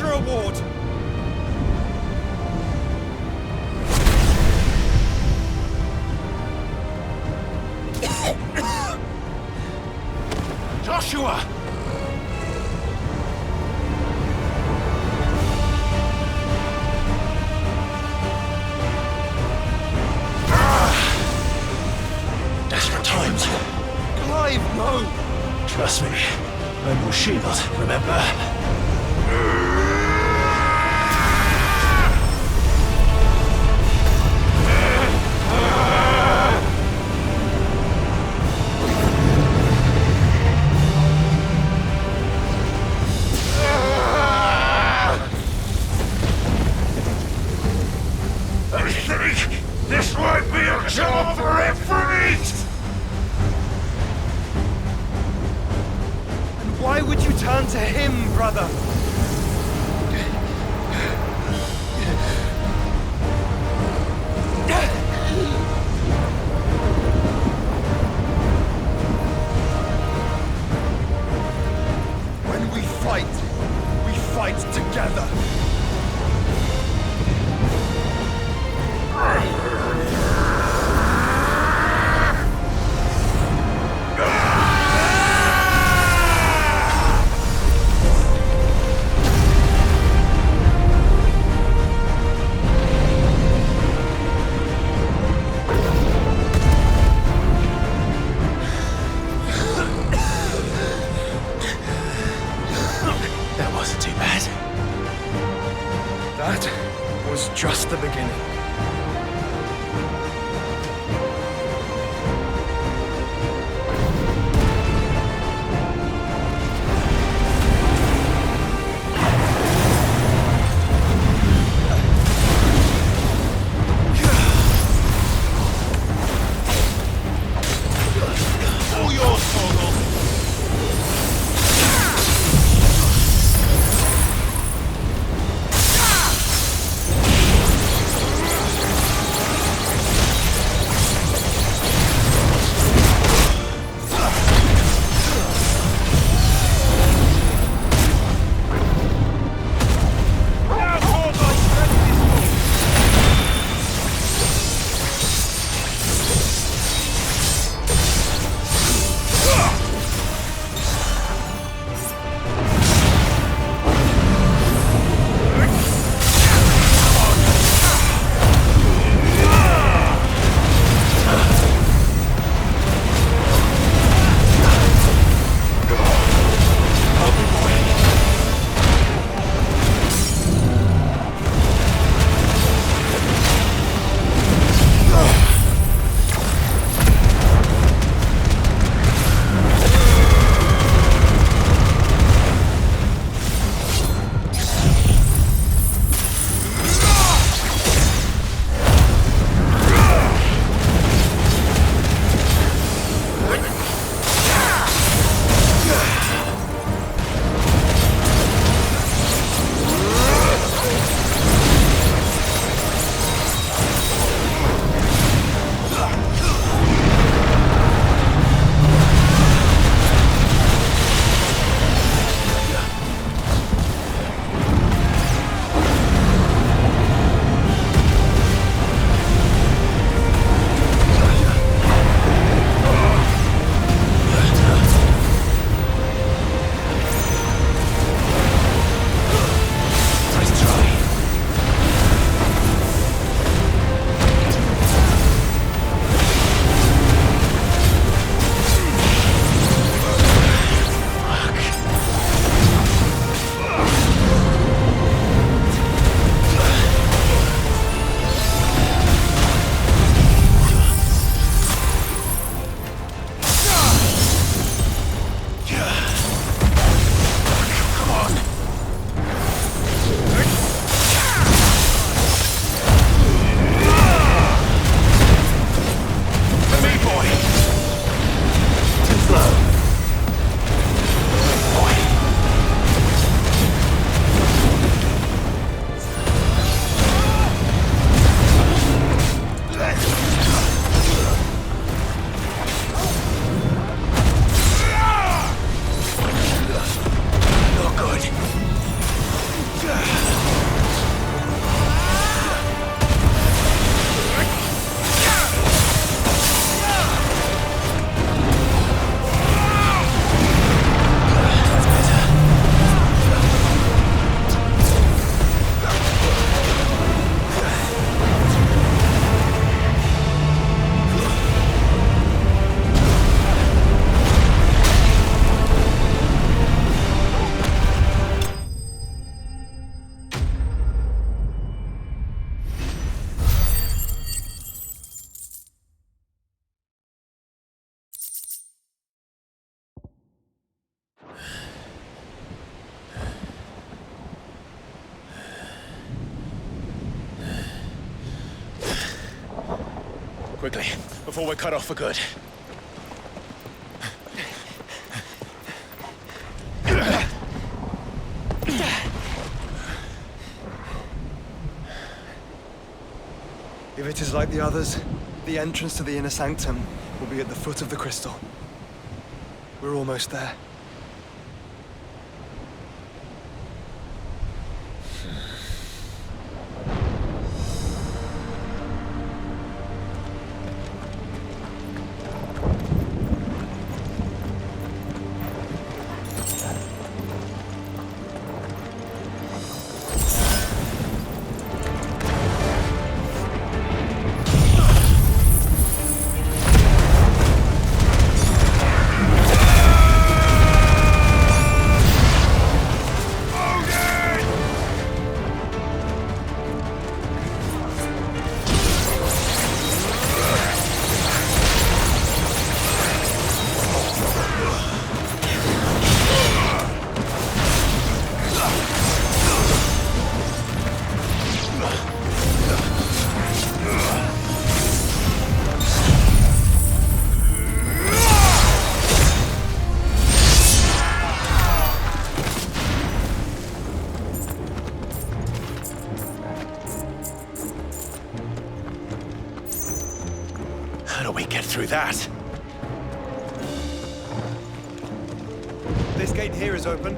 Award. Joshua! Desperate times. Clive, no! Trust me. I'm your shield, remember? I think this might be a job for Ifrit! And why would you turn to him, brother? When we fight together. That wasn't too bad. That was just the beginning. All yours, Fogel! Quickly, before we're cut off for good. If it is like the others, the entrance to the inner sanctum will be at the foot of the crystal. We're almost there. Through that. This gate here is open.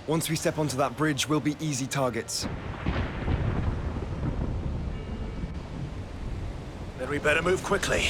Once we step onto that bridge, we'll be easy targets. Then we better move quickly.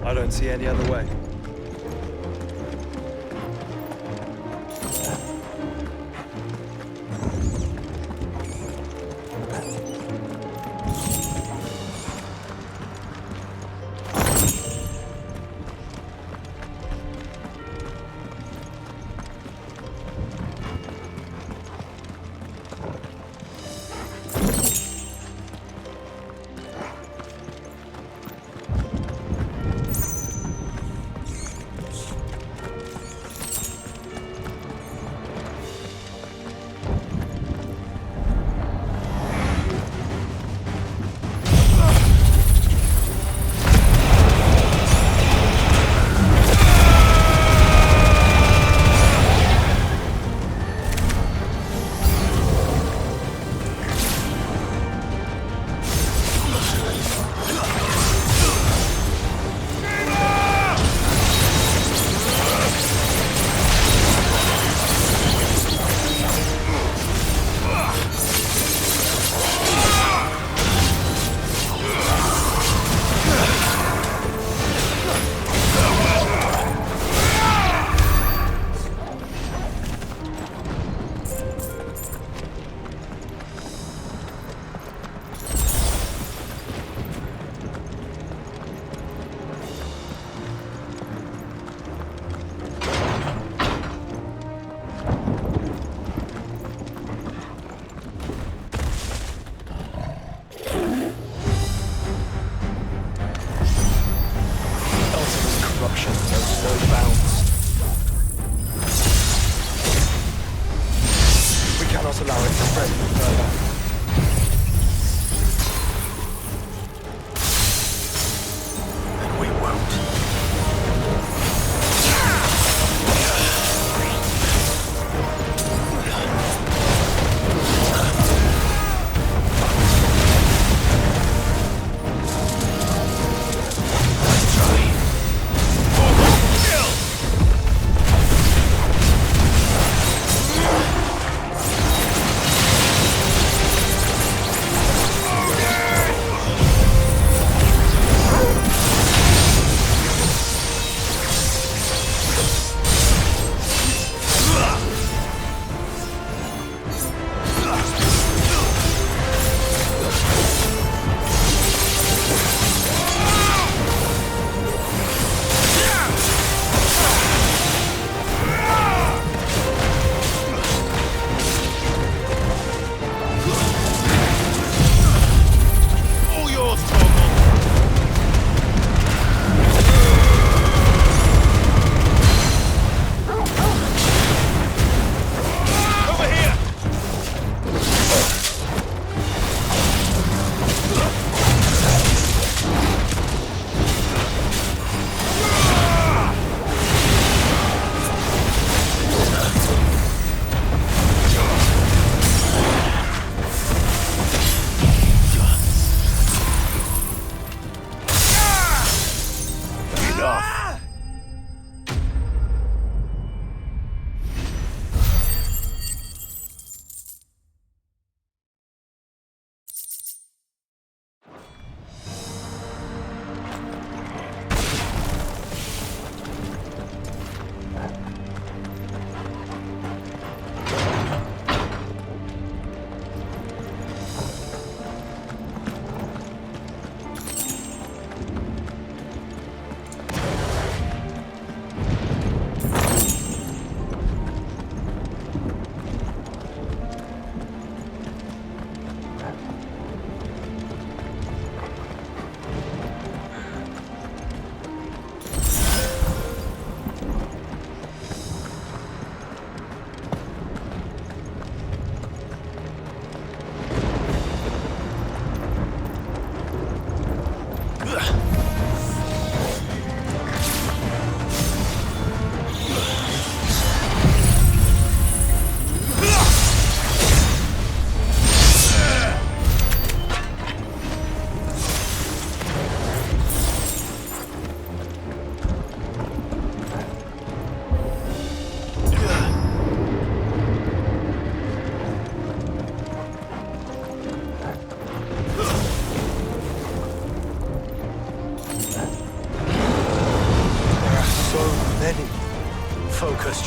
I don't see any other way.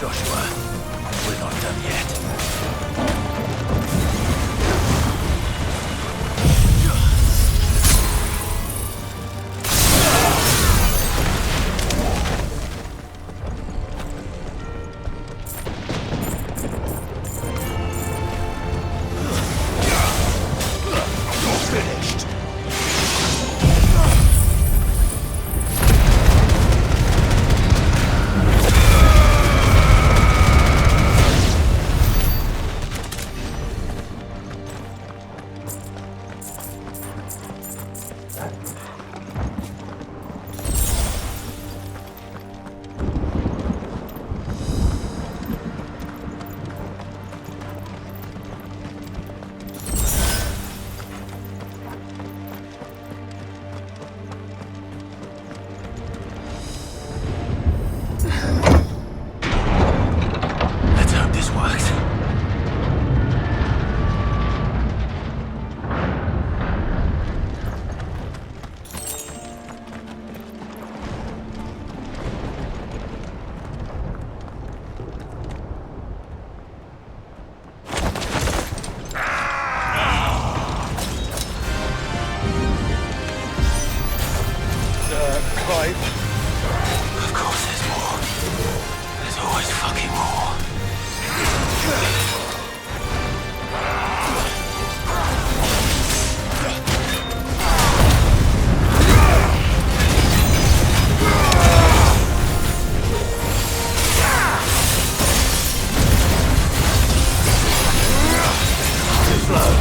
Joshua, we're not done yet. Of course there's more. There's always fucking more. Too slow.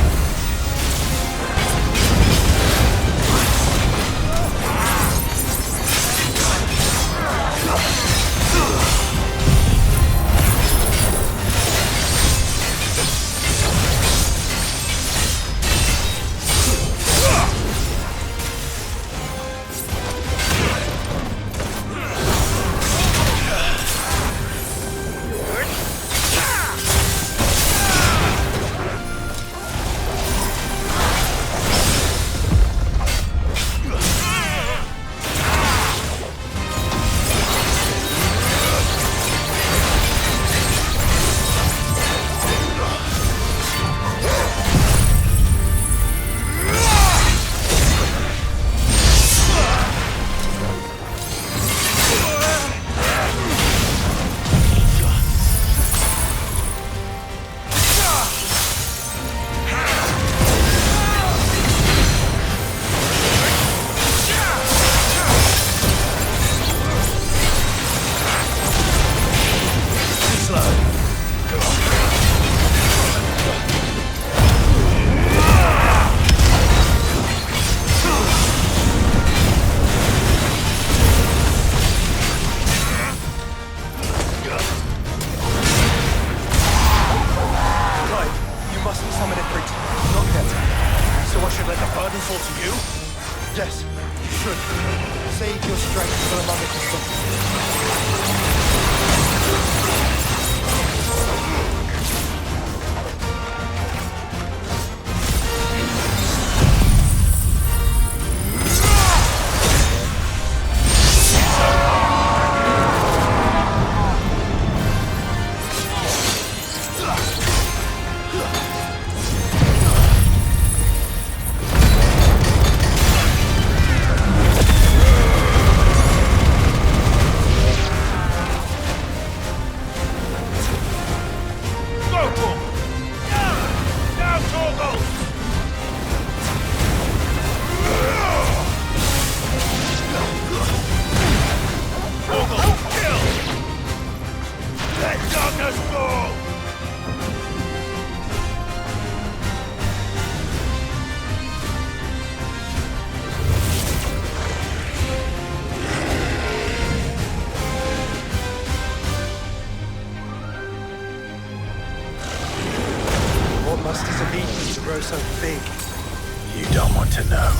So big. You don't want to know.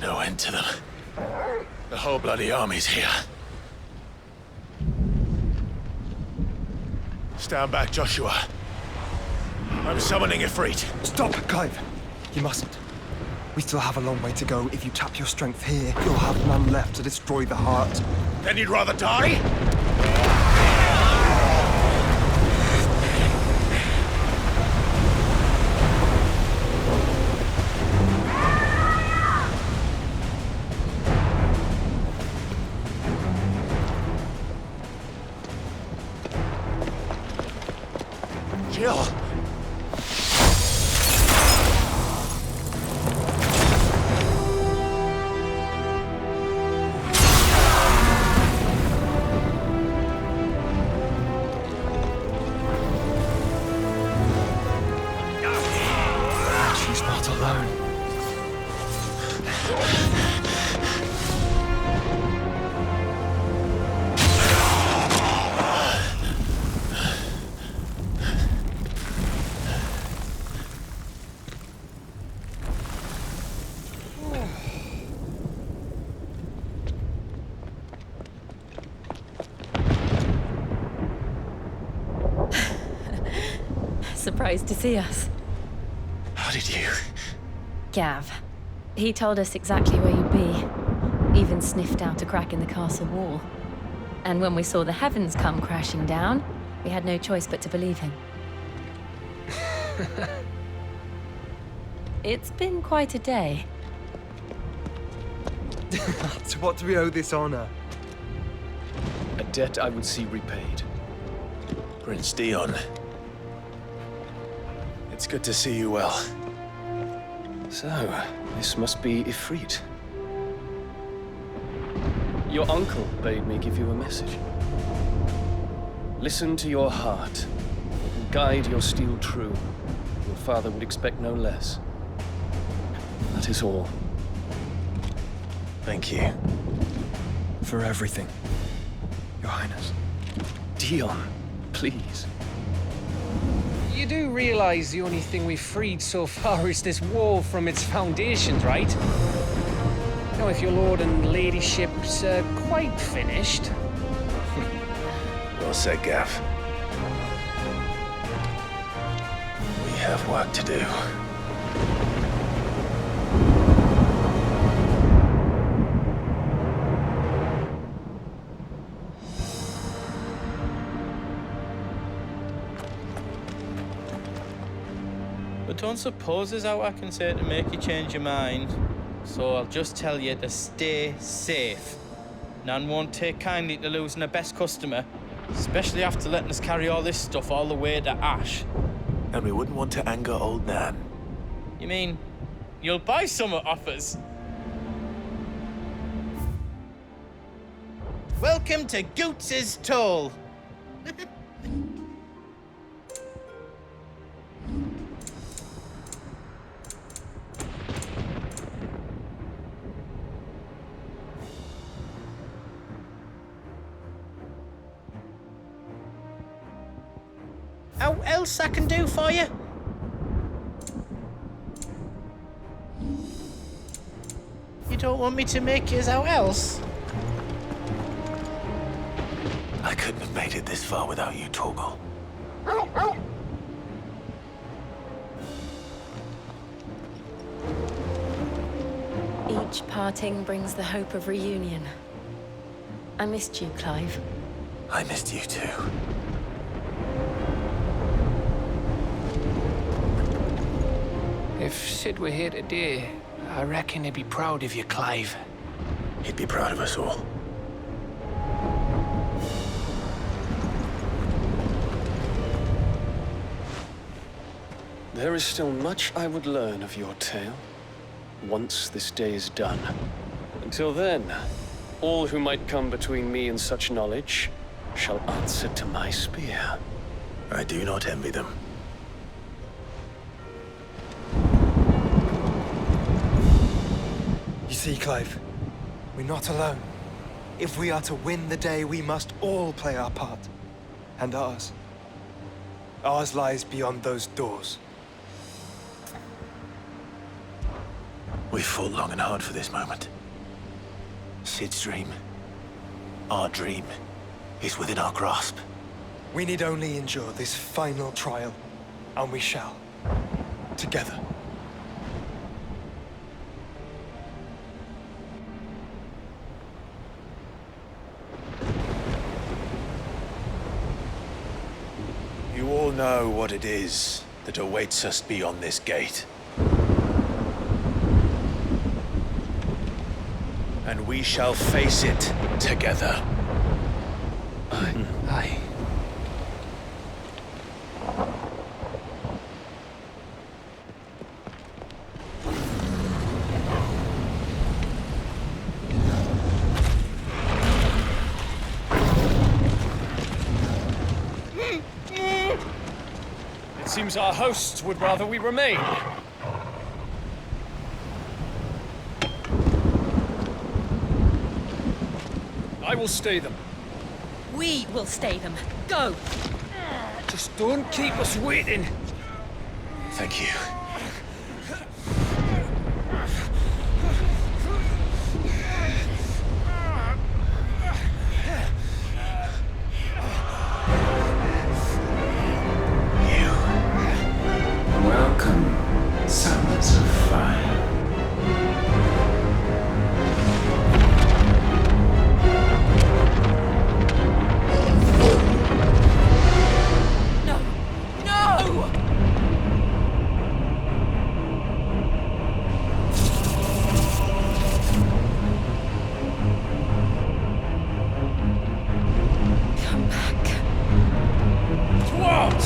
no end to them. The whole bloody army's here. Stand back, Joshua. I'm summoning Ifrit. Stop, Clive! You mustn't. We still have a long way to go. If you tap your strength here, you'll have none left to destroy the heart. Then you'd rather die? Kill! She's not alone. Surprised to see us. How did you? Gav. He told us exactly where you'd be. Even sniffed out a crack in the castle wall. And when we saw the heavens come crashing down, we had no choice but to believe him. It's been quite a day. To what do we owe this honor? A debt I would see repaid. Prince Dion. It's good to see you well. So, this must be Ifrit. Your uncle bade me give you a message. Listen to your heart. And guide your steel true. Your father would expect no less. That is all. Thank you. For everything, Your Highness. Dion, please. You do realize the only thing we've freed so far is this wall from its foundations, right? Now, if your lord and ladyship's quite finished... Well said, Gav. We have work to do. But don't suppose there's out I can say to make you change your mind. So I'll just tell you to stay safe. Nan won't take kindly to losing her best customer, especially after letting us carry all this stuff all the way to Ash. And we wouldn't want to anger old Nan. You mean, you'll buy some off us? Welcome to Goots's Toll. How else I can do for you? You don't want me to make yours out else? I couldn't have made it this far without you, Torgal. Each parting brings the hope of reunion. I missed you, Clive. I missed you too. If Sid were here today, I reckon he'd be proud of you, Clive. He'd be proud of us all. There is still much I would learn of your tale, once this day is done. Until then, all who might come between me and such knowledge shall answer to my spear. I do not envy them. You see, Clive, we're not alone. If we are to win the day, we must all play our part. And ours. Ours lies beyond those doors. We've fought long and hard for this moment. Sid's dream, our dream, is within our grasp. We need only endure this final trial, and we shall. Together. You all know what it is that awaits us beyond this gate. And we shall face it together. Aye. It seems our hosts would rather we remain. I will stay them. We will stay them. Go! Just don't keep us waiting. Thank you. Welcome, sons of fire. No! No! Come back. What?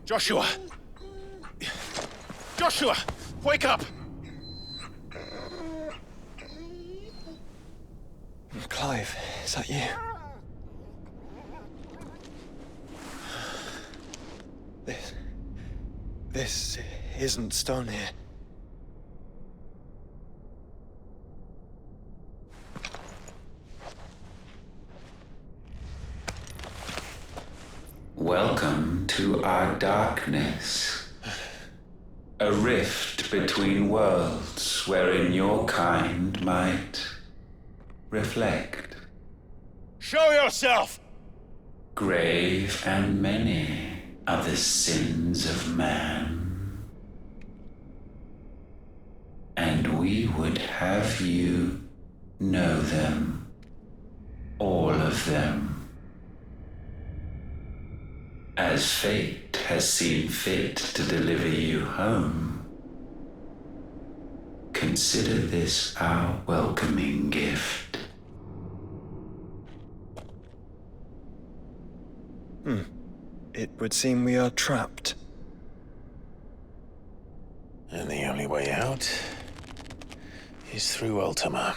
Joshua! Joshua! Wake up! Clive, is that you? This isn't stone here. Welcome to our darkness. A rift between worlds wherein your kind might reflect. Show yourself! Grave and many are the sins of man. And we would have you know them. All of them. As fate has seen fit to deliver you home, consider this our welcoming gift. It would seem we are trapped. And the only way out is through Ultima.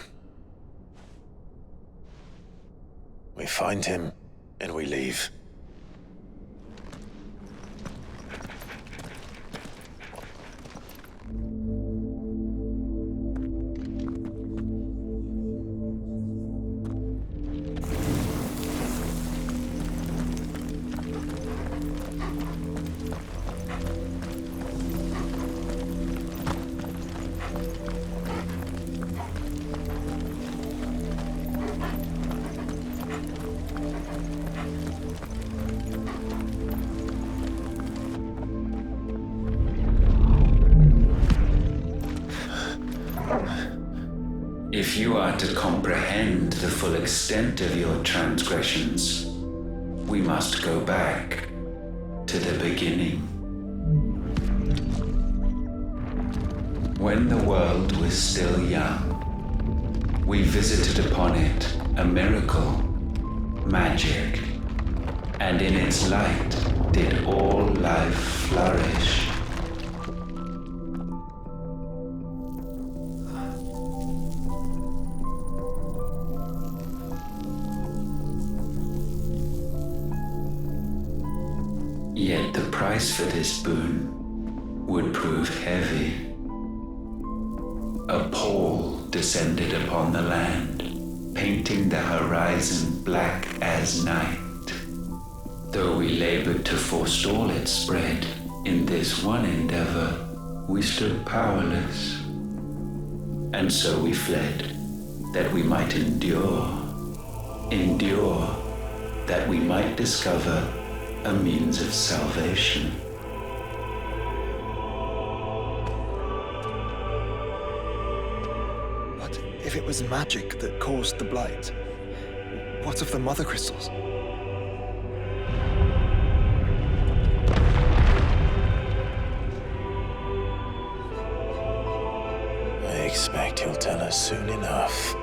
We find him, and we leave. If you are to comprehend the full extent of your transgressions, we must go back to the beginning. When the world was still young, we visited upon it a miracle, magic, and in its light did all life flourish. Yet the price for this boon would prove heavy. A pall descended upon the land, painting the horizon black as night. Though we labored to forestall its spread, in this one endeavor we stood powerless. And so we fled, that we might endure, that we might discover a means of salvation. But if it was magic that caused the blight, what of the mother crystals? I expect he'll tell us soon enough.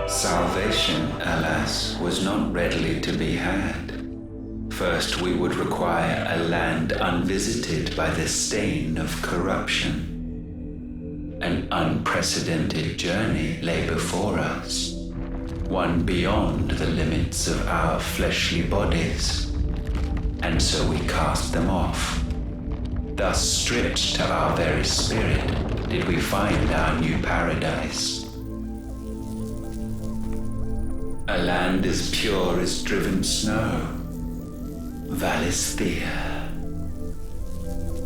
Salvation, alas, was not readily to be had. First, we would require a land unvisited by the stain of corruption. An unprecedented journey lay before us, one beyond the limits of our fleshly bodies. And so we cast them off. Thus, stripped to our very spirit, did we find our new paradise. A land as pure as driven snow, Valisthea.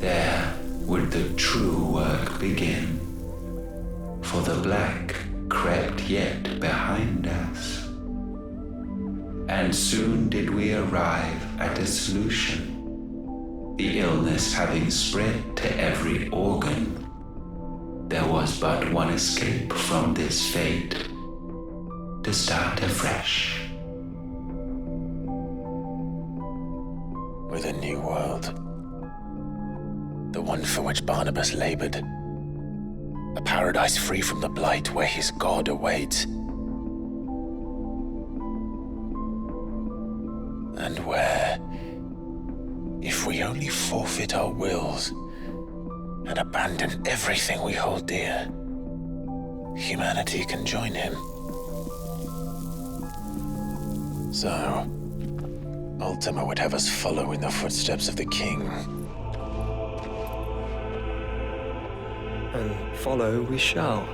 There would the true work begin, for the black crept yet behind us. And soon did we arrive at a solution, the illness having spread to every organ. There was but one escape from this fate, to start afresh. With a new world. The one for which Barnabás labored. A paradise free from the blight where his God awaits. And where, if we only forfeit our wills and abandon everything we hold dear, humanity can join him. So, Ultima would have us follow in the footsteps of the king. And follow we shall.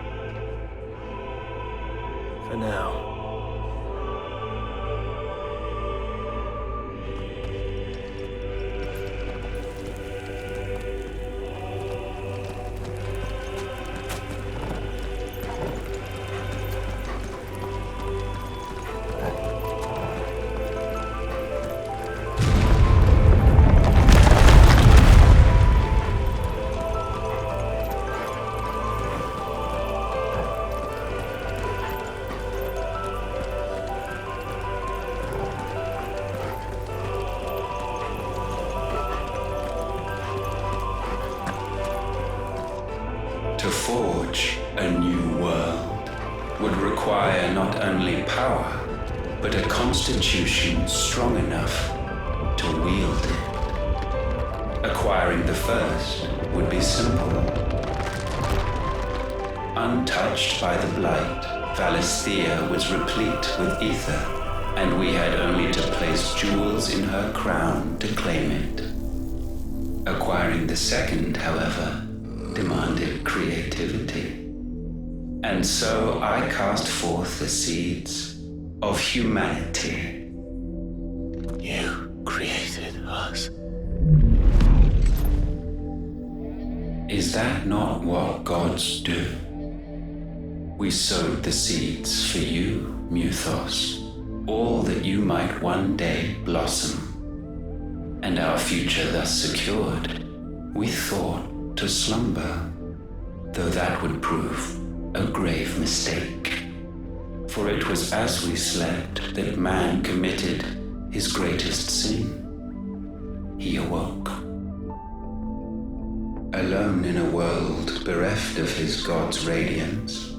For now. To forge a new world would require not only power, but a constitution strong enough to wield it. Acquiring the first would be simple. Untouched by the blight, Valisthea was replete with ether, and we had only to place jewels in her crown to claim it. Acquiring the second, however, demanded creativity. And so I cast forth the seeds of humanity. You created us. Is that not what gods do? We sowed the seeds for you, Muthos, all that you might one day blossom. And our future thus secured, we thought to slumber, though that would prove a grave mistake. For it was as we slept that man committed his greatest sin. He awoke. Alone in a world bereft of his god's radiance,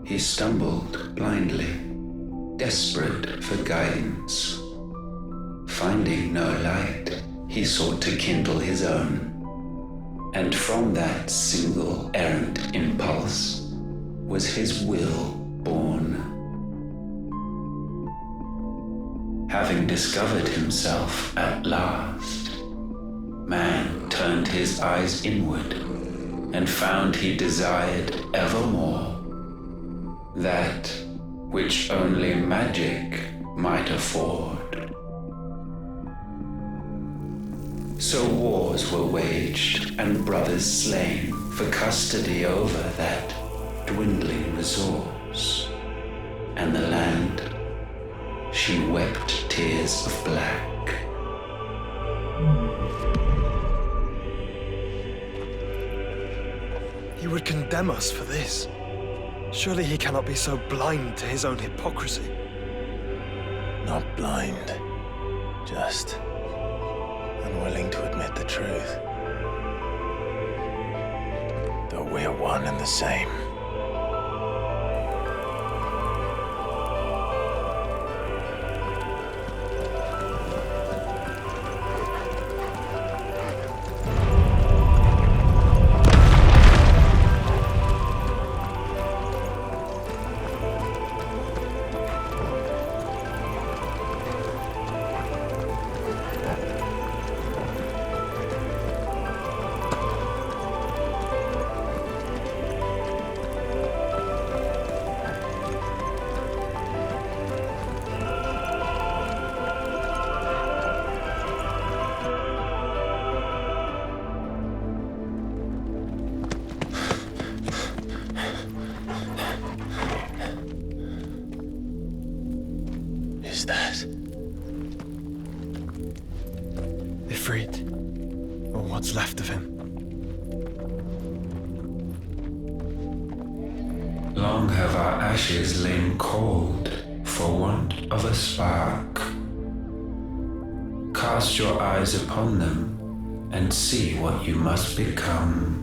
he stumbled blindly, desperate for guidance. Finding no light, he sought to kindle his own. And from that single errant impulse was his will born. Having discovered himself at last, man turned his eyes inward and found he desired evermore that which only magic might afford. So wars were waged and brothers slain for custody over that dwindling resource, and the land, she wept tears of black. He would condemn us for this. Surely he cannot be so blind to his own hypocrisy. Not blind, just unwilling to admit the truth. Though we're one and the same. Ifrit, or what's left of him. Long have our ashes lain cold for want of a spark. Cast your eyes upon them and see what you must become.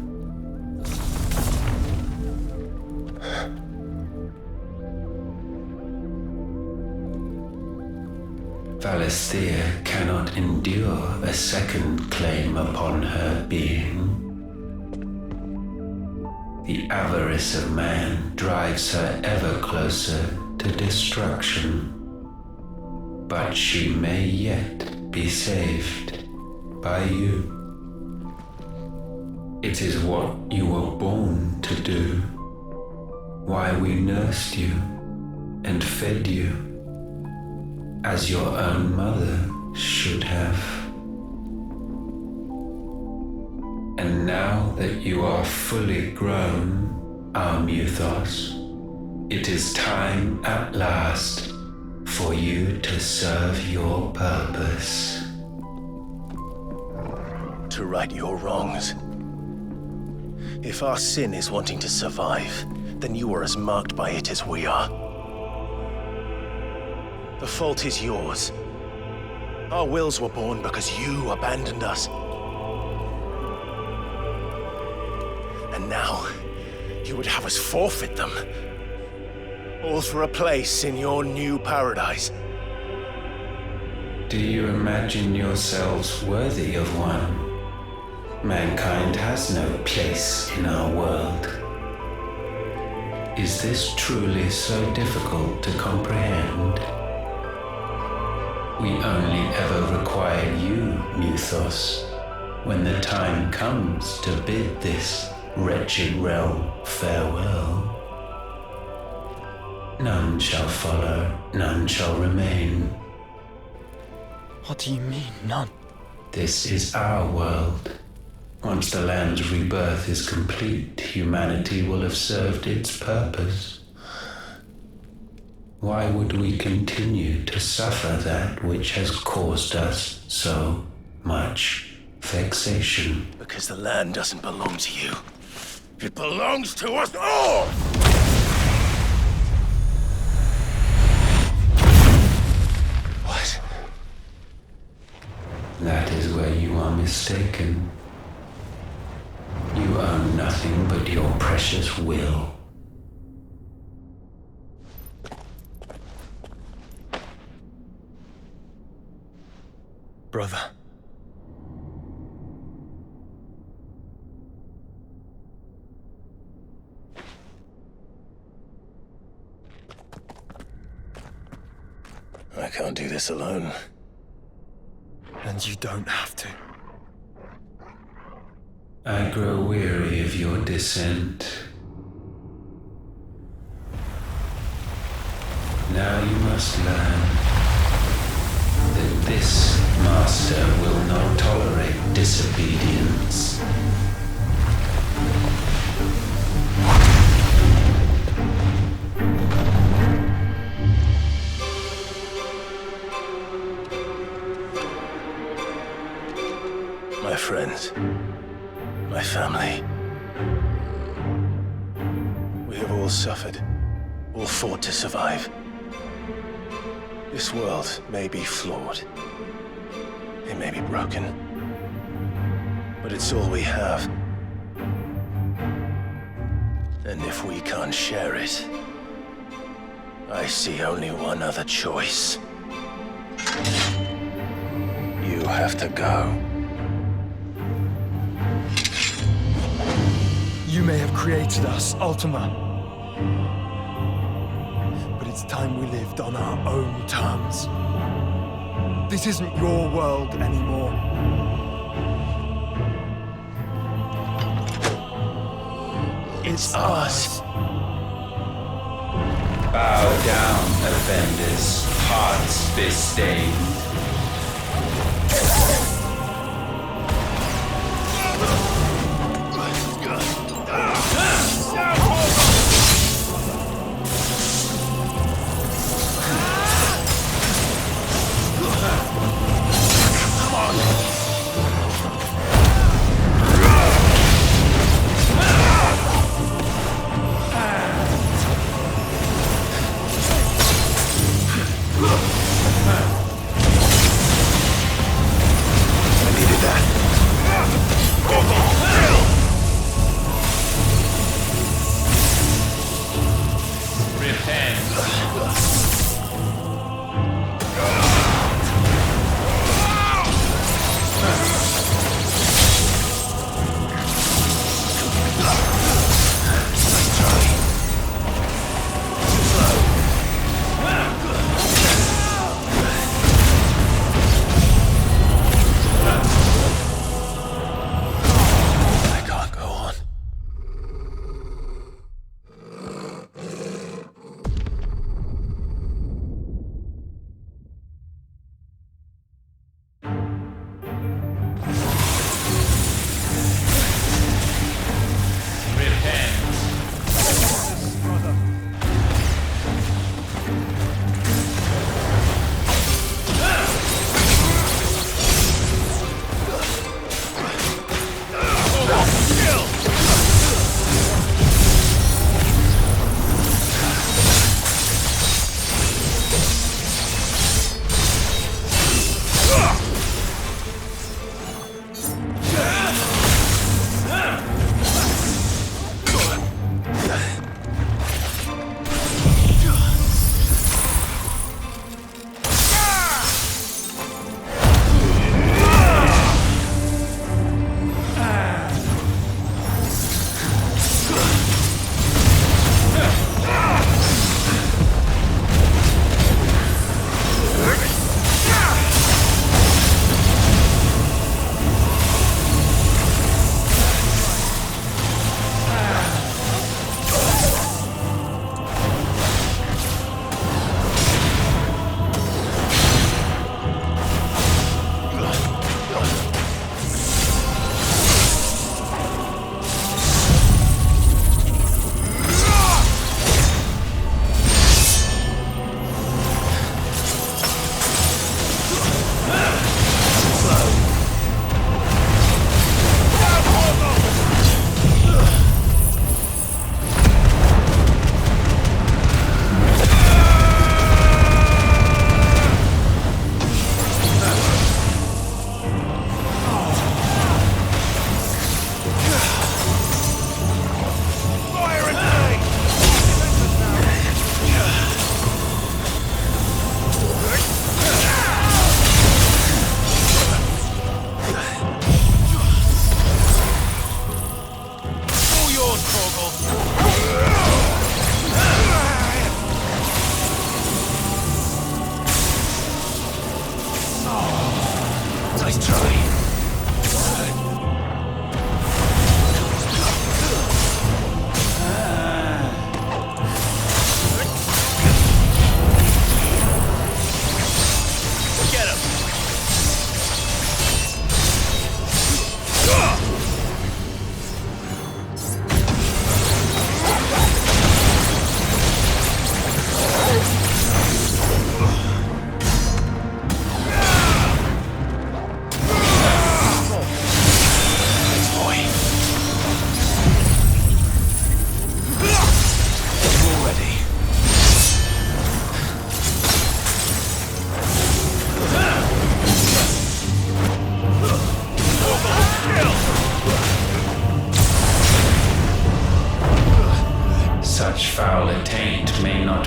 Valisthea cannot endure a second claim upon her being. The avarice of man drives her ever closer to destruction. But she may yet be saved by you. It is what you were born to do, why we nursed you and fed you, as your own mother should have. And now that you are fully grown, our Muthos, it is time at last for you to serve your purpose. To right your wrongs. If our sin is wanting to survive, then you are as marked by it as we are. The fault is yours. Our wills were born because you abandoned us. And now, you would have us forfeit them. All for a place in your new paradise. Do you imagine yourselves worthy of one? Mankind has no place in our world. Is this truly so difficult to comprehend? We only ever require you, Muthos, when the time comes to bid this wretched realm farewell. None shall follow, none shall remain. What do you mean, none? This is our world, Once the land's rebirth is complete, humanity will have served its purpose. Why would we continue to suffer that which has caused us so much vexation? Because the land doesn't belong to you. It belongs to us all! What? That is where you are mistaken. You own nothing but your precious will. Brother. I can't do this alone. And you don't have to. I grow weary of your dissent. Now you must learn that this master will not tolerate disobedience. My friends, my family. We have all suffered, all fought to survive. This world may be flawed. It may be broken. But it's all we have. And if we can't share it, I see only one other choice. You have to go. You may have created us, Ultima. But it's time we lived on our own terms. This isn't your world anymore. It's ours. Bow down, offenders, hearts disdained.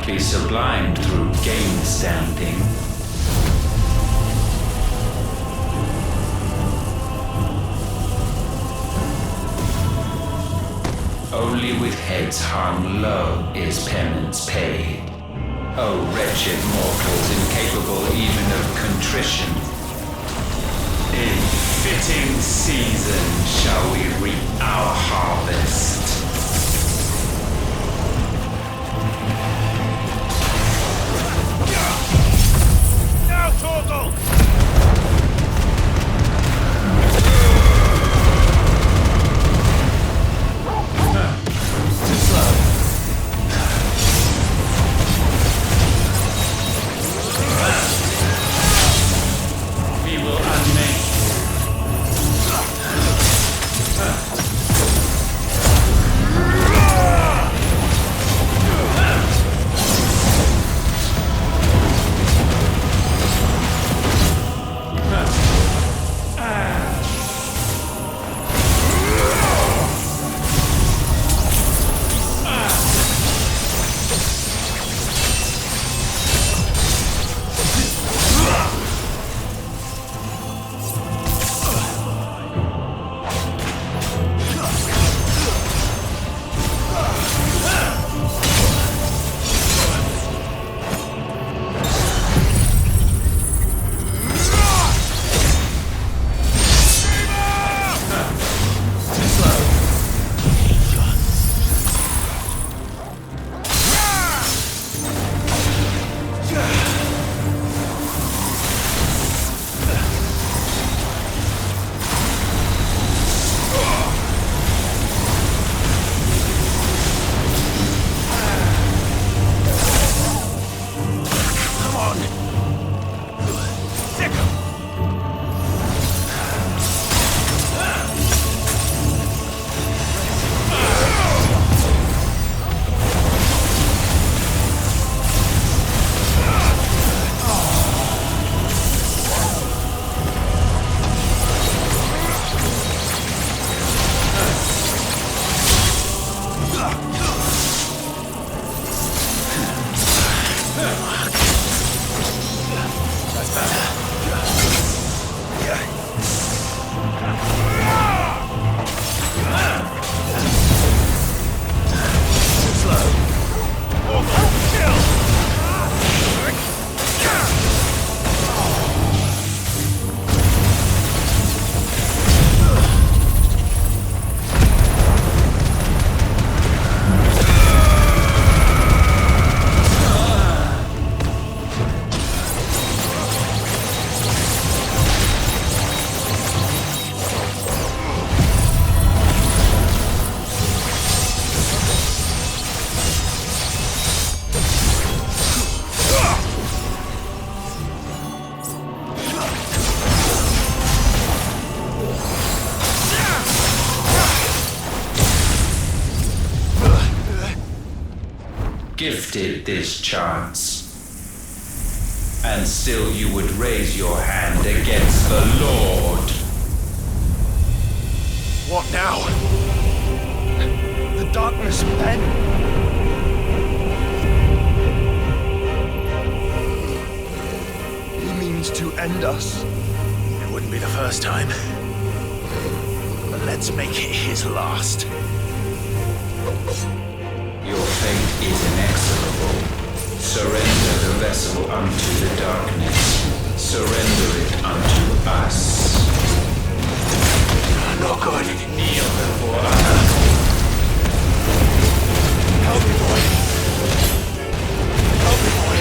cannot be sublimed through game standing. Only with heads hung low is penance paid. O wretched mortals, incapable even of contrition. In fitting season shall we reap our harvest. Now, Torgal! Gifted this chance, and still you would raise your hand against the Lord. What now? The darkness, Ben? He means to end us. It wouldn't be the first time. But let's make it his last. Your fate is inexorable. Surrender the vessel unto the darkness. Surrender it unto us. Not good. Kneel before us. Help me, boy. Help me, boy.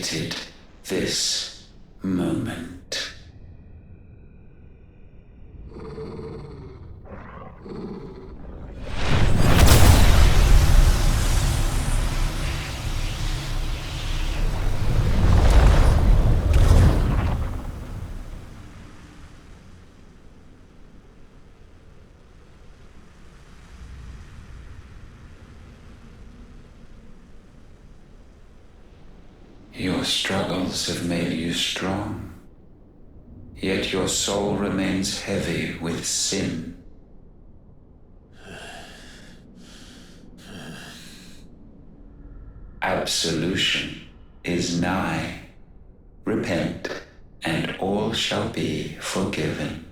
awaited this moment. Your struggles have made you strong, yet your soul remains heavy with sin. Absolution is nigh. Repent, and all shall be forgiven.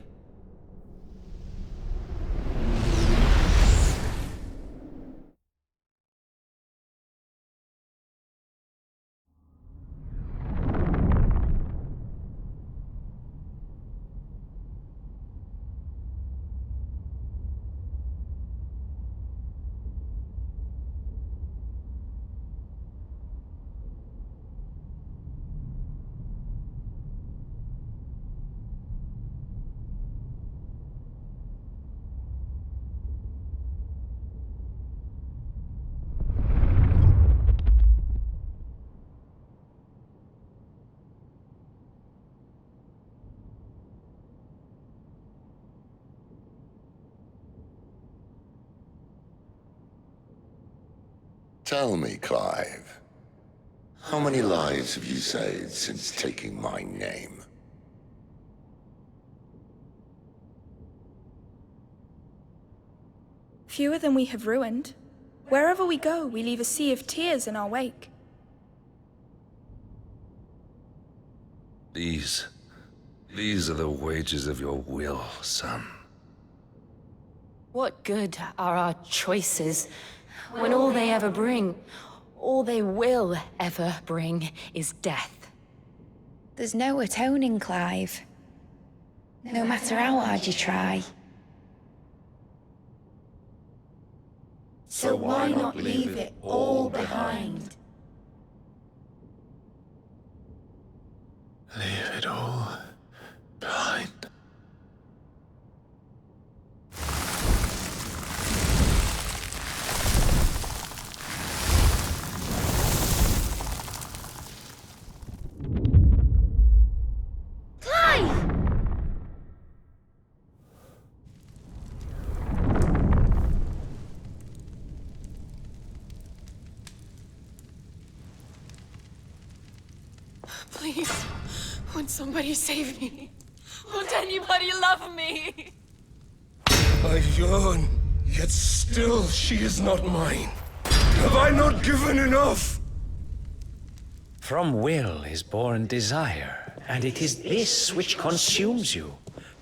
Tell me, Clive, how many lives have you saved since taking my name? Fewer than we have ruined. Wherever we go, we leave a sea of tears in our wake. These are the wages of your will, son. What good are our choices when all they ever bring, all they will ever bring, is death? There's no atoning, Clive. No matter how hard you try. So why not leave it all behind? Leave it all behind. Please, won't somebody save me? Won't anybody love me? I yearn, yet still she is not mine. Have I not given enough? From will is born desire, and it is this which consumes you,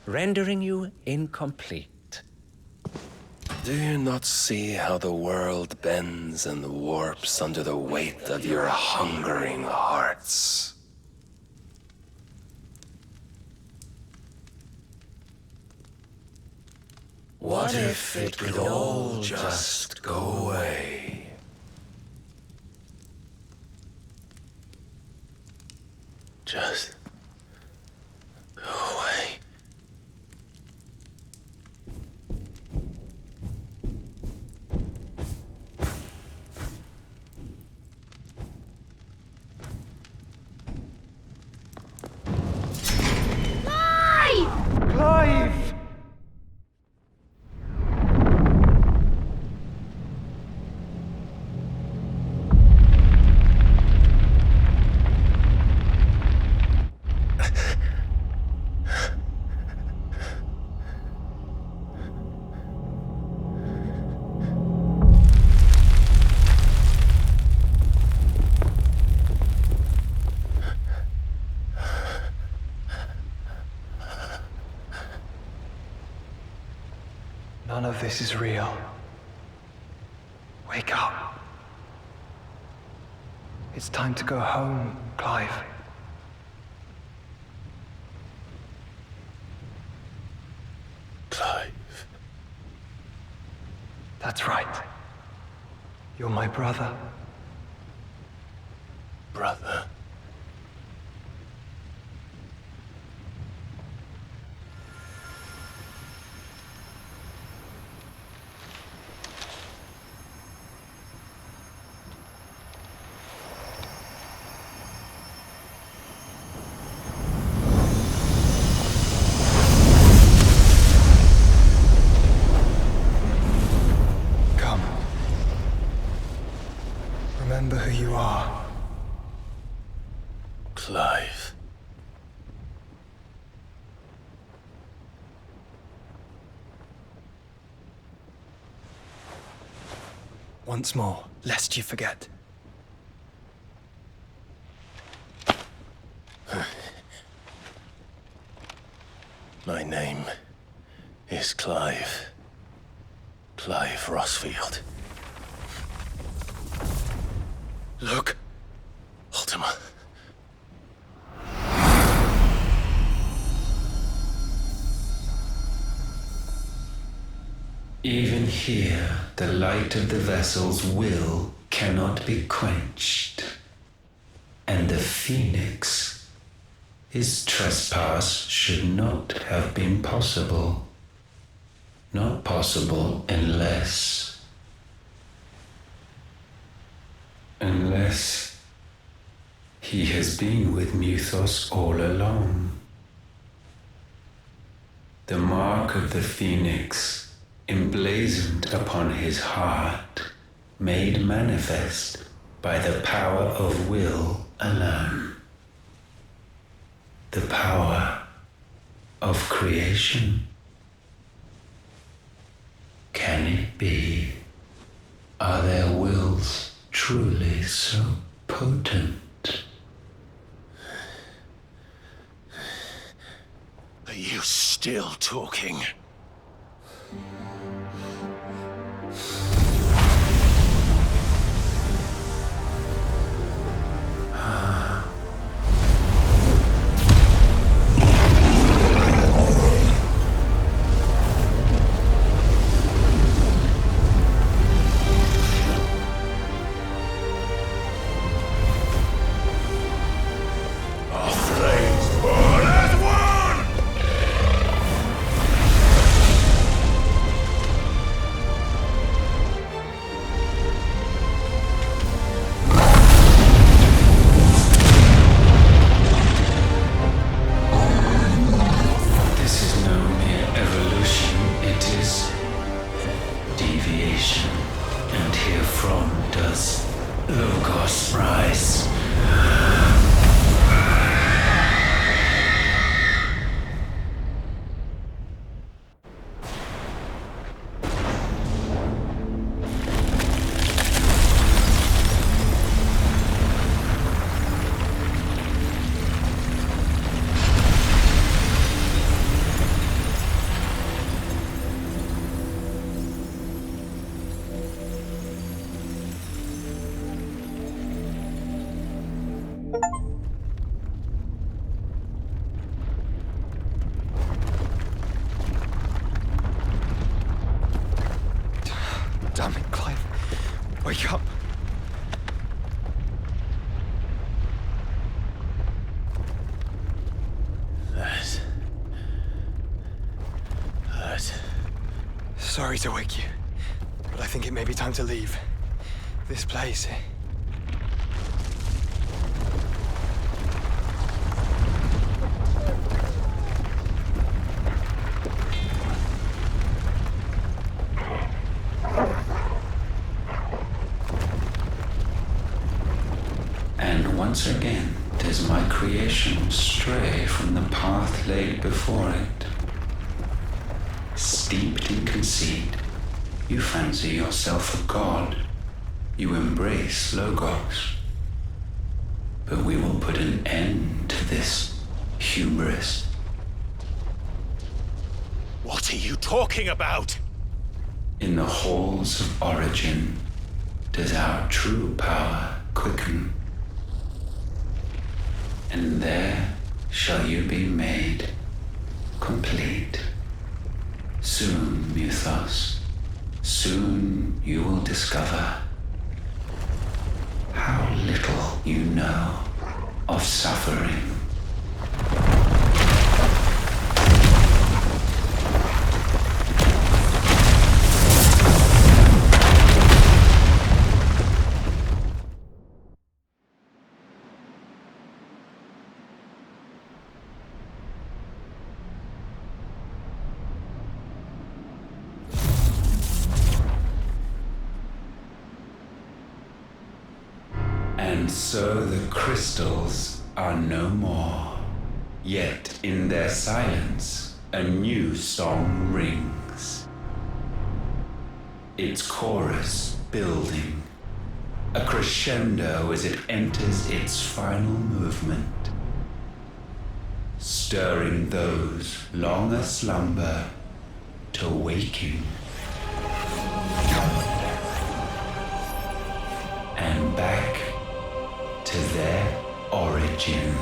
rendering you incomplete. Do you not see how the world bends and warps under the weight of your hungering hearts? What if it could all just go away? Just go away. Clive! None of this is real. Wake up. It's time to go home, Clive. Clive. That's right. You're my brother. Brother. once more, lest you forget. My name is Clive. Clive Rossfield. Look. Ultima. Even here, the light of the vessel's will cannot be quenched. And the Phoenix, his trespass should not have been possible. Not possible unless he has been with Mythos all along. The mark of the Phoenix, emblazoned upon his heart, made manifest by the power of will alone. The power of creation. Can it be? Are their wills truly so potent? Are you still talking? Damn it, Clive. Wake up. That hurt. Sorry to wake you, but I think it may be time to leave. This place. Once again, does my creation stray from the path laid before it? Steeped in conceit, you fancy yourself a god. You embrace Logos. But we will put an end to this hubris. What are you talking about? In the halls of origin, does our true power quicken. And there shall you be made complete. Soon, Mythos, soon you will discover how little you know of suffering. And so the crystals are no more, yet in their silence a new song rings. Its chorus building, a crescendo as it enters its final movement, stirring those long aslumber to waking, and back to their origin.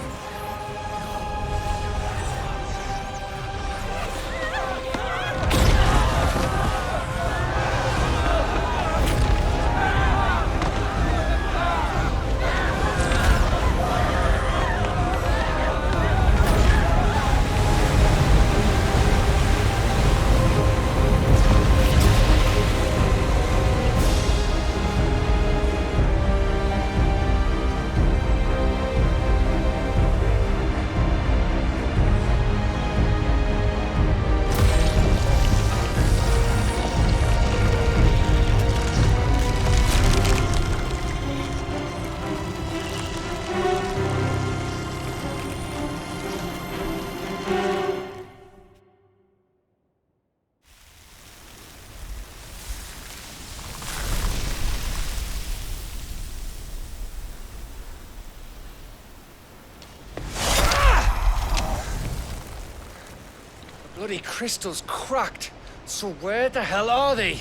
Bloody crystal's cracked. So where the hell are they?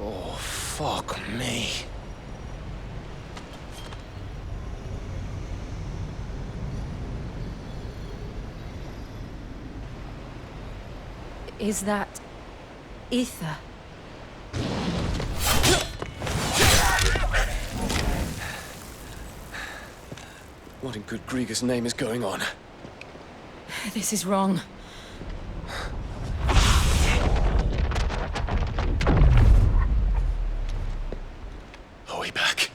Oh, fuck me. Is that ether? What in good Grieger's name is going on? This is wrong. Are we back?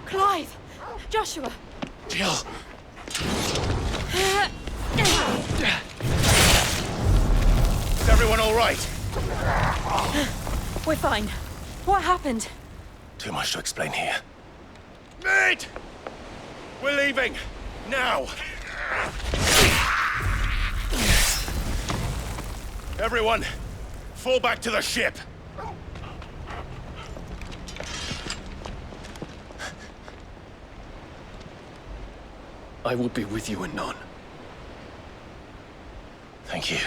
Clive! Joshua! Jill! Is everyone all right? We're fine. What happened? Too much to explain here. Mate! We're leaving! Now! Everyone, fall back to the ship! I will be with you anon. Thank you.